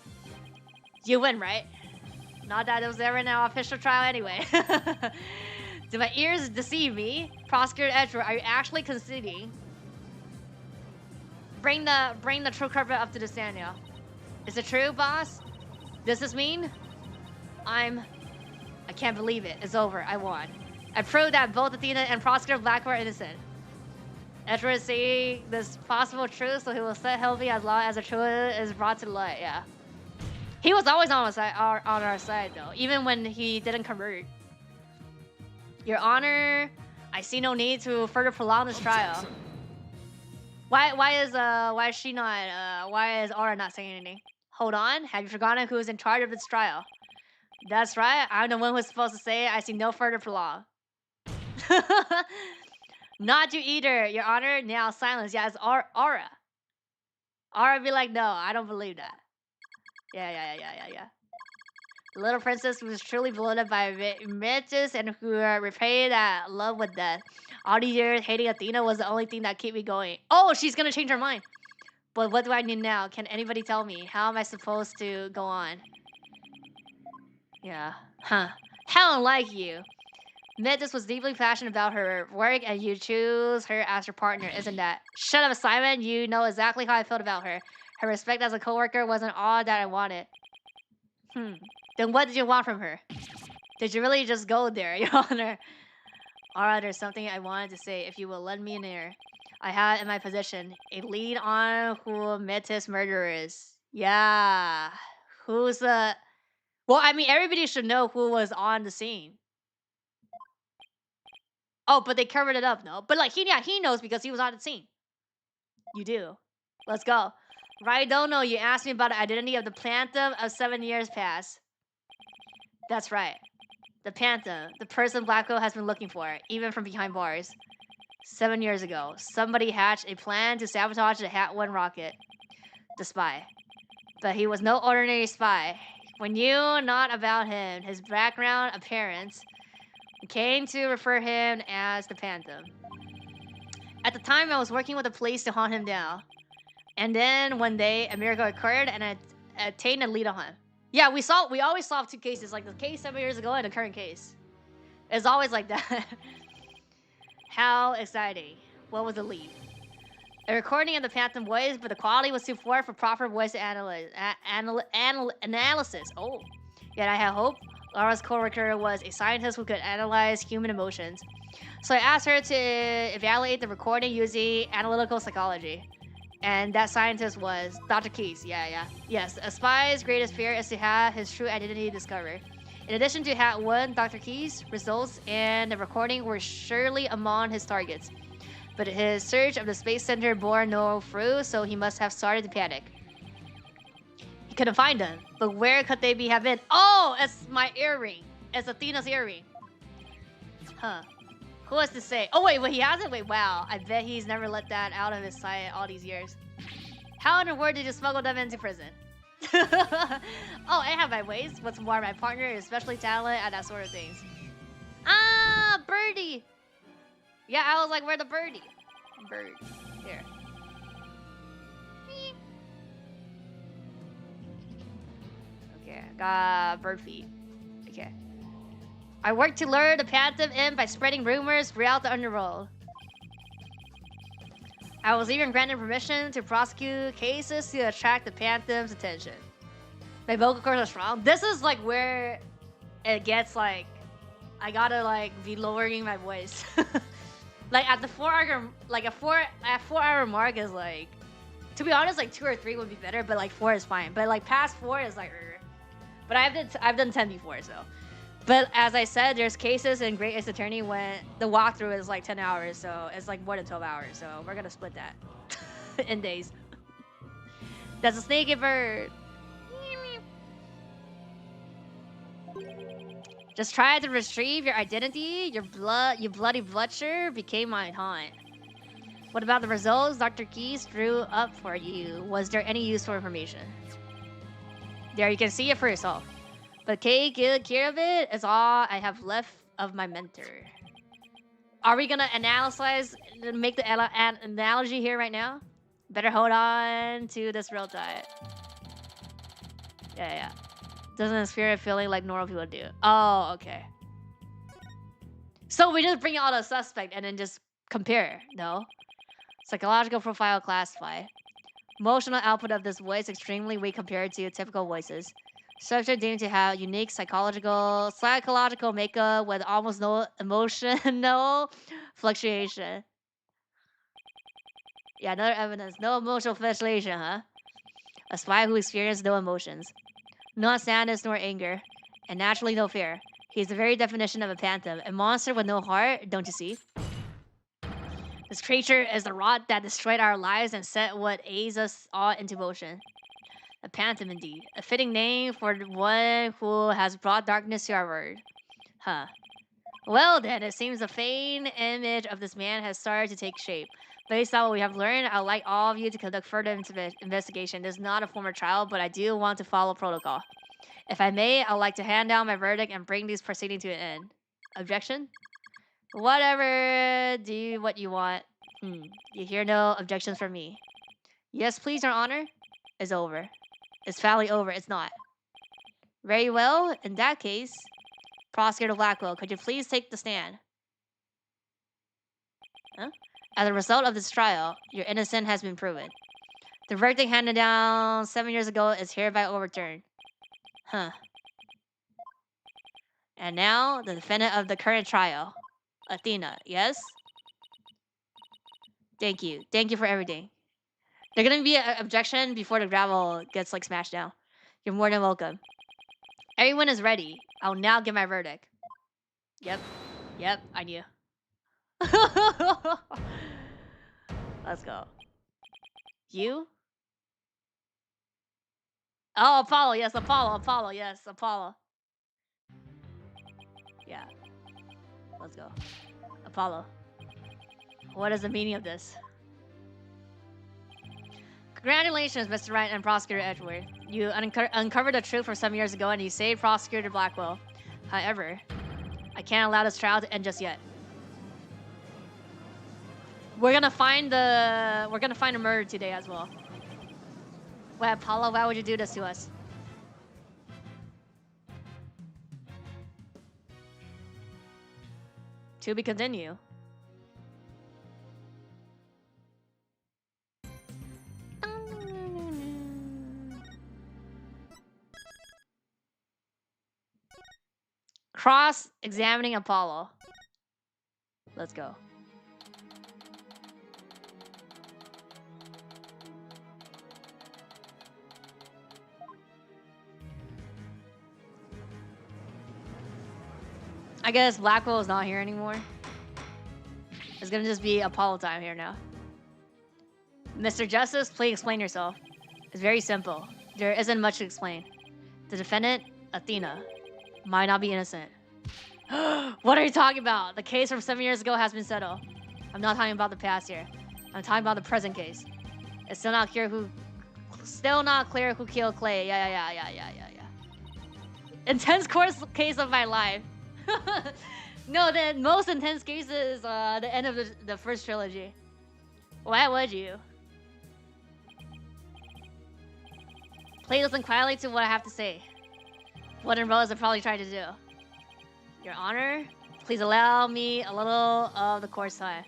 You win, right? Not that it was ever in an official trial anyway. Do my ears deceive me? Prosecutor Edward, are you actually conceding? Bring the true culprit up to the stand now. Is it true, boss? Does this mean? I can't believe it. It's over. I won. I proved that both Athena and Prosecutor Black were innocent. Edward is saying this possible truth, so he will set healthy as long as the truth is brought to light. Yeah. He was always on our side, though, even when he didn't convert. Your Honor, I see no need to further prolong this trial. Why is Aura not saying anything? Hold on, have you forgotten who is in charge of this trial? That's right, I'm the one who's supposed to say I see no further prolong. Not you either, Your Honor. Now silence. Yeah, it's Aura. Aura be like, no, I don't believe that. Yeah. The little princess was truly beloved by Emeritus and who repaid that love with death. All these years, hating Athena was the only thing that kept me going. Oh, she's gonna change her mind. But what do I need now? Can anybody tell me? How am I supposed to go on? Yeah. Huh. How unlike you. Emeritus was deeply passionate about her work and you choose her as your partner, isn't that? Shut up, Simon. You know exactly how I felt about her. Her respect as a co-worker wasn't all that I wanted. Then what did you want from her? Did you really just go there, Your Honor? Alright, there's something I wanted to say if you will lend me an ear. I have in my possession a lead on who Metis murderer is. Yeah. Who's the... Well, I mean, everybody should know who was on the scene. Oh, but they covered it up, no? But like, he knows because he was on the scene. You do. Let's go. Right, don't know. You asked me about the identity of the Phantom of 7 years past. That's right. The Phantom, the person Blacko has been looking for, even from behind bars. 7 years ago, somebody hatched a plan to sabotage the Hat 1 rocket. The spy. But he was no ordinary spy. When you not about him, his background, appearance, came to refer him as the Phantom. At the time, I was working with the police to hunt him down. And then one day, a miracle occurred, and I attained a lead on him. Yeah, we always solve 2 cases, like the case 7 years ago and the current case. It's always like that. How exciting. What was the lead? A recording of the Phantom voice, but the quality was too poor for proper voice analysis. Oh. Yet I had hope. Laura's co-worker was a scientist who could analyze human emotions. So I asked her to evaluate the recording using analytical psychology. And that scientist was Dr. Keys. Yeah. Yes, a spy's greatest fear is to have his true identity discovered. In addition to Hat 1, Dr. Keys' results and the recording were surely among his targets. But his search of the Space Center bore no fruit, so he must have started to panic. He couldn't find them, but where could they have been? Oh, it's my earring. It's Athena's earring. Huh. Who has to say? Oh, wait, he hasn't? Wait, wow. I bet he's never let that out of his sight all these years. How in the world did you smuggle them into prison? Oh, I have my ways. What's more, my partner is especially talented at that sort of things. Ah, birdie. Yeah, I was like, where the birdie? Bird. Here. Okay, got bird feet. Okay. I worked to lure the Phantom in by spreading rumors throughout the underworld. I was even granted permission to prosecute cases to attract the Phantom's attention. My vocal cords are strong. This is like where it gets like, I gotta like be lowering my voice. Like at the 4-hour, like a 4-hour mark is like, to be honest, like 2 or 3 would be better, but like 4 is fine. But like past 4 is like, but I've done 10 before, so. But as I said, there's cases in Great Ace Attorney when the walkthrough is like 10 hours, so it's like more than 12 hours. So we're gonna split that in days. That's a snaky bird. Just try to retrieve your identity. You bloody butcher became my haunt. What about the results Dr. Keys drew up for you? Was there any useful information? There, you can see it for yourself. But take good care of it. It's all I have left of my mentor. Are we gonna make the analogy here right now? Better hold on to this real tight. Yeah. Doesn't inspire a feeling like normal people do. Oh, okay. So we just bring out a suspect and then just compare, no? Psychological profile classify. Emotional output of this voice extremely weak compared to typical voices. Subject deemed to have unique psychological makeup with almost no emotional fluctuation. Yeah, another evidence. No emotional fluctuation, huh? A spy who experienced no emotions. Not sadness nor anger. And naturally no fear. He's the very definition of a phantom. A monster with no heart, don't you see? This creature is the rod that destroyed our lives and set what aids us all into motion. A phantom indeed. A fitting name for the one who has brought darkness to our world. Huh. Well then, it seems the faint image of this man has started to take shape. Based on what we have learned, I'd like all of you to conduct further investigation. This is not a formal trial, but I do want to follow protocol. If I may, I'd like to hand down my verdict and bring these proceedings to an end. Objection? Whatever, do what you want. You hear no objections from me. Yes, please, Your Honor. It's over. It's finally over. It's not. Very well. In that case, Prosecutor Blackwell, could you please take the stand? Huh? As a result of this trial, your innocence has been proven. The verdict handed down 7 years ago is hereby overturned. Huh. And now, the defendant of the current trial. Athena, yes? Thank you. Thank you for everything. There's gonna be an objection before the gravel gets like smashed down. You're more than welcome. Everyone is ready. I'll now give my verdict. Yep. Yep, I knew. Let's go. You? Oh, Apollo. Yes, Apollo. Apollo. Yes, Apollo. Yeah. Let's go. Apollo. What is the meaning of this? Congratulations, Mr. Wright and Prosecutor Edgeworth. You uncovered the truth from some years ago and you saved Prosecutor Blackwell. However, I can't allow this trial to end just yet. We're gonna find a murder today as well. Why, Apollo, why would you do this to us? To be continued. Cross-examining Apollo. Let's go. I guess Blackwell is not here anymore. It's gonna just be Apollo time here now. Mr. Justice, please explain yourself. It's very simple. There isn't much to explain. The defendant, Athena, might not be innocent. What are you talking about? The case from 7 years ago has been settled. I'm not talking about the past here. I'm talking about the present case. It's still not clear who killed Clay. Yeah. Intense case of my life. No, the most intense case is the end of the first trilogy. Why would you? Please listen quietly to what I have to say. What and Rose are probably trying to do. Your Honor, please allow me a little of the court's time.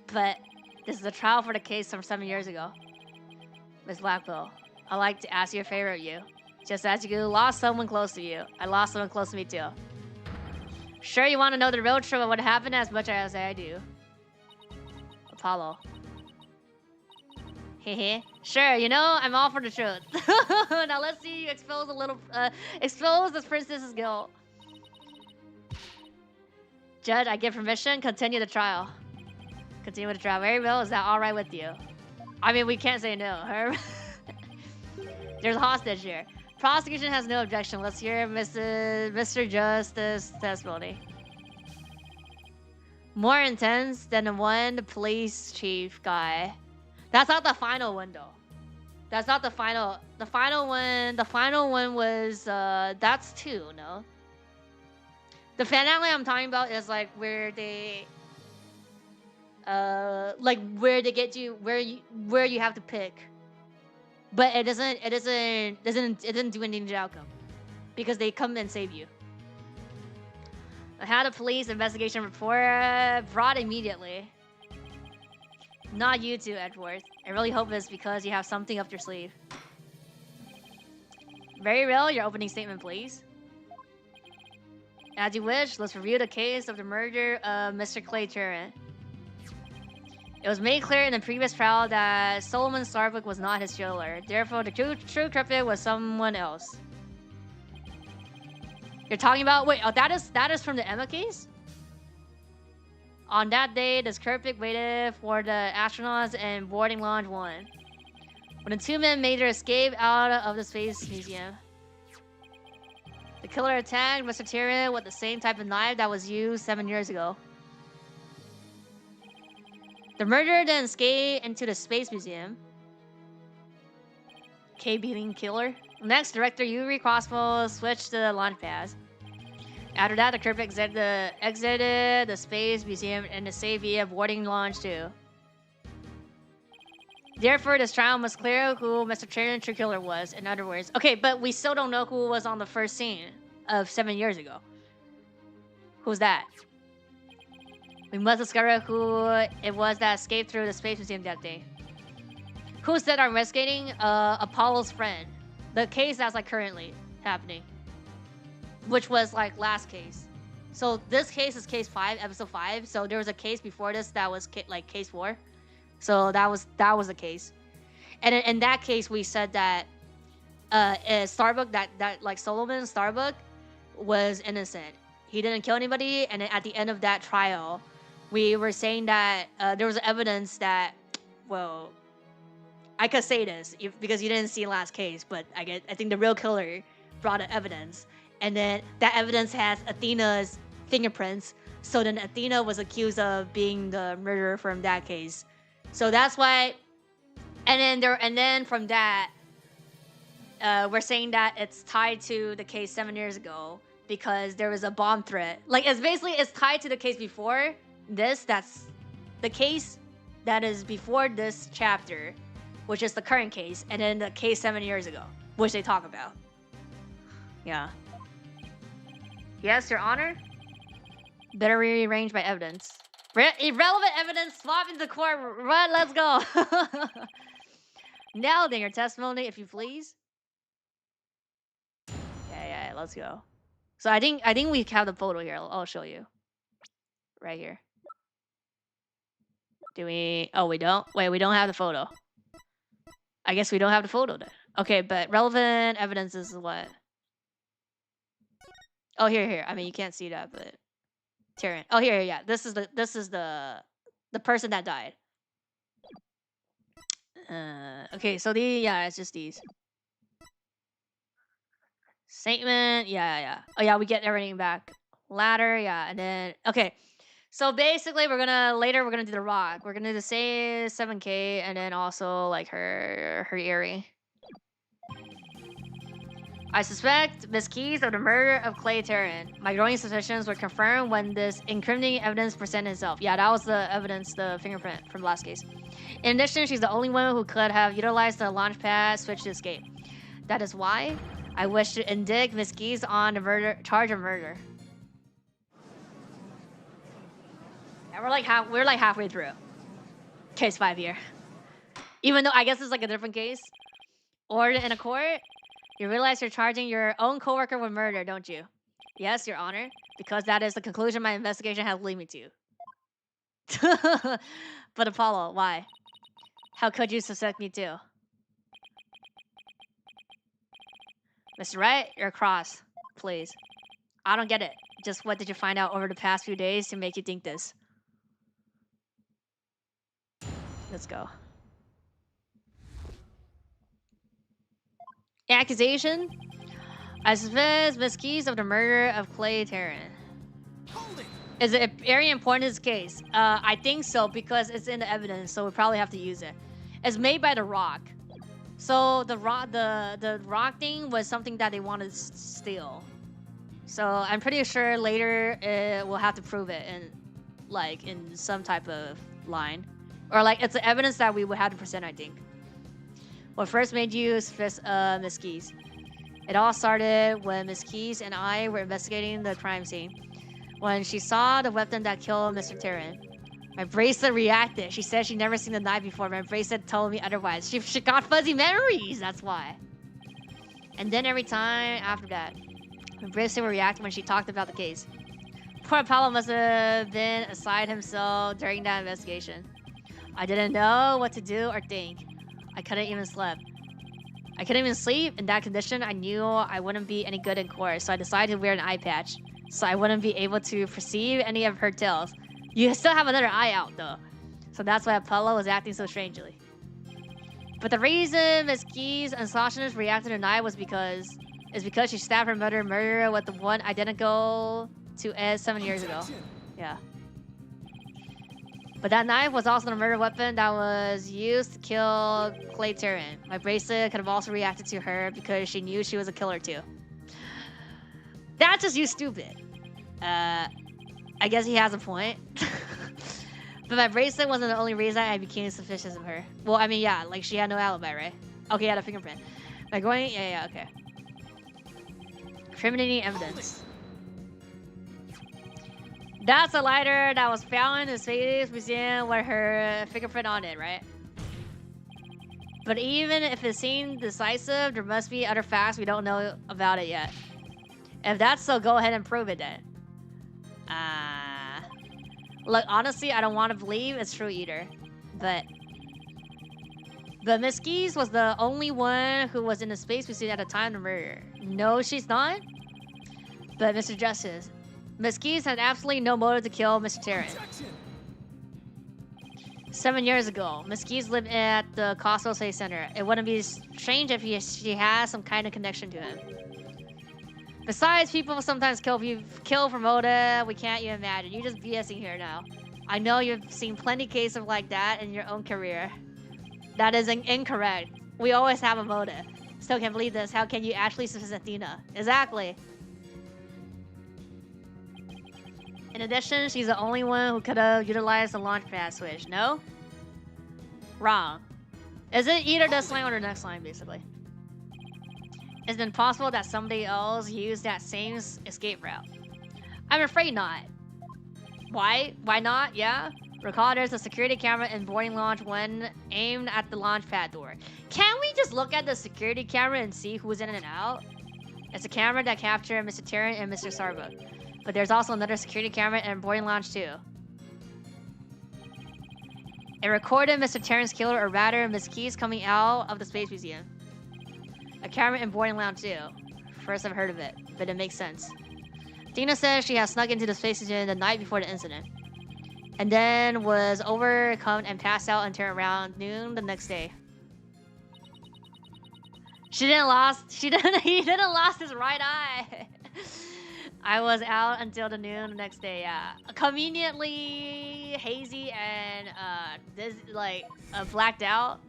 But this is a trial for the case from 7 years ago. Miss Blackwell, I'd like to ask you a favor of you. Just as you lost someone close to you, I lost someone close to me too. Sure you want to know the real truth of what happened as much as I do. Apollo. Hehe. Sure, you know, I'm all for the truth. Now let's see you expose this princess's guilt. Judge, I give permission. Continue the trial. Continue with the trial. Very well. Is that all right with you? I mean, we can't say no. There's a hostage here. Prosecution has no objection. Let's hear Mr. Justice testimony. More intense than the police chief guy. That's not the final one though. That's not the final. The final one was that's 2, no? The finale I'm talking about is like where they get you where you have to pick. But it didn't do anything to the outcome. Because they come and save you. I had a police investigation report brought immediately. Not you two, Edgeworth. I really hope it's because you have something up your sleeve. Very real, your opening statement, please. As you wish, let's review the case of the murder of Mr. Clay Turin. It was made clear in the previous trial that Solomon Starbuck was not his killer. Therefore, the true culprit was someone else. You're talking about... Wait, oh, that is from the Emma case? On that day, this culprit waited for the astronauts in boarding lounge 1. When the 2 men made their escape out of the Space Museum. The killer attacked Mr. Turin with the same type of knife that was used 7 years ago. The murderer then escaped into the Space Museum. K-beating killer. Next, director Yuri Crossbow switched to the launch pads. After that, the culprit exited the Space Museum and escaped via boarding launch 2. Therefore, this trial must clear who Mr. Turin's true killer was. In other words, okay, but we still don't know who was on the first scene of 7 years ago. Who's that? We must discover who it was that escaped through the Space Museum that day. Who said our investigating? Apollo's friend. The case that's like currently happening. Which was like last case. So this case is case 5, episode 5. So there was a case before this that was like case 4. So that was the case. And in that case, we said that Starbuck, that like Solomon Starbuck, was innocent. He didn't kill anybody. And at the end of that trial, we were saying that there was evidence that, well, I could say this because you didn't see the last case, but I think the real killer brought the evidence, and then that evidence has Athena's fingerprints. So then Athena was accused of being the murderer from that case. So that's why. And then from that, we're saying that it's tied to the case 7 years ago because there was a bomb threat. Like it's tied to the case before this. That's the case that is before this chapter, which is the current case, and then the case 7 years ago, which they talk about. Yeah. Yes, Your Honor. Better rearranged by evidence. Irrelevant evidence swap into court. Run, let's go. Now then, your testimony, if you please. Yeah, let's go. So I think we have the photo here. I'll show you. Right here. Do we? Oh, we don't. Wait, we don't have the photo. I guess we don't have the photo then. Okay, but relevant evidence is what? Oh, here. I mean, you can't see that, but Tyrion. Oh, here, yeah. This is the person that died. Okay, so it's just these. Statement, yeah. Oh yeah, we get everything back. Ladder, yeah, and then okay. So basically, we're gonna do the rock. We're gonna do the same 7K, and then also like her earring. I suspect Miss Keys of the murder of Clay Terran. My growing suspicions were confirmed when this incriminating evidence presented itself. Yeah, that was the evidence, the fingerprint from last case. In addition, she's the only woman who could have utilized the launch pad switch to escape. That is why I wish to indict Miss Keys on the charge of murder. And we're like halfway through. Case 5 here. Even though I guess it's like a different case. Or in a court, you realize you're charging your own coworker with murder, don't you? Yes, Your Honor, because that is the conclusion my investigation has led me to. But Apollo, why? How could you suspect me too? Mr. Wright, you're cross. Please. I don't get it. Just what did you find out over the past few days to make you think this? Let's go. Accusation? I suspect Miss Keys of the murder of Clay Terran. Is it very important in this case? I think so because it's in the evidence, so we probably have to use it. It's made by The Rock. So the rock thing was something that they wanted to steal. So I'm pretty sure later we'll have to prove it in some type of line. Or like it's the evidence that we would have to present, I think. What first made you suspect Miss Keys? It all started when Miss Keys and I were investigating the crime scene. When she saw the weapon that killed Mr. Terran. My bracelet reacted. She said she'd never seen the knife before. My bracelet told me otherwise. She got fuzzy memories, that's why. And then every time after that, my bracelet would react when she talked about the case. Poor Apollo must have been aside himself during that investigation. I didn't know what to do or think. I couldn't even sleep. I couldn't even sleep. In that condition, I knew I wouldn't be any good in court, so I decided to wear an eye patch, so I wouldn't be able to perceive any of her tales. You still have another eye out, though. So that's why Apollo was acting so strangely. But the reason Miss Keys' unconsciousness reacted to the knife was because she stabbed her murderer with the one identical to Ed 7 years ago. Yeah. But that knife was also the murder weapon that was used to kill Clay Terran. My bracelet could have also reacted to her because she knew she was a killer too. That's just you stupid. I guess he has a point. But my bracelet wasn't the only reason I became suspicious of her. Well, I mean, yeah, like she had no alibi, right? Okay, had a fingerprint. By going, yeah, okay. Incriminating evidence. That's a lighter that was found in the Space Museum with her fingerprint on it, right? But even if it seemed decisive, there must be other facts we don't know about it yet. If that's so, go ahead and prove it then. Look, honestly, I don't want to believe it's true either. But Miss Keys was the only one who was in the space we see at the time of the murder. No, she's not. But Mr. Justice, Miss Keys had absolutely no motive to kill Mr. Terran. Objection! 7 years ago, Miss Keys lived at the Costco Space Center. It wouldn't be strange if she has some kind of connection to him. Besides, people sometimes kill for motive we can't even imagine. You're just BSing here now. I know you've seen plenty of cases like that in your own career. That is incorrect. We always have a motive. Still can't believe this. How can you actually suspect Athena? Exactly. In addition, she's the only one who could have utilized the launch pad switch. No? Wrong. Is it either this line or the next line, basically? Is it possible that somebody else used that same escape route? I'm afraid not. Why? Why not? Yeah? Recall there's a security camera in boarding launch when aimed at the launch pad door. Can we just look at the security camera and see who's in and out? It's a camera that captured Mr. Terran and Mr. Starbuck. But there's also another security camera in boarding launch too. It recorded Mr. Terran's killer, or rather, Miss Keys coming out of the Space Museum. A camera in boarding lounge too. First I've heard of it, but it makes sense. Tina says she has snuck into the Space Museum the night before the incident. And then was overcome and passed out until around noon the next day. He didn't lost his right eye. I was out until the noon the next day, yeah. Conveniently hazy and blacked out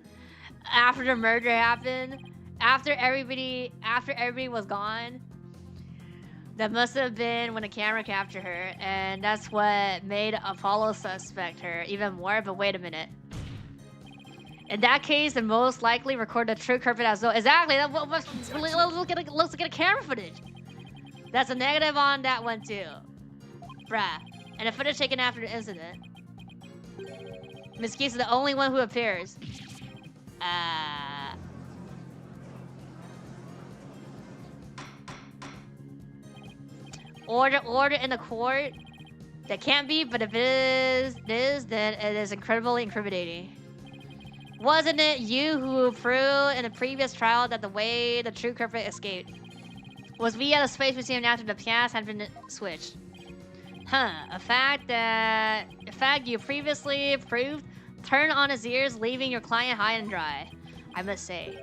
after the murder happened. After everybody was gone. That must have been when the camera captured her, and that's what made Apollo suspect her even more. But wait a minute. In that case, the most likely record the true culprit as well. Exactly. Let's look at a camera footage. That's a negative on that one too, bruh. And the footage taken after the incident. Miss Keys is the only one who appears. Order in the court. That can't be, but if it is, then it is incredibly incriminating. Wasn't it you who proved in the previous trial that the way the true culprit escaped was we at a Space Museum after the past had been switched? Huh, a fact you previously proved turned on his ears, leaving your client high and dry, I must say.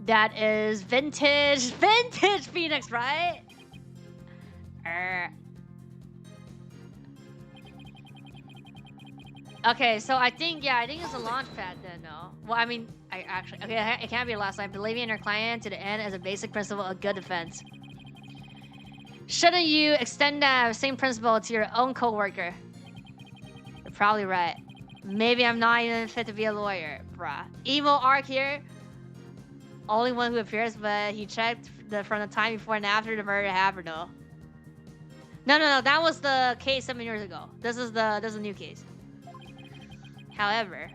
That is vintage Phoenix, right? Okay, so I think it's a launch pad then, no? Well, I mean, it can't be the last line. Believing in your client to the end is a basic principle of good defense. Shouldn't you extend that same principle to your own coworker? You're probably right. Maybe I'm not even fit to be a lawyer, bruh. Emo Arc here. Only one who appears, but he checked from the time before and after the murder happened, though. No, that was the case 7 years ago. This is a new case. However,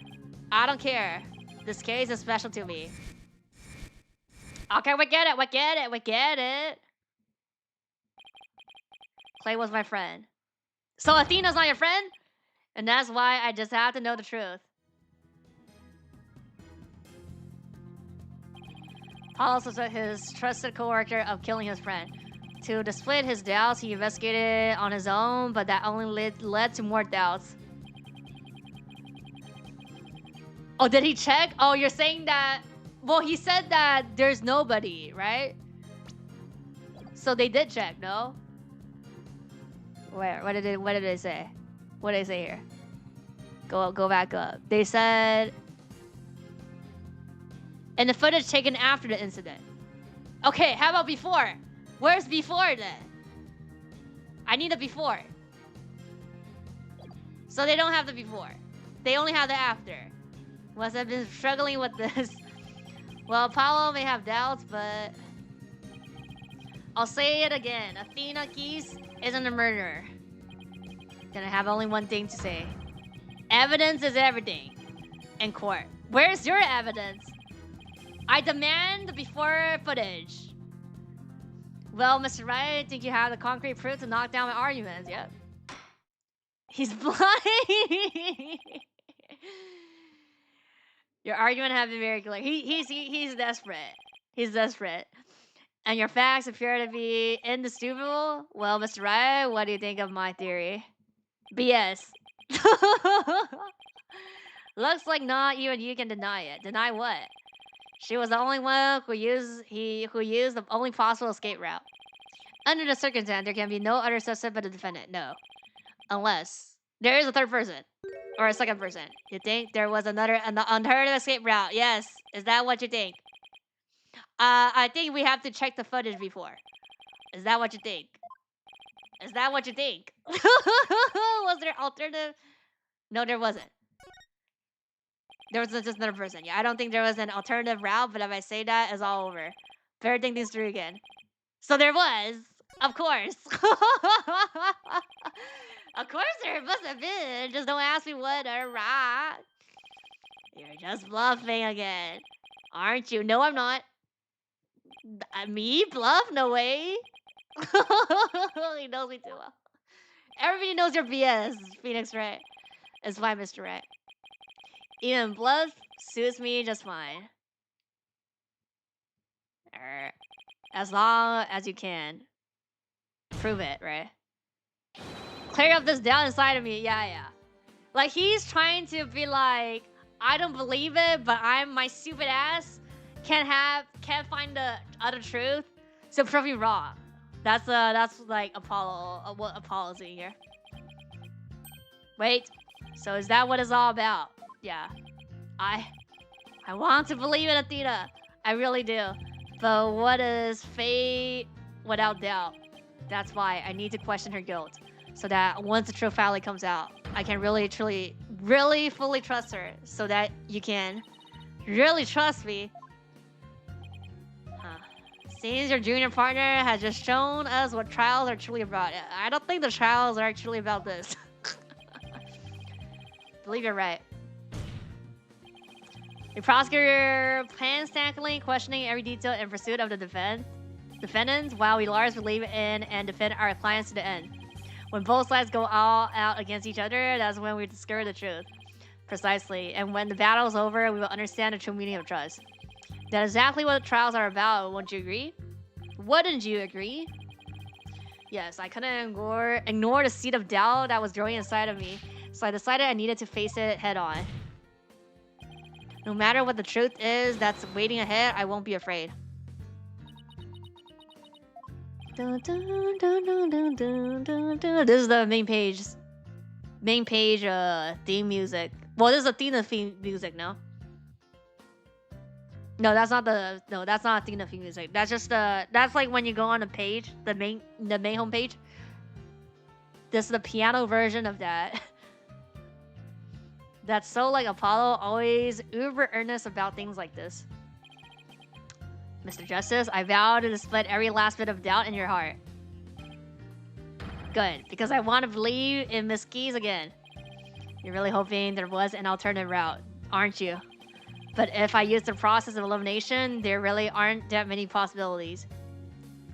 I don't care. This case is special to me. Okay, we get it. Clay was my friend. So Athena's not your friend? And that's why I just have to know the truth. Paul suspected his trusted co-worker of killing his friend. To display his doubts, he investigated on his own, but that only led to more doubts. Oh, did he check? Oh, you're saying that... Well, he said that there's nobody, right? So they did check, no? Where? What did they say? What did they say here? Go back up. They said... And the footage taken after the incident. Okay, how about before? Where's before then? I need a before. So they don't have the before. They only have the after. Must have been struggling with this. Well, Paolo may have doubts, but... I'll say it again. Athena Keys isn't a murderer. Then I have only one thing to say. Evidence is everything. In court. Where's your evidence? I demand the before footage. Well, Mr. Wright, I think you have the concrete proof to knock down my arguments. Yep. He's blind. Your argument have been very clear. He's desperate. He's desperate. And your facts appear to be indisputable. Well, Mr. Wright, what do you think of my theory? BS. Looks like not even you can deny it. Deny what? She was the only one who used the only possible escape route. Under the circumstance, there can be no other suspect but the defendant. No. Unless there is a third person. Or a second person. You think there was an unheard of escape route? Yes. Is that what you think? I think we have to check the footage before. Is that what you think? Is that what you think? Was there alternative? No, there wasn't. There was just another person. Yeah, I don't think there was an alternative route, but if I say that, it's all over. Better think things through again. So there was. Of course. Of course there must have been. Just don't ask me what or right. You're just bluffing again. Aren't you? No, I'm not. Me? Bluff? No way. He knows me too well. Everybody knows your BS, Phoenix Wright. It's fine, Mr. Wright. Even bluff suits me just fine. As long as you can. Prove it, right? Clear up this doubt inside of me. Yeah. Like, he's trying to be like, I don't believe it, but my stupid ass can't find the other truth, so prove me wrong. That's like Apollo's in here. Wait, so is that what it's all about? Yeah. I want to believe in Athena. I really do. But what is fate without doubt? That's why I need to question her guilt. So that once the truth finally comes out, I can really, truly, really fully trust her. So that you can really trust me. Huh. Seems your junior partner has just shown us what trials are truly about. I don't think the trials are truly about this. Believe you're right. The prosecutor painstakingly questioning every detail in pursuit of the defendants, while we lawyers believe in and defend our clients to the end. When both sides go all out against each other, that's when we discover the truth. Precisely. And when the battle is over, we will understand the true meaning of trust. That's exactly what trials are about, won't you agree? Wouldn't you agree? Yes, I couldn't ignore the seed of doubt that was growing inside of me, so I decided I needed to face it head on. No matter what the truth is that's waiting ahead, I won't be afraid. Dun, dun, dun, dun, dun, dun, dun, dun. This is the main page theme music. Well, this is Athena theme music, no? No, that's not Athena theme music. That's just that's like when you go on a page, the main home page. This is the piano version of that. That's so like Apollo, always uber earnest about things like this. Mr. Justice, I vow to split every last bit of doubt in your heart. Good, because I want to believe in Miss Keys again. You're really hoping there was an alternative route, aren't you? But if I use the process of elimination, there really aren't that many possibilities.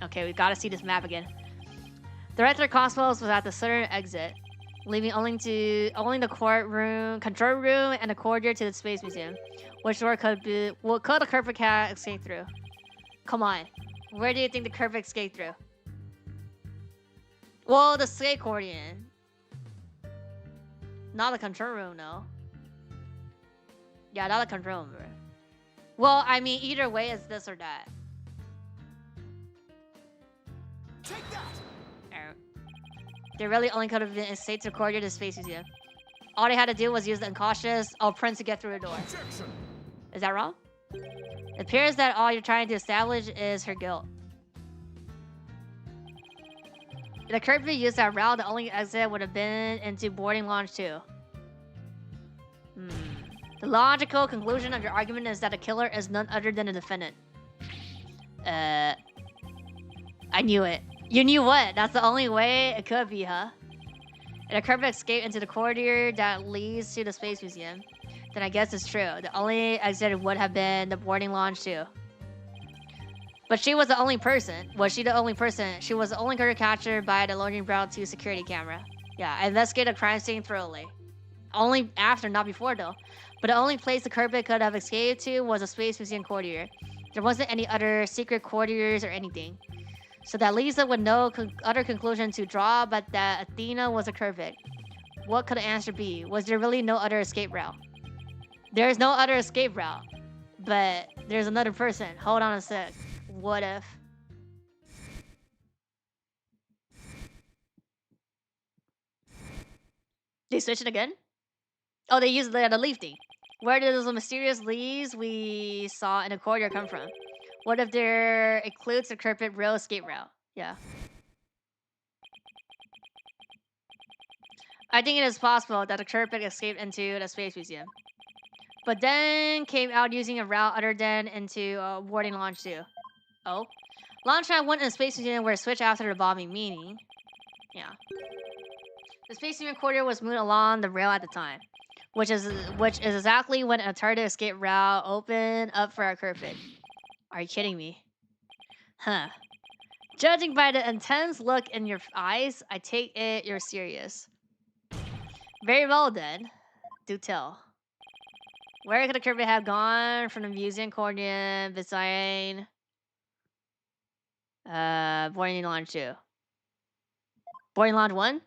Okay, we've got to see this map again. Director Cosmos was at the southern exit, leaving only the control room, and the corridor to the Space Museum. Which door could the Kerfix cat escape through? Come on, where do you think the Kerfix escaped through? Well, the skate accordion. Not the control room, no. Yeah, not the control room. Well, I mean, either way, it's this or that. Take that! They really only could have been escaped to corridor to the Space Museum. All they had to do was use the incautious Prince to get through the door. Objection. Is that wrong? It appears that all you're trying to establish is her guilt. If the Kerfix used that route, the only exit would have been into boarding launch 2. The logical conclusion of your argument is that the killer is none other than the defendant. I knew it. You knew what? That's the only way it could be, huh? If the Kerfix escaped into the corridor that leads to the Space Museum, then I guess it's true. The only exit would have been the boarding launch 2. But she was the only person. Was she the only person? She was the only girl captured by the Loading Brow 2 security camera. Yeah, investigate a crime scene thoroughly. Only after, not before though. But the only place the culprit could have escaped to was a Space Museum courtier. There wasn't any other secret courtiers or anything. So that leaves us with no other conclusion to draw but that Athena was a culprit. What could the answer be? Was there really no other escape route? There is no other escape route. But there's another person. Hold on a sec. What if? They switched it again? Oh, they used the leaf thing. Where did those mysterious leaves we saw in the corridor come from? What if there includes the culprit real escape route? Yeah. I think it is possible that the culprit escaped into the Space Museum. But then came out using a route other than into boarding launch 2. Oh? Launch pad went in the Space Museum where it switched after the bombing, meaning... Yeah. The Space Museum corridor was moved along the rail at the time. Which is exactly when a target escape route opened up for our culprit. Are you kidding me? Huh. Judging by the intense look in your eyes, I take it you're serious. Very well then. Do tell. Where could the culprit have gone from the museum corridor beside boarding launch 2? Boarding launch 1?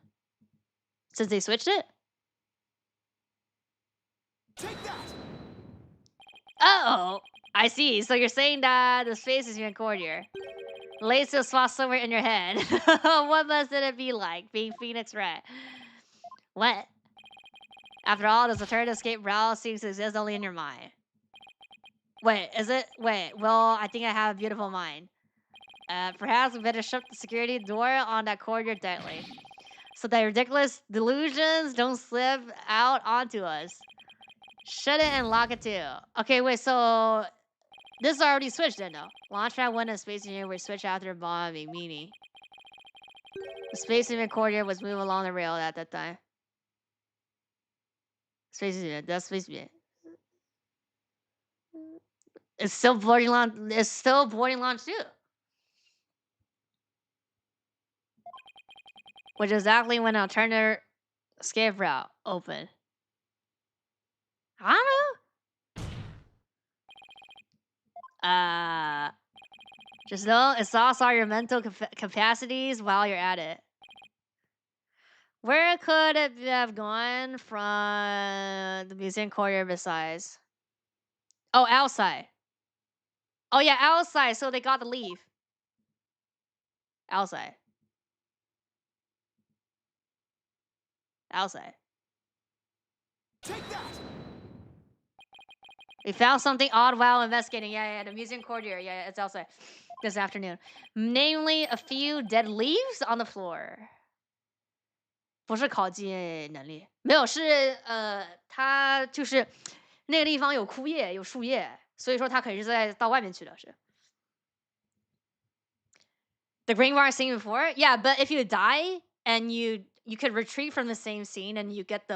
Since they switched it? Take that! Oh, I see. So you're saying that the Space Museum corridor lays to a spot somewhere in your head. What must it be like being Phoenix Red? What? After all, this alternative escape route seems to exist only in your mind. Wait, is it? Wait, well, I think I have a beautiful mind. Perhaps we better shut the security door on that corridor tightly, so that ridiculous delusions don't slip out onto us. Shut it and lock it too. Okay, wait, so... This is already switched then, though. Launchpad 1 and Space Museum were switched after bombing, meaning... The Space Museum corridor was moving along the rail at that time. Space Museum, that's Space Museum. It's still boarding launch. It's still boarding launch too. Which is exactly when alternative escape route opened. I don't know. Just know it's also your mental capacities while you're at it. Where could it have gone from the museum corridor besides? Oh, outside. Oh yeah, outside. So they got to leave. Outside. Outside. Take that! We found something odd while investigating. Yeah, the museum corridor. Yeah, it's outside this afternoon. Namely, a few dead leaves on the floor. 不是考进能力，没有，是它就是那个地方有枯叶，有树叶，所以说它可能是在到外面去的。是。The green bar seen before? Yeah, but if you die and you could retreat from the same scene and you get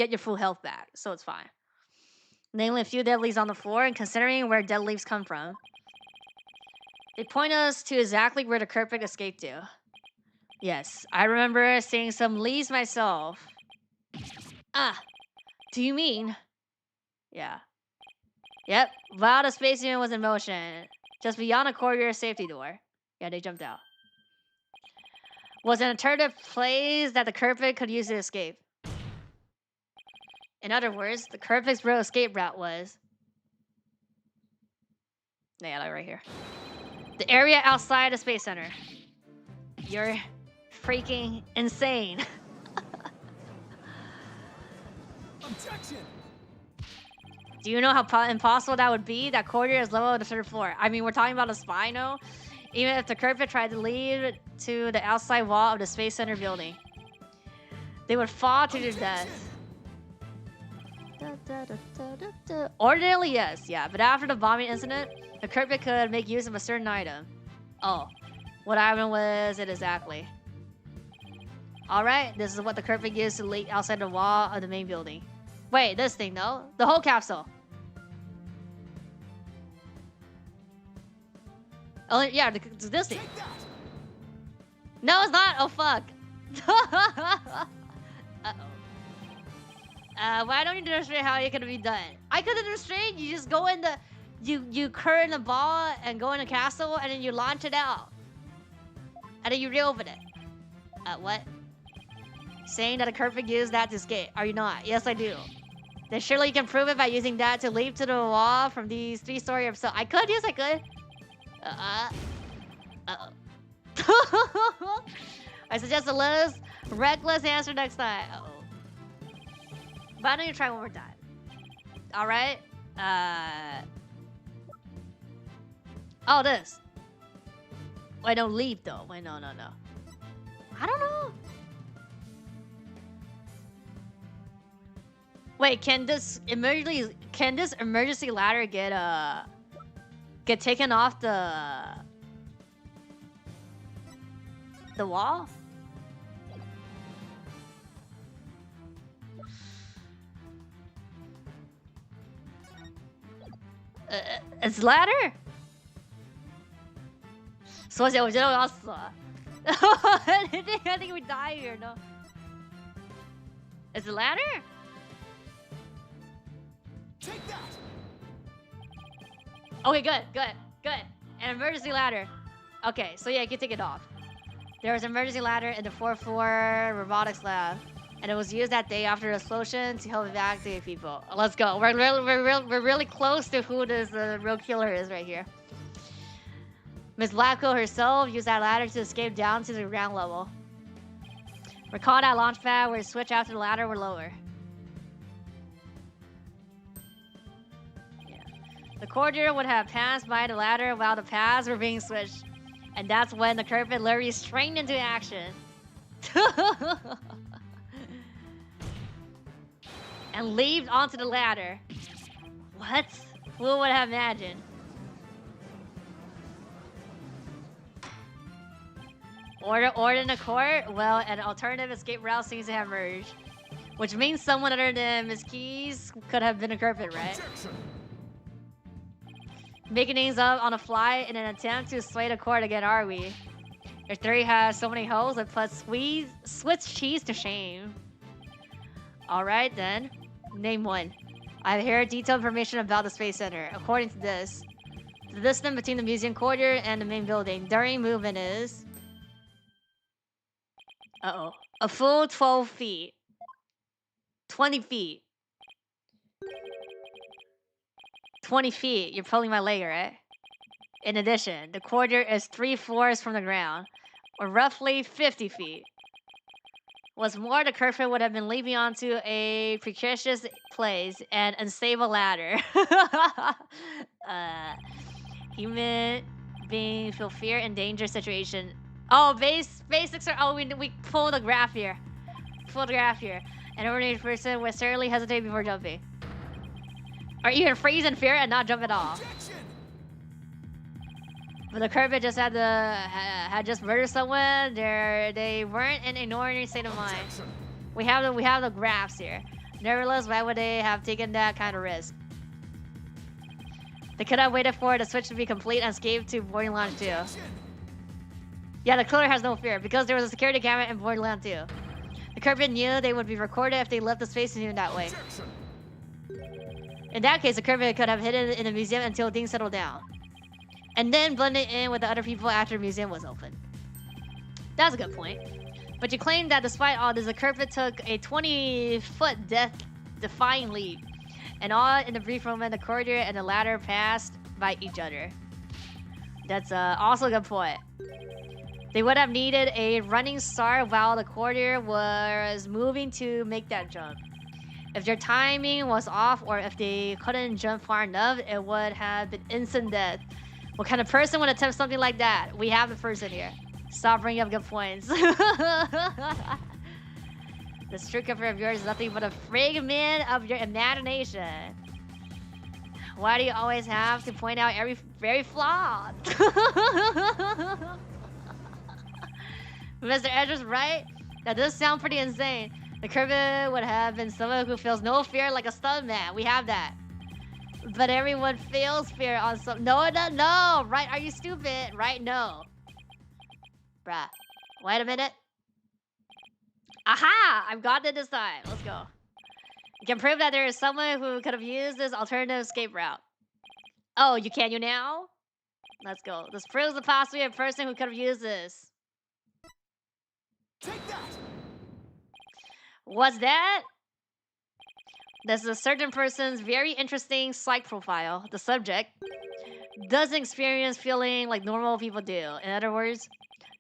your full health back, so it's fine. Namely, a few dead leaves on the floor, and considering where dead leaves come from, they point us to exactly where the culprit escaped to. Yes, I remember seeing some leaves myself. Ah, do you mean? Yeah. Yep, while the space unit was in motion, just beyond the corridor safety door. Yeah, they jumped out. Was an alternative place that the culprit could use to escape. In other words, the culprit's real escape route was... Yeah, like right here. The area outside the Space Center. You're freaking insane. Objection! Do you know how impossible that would be? That corridor is level of the 3rd floor. I mean, we're talking about a spy, no? Even if the culprit tried to lead to the outside wall of the Space Center building, they would fall to their death. Ordinarily, yes, yeah. But after the bombing incident, the culprit could make use of a certain item. Oh, what item was it exactly? Alright, this is what the culprit used to leak outside the wall of the main building. Wait, this thing though? The whole capsule. Oh yeah, it's this thing. Take that! No, it's not. Oh fuck. Why don't you demonstrate how it can be done? I could demonstrate. You just go in the, you curl the ball and go in the castle, and then you launch it out, and then you reopen it. What? Saying that a curve use that to escape? Are you not? Yes, I do. Then surely you can prove it by using that to leap to the wall from these 3-story episodes. I could. Yes, I could. I suggest a less reckless answer next time. Why don't you try one more time? All right. Oh, this. Wait, no, leap though. Wait, no. I don't know. Wait, can this emergency ladder get taken off the wall? It's ladder? 说起来我觉得我要死了。I think we die here, no? Is it ladder? Take that! Okay, good. An emergency ladder. Okay, so yeah, you can take it off. There was an emergency ladder in the 4th floor robotics lab, and it was used that day after the explosion to help evacuate people. Let's go. We're really close to who this real killer is right here. Miss Blackwell herself used that ladder to escape down to the ground level. Recall that launch pad where the switch after the ladder were lower. Yeah. The corridor would have passed by the ladder while the paths were being switched. And that's when the carpet literally strained into action. And leaped onto the ladder. What? Who would have imagined? Order in the court? Well, an alternative escape route seems to have emerged. Which means someone other than Miss Keys could have been a carpet, right? Objection. Making things up on the fly in an attempt to sway the court again, are we? Your theory has so many holes that puts Swiss cheese to shame. Alright then, name one. I have here detailed information about the Space Center. According to this, the distance between the museum corridor and the main building during movement is... a full 12 feet. 20 feet. 20 feet. You're pulling my leg, right? In addition, the corridor is 3 floors from the ground, or roughly 50 feet. What's more, the curve would have been leaping onto a precarious place and unstable ladder. Human being feel fear and danger situation. Oh, basics are. Oh, we pull the graph here. Pull the graph here. An ordinary person would certainly hesitate before jumping. Or even freeze in fear and not jump at all. Objection! But the curve just had just murdered someone. They weren't in an ordinary state of mind. Objection. We have the graphs here. Nevertheless, why would they have taken that kind of risk? They could have waited for the switch to be complete and escaped to boarding lounge 2. Objection! Yeah, the killer has no fear because there was a security camera in boarding lounge 2. The Curpin knew they would be recorded if they left the space museum that way. Objection. In that case, the Curpin could have hidden in the museum until things settled down. And then blended in with the other people after the museum was open. That's a good point. But you claim that despite all this, the Curpin took a 20-foot death-defying leap. And all in the brief moment, the corridor and the ladder passed by each other. That's also a good point. They would have needed a running start while the corridor was moving to make that jump. If their timing was off or if they couldn't jump far enough, it would have been instant death. What kind of person would attempt something like that? We have the person here. Stop bringing up good points. This trick of yours is nothing but a fragment of your imagination. Why do you always have to point out every very flaw? Mr. Edge was right. That does sound pretty insane. The Curvin would have been someone who feels no fear like a stuntman. We have that. But everyone feels fear on some. No, no, no. Right? Are you stupid? Right? No. Bruh. Wait a minute. Aha! I've got it this time. Let's go. You can prove that there is someone who could have used this alternative escape route. Oh, you can now? Let's go. This proves the possibility of a person who could have used this. Take that! What's that? This is a certain person's very interesting psych profile. The subject doesn't experience feeling like normal people do. In other words,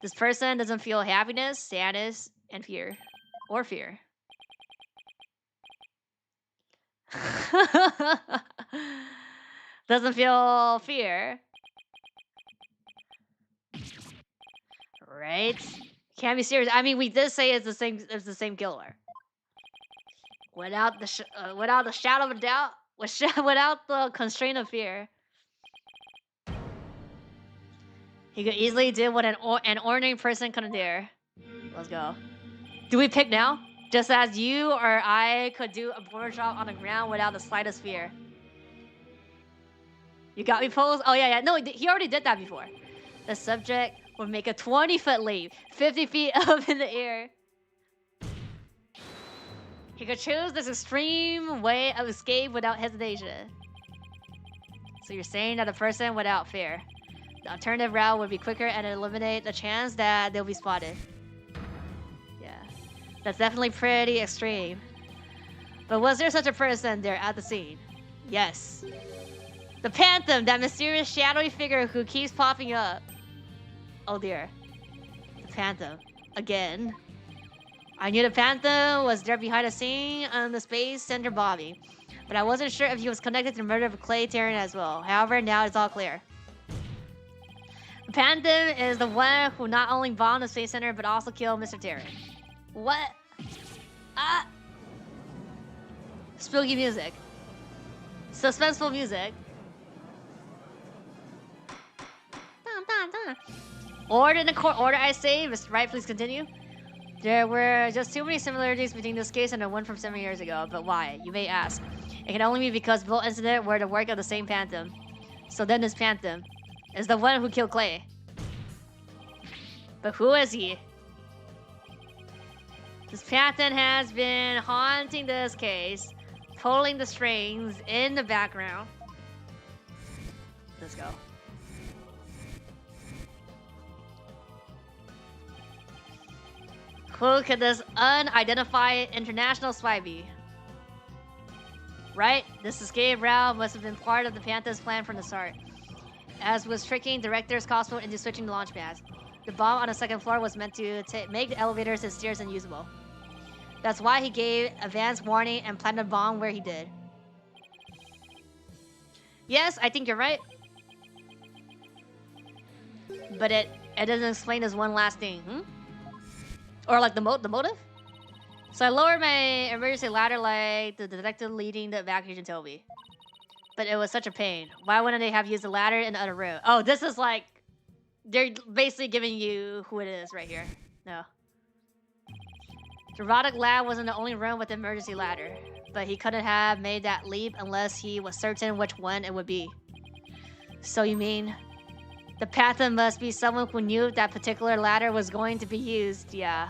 this person doesn't feel happiness, sadness, and fear. Or fear. Doesn't feel fear. Right? Can't be serious. I mean, we did say it's the same killer. Without the shadow of a doubt, without the constraint of fear, he could easily do what an ordinary person couldn't dare. Let's go. Do we pick now? Just as you or I could do a border drop on the ground without the slightest fear. You got me, Pose? Oh yeah, yeah. No, he already did that before. The subject would make a 20-foot leap, 50 feet up in the air. He could choose this extreme way of escape without hesitation. So you're saying that a person without fear. The alternative route would be quicker and eliminate the chance that they'll be spotted. Yeah, that's definitely pretty extreme. But was there such a person there at the scene? Yes. The Phantom, that mysterious shadowy figure who keeps popping up. Oh dear. The Phantom. Again. I knew the Phantom was there behind the scene on the Space Center Bobby, but I wasn't sure if he was connected to the murder of Clay Terran as well. However, now it's all clear. The Phantom is the one who not only bombed the Space Center, but also killed Mr. Terran. What? Ah! Spooky music. Suspenseful music. Order in the court order, I say. Mr. Wright, please continue. There were just too many similarities between this case and the one from 7 years ago. But why? You may ask. It can only be because both incidents were the work of the same Phantom. So then this Phantom is the one who killed Clay. But who is he? This Phantom has been haunting this case, pulling the strings in the background. Let's go. Who could this unidentified international spy be? Right? This escape route must have been part of the Phantom's plan from the start, as was tricking directors Cosmo into switching the launch pads. The bomb on the second floor was meant to make the elevators and stairs unusable. That's why he gave advance warning and planted a bomb where he did. Yes, I think you're right. But it doesn't explain this one last thing, Or like the motive? So I lowered my emergency ladder like the detective leading the evacuation told me. But it was such a pain. Why wouldn't they have used the ladder in the other room? Oh, this is like... They're basically giving you who it is right here. No. The robotic lab wasn't the only room with the emergency ladder. But he couldn't have made that leap unless he was certain which one it would be. So you mean... The Phantom must be someone who knew that particular ladder was going to be used. Yeah.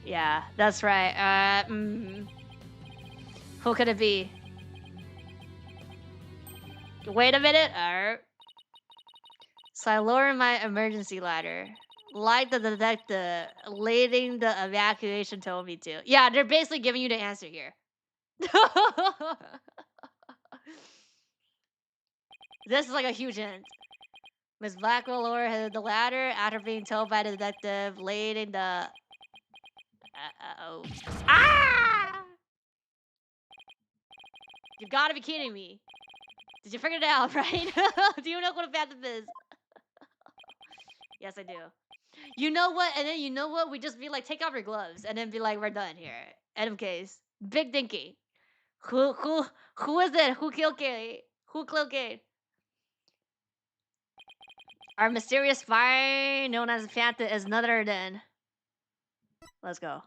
Yeah, that's right. Who could it be? Wait a minute. So I lowered my emergency ladder, like the detective leading the evacuation told me to. Yeah, they're basically giving you the answer here. This is like a huge hint. Miss Blackwell lowered the ladder after being told by the detective leading the... Uh-oh. Ah! You gotta be kidding me. Did you figure it out, right? Do you know what a Phantom is? Yes, I do. You know what? And then you know what? We just be like, take off your gloves. And then be like, we're done here. End of case. Big thinking. Who is it? Who killed Kay? Who killed Kay? Our mysterious spy, known as Phantom, is none other than... Let's go.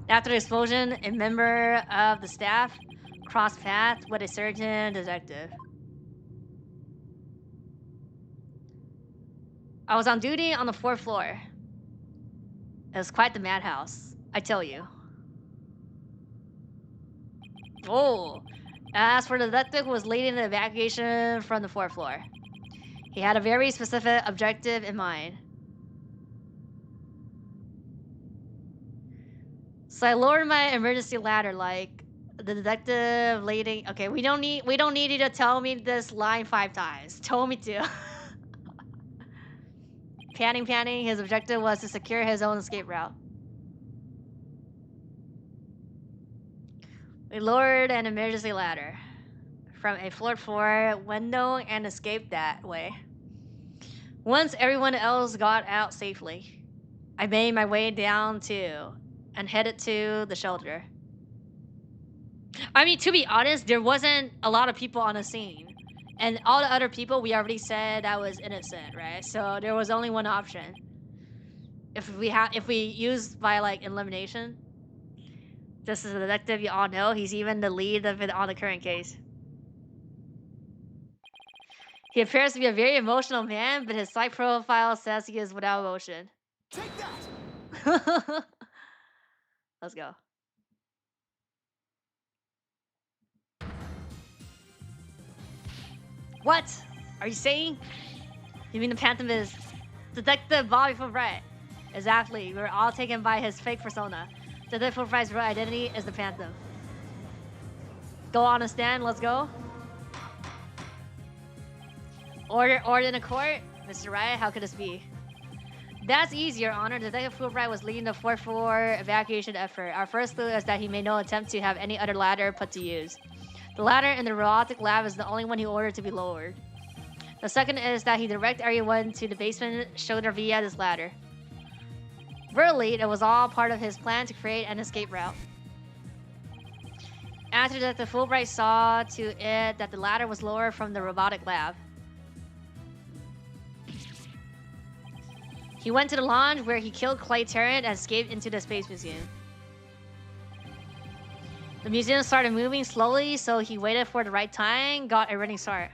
After the explosion, a member of the staff crossed paths with a certain detective. I was on duty on the 4th floor. It was quite the madhouse, I tell you. Oh, as for the detective who was leading the evacuation from the 4th floor, he had a very specific objective in mind. So I lowered my emergency ladder like the detective leading. Okay, we don't need you to tell me this line 5 times. Told me to. Panning. His objective was to secure his own escape route. We lowered an emergency ladder from a floor window and escaped that way. Once everyone else got out safely, I made my way down too and headed to the shelter. I mean, to be honest, there wasn't a lot of people on the scene. And all the other people, we already said that was innocent, right? So there was only one option. If we use by like elimination, this is a detective you all know. He's even the lead of it on the current case. He appears to be a very emotional man, but his psych profile says he is without emotion. Take that! Let's go. What are you saying? You mean the Phantom is Detective Bobby Fulbright? Exactly. We were all taken by his fake persona. Detective Fulbright's real identity is the Phantom. Go on a stand. Let's go. Order in a court, Mr. Wright. How could this be? That's easy, Your Honor. Detective Fulbright was leading the 4th floor evacuation effort. Our first clue is that he made no attempt to have any other ladder put to use. The ladder in the robotic lab is the only one he ordered to be lowered. The second is that he directed everyone to the basement shoulder via this ladder. Really, it was all part of his plan to create an escape route. After that, the Fulbright saw to it that the ladder was lowered from the robotic lab. He went to the lounge where he killed Clay Tarrant and escaped into the Space Museum. The museum started moving slowly, so he waited for the right time, got a running start.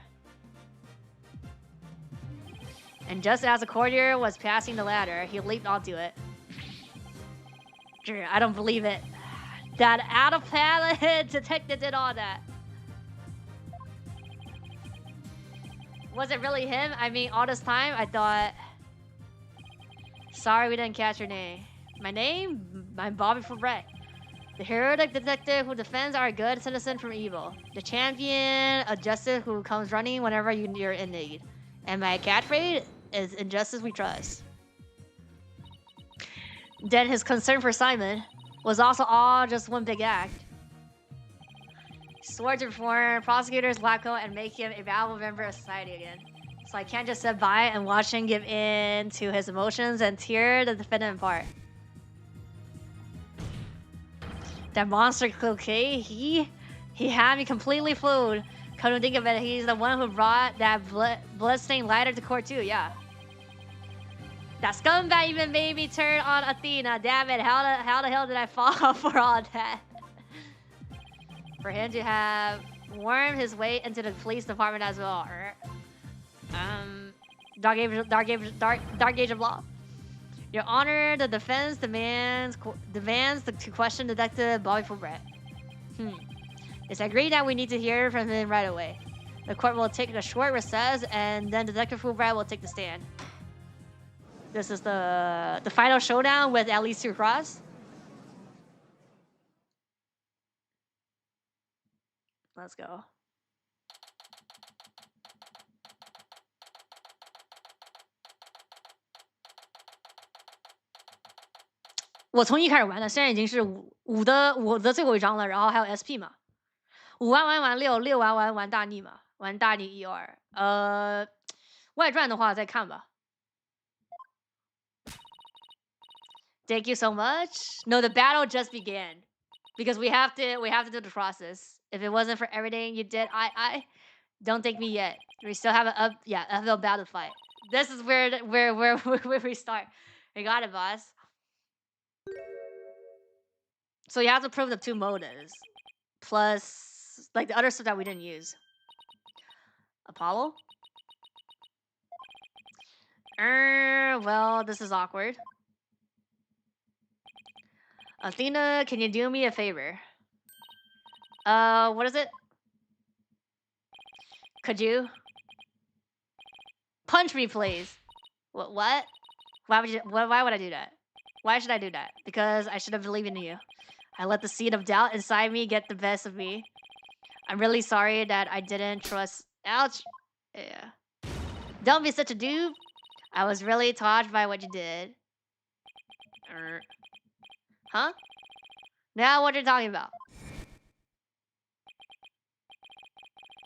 And just as the courier was passing the ladder, he leaped onto it. I don't believe it. That out-of-palette detective did all that. Was it really him? I mean, all this time, I thought... Sorry we didn't catch your name. My name? I'm Bobby Fulbright. The heroic detective who defends our good citizen from evil. The champion of justice who comes running whenever you're in need. And my catchphrase is injustice we trust. Then his concern for Simon was also all just one big act. He swore to reform prosecutors, Lacko, and make him a valuable member of society again. So I can't just sit by and watch him give in to his emotions and tear the defendant apart. That monster Cloquet, he had me completely fooled. Come to think of it, he's the one who brought that bloodstained lighter to court too, yeah. That scumbag even made me turn on Athena. Damn it, how the hell did I fall for all that? For him to have wormed his way into the police department as well. Dark Age of Law. Your Honor, the defense demands to question Detective Bobby Fulbright. It's agreed that we need to hear from him right away. The court will take a short recess, and then Detective Fulbright will take the stand. This is the final showdown with at least 2 cross. Let's go.我从一开始玩的，现在已经是5的最后一章了，然后还有 SP 嘛，5玩6玩大逆嘛，玩大逆1、2。外传的话再看吧。Thank you so much. No, the battle just began, because we have to do the process. If it wasn't for everything you did, I don't take me yet. We still have an uphill battle fight. This is where we start. We got it, boss. So you have to prove the 2 motives. Plus, like, the other stuff that we didn't use. Apollo? Well, this is awkward. Athena, can you do me a favor? What is it? Could you? Punch me, please. What? Why would I do that? Why should I do that? Because I should have believed in you. I let the seed of doubt inside me get the best of me. I'm really sorry that I didn't trust... Ouch. Yeah. Don't be such a dude. I was really touched by what you did. Huh? Now what you're talking about?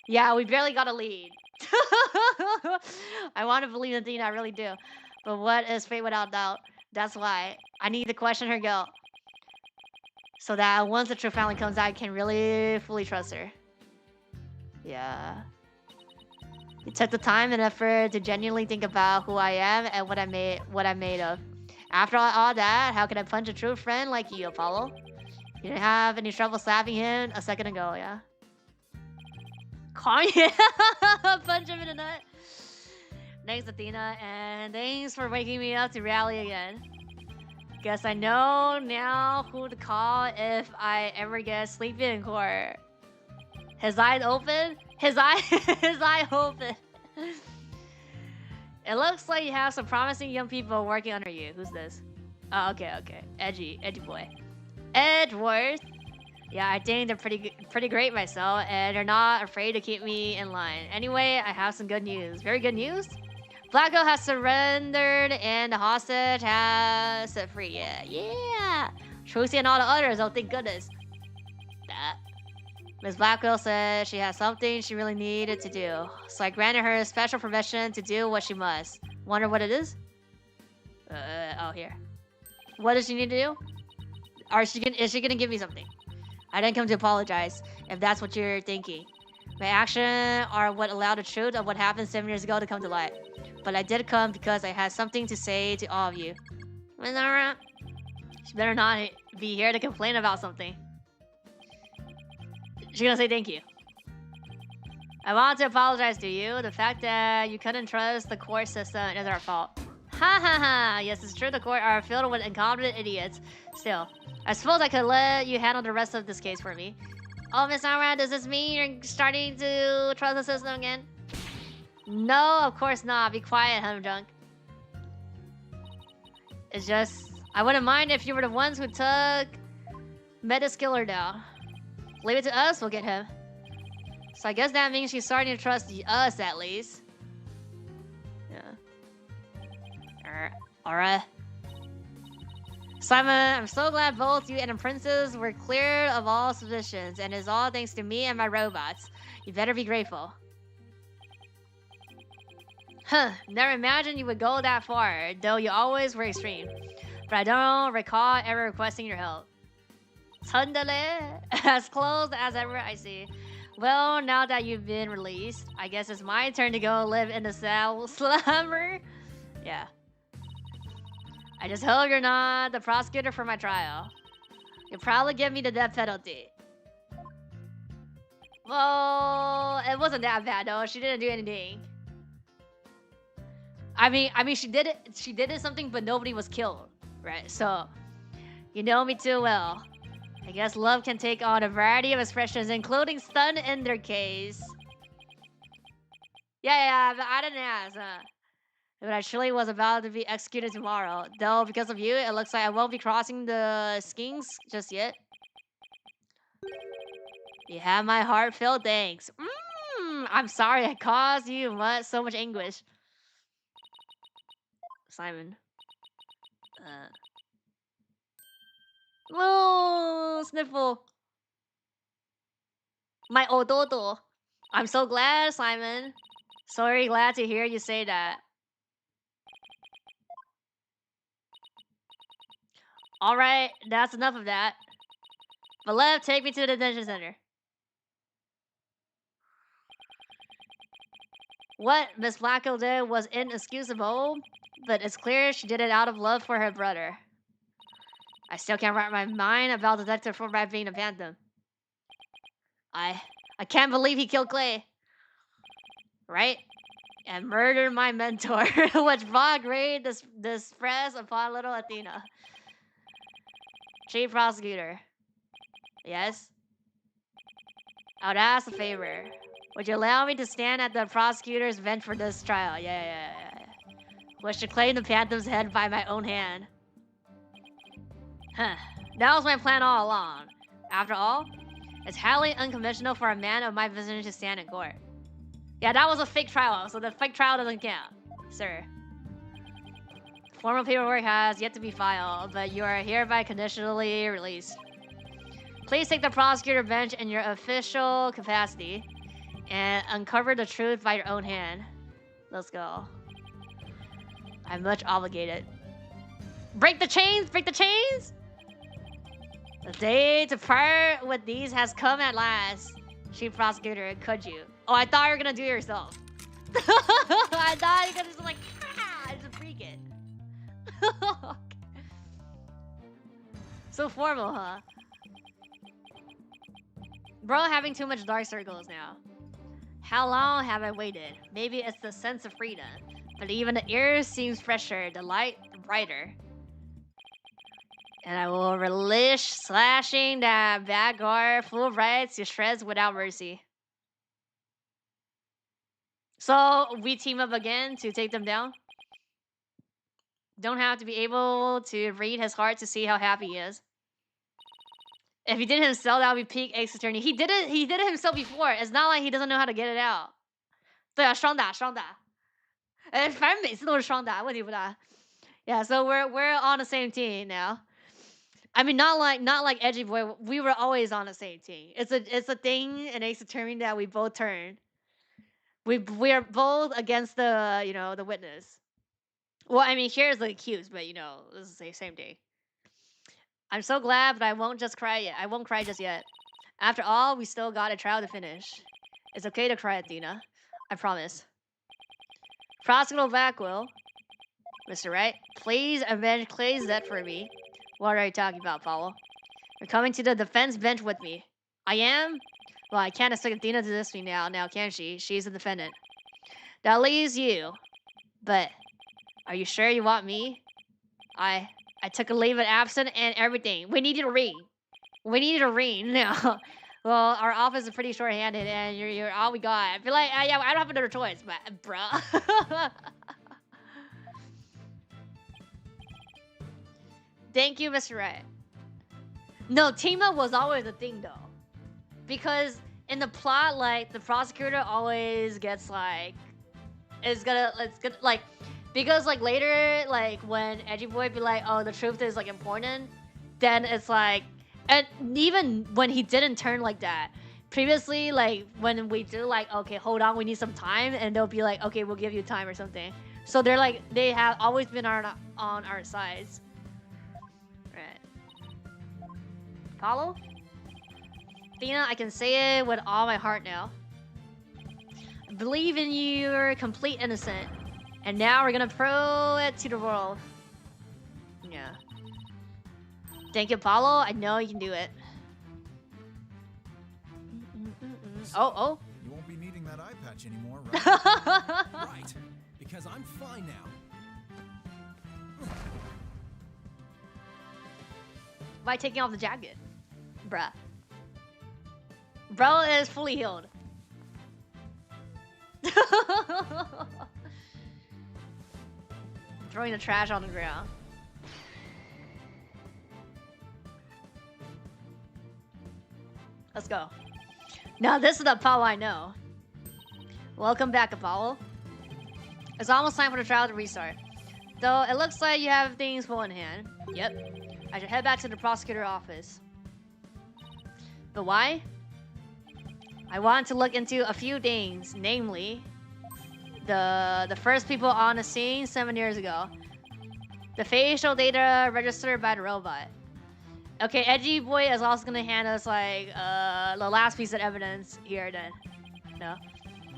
Yeah, we barely got a lead. I want to believe in Dina, I really do. But what is fate without doubt? That's why I need to question her guilt. So that once the truth finally comes out, I can really fully trust her. Yeah. You took the time and effort to genuinely think about who I am and what I'm made of. After all that, how can I punch a true friend like you, Apollo? You didn't have any trouble slapping him a second ago, yeah? Kanye! Punch him in the nut. Thanks, Athena, and thanks for waking me up to rally again. Guess I know now who to call if I ever get sleepy in court. His eyes open? His eye open. It looks like you have some promising young people working under you. Who's this? Oh, okay. Edgy boy. Edgeworth. Yeah, I think they're pretty great myself, and they're not afraid to keep me in line. Anyway, I have some good news. Very good news? Blacko has surrendered, and the hostage has set free. Yeah. Trucy and all the others, oh thank goodness. That. Miss Blackwell said she had something she really needed to do, so I granted her a special permission to do what she must. Wonder what it is? Oh, here. What does she need to do? Is she gonna give me something? I didn't come to apologize, if that's what you're thinking. My actions are what allowed the truth of what happened 7 years ago to come to light. But I did come because I had something to say to all of you. She better not be here to complain about something. She's gonna say thank you. I want to apologize to you. The fact that you couldn't trust the court system is our fault. Ha. Yes, it's true the court are filled with incompetent idiots. Still, I suppose I could let you handle the rest of this case for me. Oh, Miss Amra, does this mean you're starting to trust the system again? No, of course not. Be quiet, Humjunk. It's just... I wouldn't mind if you were the ones who took Metaskiller down. Leave it to us, we'll get him. So I guess that means she's starting to trust us, at least. Yeah. Alright. Simon, I'm so glad both you and the princess were cleared of all suspicions, and it's all thanks to me and my robots. You better be grateful. Never imagined you would go that far, though you always were extreme. But I don't recall ever requesting your help. Tundale, as close as ever I see. Well, now that you've been released, I guess it's my turn to go live in the cell slumber. Yeah. I just hope you're not the prosecutor for my trial. You'll probably give me the death penalty. Well, it wasn't that bad though. She didn't do anything. I mean, she did it. She did something, but nobody was killed, right? So, you know me too well. I guess love can take on a variety of expressions, including stun in their case. Yeah, but I didn't ask. But I surely was about to be executed tomorrow. Though, because of you, it looks like I won't be crossing the skinks just yet. You have my heartfelt thanks. I'm sorry I caused you so much anguish. Simon. Oh, sniffle. My ododo. I'm so glad, Simon. Sorry, glad to hear you say that. Alright, that's enough of that. Valev, take me to the detention center. What Miss Blackwell did was inexcusable, but it's clear she did it out of love for her brother. I still can't wrap my mind about Detective Fulbright being a phantom. I can't believe he killed Clay. Right? And murdered my mentor, which brought great distress upon little Athena. Chief Prosecutor. Yes? I would ask a favor. Would you allow me to stand at the prosecutor's bench for this trial? Yeah. Wish to claim the Phantom's head by my own hand. Huh. That was my plan all along. After all, it's highly unconventional for a man of my position to stand in court. Yeah, that was a fake trial, so the fake trial doesn't count, sir. Formal paperwork has yet to be filed, but you are hereby conditionally released. Please take the prosecutor bench in your official capacity and uncover the truth by your own hand. Let's go. I'm much obligated. Break the chains! Break the chains! The day to part with these has come at last. Chief Prosecutor, could you? Oh, I thought you were gonna do it yourself. I thought you were gonna just like, just freak it. So formal, huh? Bro, having too much dark circles now. How long have I waited? Maybe it's the sense of freedom. But even the air seems fresher, the light brighter. And I will relish slashing that bad guard full of rights to shreds without mercy. So we team up again to take them down. Don't have to be able to read his heart to see how happy he is. If he did it himself, that would be peak Ace Attorney. He did it himself before. It's not like he doesn't know how to get it out. 对啊，双打。反正每次都是双打，问题不大。Yeah, so we're on the same team now. I mean, not like Edgy Boy. We were always on the same team. It's a thing in Ace Attorney that we both turn. We are both against the the witness. Well, I mean, here's the accused, but this is the same thing. I'm so glad, but I won't just cry yet. I won't cry just yet. After all, we still got a trial to finish. It's okay to cry, Athena. I promise. Prosecutor Blackwell, Mr. Wright, please avenge Clay's death for me. What are you talking about, Paulo? You're coming to the defense bench with me. I am? Well, I can't expect Athena to this me now, can she? She's the defendant. That leaves you. But, are you sure you want me? I took a leave of absence and everything. We need you to read. We need you to read now. Well, our office is pretty short-handed, and you're all we got. I feel like I don't have another choice, but bruh. Thank you, Mr. Wright. No, team up was always a thing though, because in the plot, like the prosecutor always gets like, it's gonna like. Because like later, like when Edgy Boy be like, oh, the truth is like important, then it's like, and even when he didn't turn like that, previously, like when we do like, okay, hold on, we need some time, and they'll be like, okay, we'll give you time or something. So they're like, they have always been on our sides. Right. Follow? Athena, I can say it with all my heart now. I believe in your complete innocence. And now we're gonna prove it to the world. Yeah. Thank you, Paulo. I know you can do it. Oh. You won't be needing that eye patch anymore, right? Right. Because I'm fine now. By taking off the jacket. Bruh. Bro is fully healed. Throwing the trash on the ground. Let's go. Now this is the Apollo I know. Welcome back, Apollo. It's almost time for the trial to restart. Though it looks like you have things full in hand. Yep. I should head back to the prosecutor office. But why? I want to look into a few things, namely the first people on the scene 7 years ago. The facial data registered by the robot. Okay, Edgy Boy is also gonna hand us like the last piece of evidence here then. No.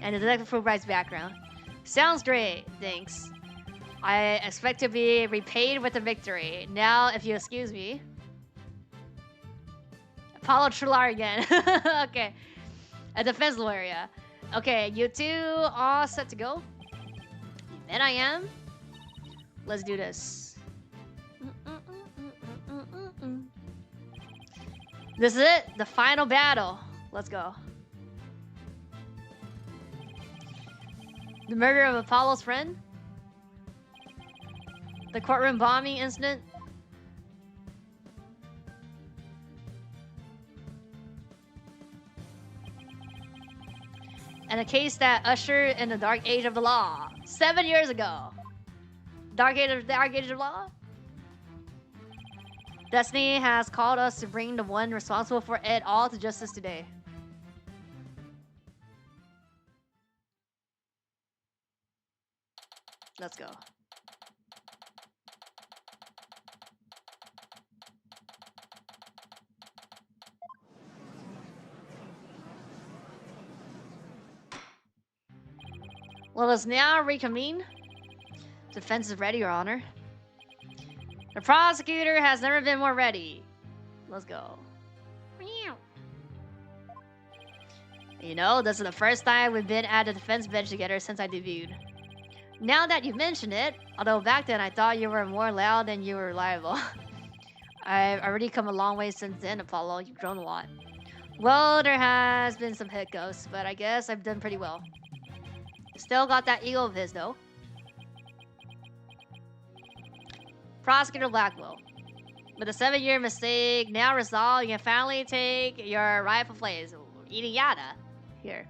And the Detective Fulbright's background. Sounds great, thanks. I expect to be repaid with a victory. Now, if you excuse me. Paulo Trular again. Okay. A defense lawyer, yeah. Okay, you two all set to go? And I am. Let's do this. This is it, the final battle. Let's go. The murder of Apollo's friend? The courtroom bombing incident? And a case that ushered in the dark age of the law 7 years ago. Dark age of law? Destiny has called us to bring the one responsible for it all to justice today. Let's go. Let us now reconvene. Defense is ready, Your Honor. The prosecutor has never been more ready. Let's go. You know, this is the first time we've been at the defense bench together since I debuted. Now that you mention it, although back then I thought you were more loud than you were reliable. I've already come a long way since then, Apollo. You've grown a lot. Well, there has been some hiccups, but I guess I've done pretty well. Still got that ego of his, though. Prosecutor Blackwell. With a 7-year mistake now resolved, you can finally take your rightful place. Eating yada. Here.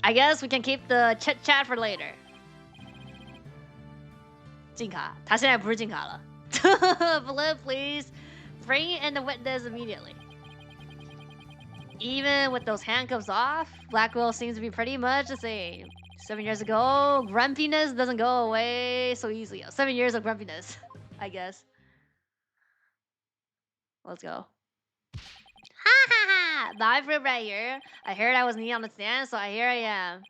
I guess we can keep the chit chat for later. 进卡，他现在不是进卡了。Flip, please. Bring in the witness immediately. Even with those handcuffs off, Blackwell seems to be pretty much the same. 7 years ago, grumpiness doesn't go away so easily. 7 years of grumpiness, I guess. Let's go. Ha ha ha! Bye for right here. I heard I was knee on the stand, so here I am.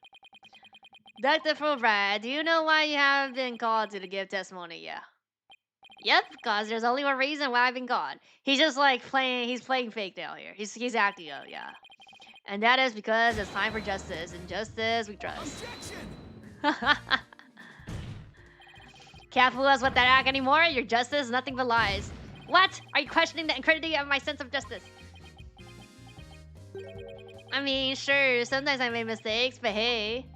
Dr. Fulbright, do you know why you haven't been called to give testimony yet? Yep, because there's only one reason why I've been called. He's just like he's playing fake down here. He's acting out, yeah. And that is because it's time for justice, and justice we trust. Can't fool us with that act anymore. Your justice is nothing but lies. What? Are you questioning the integrity of my sense of justice? I mean, sure, sometimes I make mistakes, but hey.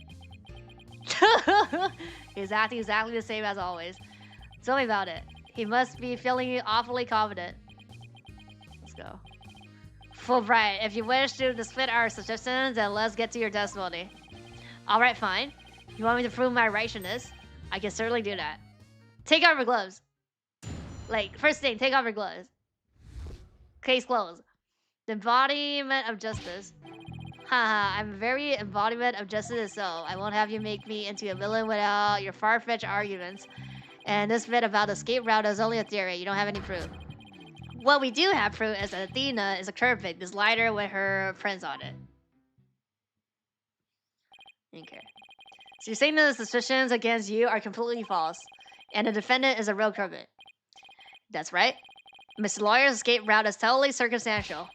He's acting exactly the same as always. Tell me about it. He must be feeling awfully confident. Let's go. Fulbright, if you wish to dispute our suggestions, then let's get to your testimony. Alright, fine. You want me to prove my righteousness? I can certainly do that. Take off your gloves. Like, first thing, take off your gloves. Case closed. The embodiment of justice. Haha, I'm a very embodiment of justice itself. I won't have you make me into a villain without your far-fetched arguments. And this bit about the escape route is only a theory. You don't have any proof. What we do have proof is that Athena is a curve pick, this lighter with her friends on it. Okay. So you're saying that the suspicions against you are completely false, and the defendant is a real crooked. That's right. Mr. Lawyer's escape route is totally circumstantial.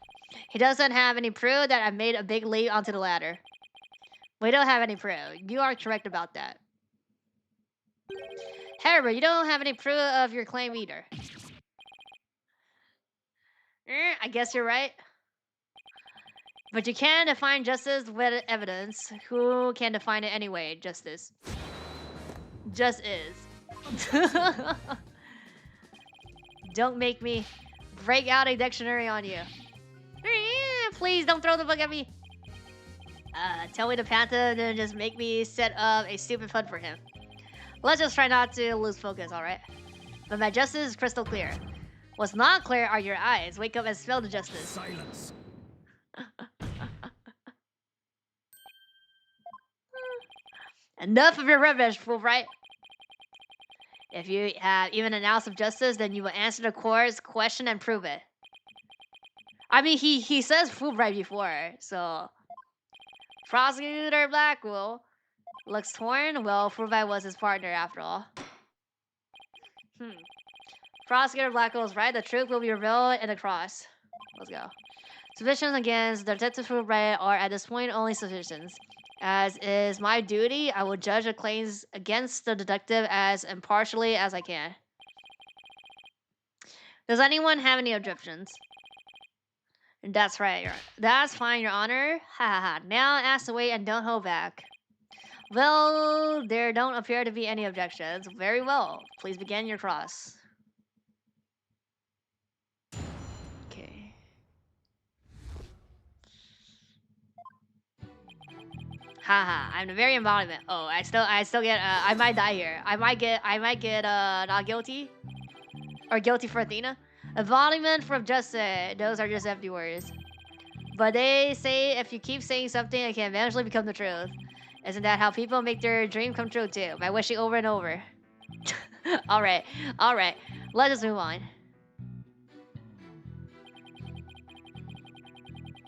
He doesn't have any proof that I made a big leap onto the ladder. We don't have any proof. You are correct about that. However, you don't have any proof of your claim either. I guess you're right. But you can define justice with evidence. Who can define it anyway? Justice. Just is. Don't make me break out a dictionary on you. Please don't throw the book at me. Tell me to Panther and then just make me set up a stupid fun for him. Let's just try not to lose focus, alright? But my justice is crystal clear. What's not clear are your eyes. Wake up and smell the justice. Silence. Enough of your rubbish, Fulbright. If you have even an ounce of justice, then you will answer the court's question and prove it. I mean, he says Fulbright before, so... Prosecutor Blackwell looks torn. Well, Fubai was his partner after all. Prosecutor Blackwell is right. The truth will be revealed in the cross. Let's go. Suspicions against Detective Fubai are at this point only suspicions. As is my duty, I will judge the claims against the detective as impartially as I can. Does anyone have any objections? That's right. That's fine, Your Honor. Ha ha ha. Now ask away and don't hold back. Well, there don't appear to be any objections. Very well. Please begin your cross. Okay. Haha, I'm the very embodiment. Oh, I still get. I might die here. I might get. Not guilty, or guilty for Athena. Embodiment from justice. Those are just empty words. But they say if you keep saying something, it can eventually become the truth. Isn't that how people make their dream come true too? By wishing over and over. All right. Let's just move on.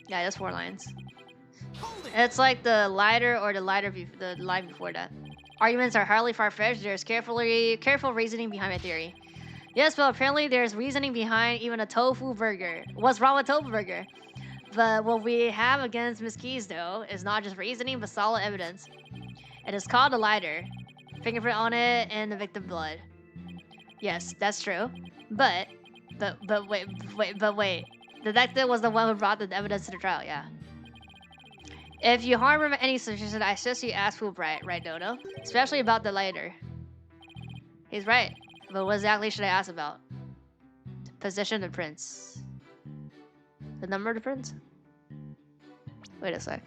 Yeah, just 4 lines. It's like the lighter or the the line before that. Arguments are hardly far-fetched. There's careful reasoning behind my theory. Yes, but apparently there's reasoning behind even a tofu burger. What's wrong with tofu burger? But what we have against Miss Keys, though, is not just reasoning, but solid evidence. It is called a lighter. Fingerprint on it and the victim blood. Yes, that's true. But wait. The detective was the one who brought the evidence to the trial, yeah. If you harbor any suspicion, I suggest you ask Fulbright, right, Dodo? Especially about the lighter. He's right. But what exactly should I ask about? The position of the prince. The number of the prince? Wait a sec.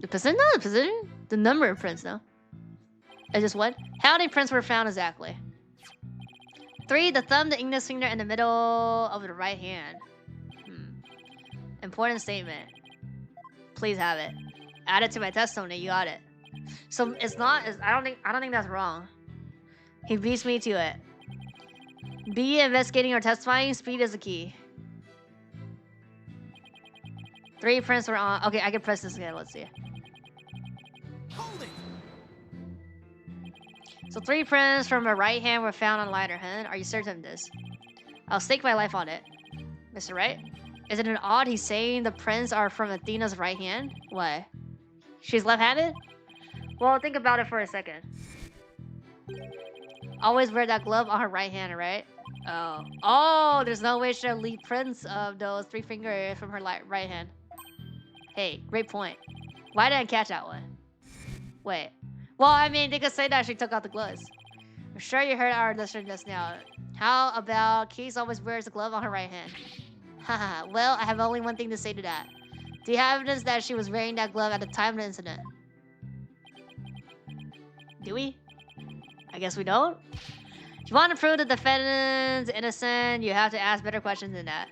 The position? Not the position. The number of prints, though. It's just what? How many prints were found exactly? 3, the thumb, the index finger, and the middle of the right hand. Important statement. Please have it. Add it to my testimony. You got it. So it's not. I don't think that's wrong. He beats me to it. Be investigating or testifying. Speed is the key. 3 prints were on. Okay, I can press this again. Let's see. Hold it. So 3 prints from her right hand were found on lighter hand. Are you certain of this? I'll stake my life on it. Mr. Wright? Isn't it odd he's saying the prints are from Athena's right hand? Why? She's left-handed? Well, think about it for a second. Always wear that glove on her right hand, right? Oh, there's no way she'll leave prints of those 3 fingers from her right hand. Hey, great point. Why didn't I catch that one? Wait. Well, I mean, they could say that she took out the gloves. I'm sure you heard our listener just now. How about Keys always wears a glove on her right hand? Haha, well, I have only one thing to say to that. Do you have evidence that she was wearing that glove at the time of the incident? Do we? I guess we don't. If you want to prove the defendant's innocent, you have to ask better questions than that.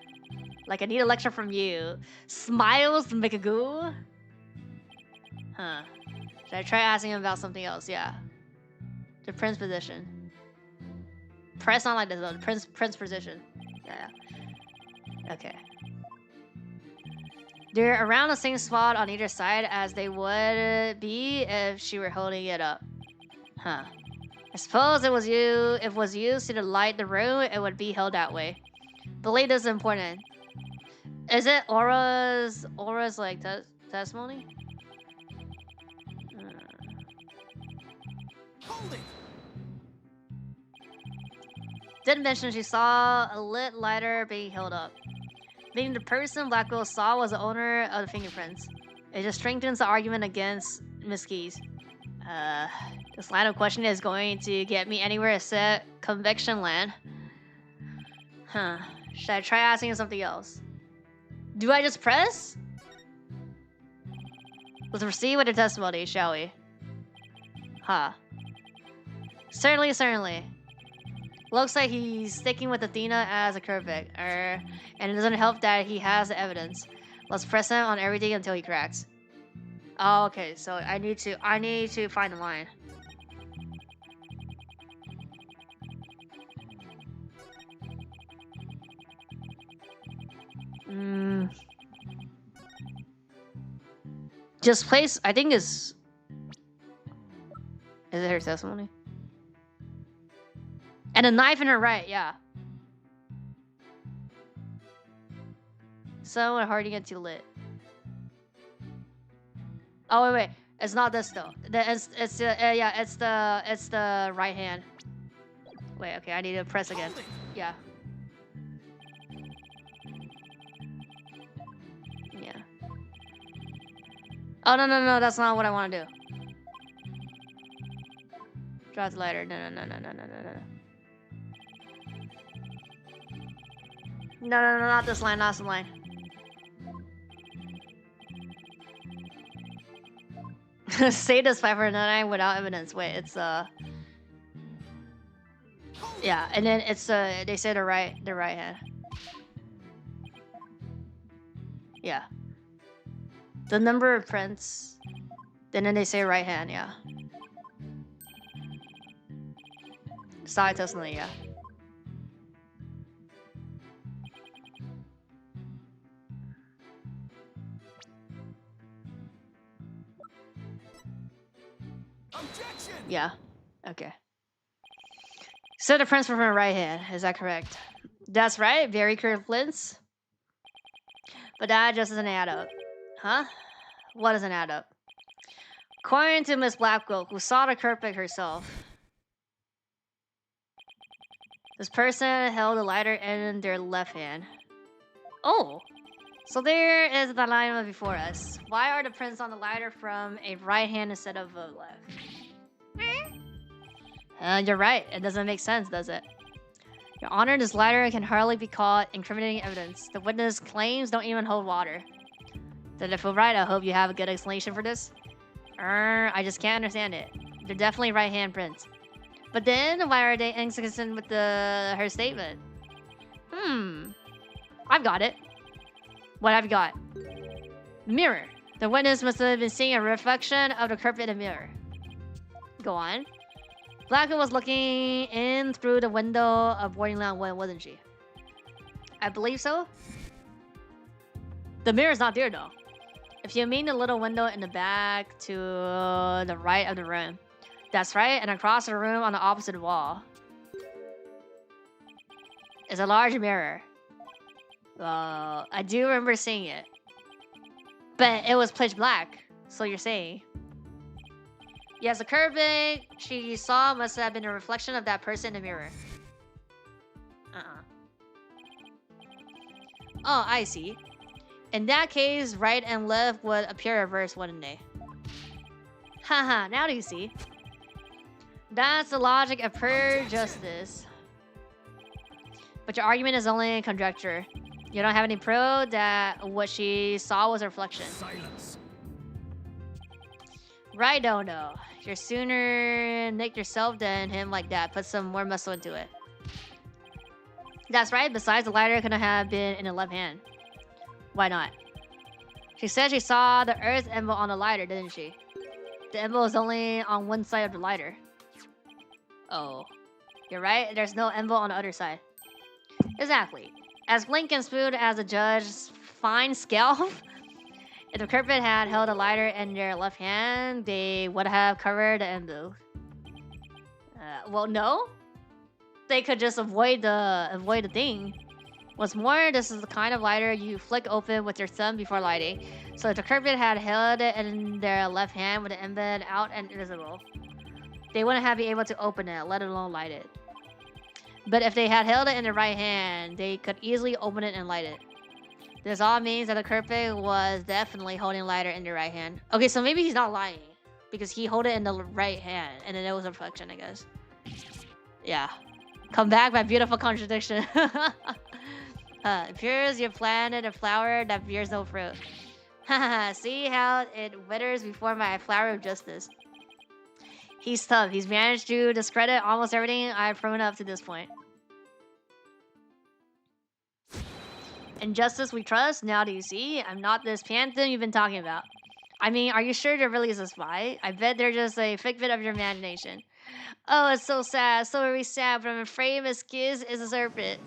Like, I need a lecture from you. Smiles Mikagoo? Huh. Should I try asking him about something else? Yeah. The prince position. Press on like this though. The prince position. Yeah. Okay. They're around the same spot on either side as they would be if she were holding it up. Huh. I suppose it was you. If it was used to light the room, it would be held that way. Believe this is important. Is it Aura's like testimony? Hold it. Didn't mention she saw a lit lighter being held up. Meaning the person Blackwell saw was the owner of the fingerprints. It just strengthens the argument against Miss Keys. This line of questioning is going to get me anywhere except conviction land. Huh. Should I try asking something else? Do I just press? Let's proceed with the testimony, shall we? Huh. Certainly. Looks like he's sticking with Athena as a convict. And it doesn't help that he has the evidence. Let's press him on everything until he cracks. Oh, okay, so I need to find the line. Just place, I think is it her testimony? And a knife in her right, yeah. So hard to get too lit. Oh wait, it's not this though. It's the yeah, it's the right hand. Wait, okay, I need to press again. Yeah. Yeah. Oh no, that's not what I want to do. Drop the lighter. No. No, not this line, not this line. Say this 509 without evidence. Wait, it's yeah, and then it's they say the right hand. Yeah. The number of prints. Then they say right hand, yeah. Side testimony, yeah. Objection! Yeah. Okay. So the prints from her right hand, is that correct? That's right, very curved prints. But that just doesn't add up. Huh? What doesn't add up? According to Miss Blackwell, who saw the curve pic herself, this person held a lighter in their left hand. Oh! So there is the line before us. Why are the prints on the lighter from a right hand instead of a left? You're right. It doesn't make sense, does it? Your Honor, this lighter can hardly be called incriminating evidence. The witness claims don't even hold water. Did I feel right? I hope you have a good explanation for this. I just can't understand it. They're definitely right hand prints. But then, why are they inconsistent with her statement? I've got it. What have you got? Mirror. The witness must have been seeing a reflection of the curve in the mirror. Go on. Blackwood was looking in through the window of boarding line 1, wasn't she? I believe so. The mirror's not there though. If you mean the little window in the back to the right of the room. That's right, and across the room on the opposite wall is a large mirror. I do remember seeing it. But it was pitch black, so you're saying. Yes, the curve she saw must have been a reflection of that person in the mirror. Oh, I see. In that case, right and left would appear reversed, wouldn't they? Haha, now do you see? That's the logic of pure justice. But your argument is only conjecture. You don't have any proof that what she saw was a reflection. Silence. Right, don't know. You're sooner nick yourself than him like that. Put some more muscle into it. That's right. Besides, the lighter couldn't have been in the left hand. Why not? She said she saw the Earth emblem on the lighter, didn't she? The emblem was only on one side of the lighter. Oh. You're right. There's no emblem on the other side. Exactly. As blink and smooth as a judge's fine scalp, if the culprit had held a lighter in their left hand, they would have covered the emblem. Well, no. They could just avoid the thing. What's more, this is the kind of lighter you flick open with your thumb before lighting. So if the culprit had held it in their left hand with the emblem out and invisible, they wouldn't have been able to open it, let alone light it. But if they had held it in their right hand, they could easily open it and light it. This all means that the culprit was definitely holding a lighter in the right hand. Okay, so maybe he's not lying. Because he held it in the right hand, and then it was a reflection, I guess. Yeah. Come back, my beautiful contradiction. Appears you planted a flower that bears no fruit. See how it withers before my flower of justice. He's tough. He's managed to discredit almost everything I've proven up to this point. In justice we trust. Now do you see? I'm not this phantom you've been talking about. I mean, are you sure there really is a spy? I bet they're just a figment of your imagination. Oh, it's so sad. So very sad, but I'm afraid Miss Giz is a serpent.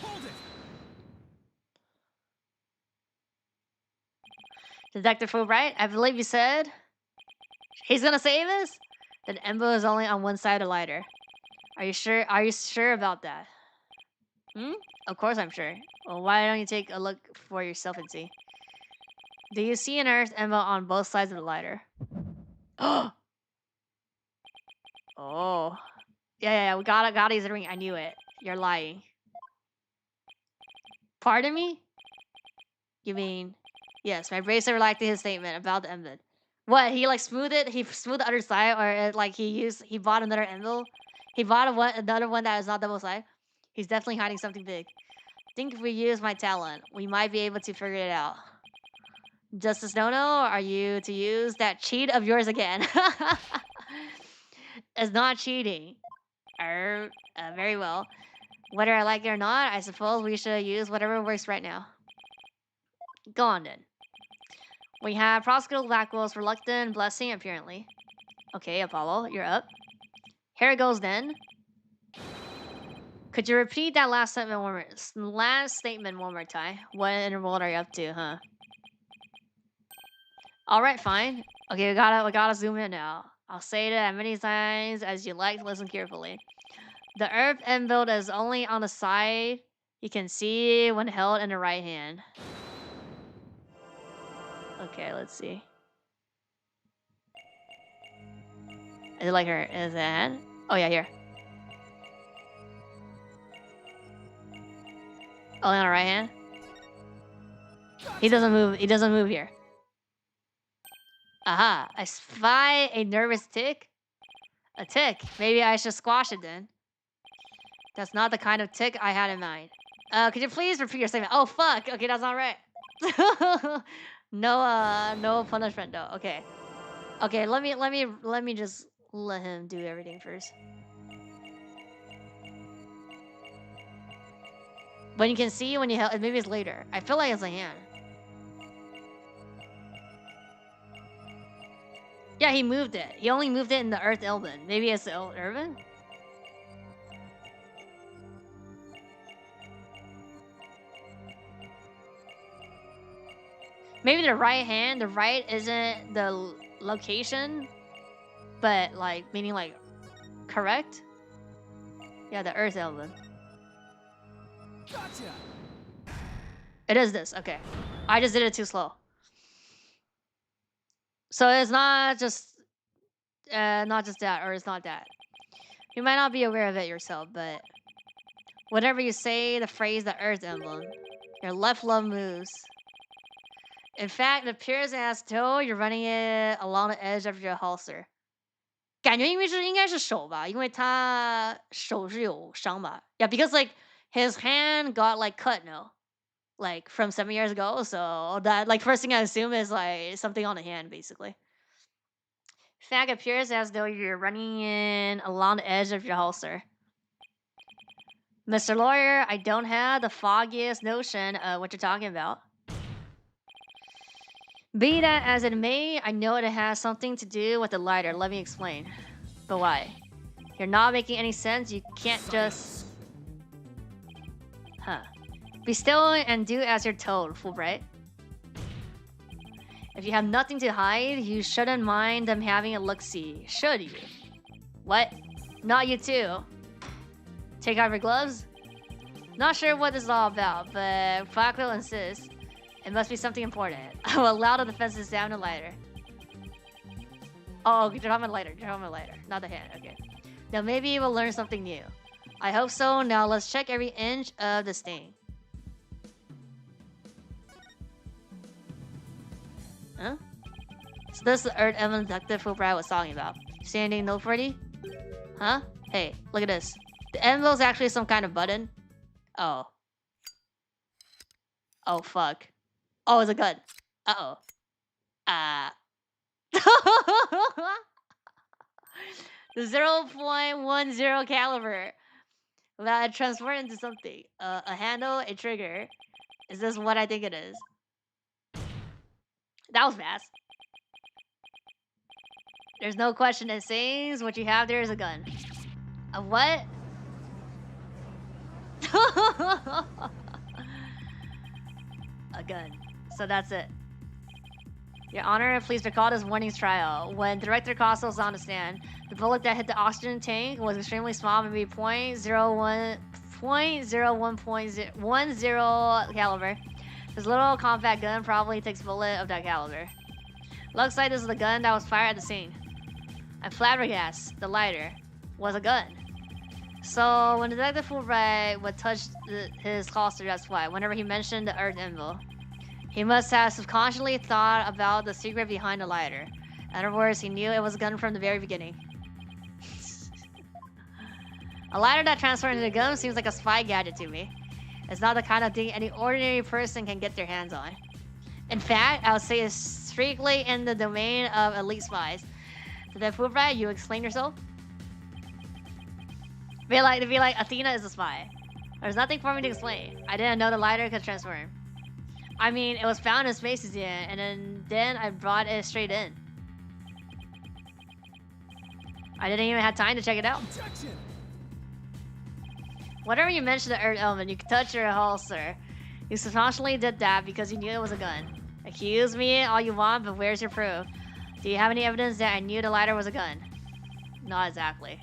Hold it! Detective Fulbright, I believe you said he's gonna save us? That Embo is only on one side of the lighter. Are you sure? Are you sure about that? Hmm? Of course I'm sure. Well, why don't you take a look for yourself and see? Do you see an Earth Embo on both sides of the lighter? Oh. Oh. Yeah, we gotta use the ring. I knew it. You're lying. Pardon me? You mean... Yes, my bracer reacted his statement about the Embo. What, he like smoothed it? He smoothed the other side? Or like he bought another Embo? He bought another one that is not double side? He's definitely hiding something big. Think if we use my talent, we might be able to figure it out. Justice Nono, are you to use that cheat of yours again? It's not cheating. Very well. Whether I like it or not, I suppose we should use whatever works right now. Go on then. We have Prosecutor Blackwell's Reluctant Blessing, apparently. Okay, Apollo, you're up. Here it goes then. Could you repeat that last statement one more time? What in the world are you up to, huh? Alright, fine. Okay, we gotta zoom in now. I'll say that as many times as you like, listen carefully. The Earth Emblem is only on the side you can see when held in the right hand. Okay, let's see. Is it like her? Is it a hand? Oh yeah, here. Only on the right hand? He doesn't move. He doesn't move here. Aha! I spy a nervous tick. A tick. Maybe I should squash it then. That's not the kind of tick I had in mind. Could you please repeat your statement? Oh fuck! Okay, that's not right. No punishment though. Okay. Okay, let me just let him do everything first. When you can see when you help, maybe it's later. I feel like it's a hand. Yeah, he moved it. He only moved it in the Earth Elven. Maybe it's the Elven? Maybe the right hand, the right isn't the location, but like, meaning like, correct? Yeah, the Earth Elven. Gotcha. It is this, okay. I just did it too slow. So it's not just that, or it's not that. You might not be aware of it yourself, but whenever you say the phrase the Earth Emblem, your left lung moves. In fact, it appears as though you're running it along the edge of your holster. 感觉应该是手吧，因为他手是有伤吧。Yeah, because like his hand got like cut, no? Like from 7 years ago, so that like first thing I assume is like something on the hand, basically. In fact, it appears as though you're running in along the edge of your holster. Mr. Lawyer, I don't have the foggiest notion of what you're talking about. Be that as it may, I know it has something to do with the lighter. Let me explain. But why? You're not making any sense. You can't just... Huh. Be still and do as you're told, Fulbright. If you have nothing to hide, you shouldn't mind them having a look-see, should you? What? Not you too. Take off your gloves? Not sure what this is all about, but Flacco insists. It must be something important. I will allow the defenses down the lighter. Oh, you're talking about lighter. You're talking about lighter, not the hand. Okay. Now maybe we'll learn something new. I hope so. Now let's check every inch of this thing. Huh? So this is the Earth Evan Detective who Brad was talking about. Standing no 40? Huh? Hey, look at this. The envelope is actually some kind of button. Oh. Oh, fuck. Oh, it's a gun. Uh-oh. The 0.10 caliber. That transform into something. A handle, a trigger. Is this what I think it is? That was fast. There's no question it says what you have there is a gun. A what? A gun. So that's it. Your Honor, please recall this morning's trial. When Director Costa was on the stand, the bullet that hit the oxygen tank was extremely small, maybe .01.10 caliber. This little compact gun probably takes a bullet of that caliber. Looks like this is the gun that was fired at the scene. I'm flabbergasted. The lighter was a gun. So when Detective Fulbright would touch his holster, that's why. Whenever he mentioned the Earth Envelope, he must have subconsciously thought about the secret behind the lighter. In other words, he knew it was a gun from the very beginning. A lighter that transforms into a gun seems like a spy gadget to me. It's not the kind of thing any ordinary person can get their hands on. In fact, I would say it's strictly in the domain of elite spies. Detective Fulbright, you explain yourself? To be like Athena is a spy. There's nothing for me to explain. I didn't know the lighter could transform. I mean, it was found in Space Museum, and then I brought it straight in. I didn't even have time to check it out. Objection! Whenever you mentioned the Earth element, you could touch your holster. You subconsciously did that because you knew it was a gun. Accuse me all you want, but where's your proof? Do you have any evidence that I knew the lighter was a gun? Not exactly.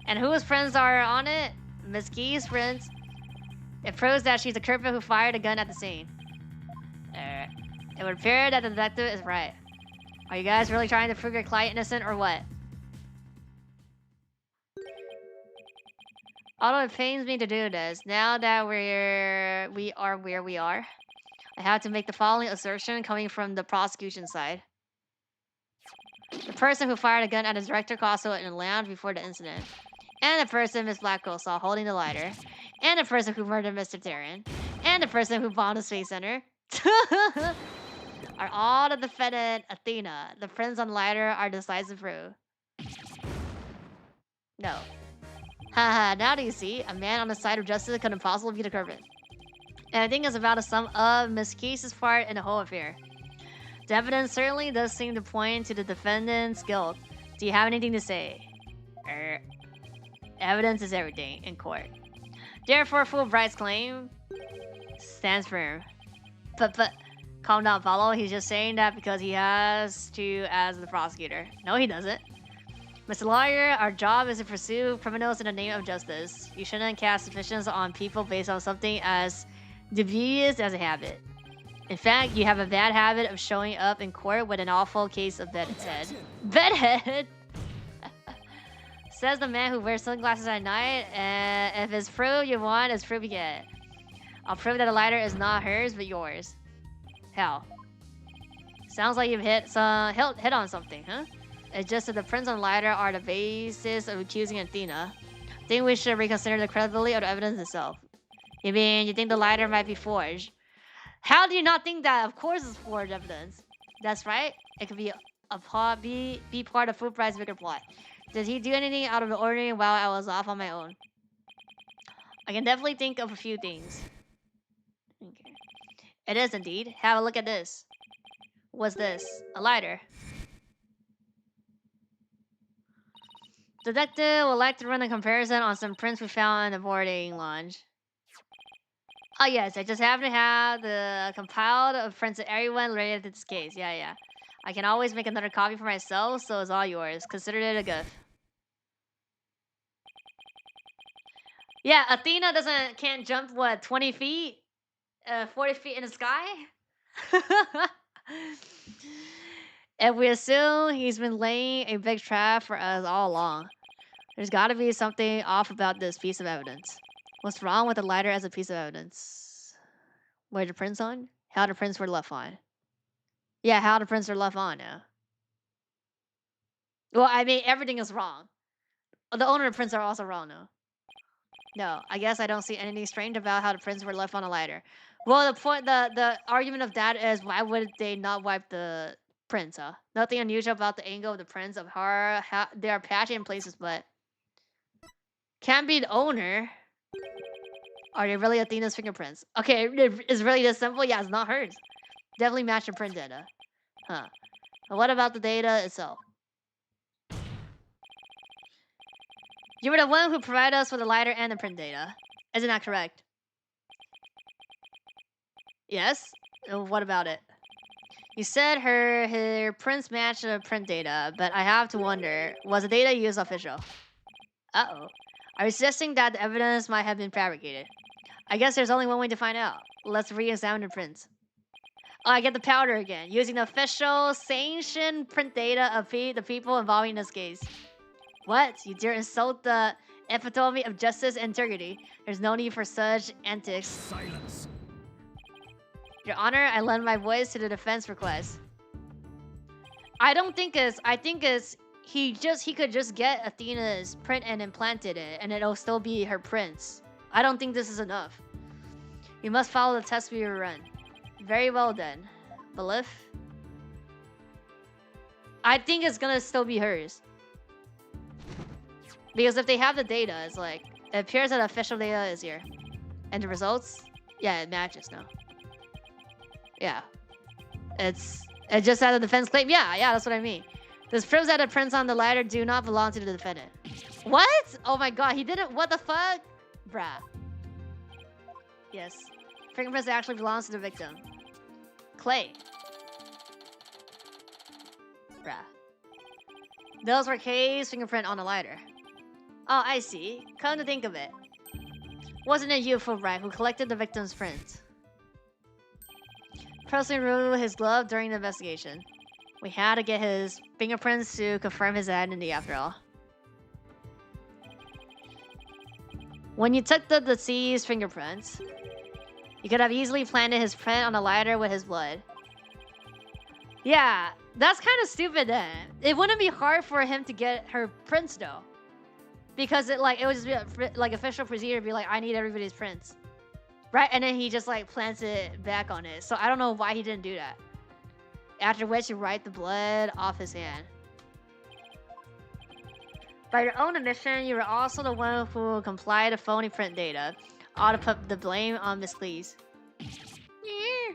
And whose prints are on it? Miss Key's prints. It proves that she's the culprit who fired a gun at the scene. It would appear that the detective is right. Are you guys really trying to prove your client innocent or what? Although it pains me to do this, now that we are where we are, I have to make the following assertion coming from the prosecution side. The person who fired a gun at his director Costa in the lounge before the incident, and the person Miss Blackwell saw holding the lighter, and the person who murdered Mr. Terran, and the person who bombed the Space Center, are all the defendant Athena. The prints on the lighter are decisive proof. No. Haha, now do you see? A man on the side of justice couldn't possibly be the culprit. And I think it's about a sum of Miss Case's part in the whole affair. The evidence certainly does seem to point to the defendant's guilt. Do you have anything to say? Evidence is everything in court. Therefore, Fulbright's claim stands firm. But, calm down, Paulo. He's just saying that because he has to as the prosecutor. No, he doesn't. Mr. Lawyer, our job is to pursue criminals in the name of justice. You shouldn't cast suspicions on people based on something as dubious as a habit. In fact, you have a bad habit of showing up in court with an awful case of bedhead. Bedhead? Says the man who wears sunglasses at night, and if it's proof you want, it's proof you get. I'll prove that the lighter is not hers, but yours. How? Sounds like you've hit on something, huh? It's just that the prints on the lighter are the basis of accusing Athena. I think we should reconsider the credibility of the evidence itself. You mean you think the lighter might be forged? How do you not think that? Of course it's forged evidence. That's right. It could be part of Fulbright's bigger plot. Did he do anything out of the ordinary while I was off on my own? I can definitely think of a few things. Okay. It is indeed. Have a look at this. What's this? A lighter. Detective would like to run a comparison on some prints we found in the boarding lounge. Oh yes, I just happen to have the compiled of prints of everyone related to this case. Yeah. I can always make another copy for myself, so it's all yours. Consider it a gift. Yeah, Athena can't jump, what, 20 feet? 40 feet in the sky? And we assume he's been laying a big trap for us all along. There's gotta be something off about this piece of evidence. What's wrong with the lighter as a piece of evidence? Where the prints on? How the prints were left on. Yeah, how the prints are left on now. Well, I mean, everything is wrong. The owner of the prints are also wrong, though. No, I guess I don't see anything strange about how the prints were left on a lighter. Well, the argument of that is, why would they not wipe the prints, huh? Nothing unusual about the angle of the prints of how they are patchy in places, but can't be the owner. Are they really Athena's fingerprints? Okay, it's really this simple. Yeah, it's not hers. Definitely match the print data. Huh. But what about the data itself? You were the one who provided us with the lighter and the print data. Isn't that correct? Yes? What about it? You said her prints match the print data, but I have to wonder, was the data used official? Uh-oh. Are you suggesting that the evidence might have been fabricated? I guess there's only one way to find out. Let's re-examine the prints. Oh, I get the powder again. Using the official sanctioned print data of the people involved in this case. What? You dare insult the epitome of justice and integrity. There's no need for such antics. Silence. Your Honor, I lend my voice to the defense request. I think it's he could just get Athena's print and implanted it, and it'll still be her prints. I don't think this is enough. You must follow the test we run. Very well then. Belief? I think it's gonna still be hers. Because if they have the data, it's like, it appears that official data is here. And the results? Yeah, it matches now. Yeah. It just had a defense claim. Yeah, that's what I mean. This proves that the prints on the ladder do not belong to the defendant. What? Oh my god, he didn't. What the fuck? Bruh. Yes. Fingerprints actually belongs to the victim. Clay. Bruh. Those were Kay's fingerprint on the ladder. Oh, I see. Come to think of it. Wasn't it you, Fulbright, who collected the victim's prints? Personally removed his glove during the investigation. We had to get his fingerprints to confirm his identity after all. When you took the deceased's fingerprints, you could have easily planted his print on the ladder with his blood. Yeah, that's kind of stupid then. It wouldn't be hard for him to get her prints though. Because it would just be like official procedure to be like, I need everybody's prints. Right? And then he just like plants it back on it. So I don't know why he didn't do that. After which you wipe the blood off his hand. By your own admission, you were also the one who complied to phony print data. Ought to put the blame on Miss Cleese. Yeah.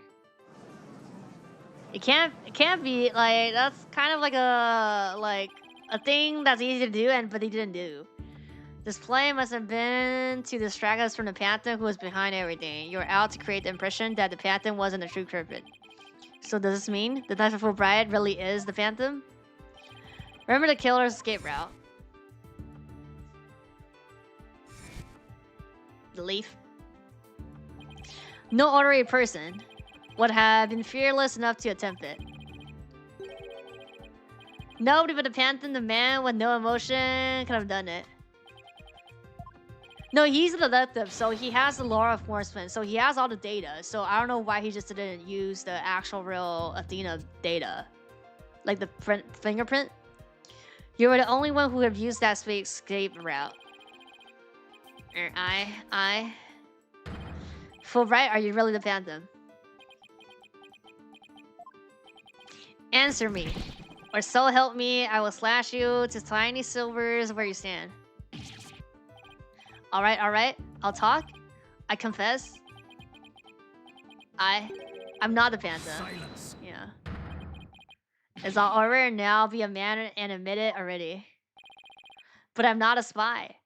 It can't be like, that's kind of like a thing that's easy to do but he didn't do. This play must have been to distract us from the Phantom who was behind everything. You were out to create the impression that the Phantom wasn't the true culprit. So does this mean the Knife of Fulbright really is the Phantom? Remember the killer's escape route. The leaf. No ordinary person would have been fearless enough to attempt it. Nobody but the Phantom, the man with no emotion, could have done it. No, he's a detective, so he has the law enforcement, so he has all the data. So I don't know why he just didn't use the actual real Athena data. Like the fingerprint. You were the only one who have used that escape route. I. Fulbright, are you really the Phantom? Answer me. Or so help me, I will slash you to tiny silvers where you stand. Alright, I'll talk. I confess. I'm not the Phantom. Silence. Yeah. It's all over now, be a man and admit it already. But I'm not a spy.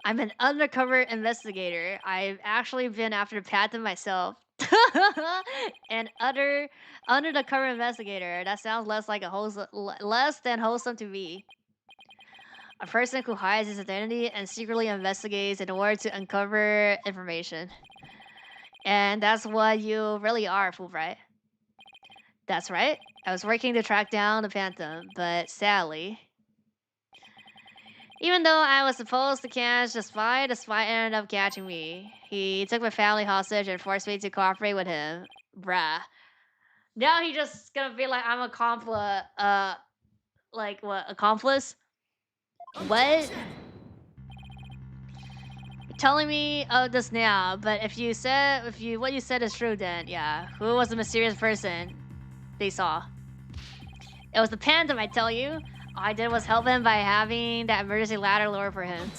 I'm an undercover investigator. I've actually been after the Phantom myself. An undercover investigator. That sounds less than wholesome to me. A person who hides his identity and secretly investigates in order to uncover information. And that's what you really are, Fulbright. That's right. I was working to track down the Phantom, but sadly, even though I was supposed to catch the spy ended up catching me. He took my family hostage and forced me to cooperate with him. Bruh. Now he just gonna be like, I'm a like what, accomplice? What? You're telling me this now, but what you said is true then, yeah. Who was the mysterious person they saw? It was the Phantom, I tell you. All I did was help him by having that emergency ladder lowered for him.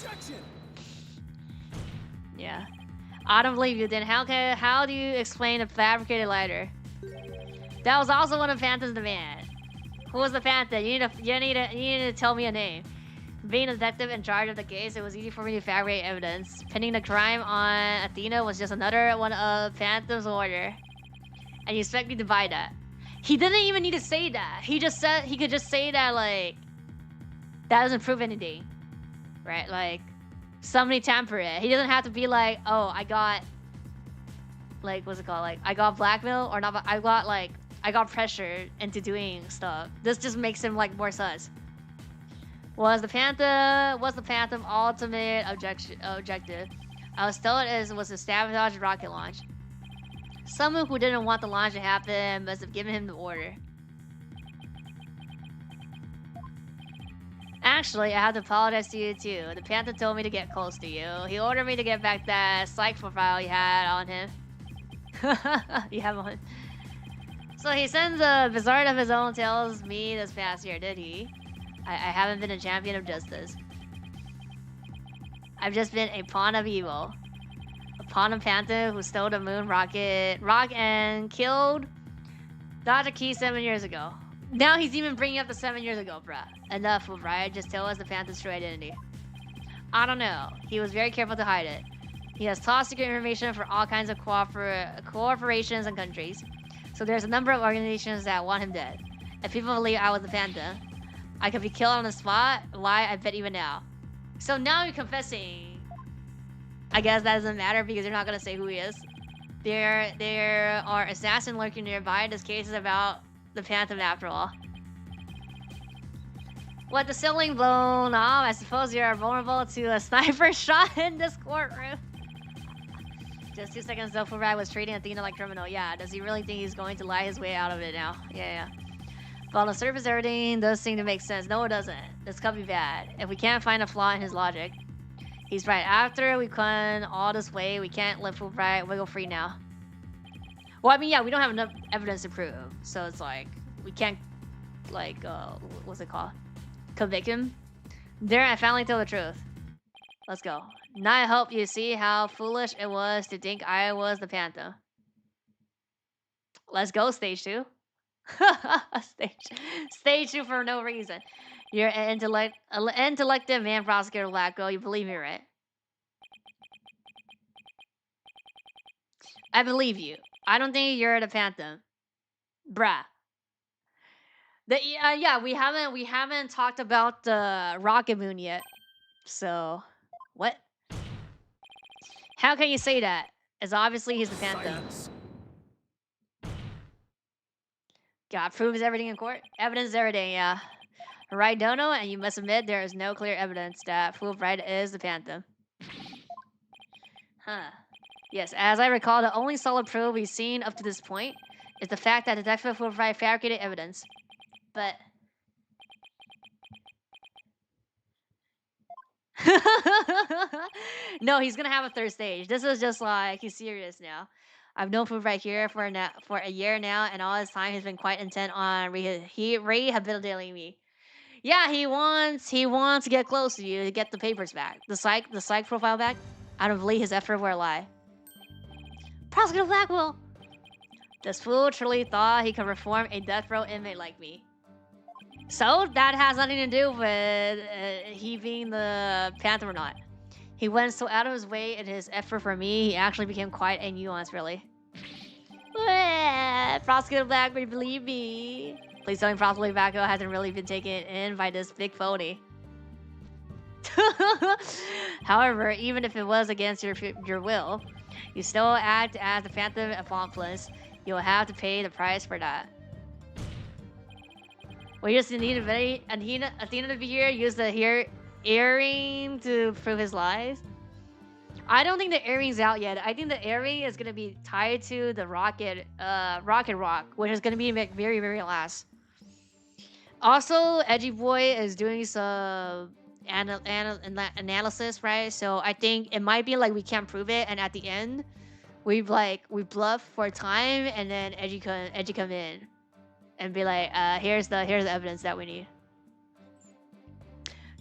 Yeah. I don't believe you then. How do you explain a fabricated ladder? That was also one of Phantom's demand. Who was the Phantom? You need to tell me a name. Being a detective in charge of the case, it was easy for me to fabricate evidence. Pinning the crime on Athena was just another one of Phantom's order. And you expect me to buy that? He didn't even need to say that. He just said he could just say that like that doesn't prove anything, right? Like somebody tampered it. He doesn't have to be like, oh, I got like what's it called? Like I got blackmail or not? I got pressured into doing stuff. This just makes him like more sus. Was the Phantom ultimate objective? I was told it was to sabotage the rocket launch. Someone who didn't want the launch to happen must have given him the order. Actually, I have to apologize to you too. The Phantom told me to get close to you. He ordered me to get back that psych profile you had on him. You have one. So he sends a bizarre of his own tells me this past year, did he? I haven't been a champion of justice. I've just been a pawn of evil. A pawn of Phantom who stole the moon rock and killed Dr. Key 7 years ago. Now he's even bringing up the 7 years ago, bruh. Enough, right? Just tell us the Phantom's true identity. I don't know. He was very careful to hide it. He has top secret information for all kinds of corporations and countries. So there's a number of organizations that want him dead. If people believe I was the Phantom, I could be killed on the spot. Why? I bet even now. So now you're confessing. I guess that doesn't matter because you're not gonna say who he is. There are assassins lurking nearby. This case is about the Phantom after all. With the ceiling blown off, I suppose you are vulnerable to a sniper shot in this courtroom. Just 2 seconds though, Fulbright was treating Athena like criminal. Yeah, does he really think he's going to lie his way out of it now? Yeah. But on the surface, everything does seem to make sense. No, it doesn't. This could be bad. If we can't find a flaw in his logic. He's right. After we've come all this way, we can't let Fulbright wiggle free now. Well, I mean, yeah, we don't have enough evidence to prove. So it's like, we can't, like, what's it called? Convict him. There, I finally told the truth. Let's go. Now I hope you see how foolish it was to think I was the Phantom. Let's go, stage 2. Stage 2 for no reason. You're an intellective man, Prosecutor Blacko. You believe me, right? I believe you. I don't think you're the Phantom, bruh. Yeah, we haven't talked about the rocket moon yet. So, what? How can you say that? As obviously he's the Phantom. Silence. God proves everything in court. Evidence is everything, yeah. Right, Dono, and you must admit there is no clear evidence that Fulbright is the Phantom. Huh. Yes, as I recall, the only solid proof we've seen up to this point is the fact that Detective Fulbright fabricated evidence. But... no, he's gonna have a third stage. This is just like, he's serious now. I've known Fulbright here for a year now, and all this time he's been quite intent on rehabilitating me. Yeah, he wants to get close to you to get the papers back. The psych profile back. I don't believe his effort were a lie. Prosecutor Blackwell! This fool truly thought he could reform a death row inmate like me. So, that has nothing to do with he being the Phantom or not. He went so out of his way in his effort for me, he actually became quite a nuance, really. Prosecutor Blackwell, believe me. Please tell me Prosecutor Blackwell hasn't really been taken in by this big phony. However, even if it was against your will, you still act as the Phantom accomplice. You'll have to pay the price for that. We just need Athena to be here. Use the earring to prove his lies. I don't think the earring's out yet. I think the earring is gonna be tied to the rocket rock, which is gonna be very, very last. Also, Edgy Boy is doing some analysis, right? So I think it might be like we can't prove it, and at the end, we bluff for time, and then Edgy come in and be like, here's the evidence that we need.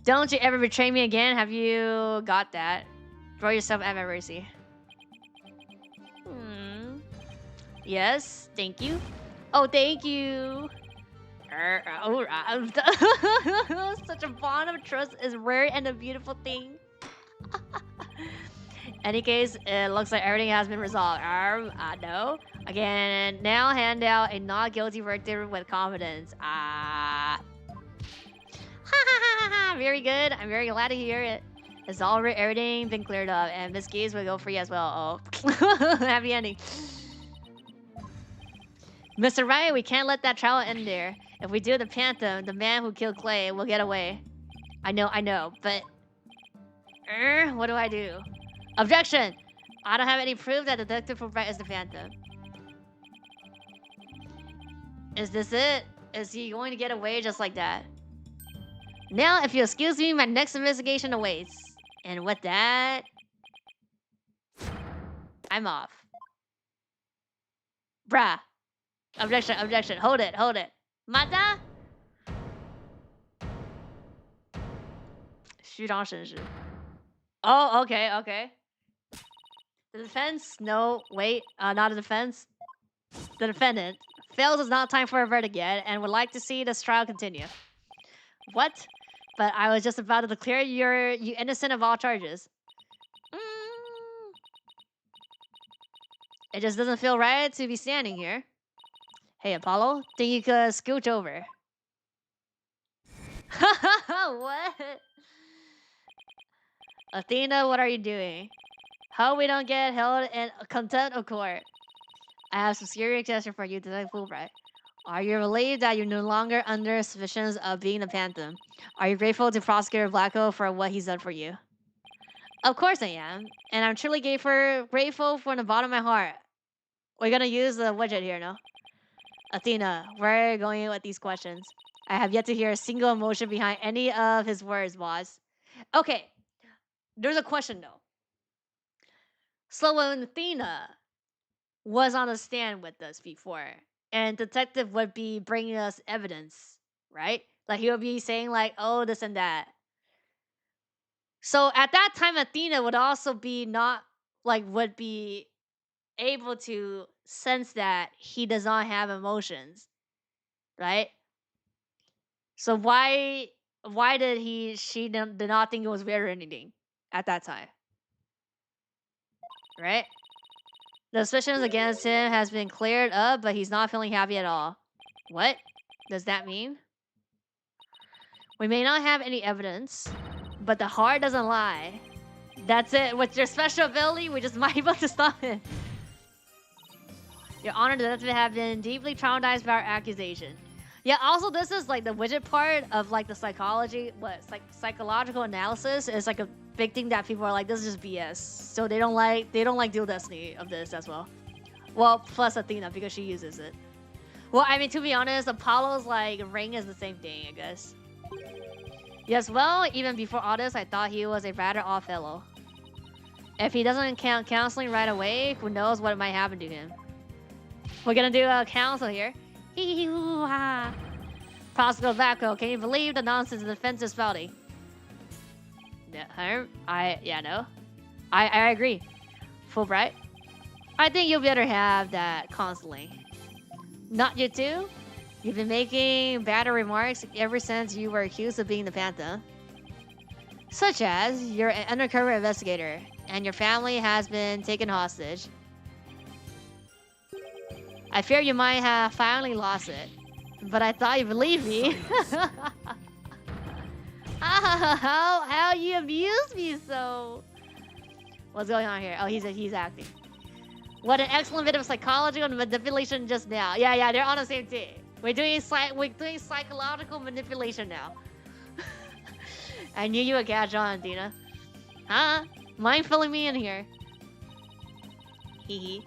Don't you ever betray me again? Have you got that? Throw yourself at my mercy. Yes, thank you. Oh, thank you. Such a bond of trust is rare and a beautiful thing. Any case, it looks like everything has been resolved. No. Again, now hand out a not guilty verdict with confidence. Very good. I'm very glad to hear it. It's already everything been cleared up, and Miss Gaze will go free as well. Oh, happy ending. Mr. Wright, we can't let that trial end there. If we do the Phantom, the man who killed Clay will get away. I know, but... what do I do? Objection! I don't have any proof that Detective Fulbright is the Phantom. Is this it? Is he going to get away just like that? Now, if you excuse me, my next investigation awaits. And with that... I'm off. Bruh. Objection. Hold it. Mata? 虚张声势. Oh, okay. The defense? No, wait. Not the defense. The defendant feels it's not time for a verdict yet and would like to see this trial continue. What? But I was just about to declare you innocent of all charges. It just doesn't feel right to be standing here. Hey, Apollo, think you could scooch over? What? Athena, what are you doing? Hope we don't get held in contempt of court. I have some serious question for you, Detective Fulbright. Are you relieved that you're no longer under suspicions of being the Phantom? Are you grateful to Prosecutor Blacko for what he's done for you? Of course I am, and I'm truly grateful from the bottom of my heart. We're gonna use the widget here, no? Athena, where are you going with these questions? I have yet to hear a single emotion behind any of his words, boss. Okay, there's a question though. So when Athena was on the stand with us before, and detective would be bringing us evidence, right? Like he would be saying like, oh, this and that. So at that time, Athena would also be would be able to sense that he does not have emotions, right? So why did she did not think it was weird or anything at that time, right? The suspicions against him has been cleared up, but he's not feeling happy at all. What does that mean? We may not have any evidence, but the heart doesn't lie. That's it. With your special ability, we just might be able to stop it. Your Honor, the detective have been deeply traumatized by our accusation. Yeah, also this is like the widget part of like the psychological analysis is like a big thing that people are like, this is just BS. So they don't like Dual Destiny of this as well. Well, plus Athena because she uses it. Well, I mean, to be honest, Apollo's like ring is the same thing, I guess. Yes, well, even before all this, I thought he was a rather odd fellow. If he doesn't count counseling right away, who knows what might happen to him. We're gonna do a counsel here. Hee-hee-hoo-ha. Prosecutor Vacco, can you believe the nonsense the defense is spouting? No, I agree. Fulbright, I think you better have that counseling. Not you too? You've been making bad remarks ever since you were accused of being the Phantom. Such as, you're an undercover investigator, and your family has been taken hostage. I fear you might have finally lost it, but I thought you believed me. How you abused me so? What's going on here? Oh, he's acting. What an excellent bit of psychological manipulation just now. Yeah, they're on the same team. We're doing psychological manipulation now. I knew you would catch on, Dina. Huh? Mind filling me in here? Hee.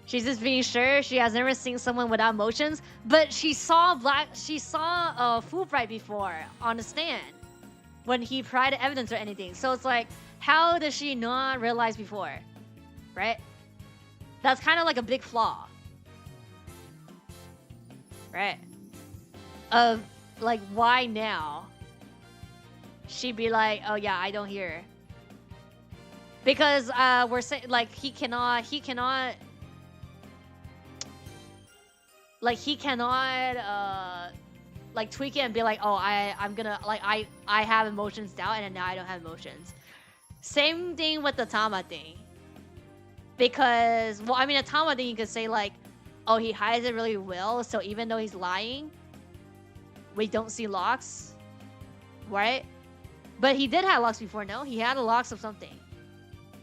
She's just being sure she has never seen someone without emotions, but she saw Fulbright before on the stand when he provided evidence or anything. So it's like, how does she not realize before, right? That's kind of like a big flaw, right? Of like, why now? She'd be like, oh yeah, I don't hear. Because we're saying like he cannot. like he cannot like tweak it and be like, oh, I'm gonna like I have emotions now and now I don't have emotions. Same thing with the Tama thing. Because, well, I mean, a Tama thing you could say like, oh, he hides it really well, so even though he's lying, we don't see locks, right? But he did have locks before, no? He had a locks of something.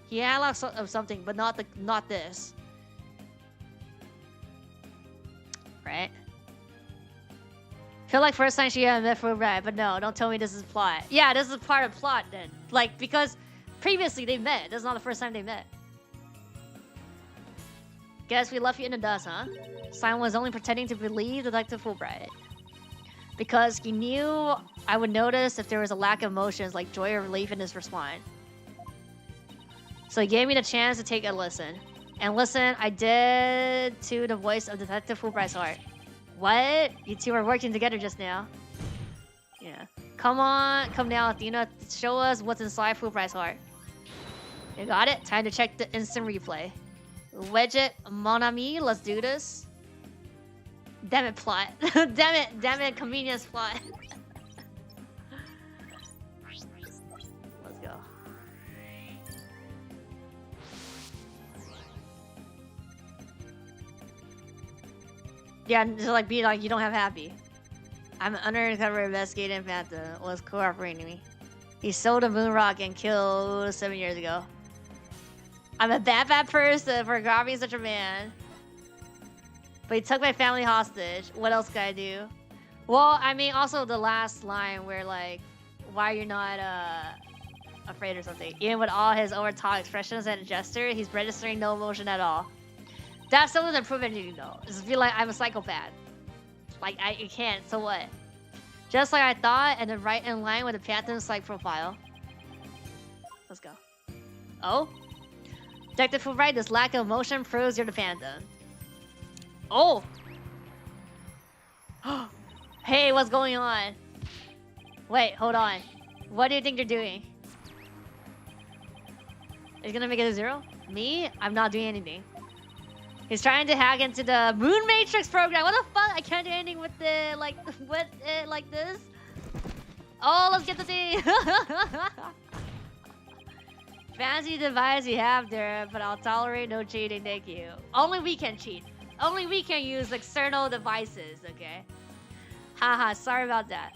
He had locks of something, but not this. Right? Feel like first time she had met for right, but no, don't tell me this is plot. Yeah, this is part of plot then. Like, because previously they met. This is not the first time they met. Guess we left you in the dust, huh? Simon was only pretending to believe Detective Fulbright. Because he knew I would notice if there was a lack of emotions like joy or relief in his response. So he gave me the chance to take a listen. And listen, I did to the voice of Detective Fulbright's heart. What? You two are working together just now. Yeah. Come on, come now, Athena. Show us what's inside Fulbright's heart. You got it? Time to check the instant replay. Wedge it, mon ami, let's do this. Damn it, plot. damn it, convenience plot. Let's go. Yeah, just like be like, you don't have happy. I'm an undercover investigating Phantom. Was cooperating me. He sold a moon rock and killed 7 years ago. I'm a bad person for robbing such a man. But he took my family hostage. What else can I do? Well, I mean, also the last line where like, why you're not afraid or something. Even with all his over-top expressions and gesture, he's registering no emotion at all. That's some of the improvement you know. Just be like, I'm a psychopath. Like, you can't, so what? Just like I thought, and then right in line with the Phantom psych profile. Let's go. Oh? Detective Fulbright, this lack of emotion proves you're the Phantom. Oh! Hey, what's going on? Wait, hold on. What do you think you're doing? He's gonna make it a 0? Me? I'm not doing anything. He's trying to hack into the Moon Matrix program. What the fuck? I can't do anything with the, like, what, like this? Oh, let's get the thing. Fancy device you have there, but I'll tolerate no cheating, thank you. Only we can cheat. Only we can use external devices, okay? Haha, sorry about that.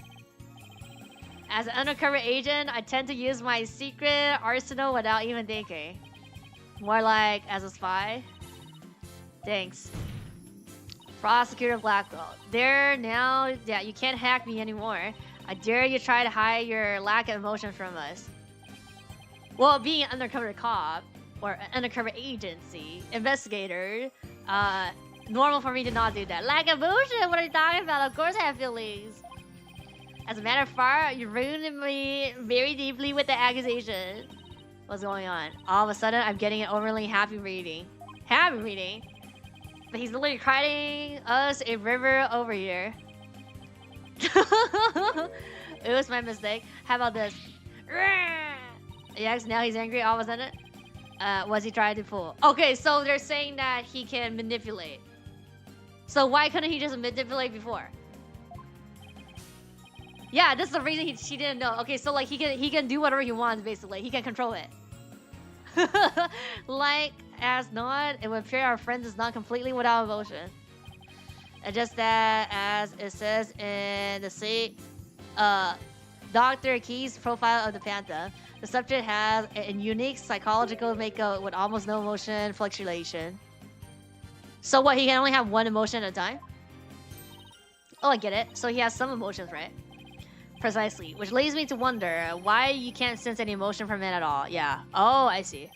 As an undercover agent, I tend to use my secret arsenal without even thinking. More like as a spy. Thanks. Prosecutor Blackwell. There now, yeah, you can't hack me anymore. I dare you try to hide your lack of emotion from us. Well, being an undercover cop, or an undercover agency, investigator, normal for me to not do that. Lack of emotion? What are you talking about? Of course I have feelings. As a matter of fact, you ruined me very deeply with the accusation. What's going on? All of a sudden, I'm getting an overly happy reading. Happy reading? But he's literally crying us a river over here. It was my mistake. How about this? Yes, now he's angry all of a sudden. What's he trying to pull? Okay, so they're saying that he can manipulate. So why couldn't he just manipulate before? Yeah, this is the reason she didn't know. Okay, so like he can do whatever he wants basically. He can control it. Like as not, it would appear our friend is not completely without emotion. And just that, as it says in the Dr. Key's profile of the Panther, the subject has a unique psychological makeup with almost no emotion fluctuation. So what, he can only have one emotion at a time? Oh, I get it. So he has some emotions, right? Precisely. Which leads me to wonder why you can't sense any emotion from it at all. Yeah. Oh, I see.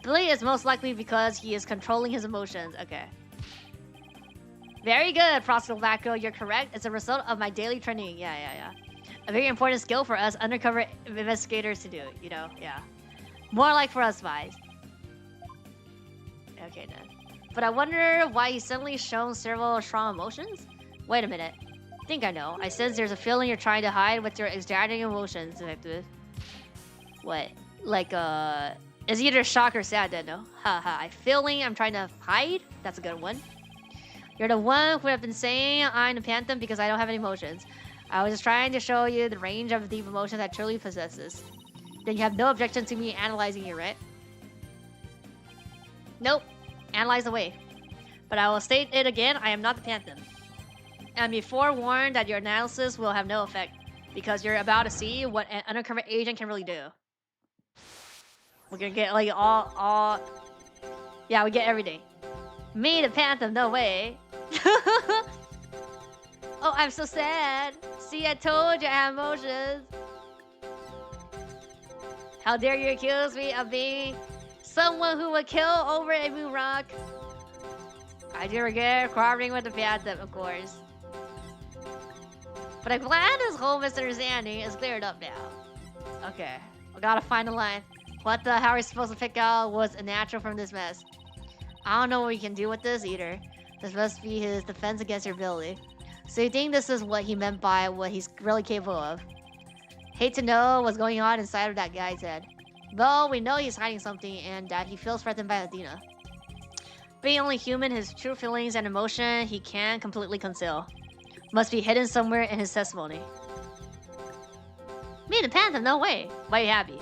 Billy is most likely because he is controlling his emotions. Okay. Very good, Prosecutor Blackwell. You're correct. It's a result of my daily training. Yeah. A very important skill for us undercover investigators to do. You know, yeah. More like for us spies. Okay, then. But I wonder why he's suddenly shown several strong emotions? Wait a minute. I think I know. I sense there's a feeling you're trying to hide with your exaggerating emotions, Detective. What? Like, it's either shock or sad then, no? Haha, I feeling I'm trying to hide? That's a good one. You're the one who have been saying I'm the Phantom because I don't have any emotions. I was just trying to show you the range of deep emotion that truly possesses. Then you have no objection to me analyzing you, right? Nope. Analyze away. But I will state it again, I am not the Phantom. And be forewarned that your analysis will have no effect, because you're about to see what an undercover agent can really do. We're gonna get like all... Yeah, we get everything. Me, the Phantom, no way. Oh, I'm so sad. See, I told you I have emotions. How dare you accuse me of being someone who would kill over a moon rock? I do regret cooperating with the Phantom, of course. But I'm glad this whole misunderstanding is cleared up now. Okay, we gotta find the line. What the hell are we supposed to pick out was unnatural from this mess? I don't know what we can do with this either. This must be his defense against your ability. So you think this is what he meant by what he's really capable of? Hate to know what's going on inside of that guy's head. Though we know he's hiding something and that he feels threatened by Athena. Being only human, his true feelings and emotion he can't completely conceal. Must be hidden somewhere in his testimony. Me, the Phantom, no way. Why are you happy?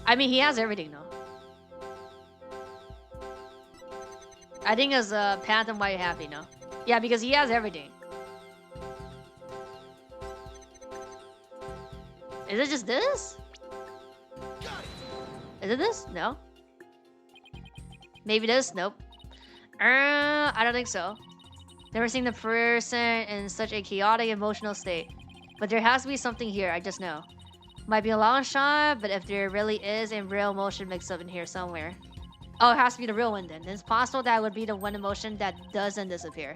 I mean, he has everything though. I think as a Phantom, why are you happy? No. Yeah, because he has everything. Is it just this? Is it this? No. Maybe this? Nope. I don't think so. Never seen the person in such a chaotic emotional state. But there has to be something here, I just know. Might be a long shot, but if there really is a real emotion mixed up in here somewhere. Oh, it has to be the real one then. It's possible that would be the one emotion that doesn't disappear.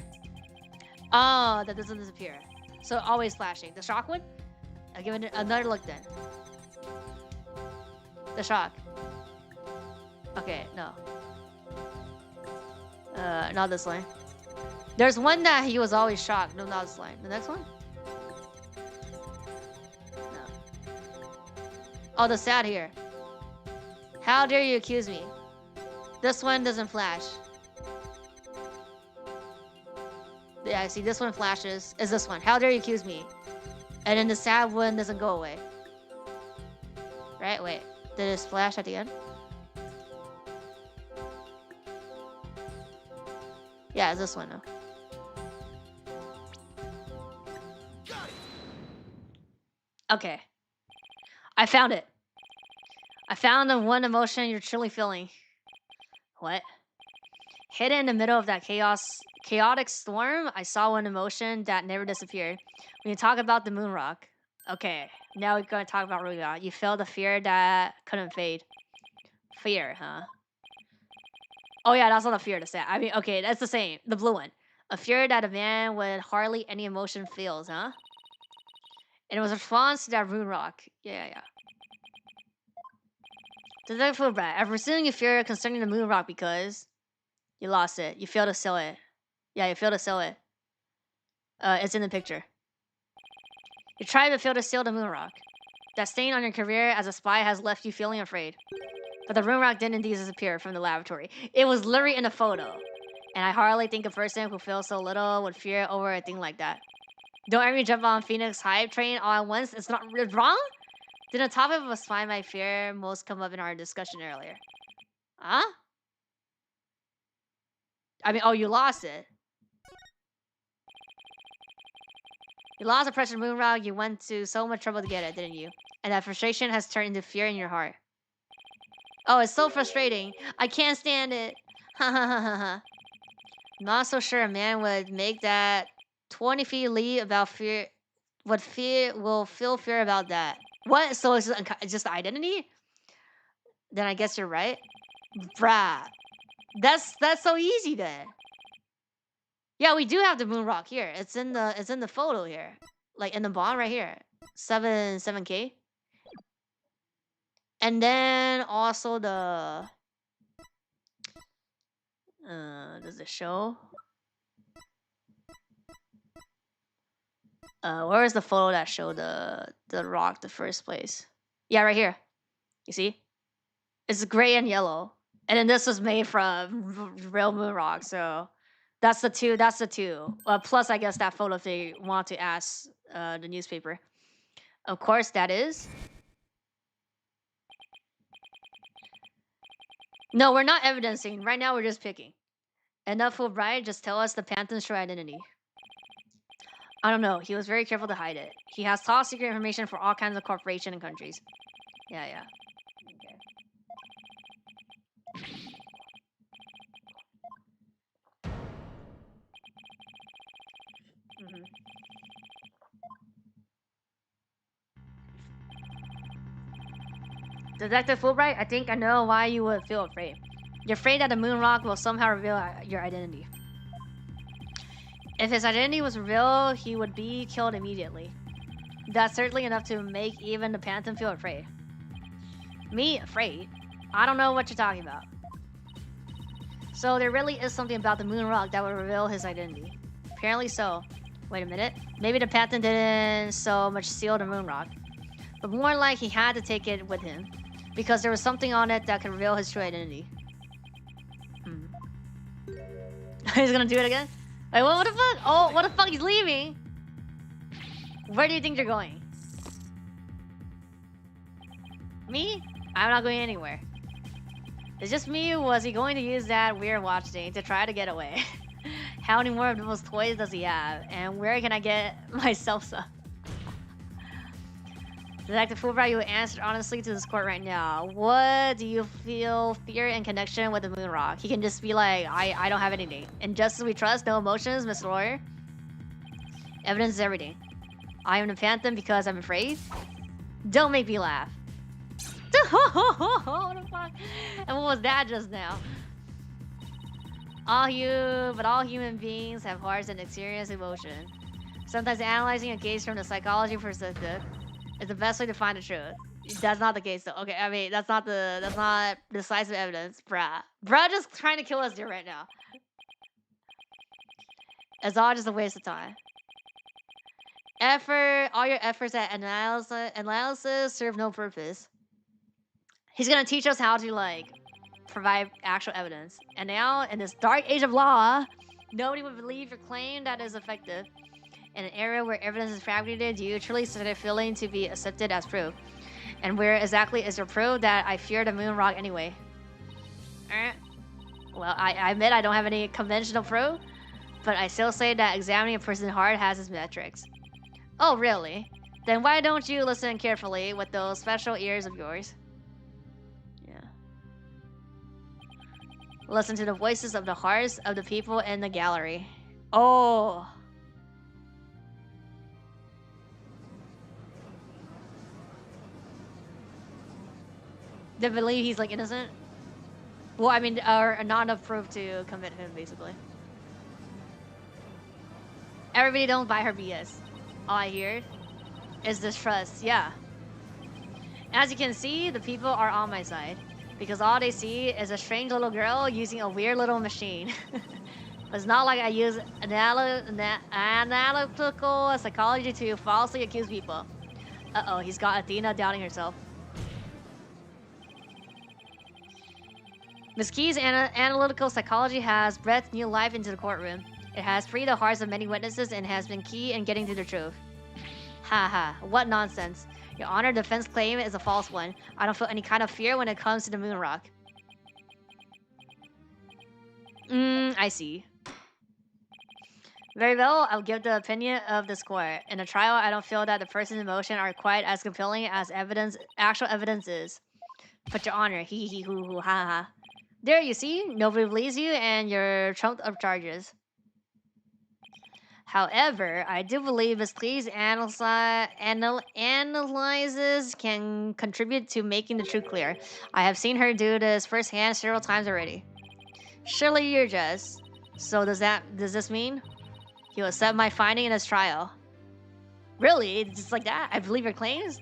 Oh, that doesn't disappear. So always flashing. The shock one? I'll give it another look then. The shock. Okay, no. Not this line. There's one that he was always shocked. No, not this line. The next one? No. Oh, the sad here. How dare you accuse me? This one doesn't flash. Yeah, I see this one flashes. Is this one. How dare you accuse me? And then the sad one doesn't go away. Right? Wait. Did it splash at the end? Yeah, it's this one now. Okay. I found it. I found the one emotion you're truly feeling. What? Hidden in the middle of that chaotic storm, I saw one emotion that never disappeared. When you talk about the moon rock. Okay, now we're going to talk about Ruga. You felt the fear that couldn't fade. Fear, huh? Oh yeah, that's not a fear to say. I mean, okay, that's the same. The blue one. A fear that a man with hardly any emotion feels, huh? And it was a response to that rune rock. Yeah. Does that feel bad? I'm presuming you fear concerning the moon rock because you lost it. You failed to sell it. Yeah, you failed to sell it. It's in the picture. You tried but failed to steal the moon rock. That stain on your career as a spy has left you feeling afraid. But the rune rock didn't indeed disappear from the laboratory. It was literally in a photo. And I hardly think a person who feels so little would fear over a thing like that. Don't ever jump on Phoenix hype train all at once. It's not wrong? Did the topic of a spy my fear most come up in our discussion earlier? Huh? I mean, oh, you lost it. You lost a precious moon rock. You went to so much trouble to get it, didn't you? And that frustration has turned into fear in your heart. Oh, it's so frustrating. I can't stand it. Ha ha ha ha ha. Not so sure a man would make that 20 feet leap about fear. Will feel fear about that. What? So it's just the identity? Then I guess you're right. Bruh. That's so easy then. Yeah, we do have the moon rock here. It's in the photo here. Like in the bond right here. 7K. And then also the does it show? Where is the photo that showed the rock the first place? Yeah, right here. You see? It's gray and yellow. And then this was made from real moon rock, so That's the two. That's the two. Plus, I guess that photo if they want to ask the newspaper. Of course, that is. No, we're not evidencing. Right now, we're just picking. Enough Fulbright, just tell us the Panthen's true identity. I don't know. He was very careful to hide it. He has top secret information for all kinds of corporations and countries. Yeah, yeah. Okay. Mm-hmm. Detective Fulbright, I think I know why you would feel afraid. You're afraid that the moon rock will somehow reveal your identity. If his identity was revealed, he would be killed immediately. That's certainly enough to make even the Panthen feel afraid. Me? Afraid? I don't know what you're talking about. So there really is something about the moon rock that would reveal his identity. Apparently so. Wait a minute. Maybe the Panthen didn't so much steal the moon rock. But more like he had to take it with him. Because there was something on it that could reveal his true identity. He's gonna do it again? Wait, what the fuck? Oh, what the fuck? He's leaving? Where do you think you're going? Me? I'm not going anywhere. It's just me. Was he going to use that weird watch thing to try to get away? How many more of those toys does he have? And where can I get myself some? Detective Fulbright, you answered honestly to this court right now. What do you feel fear in connection with the moon rock? He can just be like, I don't have anything. In justice we trust, no emotions, Mr. Lawyer. Evidence is everything. I am the Panthen because I'm afraid. Don't make me laugh. What the fuck? And what was that just now? All human beings have hearts and experience emotion. Sometimes analyzing a case from the psychology perspective is the best way to find the truth. That's not the case though. Okay, I mean that's not decisive evidence, bruh. Bruh just trying to kill us here right now. It's all just a waste of time. All your efforts at analysis serve no purpose. He's gonna teach us how to like provide actual evidence. And now in this dark age of law, nobody would believe your claim that is effective. In an era where evidence is fabricated, do you truly start feeling to be accepted as proof? And where exactly is your proof that I fear the moon rock anyway? Well, I admit I don't have any conventional proof, but I still say that examining a person's heart has its metrics. Oh, really? Then why don't you listen carefully with those special ears of yours? Yeah. Listen to the voices of the hearts of the people in the gallery. Oh. They believe he's like innocent? Well, I mean, or not enough proof to convict him, basically. Everybody don't buy her BS. All I hear is distrust, yeah. As you can see, the people are on my side. Because all they see is a strange little girl using a weird little machine. But it's not like I use analytical psychology to falsely accuse people. Uh-oh, he's got Athena doubting herself. Ms. Key's analytical psychology has breathed new life into the courtroom. It has freed the hearts of many witnesses and has been key in getting to the truth. Ha, what nonsense. Your Honor, defense claim is a false one. I don't feel any kind of fear when it comes to the moon rock. I see. Very well, I'll give the opinion of this court. In a trial, I don't feel that the person's emotions are quite as compelling as actual evidence is. But Your Honor, hee, ha. There, you see? Nobody believes you and you're trumped of charges. However, I do believe Ms. Clee's analyses can contribute to making the truth clear. I have seen her do this firsthand several times already. Surely you're just. So does this mean he will accept my finding in his trial? Really? Just like that? I believe your claims?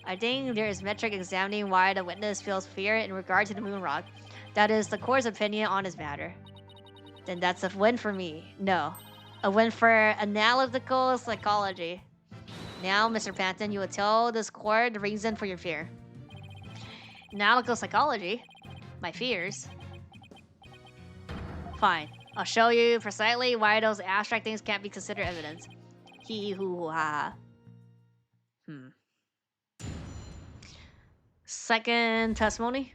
I think there is metric examining why the witness feels fear in regard to the moon rock. That is the court's opinion on this matter. Then that's a win for me. No. A win for analytical psychology. Now, Mr. Panthen, you will tell this court the reason for your fear. Analytical psychology? My fears? Fine. I'll show you precisely why those abstract things can't be considered evidence. Hee hoo hoo ha. Second testimony.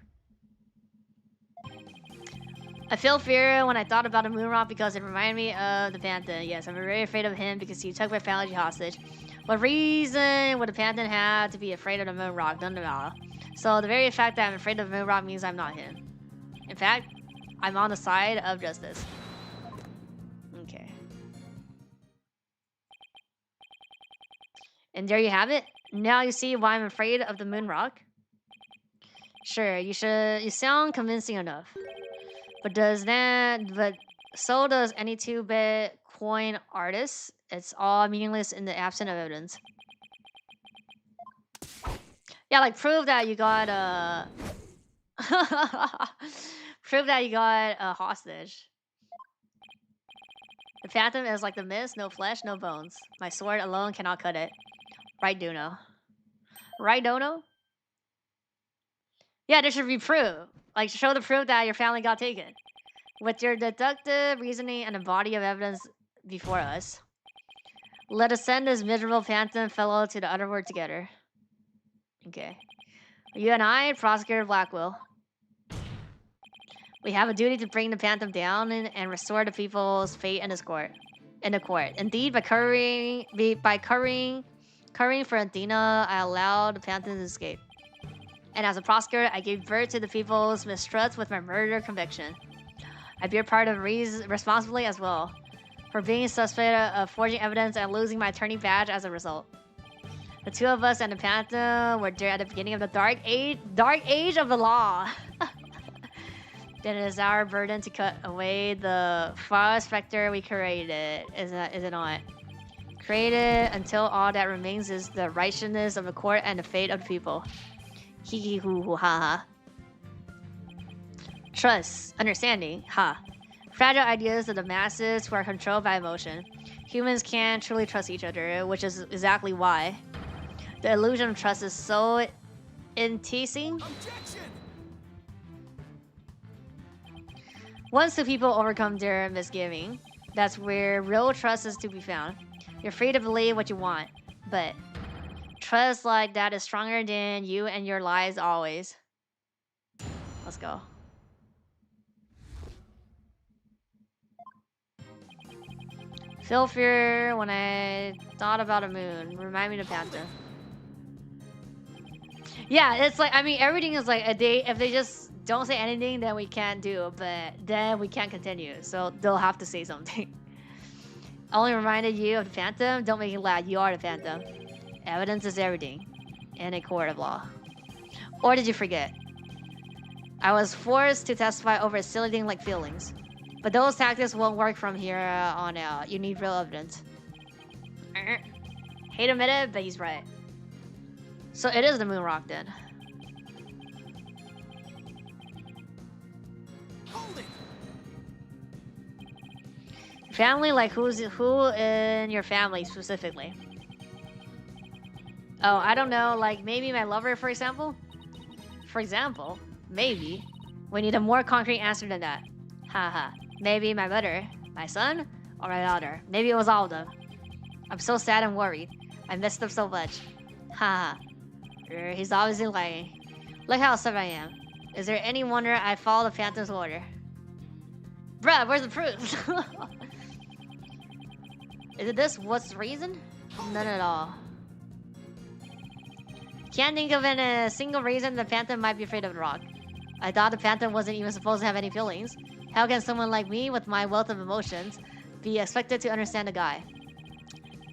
I feel fear when I thought about a moon rock because it reminded me of the Phantom. Yes, I'm very afraid of him because he took my family hostage. What reason would the Phantom have to be afraid of the moon rock? None at all. So the very fact that I'm afraid of the moon rock means I'm not him. In fact, I'm on the side of justice. Okay. And there you have it. Now you see why I'm afraid of the moon rock. Sure, you sound convincing enough. But so does any 2-bit coin artist. It's all meaningless in the absence of evidence. Yeah, like prove that you got prove that you got a hostage. The Phantom is like the mist, no flesh, no bones. My sword alone cannot cut it. Right, Duno. Right, Dono? Yeah, there should be proof. Like, show the proof that your family got taken. With your deductive reasoning and a body of evidence before us, let us send this miserable Phantom fellow to the underworld together. Okay. You and I, Prosecutor Blackwell. We have a duty to bring the Phantom down and restore the people's faith in the court. Indeed, by covering for Athena, I allowed the Phantom to escape. And as a prosecutor, I gave birth to the people's mistrust with my murder conviction. I bear part of responsibly as well, for being suspected of forging evidence and losing my attorney badge as a result. The two of us and the Phantom were there at the beginning of the dark age of the law. Then it is our burden to cut away the false specter we created, is it not? Created until all that remains is the righteousness of the court and the fate of the people. Hee hee hoo hoo ha ha. Trust, understanding, fragile ideas of the masses who are controlled by emotion. Humans can't truly trust each other, which is exactly why the illusion of trust is so enticing. Objection! Once the people overcome their misgiving, that's where real trust is to be found. You're free to believe what you want, but trust like that is stronger than you and your lies always. Let's go. Feel fear when I thought about a moon. Remind me of Panther. Yeah, it's like, I mean, everything is like, if they just don't say anything, then we can't do, but then we can't continue. So they'll have to say something. Only reminded you of the Phantom? Don't make it loud. You are the Phantom. Evidence is everything in a court of law. Or did you forget? I was forced to testify over a silly thing like feelings. But those tactics won't work from here on out. You need real evidence. Hate to admit it, but he's right. So it is the moon rock then. Hold it! Family, like who in your family specifically? Oh, I don't know, like maybe my lover, for example? For example, maybe. We need a more concrete answer than that. Haha. Maybe my mother, my son, or my daughter. Maybe it was all of them. I'm so sad and worried. I messed up so much. Haha. He's obviously lying. Look how upset I am. Is there any wonder I follow the Phantom's order? Bruh, where's the proof? Is it this? What's the reason? None at all. Can't think of a single reason the Phantom might be afraid of the rock. I thought the Phantom wasn't even supposed to have any feelings. How can someone like me, with my wealth of emotions, be expected to understand a guy?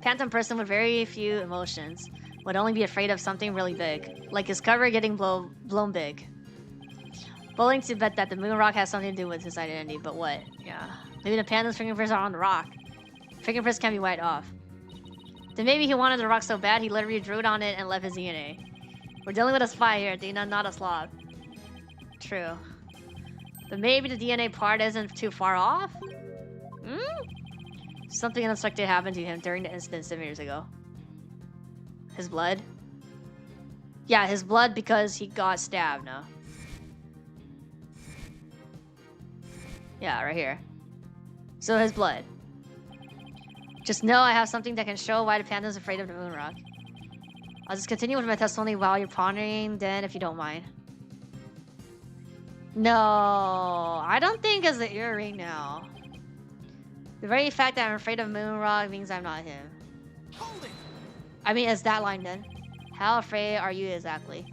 Phantom person with very few emotions would only be afraid of something really big, like his cover getting blown big. Willing to bet that the moon rock has something to do with his identity, but what? Yeah. Maybe the Phantom's fingerprints are on the rock. Fingerprints can be wiped off. Then maybe he wanted the rock so bad he literally drew it on it and left his DNA. We're dealing with a spy here, Dina, not a slob. True. But maybe the DNA part isn't too far off? Something unexpected happened to him during the incident 7 years ago. His blood? Yeah, his blood because he got stabbed, no? Yeah, right here. So his blood. Just know I have something that can show why the panda's afraid of the moon rock. I'll just continue with my testimony while you're pondering, then, if you don't mind. No, I don't think it's the earring now. The very fact that I'm afraid of moon rock means I'm not him. Hold it! I mean, it's that line then. How afraid are you exactly?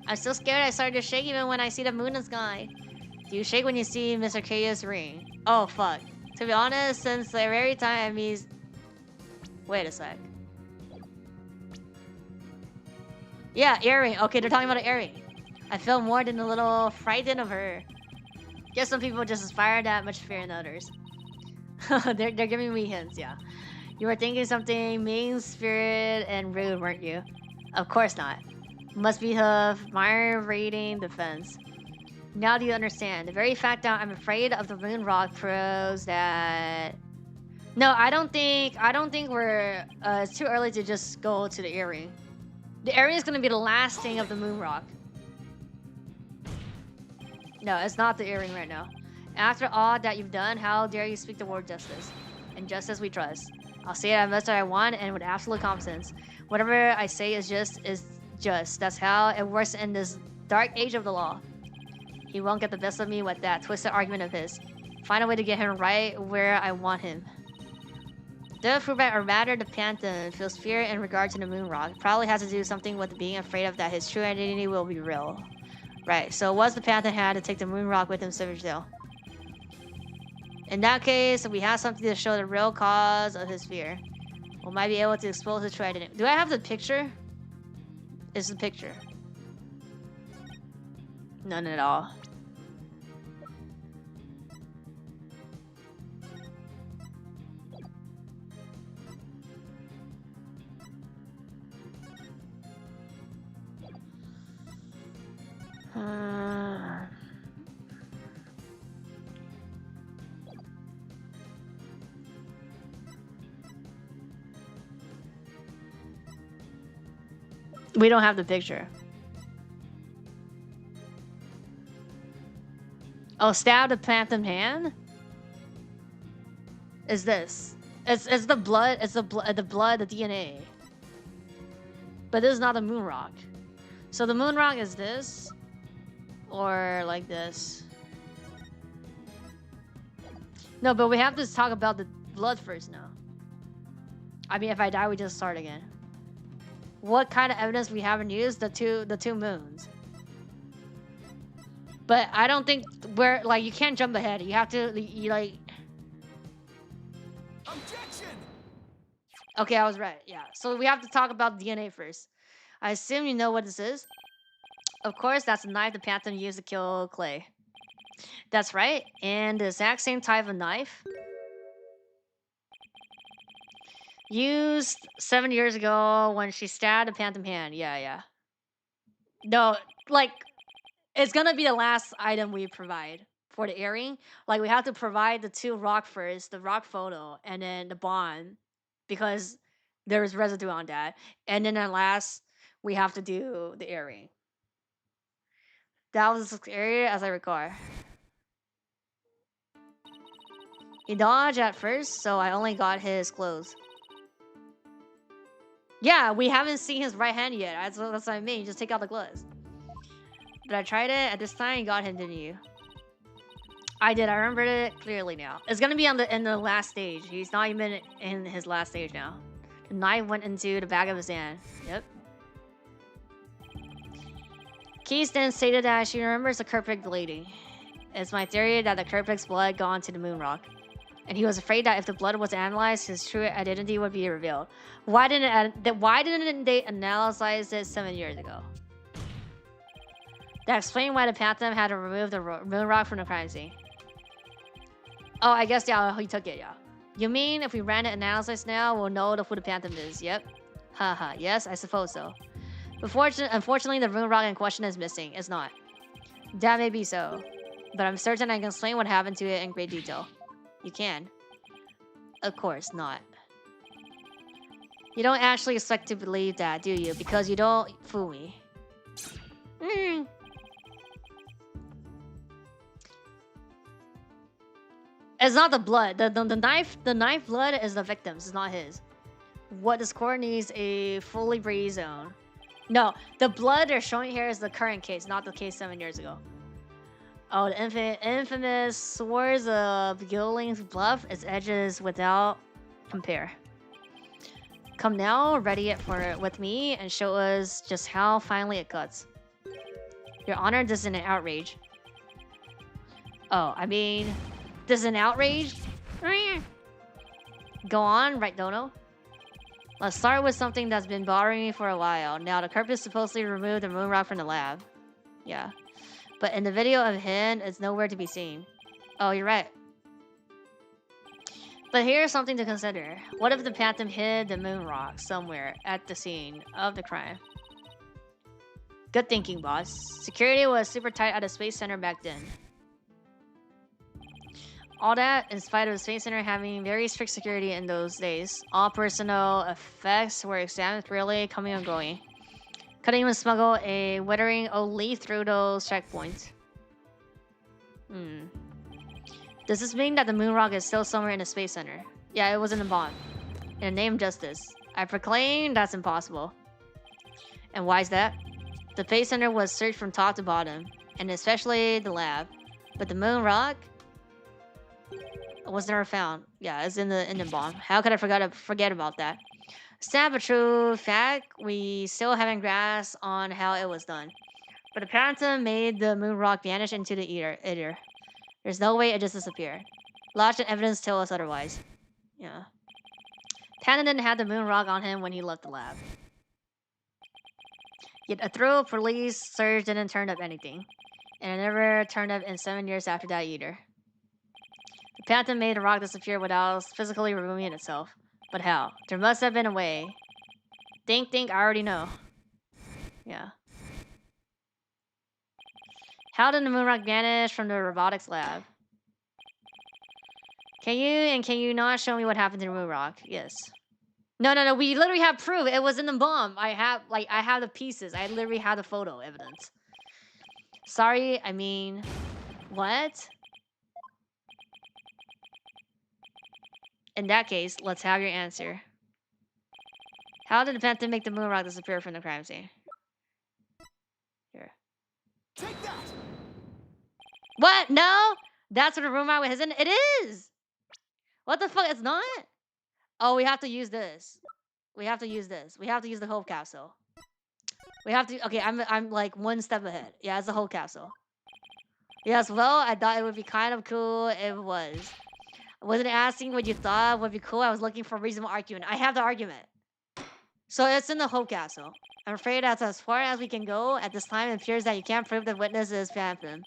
I'm so scared I started to shake even when I see the moon in the sky. Do you shake when you see Mr. K's ring? Oh, fuck. To be honest, since the very time he's... Wait a sec. Yeah, earring. Okay, they're talking about an earring. I feel more than a little frightened of her. Guess some people just inspire that much fear in others. they're giving me hints, yeah. You were thinking something mean-spirited and rude, weren't you? Of course not. Must be of my rating defense. Now do you understand? The very fact that I'm afraid of the moon rock proves that... No, I don't think we're... it's too early to just go to the earring. The earring is going to be the last thing of the moon rock. No, it's not the earring right now. After all that you've done, how dare you speak the word justice? And justice we trust. I'll say it as much as I want and with absolute confidence. Whatever I say is just. That's how it works in this dark age of the law. He won't get the best of me with that twisted argument of his. Find a way to get him right where I want him. The fruitbat, or rather the phantom, feels fear in regard to the moon rock. Probably has to do something with being afraid of that his true identity will be real. Right, so what's the phantom had to take the moon rock with him to Savagedale? In that case, we have something to show the real cause of his fear. We might be able to expose his true identity. Do I have the picture? It's the picture. None at all. We don't have the picture. Oh, stab the phantom hand? Is this? It's the blood. It's the blood. The DNA. But this is not the moon rock. So the moon rock is this, or like this. No, but we have to talk about the blood first now. I mean, if I die, we just start again. What kind of evidence we haven't used? The two moons. But I don't think we're like, you can't jump ahead. You have to like. Objection! Okay, I was right. Yeah. So we have to talk about DNA first. I assume you know what this is. Of course, that's the knife the phantom used to kill Clay. That's right. And the exact same type of knife used 7 years ago when she stabbed the phantom hand. Yeah. No, like, it's gonna be the last item we provide for the earring. Like, we have to provide the two rock first, the rock photo, and then the bond, because there's residue on that. And then at last, we have to do the earring. That was as scary as I recall. He dodged at first, so I only got his clothes. Yeah, we haven't seen his right hand yet. That's what I mean. Just take out the gloves. But I tried it at this time and got him, didn't you? I did. I remembered it clearly now. It's gonna be in the last stage. He's not even in his last stage now. The knife went into the back of his hand. Yep. Keys then stated that she remembers the Kerpik bleeding. It's my theory that the Kerpik's blood gone to the moon rock. And he was afraid that if the blood was analyzed, his true identity would be revealed. Why didn't they analyze it 7 years ago? That explains why the phantom had to remove the moon rock from the crime scene. Oh, I guess, yeah, he took it, yeah. You mean if we ran an analysis now, we'll know who the phantom is? Yep. Haha, yes, I suppose so. Unfortunately, the moon rock in question is missing. It's not. That may be so. But I'm certain I can explain what happened to it in great detail. You can. Of course not. You don't actually expect to believe that, do you? Because you don't fool me. Hmm. It's not the blood. The knife blood is the victim's. It's not his. What this court needs a fully breathed zone. No, the blood they're showing here is the current case, not the case 7 years ago. Oh, the infamous swords of Gilling's bluff its edges without compare. Come now, ready it for it with me, and show us just how finely it cuts. Your Honor, this is an outrage. Oh, I mean, this is an outrage? Go on, right, Dono? Let's start with something that's been bothering me for a while. Now, the Kerp is supposedly removed the moon rock from the lab. Yeah. But in the video of him, it's nowhere to be seen. Oh, you're right. But here's something to consider. What if the Phantom hid the moon rock somewhere at the scene of the crime? Good thinking, boss. Security was super tight at the Space Center back then. All that, in spite of the Space Center having very strict security in those days. All personnel effects were examined thoroughly, coming and going. Couldn't even smuggle a withering old leaf through those checkpoints. Does this mean that the moon rock is still somewhere in the Space Center? Yeah, it was in the bomb. In the name of justice, I proclaim that's impossible. And why is that? The Space Center was searched from top to bottom, and especially the lab. But the moon rock was never found. Yeah, it's in the bomb. How could I forget about that? Sad but true fact, we still haven't grasped on how it was done. But the Phantom made the moon rock vanish into the ether. There's no way it just disappeared. Logic and evidence tell us otherwise. Yeah. Phantom didn't have the moon rock on him when he left the lab. Yet a thorough police search didn't turn up anything. And it never turned up in 7 years after that either. The Phantom made the rock disappear without physically removing it itself. But how? There must have been a way. Think, I already know. Yeah. How did the moon rock vanish from the robotics lab? Can you not show me what happened to the moon rock? Yes. No, we literally have proof. It was in the bomb. I have the pieces. I literally have the photo evidence. Sorry, I mean, what? In that case, let's have your answer. How did the Phantom make the moon rock disappear from the crime scene? Here. Take that! What? No? That's what the moon rock isn't? It is! What the fuck? It's not? Oh, we have to use this. We have to use this. We have to use the whole capsule. We have to... Okay, I'm like one step ahead. Yeah, it's the whole capsule. Yes, well, I thought it would be kind of cool if it was. I wasn't asking what you thought would be cool. I was looking for a reasonable argument. I have the argument. So it's in the Hope Castle. I'm afraid that's as far as we can go. At this time, it appears that you can't prove the witness is Phantom.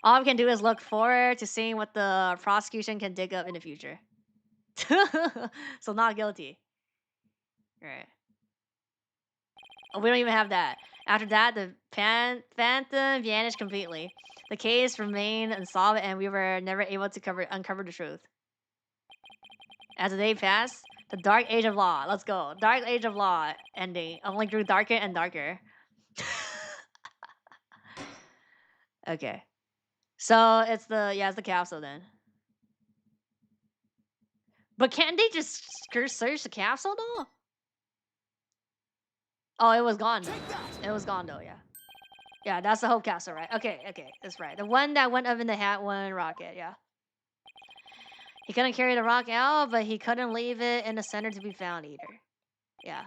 All we can do is look forward to seeing what the prosecution can dig up in the future. So not guilty. Alright. Oh, we don't even have that. After that, the Phantom vanished completely. The case remained unsolved and we were never able to uncover the truth. As the day passed, the Dark Age of Law. Let's go. Dark Age of Law ending only grew darker and darker. Okay. So it's the capsule then. But can't they just search the capsule though? Oh, it was gone. It was gone though, yeah. Yeah, that's the Hope Castle, right? Okay, that's right. The one that went up in the Hat One rocket, yeah. He couldn't carry the rock out, but he couldn't leave it in the center to be found either. Yeah.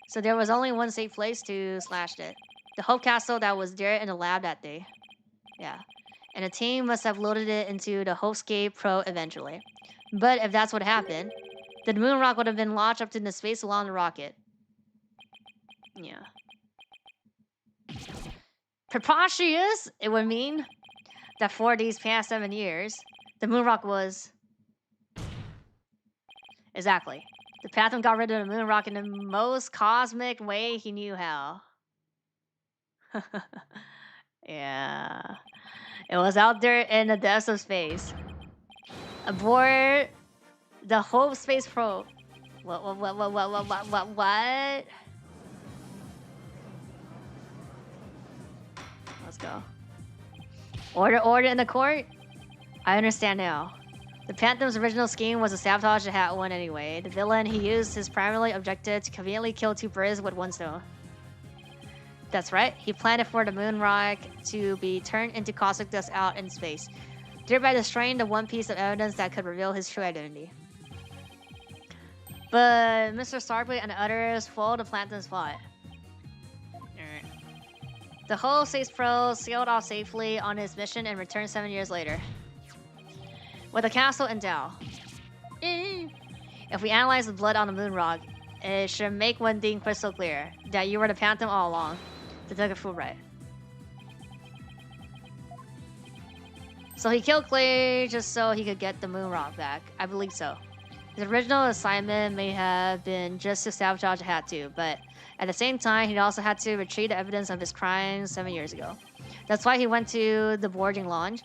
So there was only one safe place to slash it. The Hope Castle that was there in the lab that day. Yeah. And the team must have loaded it into the Hopescape Pro eventually. But if that's what happened, the moon rock would have been launched up into space along the rocket. Yeah. Preposterous, it would mean that for these past 7 years, the moon rock was... Exactly. The Phantom got rid of the moon rock in the most cosmic way he knew how. Yeah. It was out there in the depths of space. Aboard the Hope Space Probe. What? Let's go. Order in the court? I understand now. The Phantom's original scheme was to sabotage the Hat One anyway. The villain, he used his primary objective to conveniently kill 2 birds with 1 stone. That's right, he planned for the moon rock to be turned into cosmic dust out in space, thereby destroying the one piece of evidence that could reveal his true identity. But Mr. Starkblade and the others foiled the Phantom's plot. The whole Space Pro sailed off safely on his mission and returned 7 years later, with a castle in Dow. If we analyze the blood on the moon rock, it should make one thing crystal clear, that you were the Phantom all along. Detective Fulbright. So he killed Clay just so he could get the moon rock back. I believe so. His original assignment may have been just to sabotage the Hat too, but at the same time, he also had to retrieve the evidence of his crimes 7 years ago. That's why he went to the boarding lounge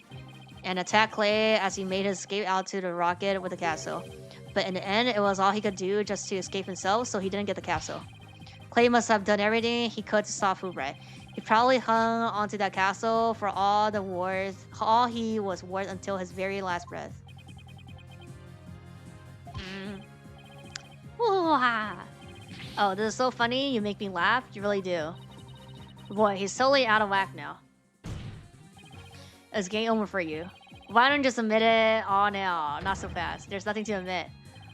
and attacked Clay as he made his escape out to the rocket with the capsule. But in the end, it was all he could do just to escape himself, so he didn't get the capsule. Clay must have done everything he could to stop Fulbright. He probably hung onto that castle for all he was worth until his very last breath. Oh, this is so funny. You make me laugh. You really do. Boy, he's totally out of whack now. It's game over for you. Why don't you just admit it? Oh no, not so fast. There's nothing to admit.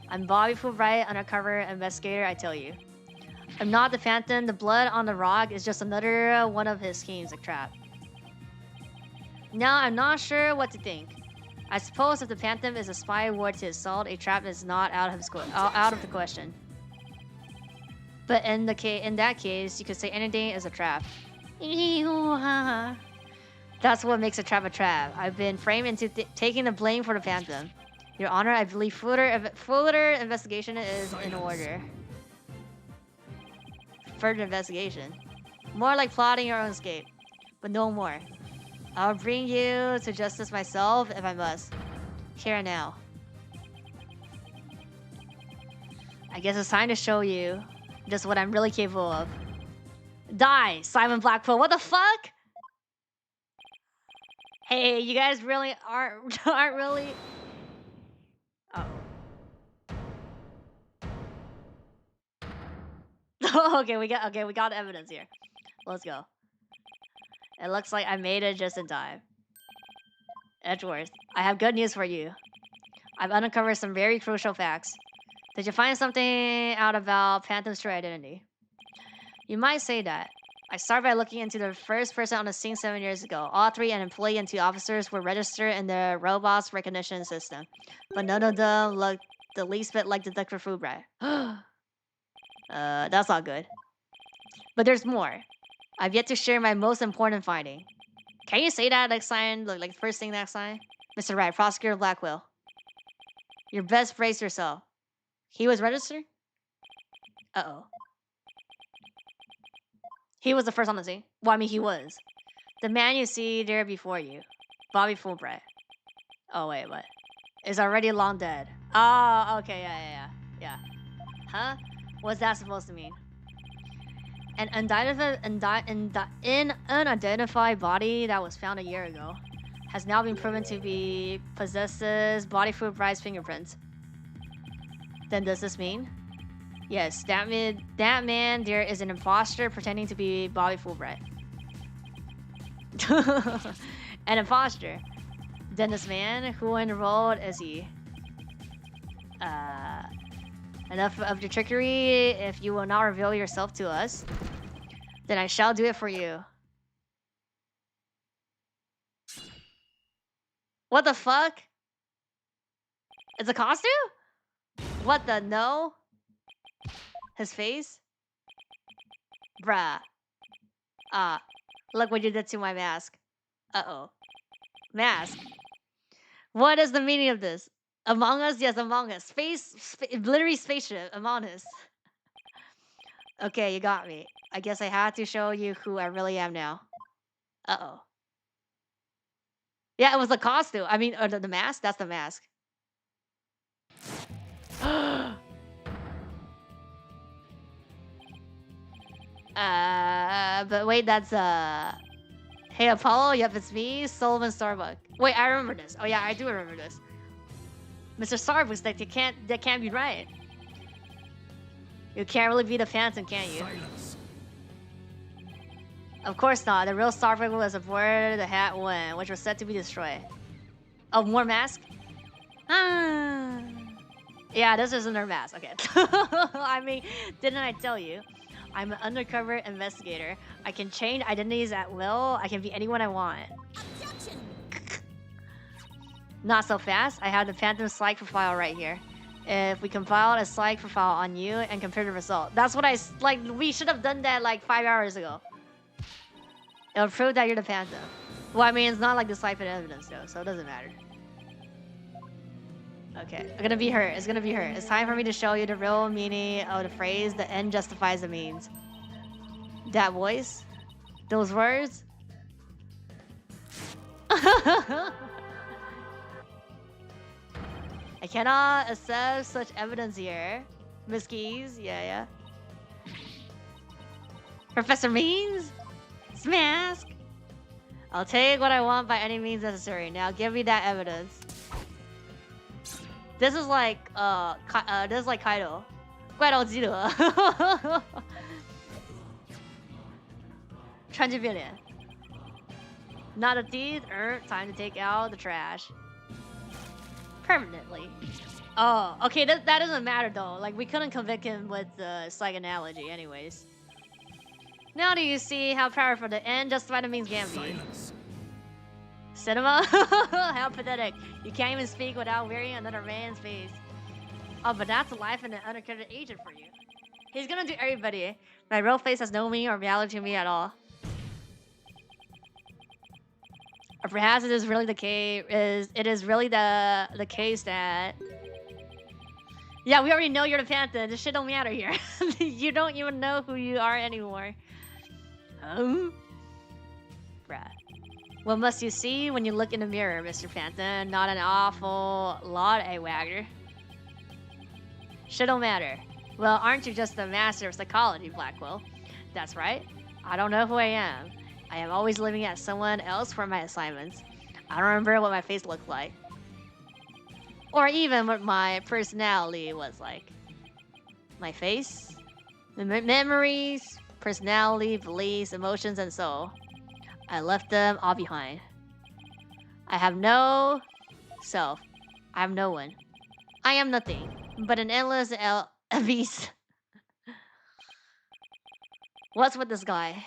I'm Bobby Fulbright, undercover investigator, I tell you. I'm not the Phantom. The blood on the rock is just another one of his schemes, a trap. Now, I'm not sure what to think. I suppose if the Phantom is a spy ward to assault, a trap is not out of the question. But in that case, you could say anything is a trap. That's what makes a trap a trap. I've been framed into taking the blame for the Phantom. Your Honor, I believe further investigation is in order. Further investigation? More like plotting your own escape. But no more. I'll bring you to justice myself if I must. Here and now. I guess it's time to show you just what I'm really capable of. Die, Simon Blackpool. What the fuck? Hey, you guys really aren't really. Oh. okay, we got evidence here. Let's go. It looks like I made it just in time. Edgeworth, I have good news for you. I've uncovered some very crucial facts. Did you find something out about Phantom's true identity? You might say that. I started by looking into the first person on the scene 7 years ago. All 3, an employee and 2 officers, were registered in the robot's recognition system. But none of them looked the least bit like Detective Fulbright. That's not good. But there's more. I've yet to share my most important finding. Can you say that next time? Like first thing next time? Mr. Wright, Prosecutor Blackwell. Your best brace yourself. He was registered? Uh-oh. He was the first on the scene? Well, I mean, he was. The man you see there before you. Bobby Fulbright. Oh, wait, what? Is already long dead. Oh, okay, yeah. Huh? What's that supposed to mean? An unidentified body that was found a year ago has now been proven to possesses Bobby Fulbright's fingerprints. Then does this mean? Yes, that man there is an imposter pretending to be Bobby Fulbright. An imposter. Then this man, who in the role is he? Enough of the trickery. If you will not reveal yourself to us, then I shall do it for you. What the fuck? It's a costume? What the no? His face? Bruh. Look what you did to my mask. Uh-oh. Mask. What is the meaning of this? Among Us? Yes, Among Us. Literally spaceship. Among Us. Okay, you got me. I guess I had to show you who I really am now. Uh-oh. Yeah, it was the costume. I mean, the mask? That's the mask. But wait, that's Hey Apollo, yep, it's me, Solomon Starbuck. Wait, I remember this. Oh yeah, I do remember this. Mr. Starbucks, that can't be right. You can't really be the Phantom, can you? Silence. Of course not. The real Starbucks was aboard the Hat 1, which was set to be destroyed. Oh, more mask? Ah. Yeah, this isn't her mask. Okay. I mean, didn't I tell you? I'm an undercover investigator. I can change identities at will. I can be anyone I want. Objection! Not so fast. I have the Phantom Psych profile right here. If we compiled a Psych profile on you and compare the result. That's what like, we should have done that like 5 hours ago. It'll prove that you're the Phantom. Well, I mean, it's not like deciphered evidence though, so it doesn't matter. Okay, it's gonna be her. It's gonna be her. It's time for me to show you the real meaning of the phrase, the end justifies the means. That voice? Those words? I cannot accept such evidence here. Miss Keys, yeah. Professor Means? Smask? I'll take what I want by any means necessary. Now give me that evidence. This is like, this is like Kaido. 怪盗基德。川剧变脸。Not a thief. Time to take out the trash. Permanently. Oh, okay, that doesn't matter though. Like, we couldn't convict him with the psych analogy anyways. Now do you see how powerful the end justified the means can be? Silence. Cinema? How pathetic. You can't even speak without wearing another man's face. Oh, but that's life in an undercover agent for you. He's gonna do everybody. My real face has no meaning or reality to me at all. Or perhaps it is really the case. It is really the case that. Yeah, we already know you're the Phantom. This shit don't matter here. You don't even know who you are anymore. Bruh. What must you see when you look in the mirror, Mr. Phantom? Not an awful lot, Wagger. Shit don't matter. Well, aren't you just the master of psychology, Blackwell? That's right. I don't know who I am. I am always living at someone else for my assignments. I don't remember what my face looked like. Or even what my personality was like. My face? Memories, personality, beliefs, emotions, and soul. I left them all behind. I have no self. I am no one. I am nothing but an endless abyss. What's with this guy?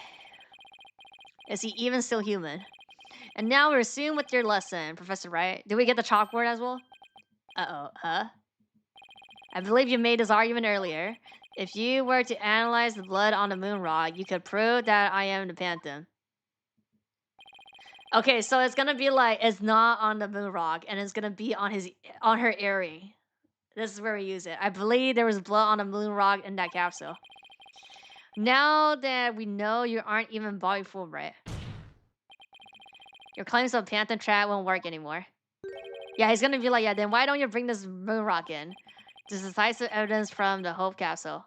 Is he even still human? And now we resume with your lesson, Professor Wright. Did we get the chalkboard as well? Uh-oh, huh? I believe you made this argument earlier. If you were to analyze the blood on the moon rock, you could prove that I am the Phantom. Okay, so it's gonna be like, it's not on the moon rock, and it's gonna be on her earring. This is where we use it. I believe there was blood on the moon rock in that capsule. Now that we know you aren't even body full, right? Your claims of Phantom Trap won't work anymore. Yeah, he's gonna be like, yeah, then why don't you bring this moon rock in? This is decisive evidence from the Hope Capsule.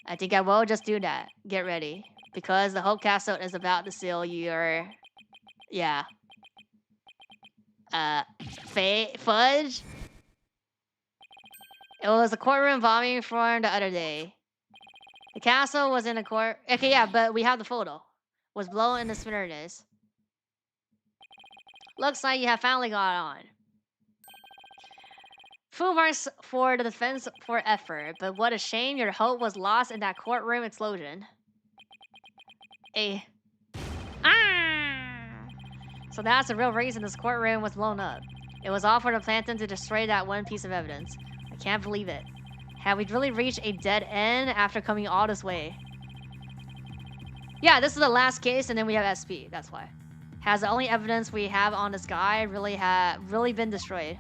I think I will just do that. Get ready. Because the Hope Capsule is about to seal your... Yeah. Fudge? It was a courtroom bombing from the other day. The castle was in a court... Okay, yeah, but we have the photo. Was blown in the smithereens. Looks like you have finally got on. Full marks for the defense for effort, but what a shame your hope was lost in that courtroom explosion. So that's the real reason this courtroom was blown up. It was all for the Phantom to destroy that one piece of evidence. I can't believe it. Have we really reached a dead end after coming all this way? Yeah, this is the last case, and then we have SP. That's why. Has the only evidence we have on this guy really been destroyed?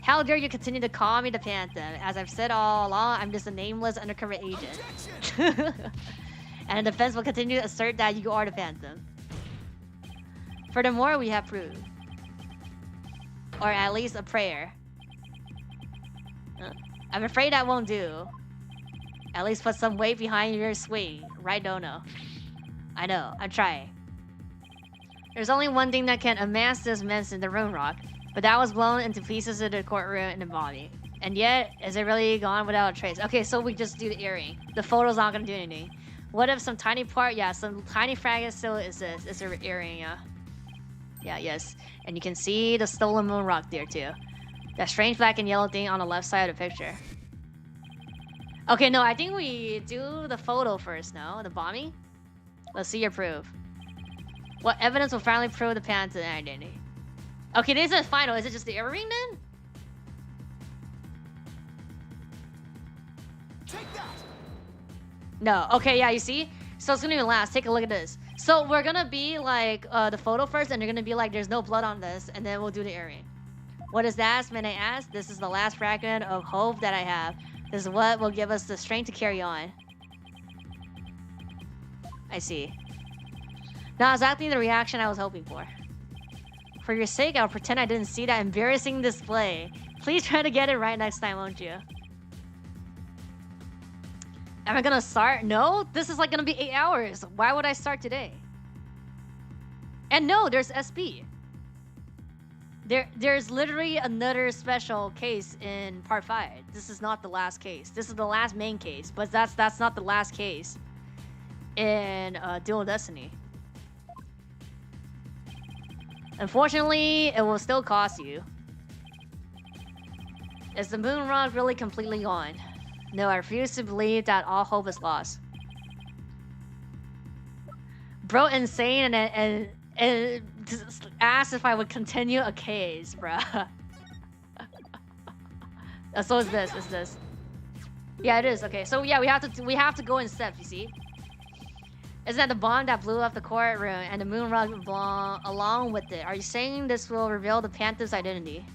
How dare you continue to call me the Phantom? As I've said all along, I'm just a nameless undercover agent. And the defense will continue to assert that you are the Phantom. Furthermore, we have proof. Or at least a prayer. I'm afraid that won't do. At least put some weight behind your swing. Right, Dono? I know, I'm trying. There's only one thing that can amass this mess in the room rock. But that was blown into pieces in the courtroom in the body. And yet, is it really gone without a trace? Okay, so we just do the earring. The photo's not gonna do anything. What if some tiny part? Yeah, some tiny fragment still exists. It's an earring, yeah. Yeah, yes. And you can see the stolen moon rock there too. That strange black and yellow thing on the left side of the picture. Okay, no, I think we do the photo first, no? The bombing? Let's see your proof. What evidence will finally prove the Phantom identity? Okay, this is final. Is it just the earring then? Take that. No. Okay, yeah, you see? So it's gonna be last. Take a look at this. So we're gonna be like the photo first, and you're gonna be like, there's no blood on this, and then we'll do the earring. What is that? May I ask? This is the last fragment of hope that I have. This is what will give us the strength to carry on. I see. Not exactly the reaction I was hoping for. For your sake, I'll pretend I didn't see that embarrassing display. Please try to get it right next time, won't you? Am I gonna start? No, this is like gonna be 8 hours. Why would I start today? And no, there's SB. There's literally another special case in part 5. This is not the last case. This is the last main case, but that's not the last case in Dual Destiny. Unfortunately, it will still cost you. Is the moon rock really completely gone? No, I refuse to believe that all hope is lost. Bro, insane and just asked if I would continue a case, bruh. So is this? Is this? Yeah, it is. Okay, so yeah, we have to go in steps. You see? Isn't that the bomb that blew up the courtroom and the moon rock along with it? Are you saying this will reveal the Phantom's identity?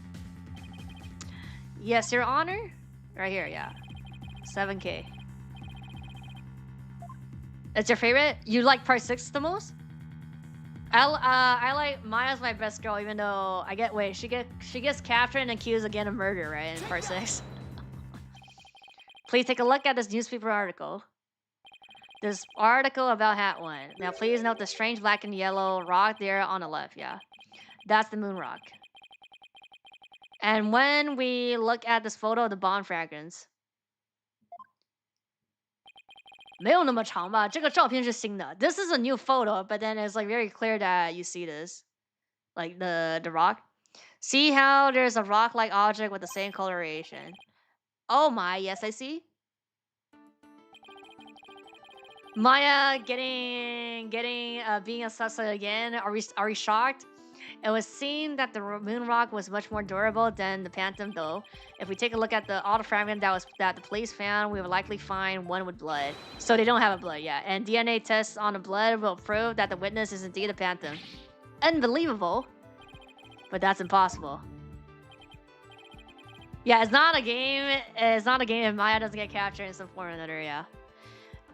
Yes, Your Honor. Right here, yeah. 7K. That's your favorite? You like part 6 the most? I like Maya's my best girl, even though she gets captured and accused again of murder, right, in part 6. Please take a look at this newspaper article. This article about Hat 1. Now please note the strange black and yellow rock there on the left, yeah. That's the moon rock. And when we look at this photo of the bomb fragments, 没有那么长吧，这个照片是新的. This is a new photo, but then it's like very clear that you see this. Like the rock. See how there's a rock-like object with the same coloration. Oh my, yes I see. Maya being a suspect again. Are we shocked? It was seen that the moon rock was much more durable than the Phantom, though. If we take a look at the auto fragment that the police found, we will likely find one with blood. So they don't have a blood yet. And DNA tests on the blood will prove that the witness is indeed a Phantom. Unbelievable. But that's impossible. Yeah, it's not a game. It's not a game if Maya doesn't get captured in some form or another, yeah.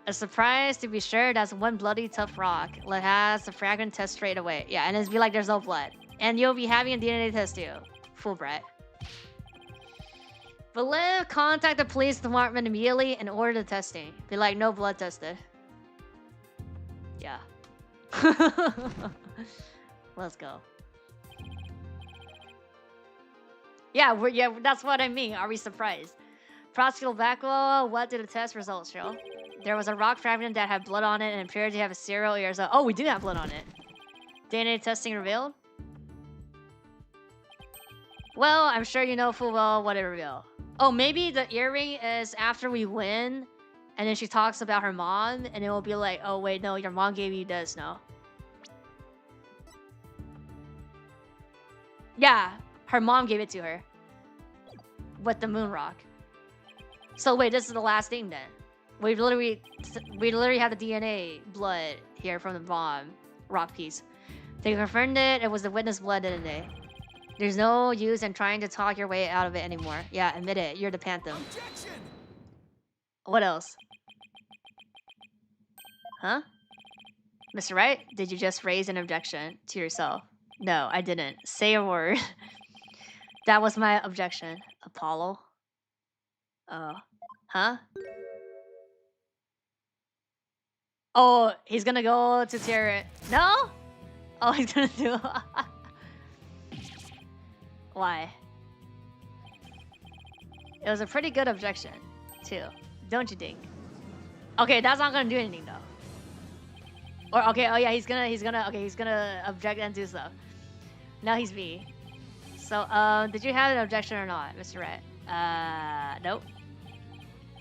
A surprise to be sure, that's one bloody tough rock. Let has the fragment test straight away. Yeah, and it's be like there's no blood. And you'll be having a DNA test too. Fool Brett. But Liv contact the police department immediately and order the testing. Be like, no blood tested. Yeah. Let's go. Yeah, that's what I mean. Are we surprised? Prosecutor Blackwell, what did the test results show? There was a rock fragment that had blood on it and appeared to have a serial years. Oh, we do have blood on it. DNA testing revealed? Well, I'm sure you know full well what it revealed. Oh, maybe the earring is after we win, and then she talks about her mom, and it will be like, oh wait, no, your mom gave you this, no? Yeah, her mom gave it to her. With the moon rock. So wait, this is the last thing then. We literally have the DNA blood here from the bomb rock piece. They confirmed it was the witness blood, didn't they? There's no use in trying to talk your way out of it anymore. Yeah, admit it. You're the Phantom. Objection! What else? Huh? Mr. Wright, did you just raise an objection to yourself? No, I didn't. Say a word. That was my objection. Apollo? Oh. Huh? Oh, he's gonna go to tear it. No? Oh, he's gonna do Why? It was a pretty good objection, too. Don't you think? Okay, that's not gonna do anything though. Or okay, oh yeah, he's gonna object and do stuff. Now he's B. So, did you have an objection or not, Mr. Red? Nope.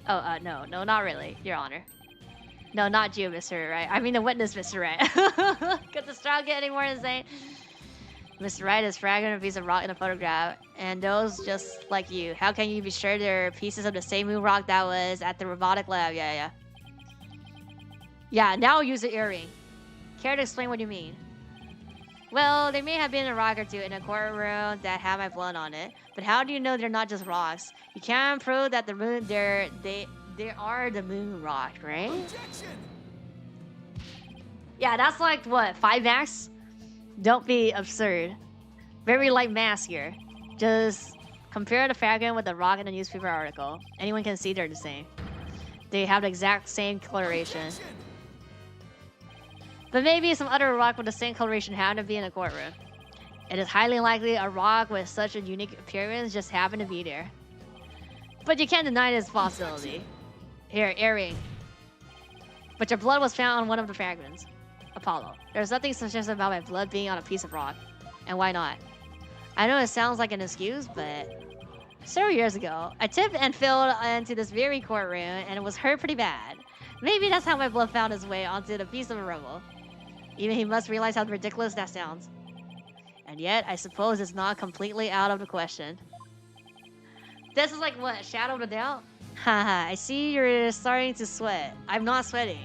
Oh, no, not really, Your Honor. No, not you, Mr. Right. I mean the witness, Mr. Right. Could the straw get any more insane? Mr. Right is fragging a piece of rock in a photograph, and those just like you. How can you be sure they're pieces of the same moon rock that was at the robotic lab? Yeah. Yeah, now use the earring. Care to explain what you mean? Well, there may have been a rock or two in a courtroom that had my blood on it, but how do you know they're not just rocks? You can't prove that the moon, they are the moon rock, right? Objection! Yeah, that's like, what, 5 max? Don't be absurd. Very light mass here. Just compare the fragment with the rock in the newspaper article. Anyone can see they're the same. They have the exact same coloration. Objection! But maybe some other rock with the same coloration happened to be in the courtroom. It is highly likely a rock with such a unique appearance just happened to be there. But you can't deny this possibility. Here, earring. But your blood was found on one of the fragments. Apollo. There's nothing suspicious about my blood being on a piece of rock. And why not? I know it sounds like an excuse, but several years ago, I tipped and fell into this very courtroom and it was hurt pretty bad. Maybe that's how my blood found its way onto the piece of rubble. Even he must realize how ridiculous that sounds. And yet, I suppose it's not completely out of the question. This is like what? Shadow of the doubt? Haha, I see you're starting to sweat. I'm not sweating.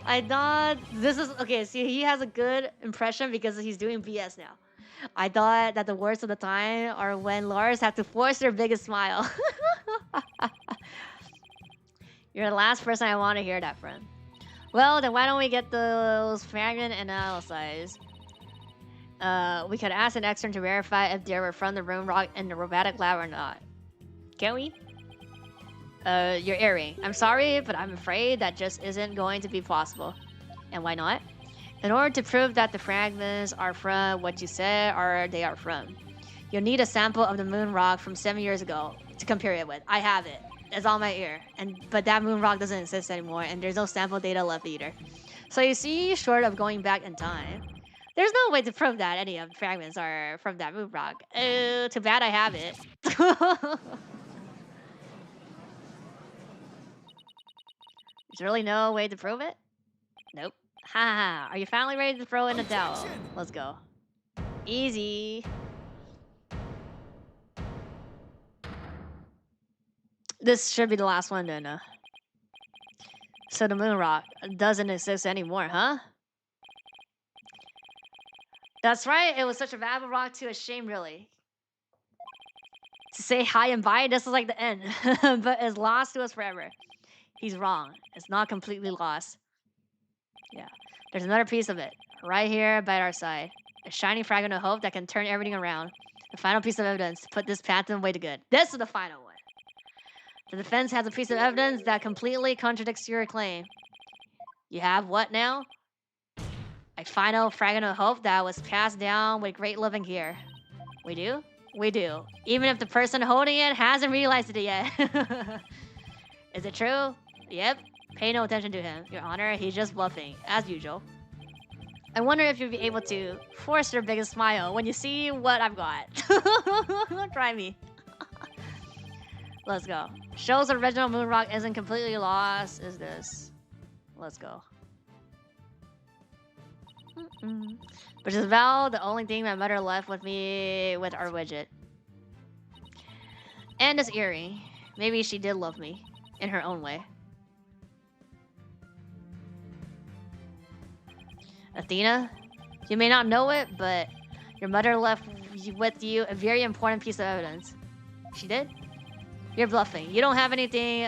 I thought this is okay. See, he has a good impression because he's doing BS now. I thought that the worst of the time are when Lars have to force their biggest smile. You're the last person I want to hear that from. Well, then why don't we get those fragment analyzed? We could ask an extern to verify if they were from the room rock in the robotic lab or not. Can we? Your earring. I'm sorry, but I'm afraid that just isn't going to be possible. And why not? In order to prove that the fragments are from what you said or they are from, you'll need a sample of the moon rock from 7 years ago to compare it with. I have it. It's on my ear. But that moon rock doesn't exist anymore, and there's no sample data left either. So you see, short of going back in time, there's no way to prove that any of the fragments are from that moon rock. Too bad I have it. There's really no way to prove it? Nope. Ha! Are you finally ready to throw in a towel? Let's go. Easy. This should be the last one then. So the moon rock doesn't exist anymore, huh? That's right. It was such a valuable rock to a shame, really. To say hi and bye, this is like the end. But it's lost to us forever. He's wrong. It's not completely lost. Yeah. There's another piece of it. Right here by our side. A shiny fragment of hope that can turn everything around. The final piece of evidence to put this patent way to good. This is the final one. The defense has a piece of evidence that completely contradicts your claim. You have what now? A final fragment of hope that was passed down with great love and care. We do? We do. Even if the person holding it hasn't realized it yet. Is it true? Yep. Pay no attention to him, Your Honor. He's just bluffing, as usual. I wonder if you'll be able to force your biggest smile when you see what I've got. Try me. Let's go. Shows the original moon rock isn't completely lost. Is this? Let's go. Which is about the only thing my mother left with me with our widget. And this earring. Maybe she did love me. In her own way. Athena? You may not know it, but your mother left with you a very important piece of evidence. She did? You're bluffing. You don't have anything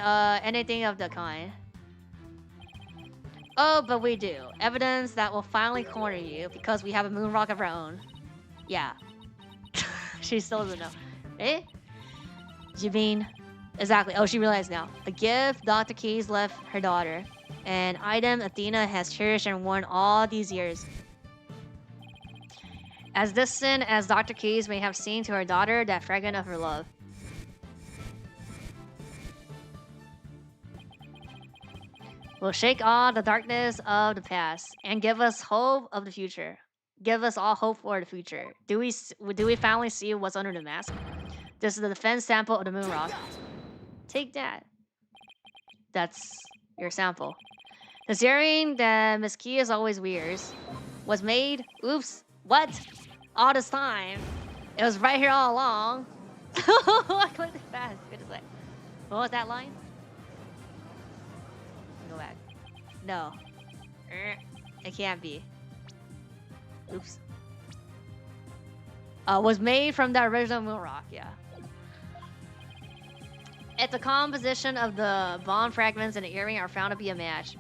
of the kind. Oh, but we do. Evidence that will finally corner you because we have a moon rock of our own. Yeah. She still doesn't know. Eh? You mean... Exactly. Oh, she realized now. A gift Dr. Keys left her daughter. An item Athena has cherished and worn all these years. As distant as Dr. Keys may have seemed to her daughter, that fragment of her love. Will shake all the darkness of the past and give us hope of the future. Give us all hope for the future. Do we finally see what's under the mask? This is the defense sample of the moon rock. Take that. That's your sample. The searing that Miss Kia's always wears was made. Oops. What? All this time. It was right here all along. I clicked it fast. Good to say. What was that line? Go back. No. It can't be. Oops. Was made from the original moon rock, yeah. If the composition of the bond fragments in the earring are found to be a match,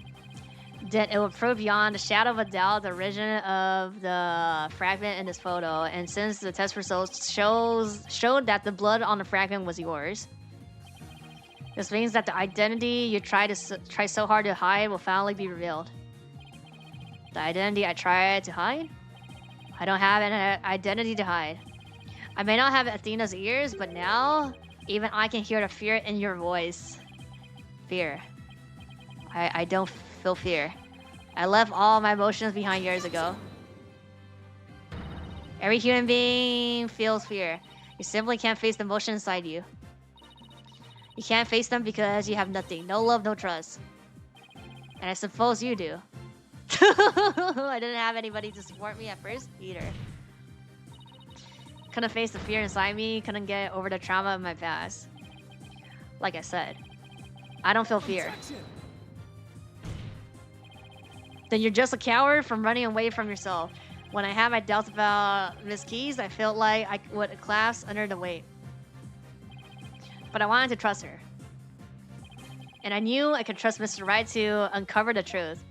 then it will prove beyond a shadow of a doubt the origin of the fragment in this photo. And since the test results showed that the blood on the fragment was yours, this means that the identity you try so hard to hide will finally be revealed. The identity I tried to hide? I don't have an identity to hide. I may not have Athena's ears, but now even I can hear the fear in your voice. Fear. I don't feel fear. I left all my emotions behind years ago. Every human being feels fear. You simply can't face the emotion inside you. You can't face them because you have nothing. No love, no trust. And I suppose you do. I didn't have anybody to support me at first either. Couldn't face the fear inside me. Couldn't get over the trauma of my past. Like I said, I don't feel fear. Then you're just a coward from running away from yourself. When I had my doubts about Miss Keys, I felt like I would collapse under the weight. But I wanted to trust her. And I knew I could trust Mr. Right to uncover the truth.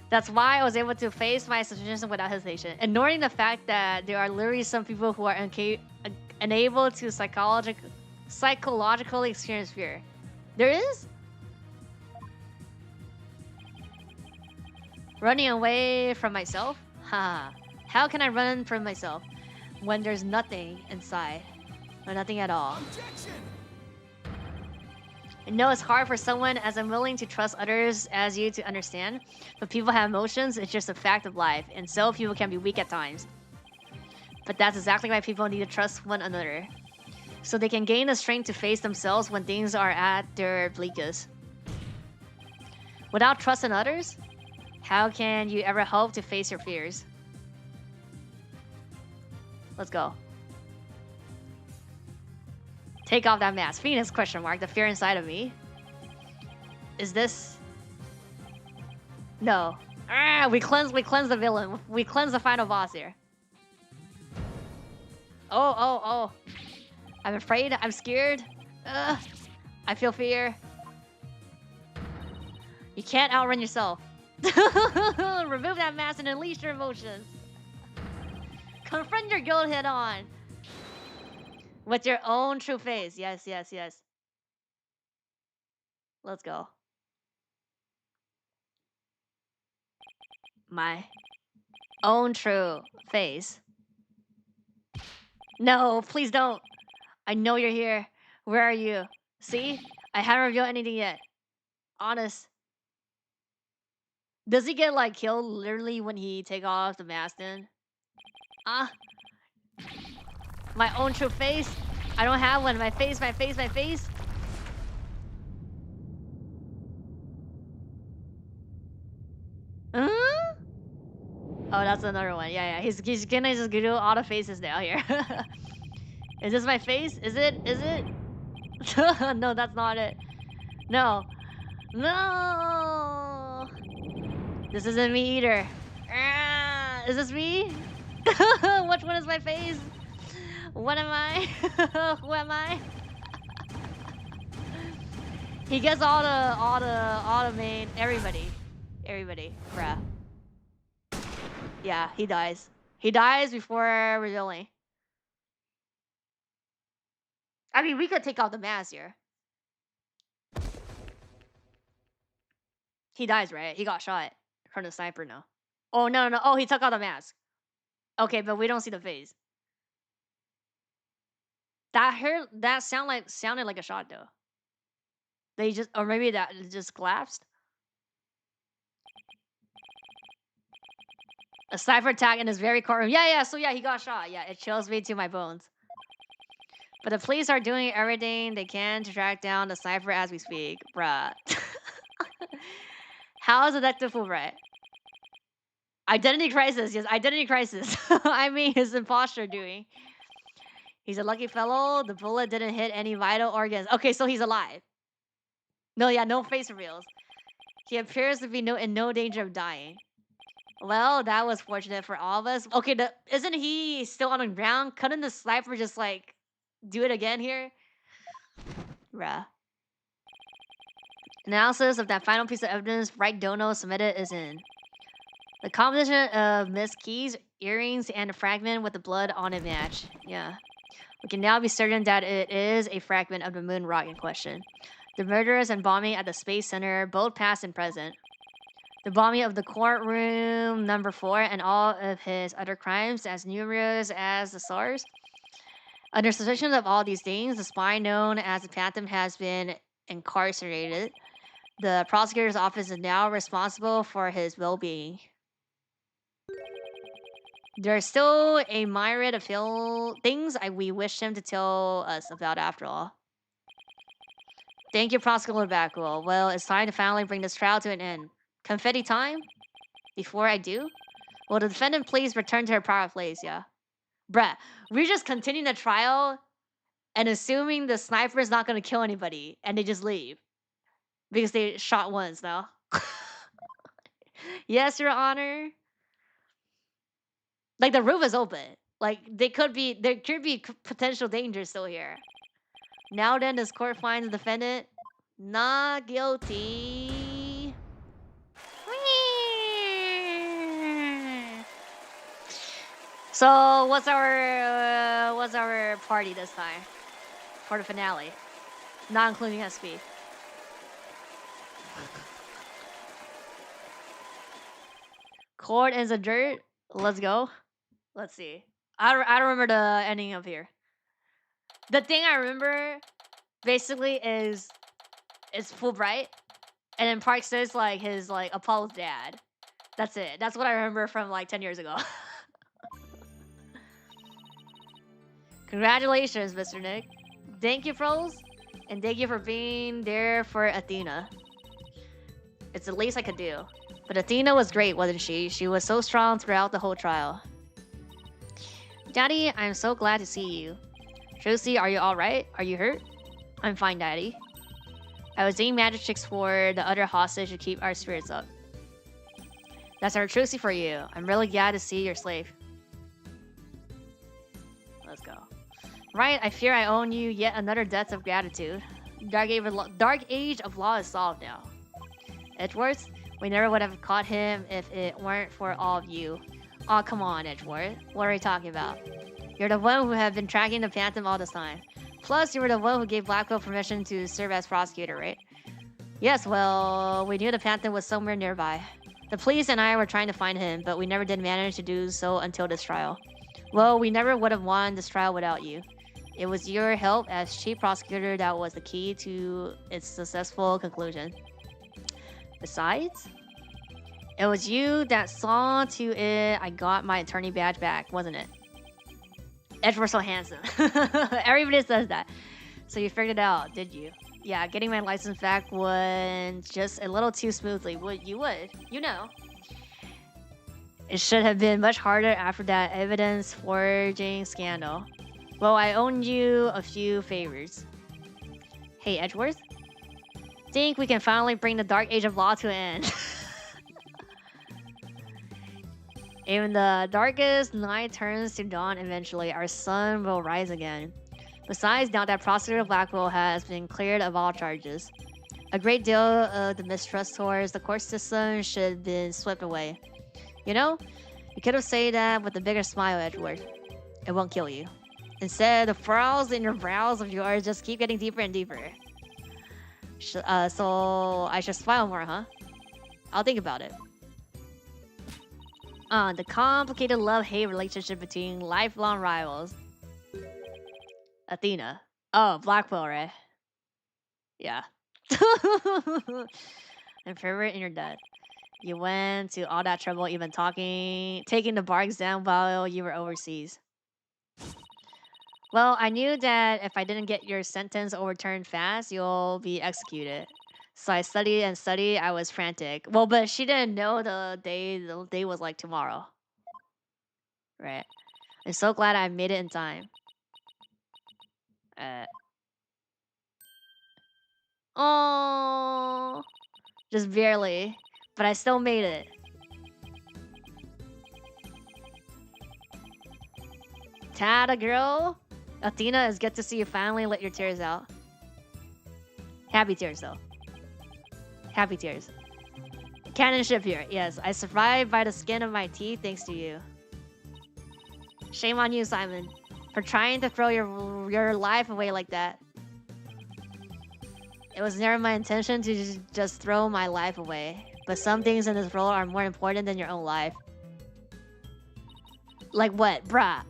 That's why I was able to face my suspicions without hesitation, ignoring the fact that there are literally some people who are unable to psychologically experience fear. There is? Running away from myself? Ha! How can I run from myself when there's nothing inside? Or nothing at all? Objection! I know it's hard for someone as unwilling to trust others as you to understand, but people have emotions, it's just a fact of life, and so people can be weak at times. But that's exactly why people need to trust one another, so they can gain the strength to face themselves when things are at their bleakest. Without trust in others, how can you ever hope to face your fears? Let's go. Take off that mask. Phoenix question mark. The fear inside of me. Is this? No. Ah, we cleanse the villain. We cleanse the final boss here. Oh. I'm afraid. I'm scared. I feel fear. You can't outrun yourself. Remove that mask and unleash your emotions. Confront your guilt head on. With your own true face. Yes. Let's go. My own true face. No, please don't. I know you're here. Where are you? See? I haven't revealed anything yet. Honest. Does he get like killed literally when he take off the mask then? My own true face? I don't have one. My face. Huh? Oh, that's another one. Yeah. He's gonna just do all the faces now here. Is this my face? Is it? No, that's not it. No. This isn't me either. Is this me? Which one is my face? What am I? Who am I? He gets all the main everybody, bruh. Yeah, he dies. He dies before revealing. I mean, we could take off the mask here. He dies, right? He got shot from the sniper now. Oh, no, no, no. Oh, he took out the mask. Okay, but we don't see the face. That sounded like a shot though. They just, or maybe that just collapsed. A sniper attack in his very courtroom. Yeah, yeah. So yeah, he got shot. Yeah, it chills me to my bones. But the police are doing everything they can to track down the sniper as we speak, bruh. How is Detective Fulbright? Identity crisis. Yes, identity crisis. I mean, his imposter doing. He's a lucky fellow. The bullet didn't hit any vital organs. Okay, so he's alive. No, yeah, no face reveals. He appears to be in no danger of dying. Well, that was fortunate for all of us. Okay, isn't he still on the ground? Couldn't the sniper just like do it again here? Bruh. Analysis of that final piece of evidence Right Dono submitted is in. The combination of Miss Key's earrings and a fragment with the blood on it match. Yeah. We can now be certain that it is a fragment of the moon rock in question. The murders and bombing at the Space Center, both past and present. The bombing of the courtroom number 4 and all of his other crimes, as numerous as the stars. Under suspicion of all these things, the spy known as the Phantom has been incarcerated. The prosecutor's office is now responsible for his well-being. There's still a myriad of things we wish him to tell us about after all. Thank you, Prosecutor Backwell. Well, it's time to finally bring this trial to an end. Confetti time? Before I do? Will the defendant please return to her prior place, yeah? Bruh, we're just continuing the trial and assuming the sniper is not gonna kill anybody, and they just leave. Because they shot once now. Yes, Your Honor. Like, the roof is open. Like, there could be potential danger still here. Now then, this court finds the defendant not guilty. So, what's our party this time for the finale? Not including SP. Court ends in dirt. Let's go. Let's see. I don't remember the ending of here. The thing I remember basically is Fulbright, and then Park says like his like Apollo's dad. That's it. That's what I remember from like 10 years ago. Congratulations, Mr. Nick. Thank you, Froze, and thank you for being there for Athena. It's the least I could do. But Athena was great, wasn't she? She was so strong throughout the whole trial. Daddy, I'm so glad to see you. Josie, are you alright? Are you hurt? I'm fine, Daddy. I was doing magic tricks for the other hostage to keep our spirits up. That's our Josie for you. I'm really glad to see you're safe. Let's go. Right, I fear I owe you yet another debt of gratitude. Dark Age of Law is solved now. Edgeworth, we never would have caught him if it weren't for all of you. Aw, come on, Edgeworth. What are we talking about? You're the one who have been tracking the Phantom all this time. Plus, you were the one who gave Blackwell permission to serve as prosecutor, right? Yes, well, we knew the Phantom was somewhere nearby. The police and I were trying to find him, but we never did manage to do so until this trial. Well, we never would have won this trial without you. It was your help as chief prosecutor that was the key to its successful conclusion. Besides, it was you that saw to it I got my attorney badge back, wasn't it? Edward's so handsome. Everybody says that. So you figured it out, did you? Yeah, getting my license back went just a little too smoothly. You would. You know. It should have been much harder after that evidence forging scandal. Well, I owe you a few favors. Hey, Edgeworth? Think we can finally bring the Dark Age of Law to an end. Even the darkest night turns to dawn eventually, our sun will rise again. Besides, now that Prosecutor Blackwell has been cleared of all charges, a great deal of the mistrust towards the court system should have been swept away. You know, you could have said that with a bigger smile, Edgeworth. It won't kill you. Instead, the furrows in your brows of yours just keep getting deeper and deeper. So I should smile more, huh? I'll think about it. The complicated love-hate relationship between lifelong rivals. Athena. Oh, Blackwell, right? Yeah. And favorite in your debt. You went to all that trouble even taking the bar exam while you were overseas. Well, I knew that if I didn't get your sentence overturned fast, you'll be executed. So I studied and studied. I was frantic. Well, but she didn't know the day was like tomorrow. Right. I'm so glad I made it in time. Oh, just barely. But I still made it. Tada, girl. Athena, it's good to see you finally let your tears out. Happy tears, though. Happy tears. Canon ship here. Yes, I survived by the skin of my teeth thanks to you. Shame on you, Simon, for trying to throw your life away like that. It was never my intention to just throw my life away. But some things in this world are more important than your own life. Like what, brah?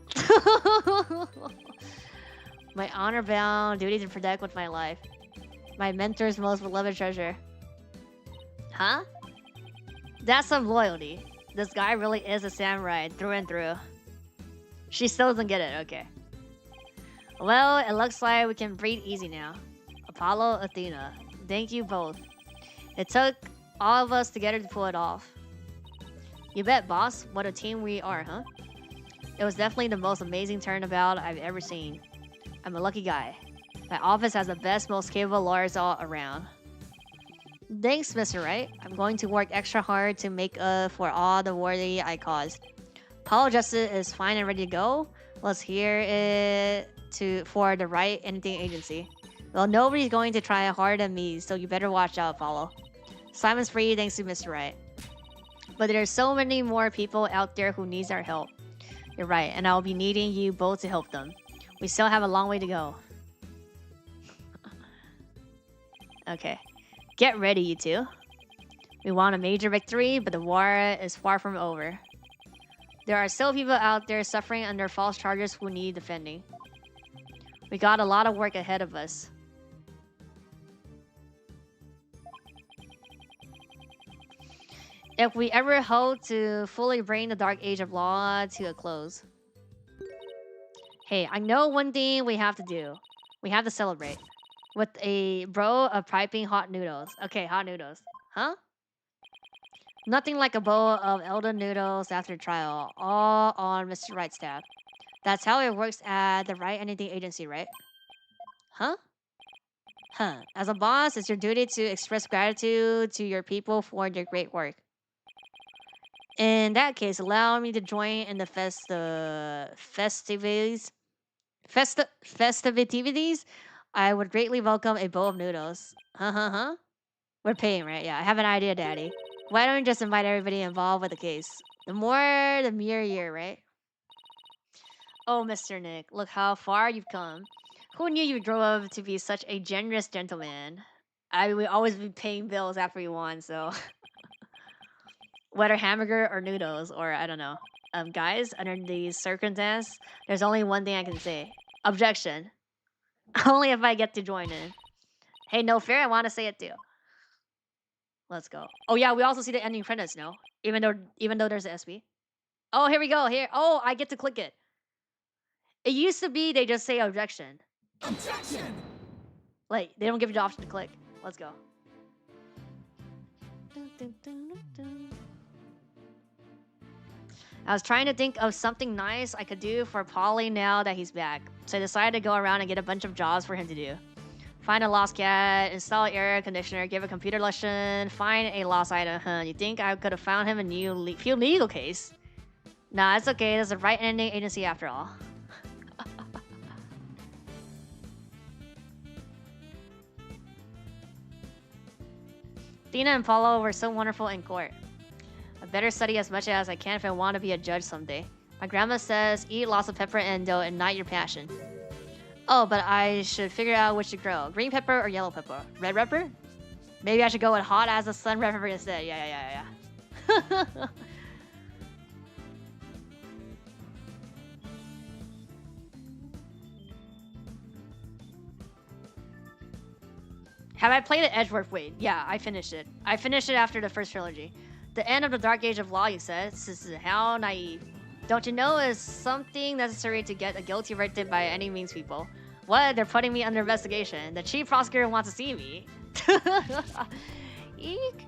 My honor-bound duty to protect with my life. My mentor's most beloved treasure. Huh? That's some loyalty. This guy really is a samurai through and through. She still doesn't get it, okay. Well, it looks like we can breathe easy now. Apollo, Athena, thank you both. It took all of us together to pull it off. You bet, boss. What a team we are, huh? It was definitely the most amazing turnabout I've ever seen. I'm a lucky guy. My office has the best, most capable lawyers all around. Thanks, Mr. Wright. I'm going to work extra hard to make up for all the worry I caused. Apollo Justice is fine and ready to go. Let's hear it for the Right Anything Agency. Well, nobody's going to try harder than me, so you better watch out, Apollo. Simon's free thanks to Mr. Wright. But there's so many more people out there who needs our help. You're right, and I'll be needing you both to help them. We still have a long way to go. Okay. Get ready, you two. We want a major victory, but the war is far from over. There are still people out there suffering under false charges who need defending. We got a lot of work ahead of us. If we ever hope to fully bring the dark age of law to a close. Hey, I know one thing we have to do. We have to celebrate. With a bowl of piping hot noodles. Okay, hot noodles. Huh? Nothing like a bowl of Elden noodles after trial. All on Mr. Wright's tab. That's how it works at the Right Anything Agency, right? Huh? Huh. As a boss, it's your duty to express gratitude to your people for their great work. In that case, allow me to join in the festivities. I would greatly welcome a bowl of noodles. Huh? We're paying, right? Yeah, I have an idea, Daddy. Why don't we just invite everybody involved with the case? The more, the merrier, right? Oh, Mr. Nick, look how far you've come. Who knew you'd grow up to be such a generous gentleman? I would always be paying bills after you won, so... Whether hamburger or noodles, or I don't know. Guys, under these circumstances, there's only one thing I can say. Objection. Only if I get to join in. Hey, no fair, I want to say it too. Let's go. Oh yeah, we also see the ending credits, no? Even though there's an SB. Oh, here we go. Here. Oh, I get to click it. It used to be they just say objection. Objection! Like, they don't give you the option to click. Let's go. I was trying to think of something nice I could do for Polly now that he's back. So I decided to go around and get a bunch of jobs for him to do. Find a lost cat, install air conditioner, give a computer lesson, find a lost item. Huh, you think I could have found him a new few legal case? Nah, it's okay. There's a Right Ending Agency after all. Dina and Paulo were so wonderful in court. I better study as much as I can if I want to be a judge someday. My grandma says, eat lots of pepper and they'll ignite your passion. Oh, but I should figure out which to grow. Green pepper or yellow pepper? Red pepper? Maybe I should go with hot as the sun red pepper instead. Yeah. Have I played the Edgeworth? Wait, yeah, I finished it. I finished it after the first trilogy. The end of the Dark Age of Law, you said? This is how naive. Don't you know it's something necessary to get a guilty verdict by any means, people? What? They're putting me under investigation. The chief prosecutor wants to see me. Eek.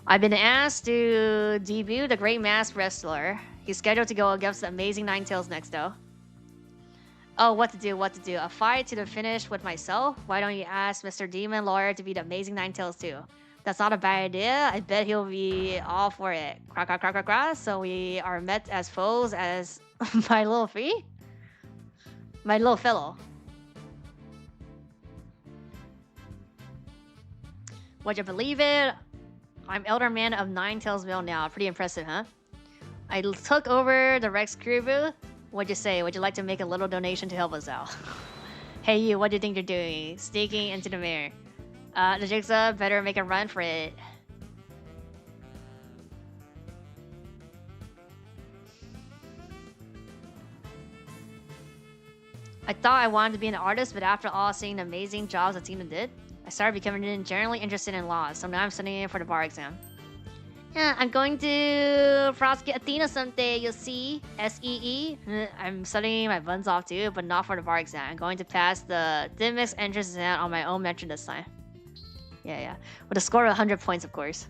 I've been asked to debut the Great Masked Wrestler. He's scheduled to go against the Amazing Ninetales next, though. Oh, what to do, what to do. A fight to the finish with myself? Why don't you ask Mr. Demon Lawyer to be the Amazing Ninetales, too? That's not a bad idea. I bet he'll be all for it. Crack, crack, crack, crack, crack. So we are met as foes as my little fee? My little fellow. Would you believe it? I'm Elder Man of Ninetales Mill now. Pretty impressive, huh? I took over the Rex Crew. What'd you say? Would you like to make a little donation to help us out? Hey you, what do you think you're doing? Sneaking into the mirror. The Jigsaw better make a run for it. I thought I wanted to be an artist, but after all seeing the amazing jobs that Tina did, I started becoming generally interested in law, so now I'm studying for the bar exam. Yeah, I'm going to prosecute Athena someday, you'll see. S-E-E. I'm studying my buns off too, but not for the bar exam. I'm going to pass the Dimix entrance exam on my own metric this time. Yeah. With a score of 100 points, of course.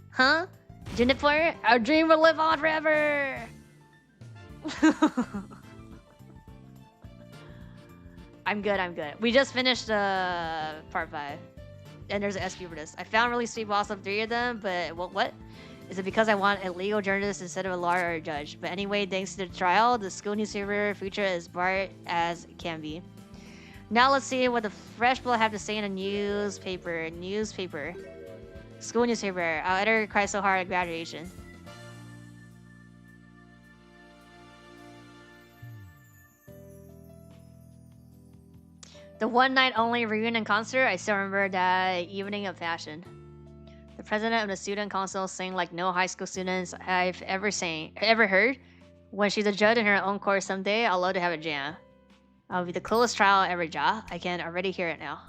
Huh? Juniper? Our dream will live on forever! I'm good. We just finished part 5. And there's an SP for this. I found really sweet boss of 3 of them, but what? Is it because I want a legal journalist instead of a lawyer or a judge? But anyway, thanks to the trial, the school newspaper future is bright as it can be. Now let's see what the fresh blood have to say in a newspaper. School newspaper. Our editor cried so hard at graduation. The one night only reunion concert, I still remember that evening of passion. The president of the student council sang like no high school students I've ever heard. When she's a judge in her own course someday, I'll love to have a jam. I'll be the coolest trial ever, Ja. I can already hear it now.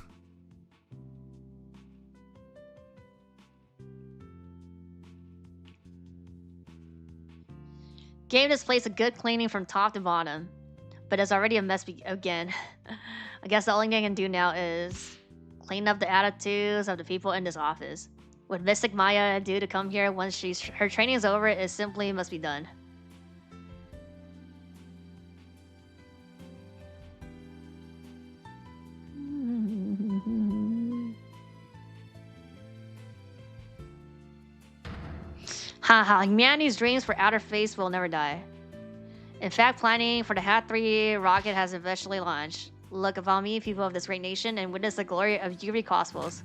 Gave this place a good cleaning from top to bottom. But it's already a mess again. I guess the only thing I can do now is clean up the attitudes of the people in this office. With Mystic Maya due to come here once her training is over, it simply must be done. Haha, humanity's dreams for outer space will never die. In fact, planning for the Hat 3 rocket has eventually launched. Look upon me, people of this great nation, and witness the glory of Yuri Cosmos.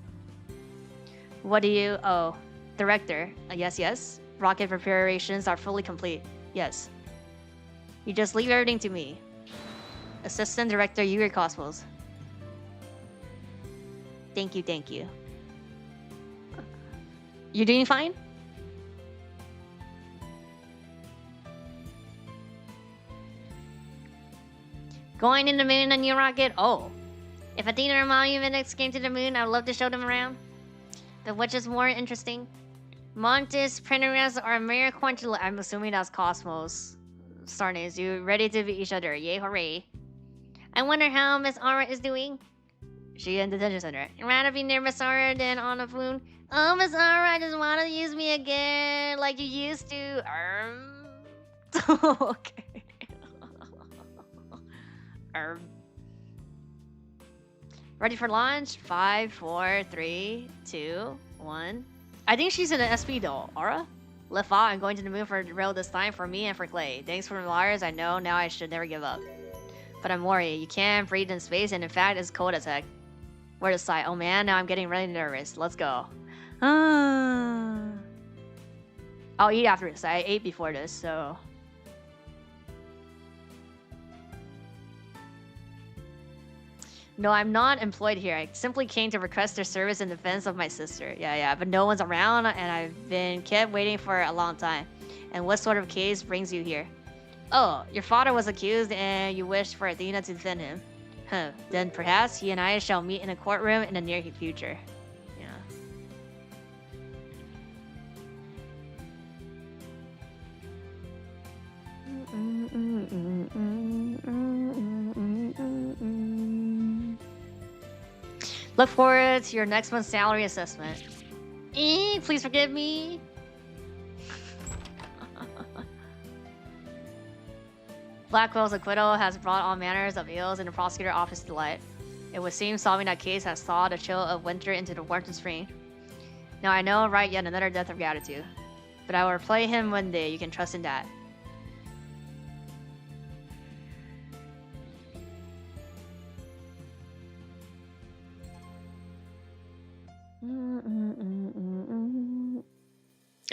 What do you... Oh. Director. Yes. Rocket preparations are fully complete. Yes. You just leave everything to me. Assistant Director Yuri Cosmos. Thank you. You doing fine? Going in the moon on your rocket? Oh. If Athena or Monuments came to the moon, I would love to show them around. But which is more interesting? Montes, Prenderas, or mere quantity... I'm assuming that's Cosmos. Starnays, you ready to beat each other? Yay, hooray. I wonder how Miss Aura is doing. She in the detention center. I'd rather be near Miss Aura than on a moon. Oh, Miss Aura, just want to use me again like you used to. Okay. Ready for launch? 5, 4, 3, 2, 1. I think she's in an SP though. Aura? Left out. I'm going to the moon for the rail this time for me and for Clay. Thanks for the wires. I know now I should never give up. But I'm worried. You can't breathe in space, and in fact, it's cold as heck. Where to sigh? Oh man, now I'm getting really nervous. Let's go. I'll eat after this. I ate before this, so. No, I'm not employed here. I simply came to request their service in defense of my sister. Yeah, but no one's around, and I've been kept waiting for a long time. And what sort of case brings you here? Oh, your father was accused, and you wished for Athena to defend him. Huh. Then perhaps he and I shall meet in a courtroom in the near future. Yeah. Look forward to your next month's salary assessment. Please forgive me. Blackwell's acquittal has brought all manners of ills in the prosecutor's office to light. It would seem solving that case has thawed the chill of winter into the warmth of spring. Now I know, right, yet another death of gratitude. But I will repay him one day, you can trust in that.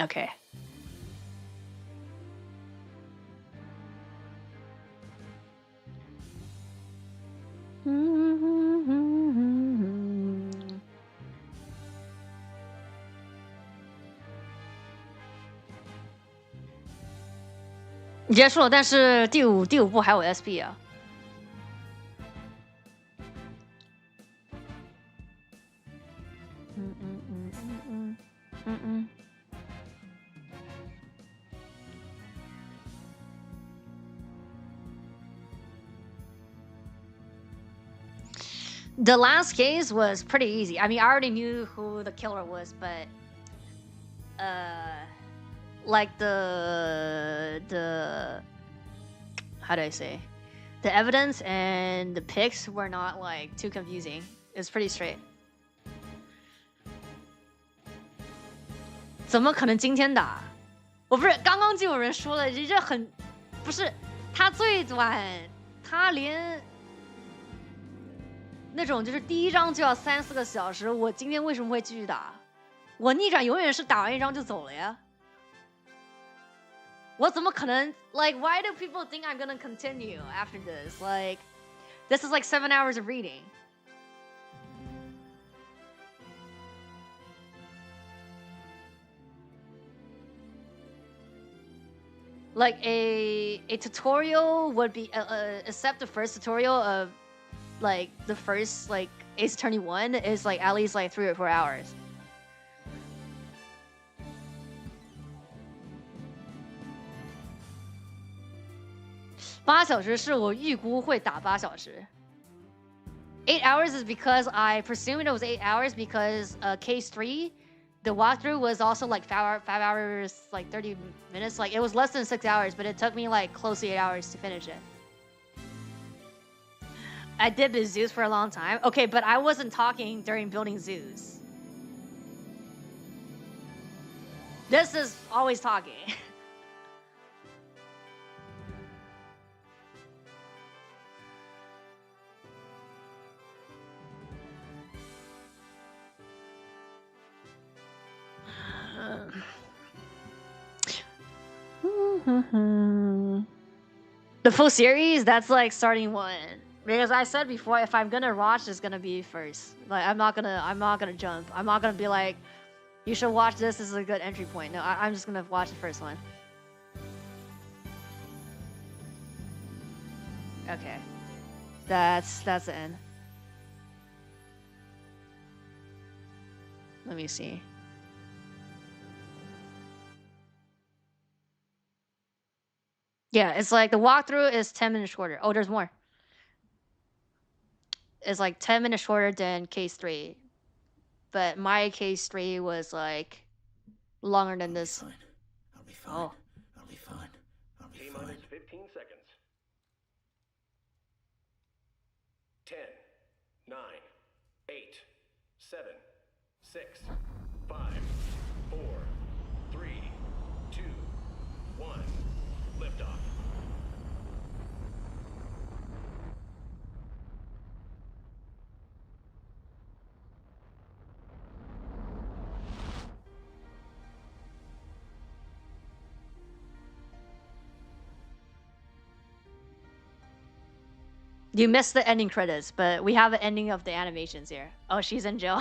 Okay.结束了，但是第五部还有 SB 啊。The last case was pretty easy. I mean, I already knew who the killer was, but like the how do I say? The evidence and the pics were not like too confusing. It's pretty straight. 怎么可能今天打？我不是刚刚就有人说了，这很不是他最短，他连那种就是第一章就要3、4个小时，我今天为什么会继续打？我逆转永远是打完一章就走了呀。我怎么可能 like why do people think I'm gonna continue after this? Like this is like 7 hours of reading. Like a tutorial would be except the first tutorial of like the first like Ace Attorney 1 is like at least like 3 or 4 hours. $8 小时是我预估会打8小时。8 hours is because I presumed it was 8 hours because case 3, the walkthrough was also like 5 hours, like 30 minutes. Like it was less than 6 hours, but it took me like close to 8 hours to finish it. I did the zoos for a long time. Okay, but I wasn't talking during building zoos. This is always talking. The full series, that's like starting 1. Because I said before, if I'm gonna watch, it's gonna be first. Like I'm not gonna jump. I'm not gonna be like, you should watch this. This is a good entry point. No, I'm just gonna watch the first one. Okay, that's the end. Let me see. Yeah, it's like the walkthrough is 10 minutes shorter. Oh, there's more. It's like 10 minutes shorter than case 3. But my case 3 was like longer than this. I'll be fine. Oh. I'll be fine. I'll be fine. 15 seconds. 10, 9, 8, 7, 6, 5, 4, 3, 2, 1. Liftoff. You missed the ending credits, but we have the ending of the animations here. Oh, she's in jail.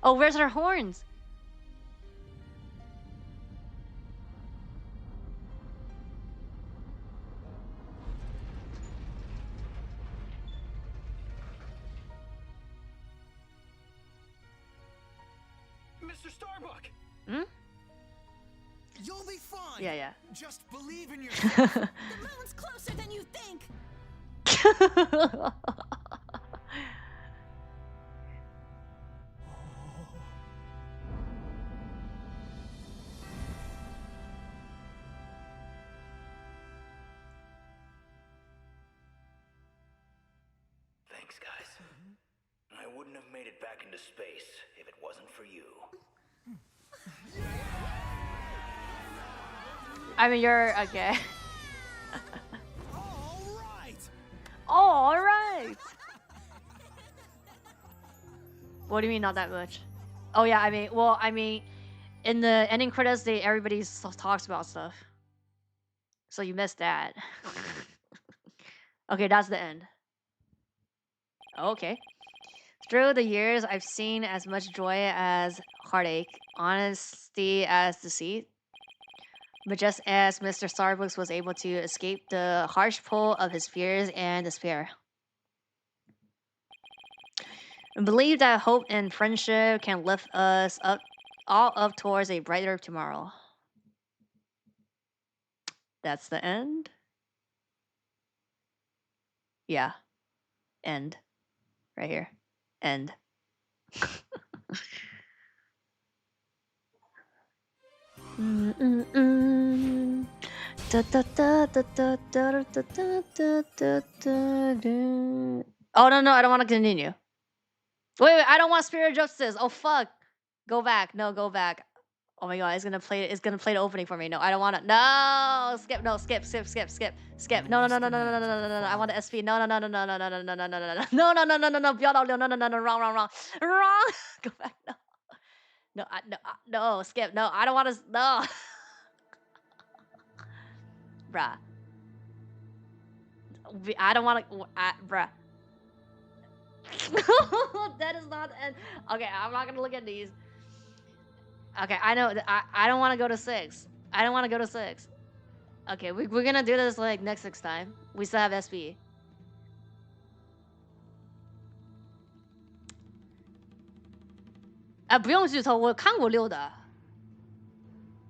Oh, where's her horns? Mr. Starbuck! Hmm? You'll be fine. Yeah. Just believe in yourself. The moon's closer than you think. Thanks, guys. I wouldn't have made it back into space if it wasn't for you. I mean, you're okay. All right. All right. What do you mean not that much? Oh yeah, I mean, in the ending credits, everybody talks about stuff. So you missed that. Okay, that's the end. Okay. Through the years, I've seen as much joy as heartache, honesty as deceit. But just as Mr. Starbucks was able to escape the harsh pull of his fears and despair. And believe that hope and friendship can lift us all up towards a brighter tomorrow. That's the end? Yeah. End. Right here. End. Oh no, I don't want to continue. Wait, I don't want Spirit of Justice. Oh fuck. Go back. No, go back. Oh my god, it's gonna play the opening for me. No, I don't wanna. No, skip. No, skip. No. I want the SP. No. Wrong. Go back. No. Skip. No, I don't want to. No. Bruh. I don't want to. Bruh. That is not. Okay, I'm not gonna look at these. Okay, I know. I don't want to go to 6. I don't want to go to 6. Okay, we're gonna do this like next time. We still have SP.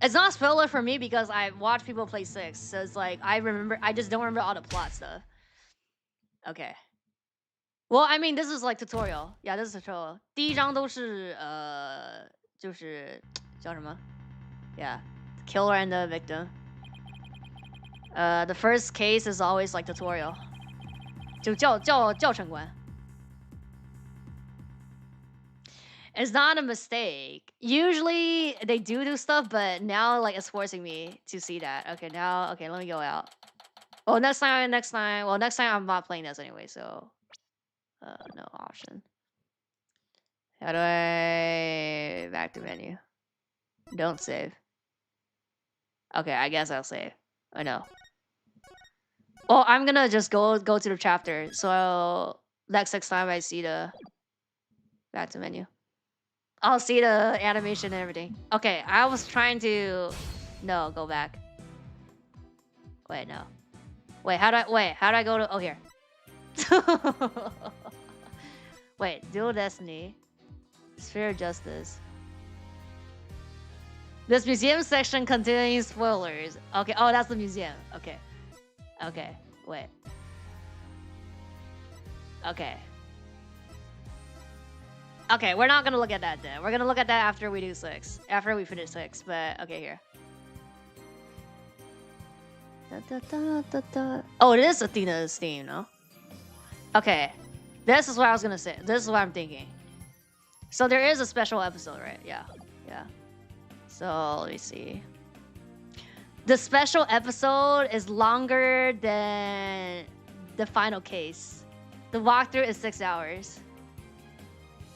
It's not spoiler for me because I watch people play 6, so it's like I just don't remember all the plot stuff. Okay. Well, I mean, this is like tutorial. Yeah, this is tutorial. 第一章都是就是叫什么 Yeah, the killer and the victim. The first case is always like tutorial. 就教程官. It's not a mistake. Usually they do stuff, but now like it's forcing me to see that. Okay, let me go out. Well, next time. Well, next time I'm not playing this anyway, so no option. How do I back to menu? Don't save. Okay, I guess I'll save. I know. Well, I'm gonna just go to the chapter. So next time I see the back to menu, I'll see the animation and everything. Okay, I was trying to go back. Wait, no. Wait, how do I go to here? Wait, Dual Destiny. Sphere of Justice. This museum section contains spoilers. Okay, oh, that's the museum. Okay, wait. Okay, we're not gonna look at that then. We're gonna look at that after we do 6. After we finish 6, but okay, here. Oh, it is Athena's theme, no? Okay, this is what I was gonna say. This is what I'm thinking. So there is a special episode, right? Yeah. So let me see. The special episode is longer than the final case. The walkthrough is 6 hours.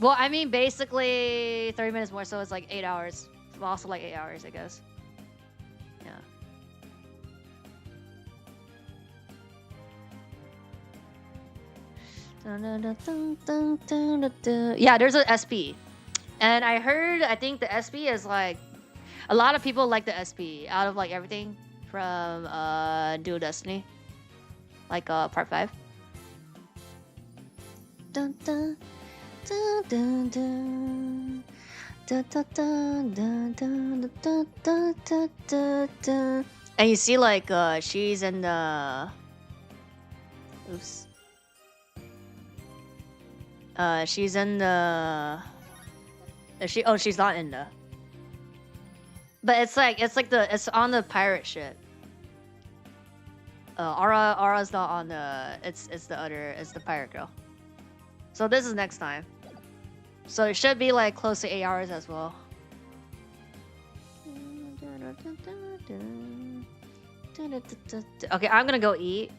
Well, I mean, basically 30 minutes more, so it's like 8 hours. Also like 8 hours, I guess. Yeah. Yeah, there's an SP. And I heard, I think the SP is like, a lot of people like the SP out of like everything from Dual Destiny. Like part 5. Dun, dun, dun, dun, dun. Dun, dun, dun, dun, dun, dun, dun, dun, dun, dun. And you see like she's in the oops. She's in the she's not in the. But it's on the pirate ship. Aura's not on the it's the pirate girl. So this is next time. So it should be like close to 8 hours as well. Okay, I'm gonna go eat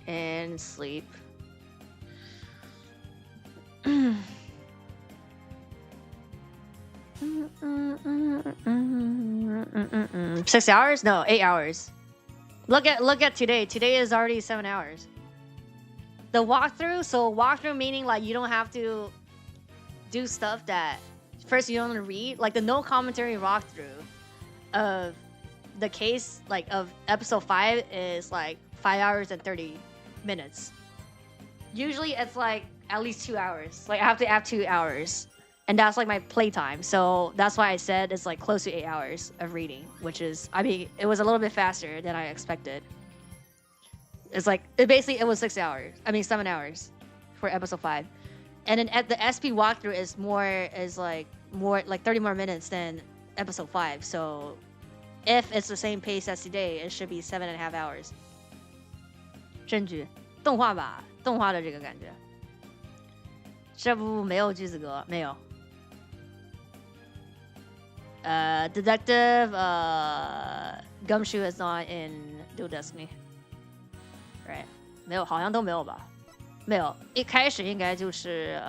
and sleep. 6 hours? No, 8 hours. Look at today. Today is already 7 hours. The walkthrough, so walkthrough meaning like you don't have to do stuff that first you don't want to read. Like the no commentary walkthrough of the case like of episode 5 is like 5 hours and 30 minutes. Usually it's like at least 2 hours. Like I have to add 2 hours. And that's like my playtime. So that's why I said it's like close to 8 hours of reading, which is, I mean, it was a little bit faster than I expected. It's like, it was 6 hours. I mean, 7 hours for episode 5. And then at the SP walkthrough is like 30 more minutes than episode 5. So if it's the same pace as today, it should be 7.5 hours. 证据，动画吧，动画的这个感觉。这部没有句子格，没有。Detective Gumshoe is not in Dual Destiny, right? 没有，好像都没有吧？没有，一开始应该就是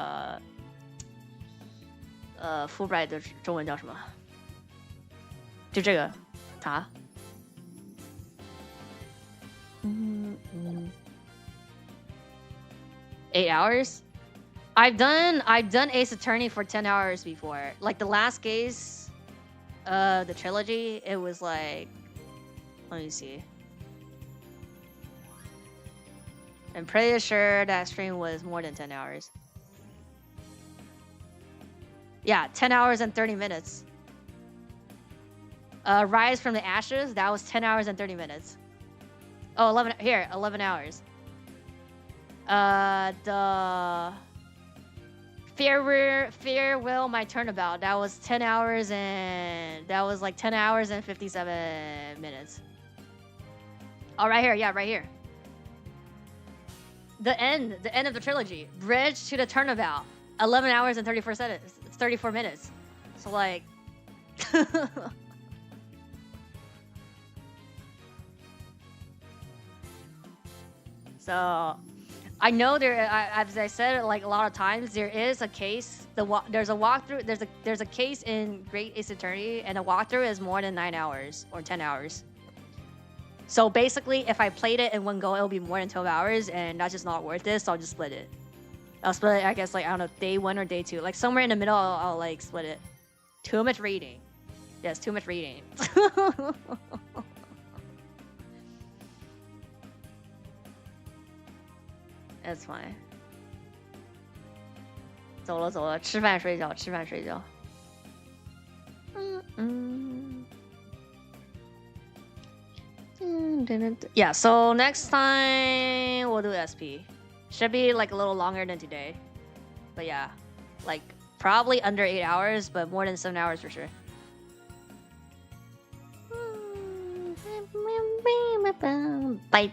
Fulbright 的中文叫什么？就这个，他。8 hours? I've done Ace Attorney for 10 hours before. Like the last case, the trilogy, it was like, let me see. I'm pretty sure that stream was more than 10 hours. Yeah, 10 hours and 30 minutes. Rise from the Ashes, that was 10 hours and 30 minutes. Oh, 11 hours. The Farewell My Turnabout, that was 10 hours and 57 minutes. Oh, right here, yeah, right here. The end of the trilogy, Bridge to the Turnabout, 11 hours and 34 minutes. So like so I know as I said like a lot of times, there is a case. There's a walkthrough. There's a case in Great Ace Attorney, and a walkthrough is more than 9 hours or 10 hours. So basically, if I played it in one go, it'll be more than 12 hours, and that's just not worth it. So I'll just split it. I'll split it, I guess, like I don't know, day 1 or day 2, like somewhere in the middle. I'll like split it. Too much reading. Yes, too much reading. That's fine. 走了，吃饭睡觉。Yeah, so next time we'll do SP. Should be like a little longer than today. But yeah, like probably under 8 hours, but more than 7 hours for sure. Bye.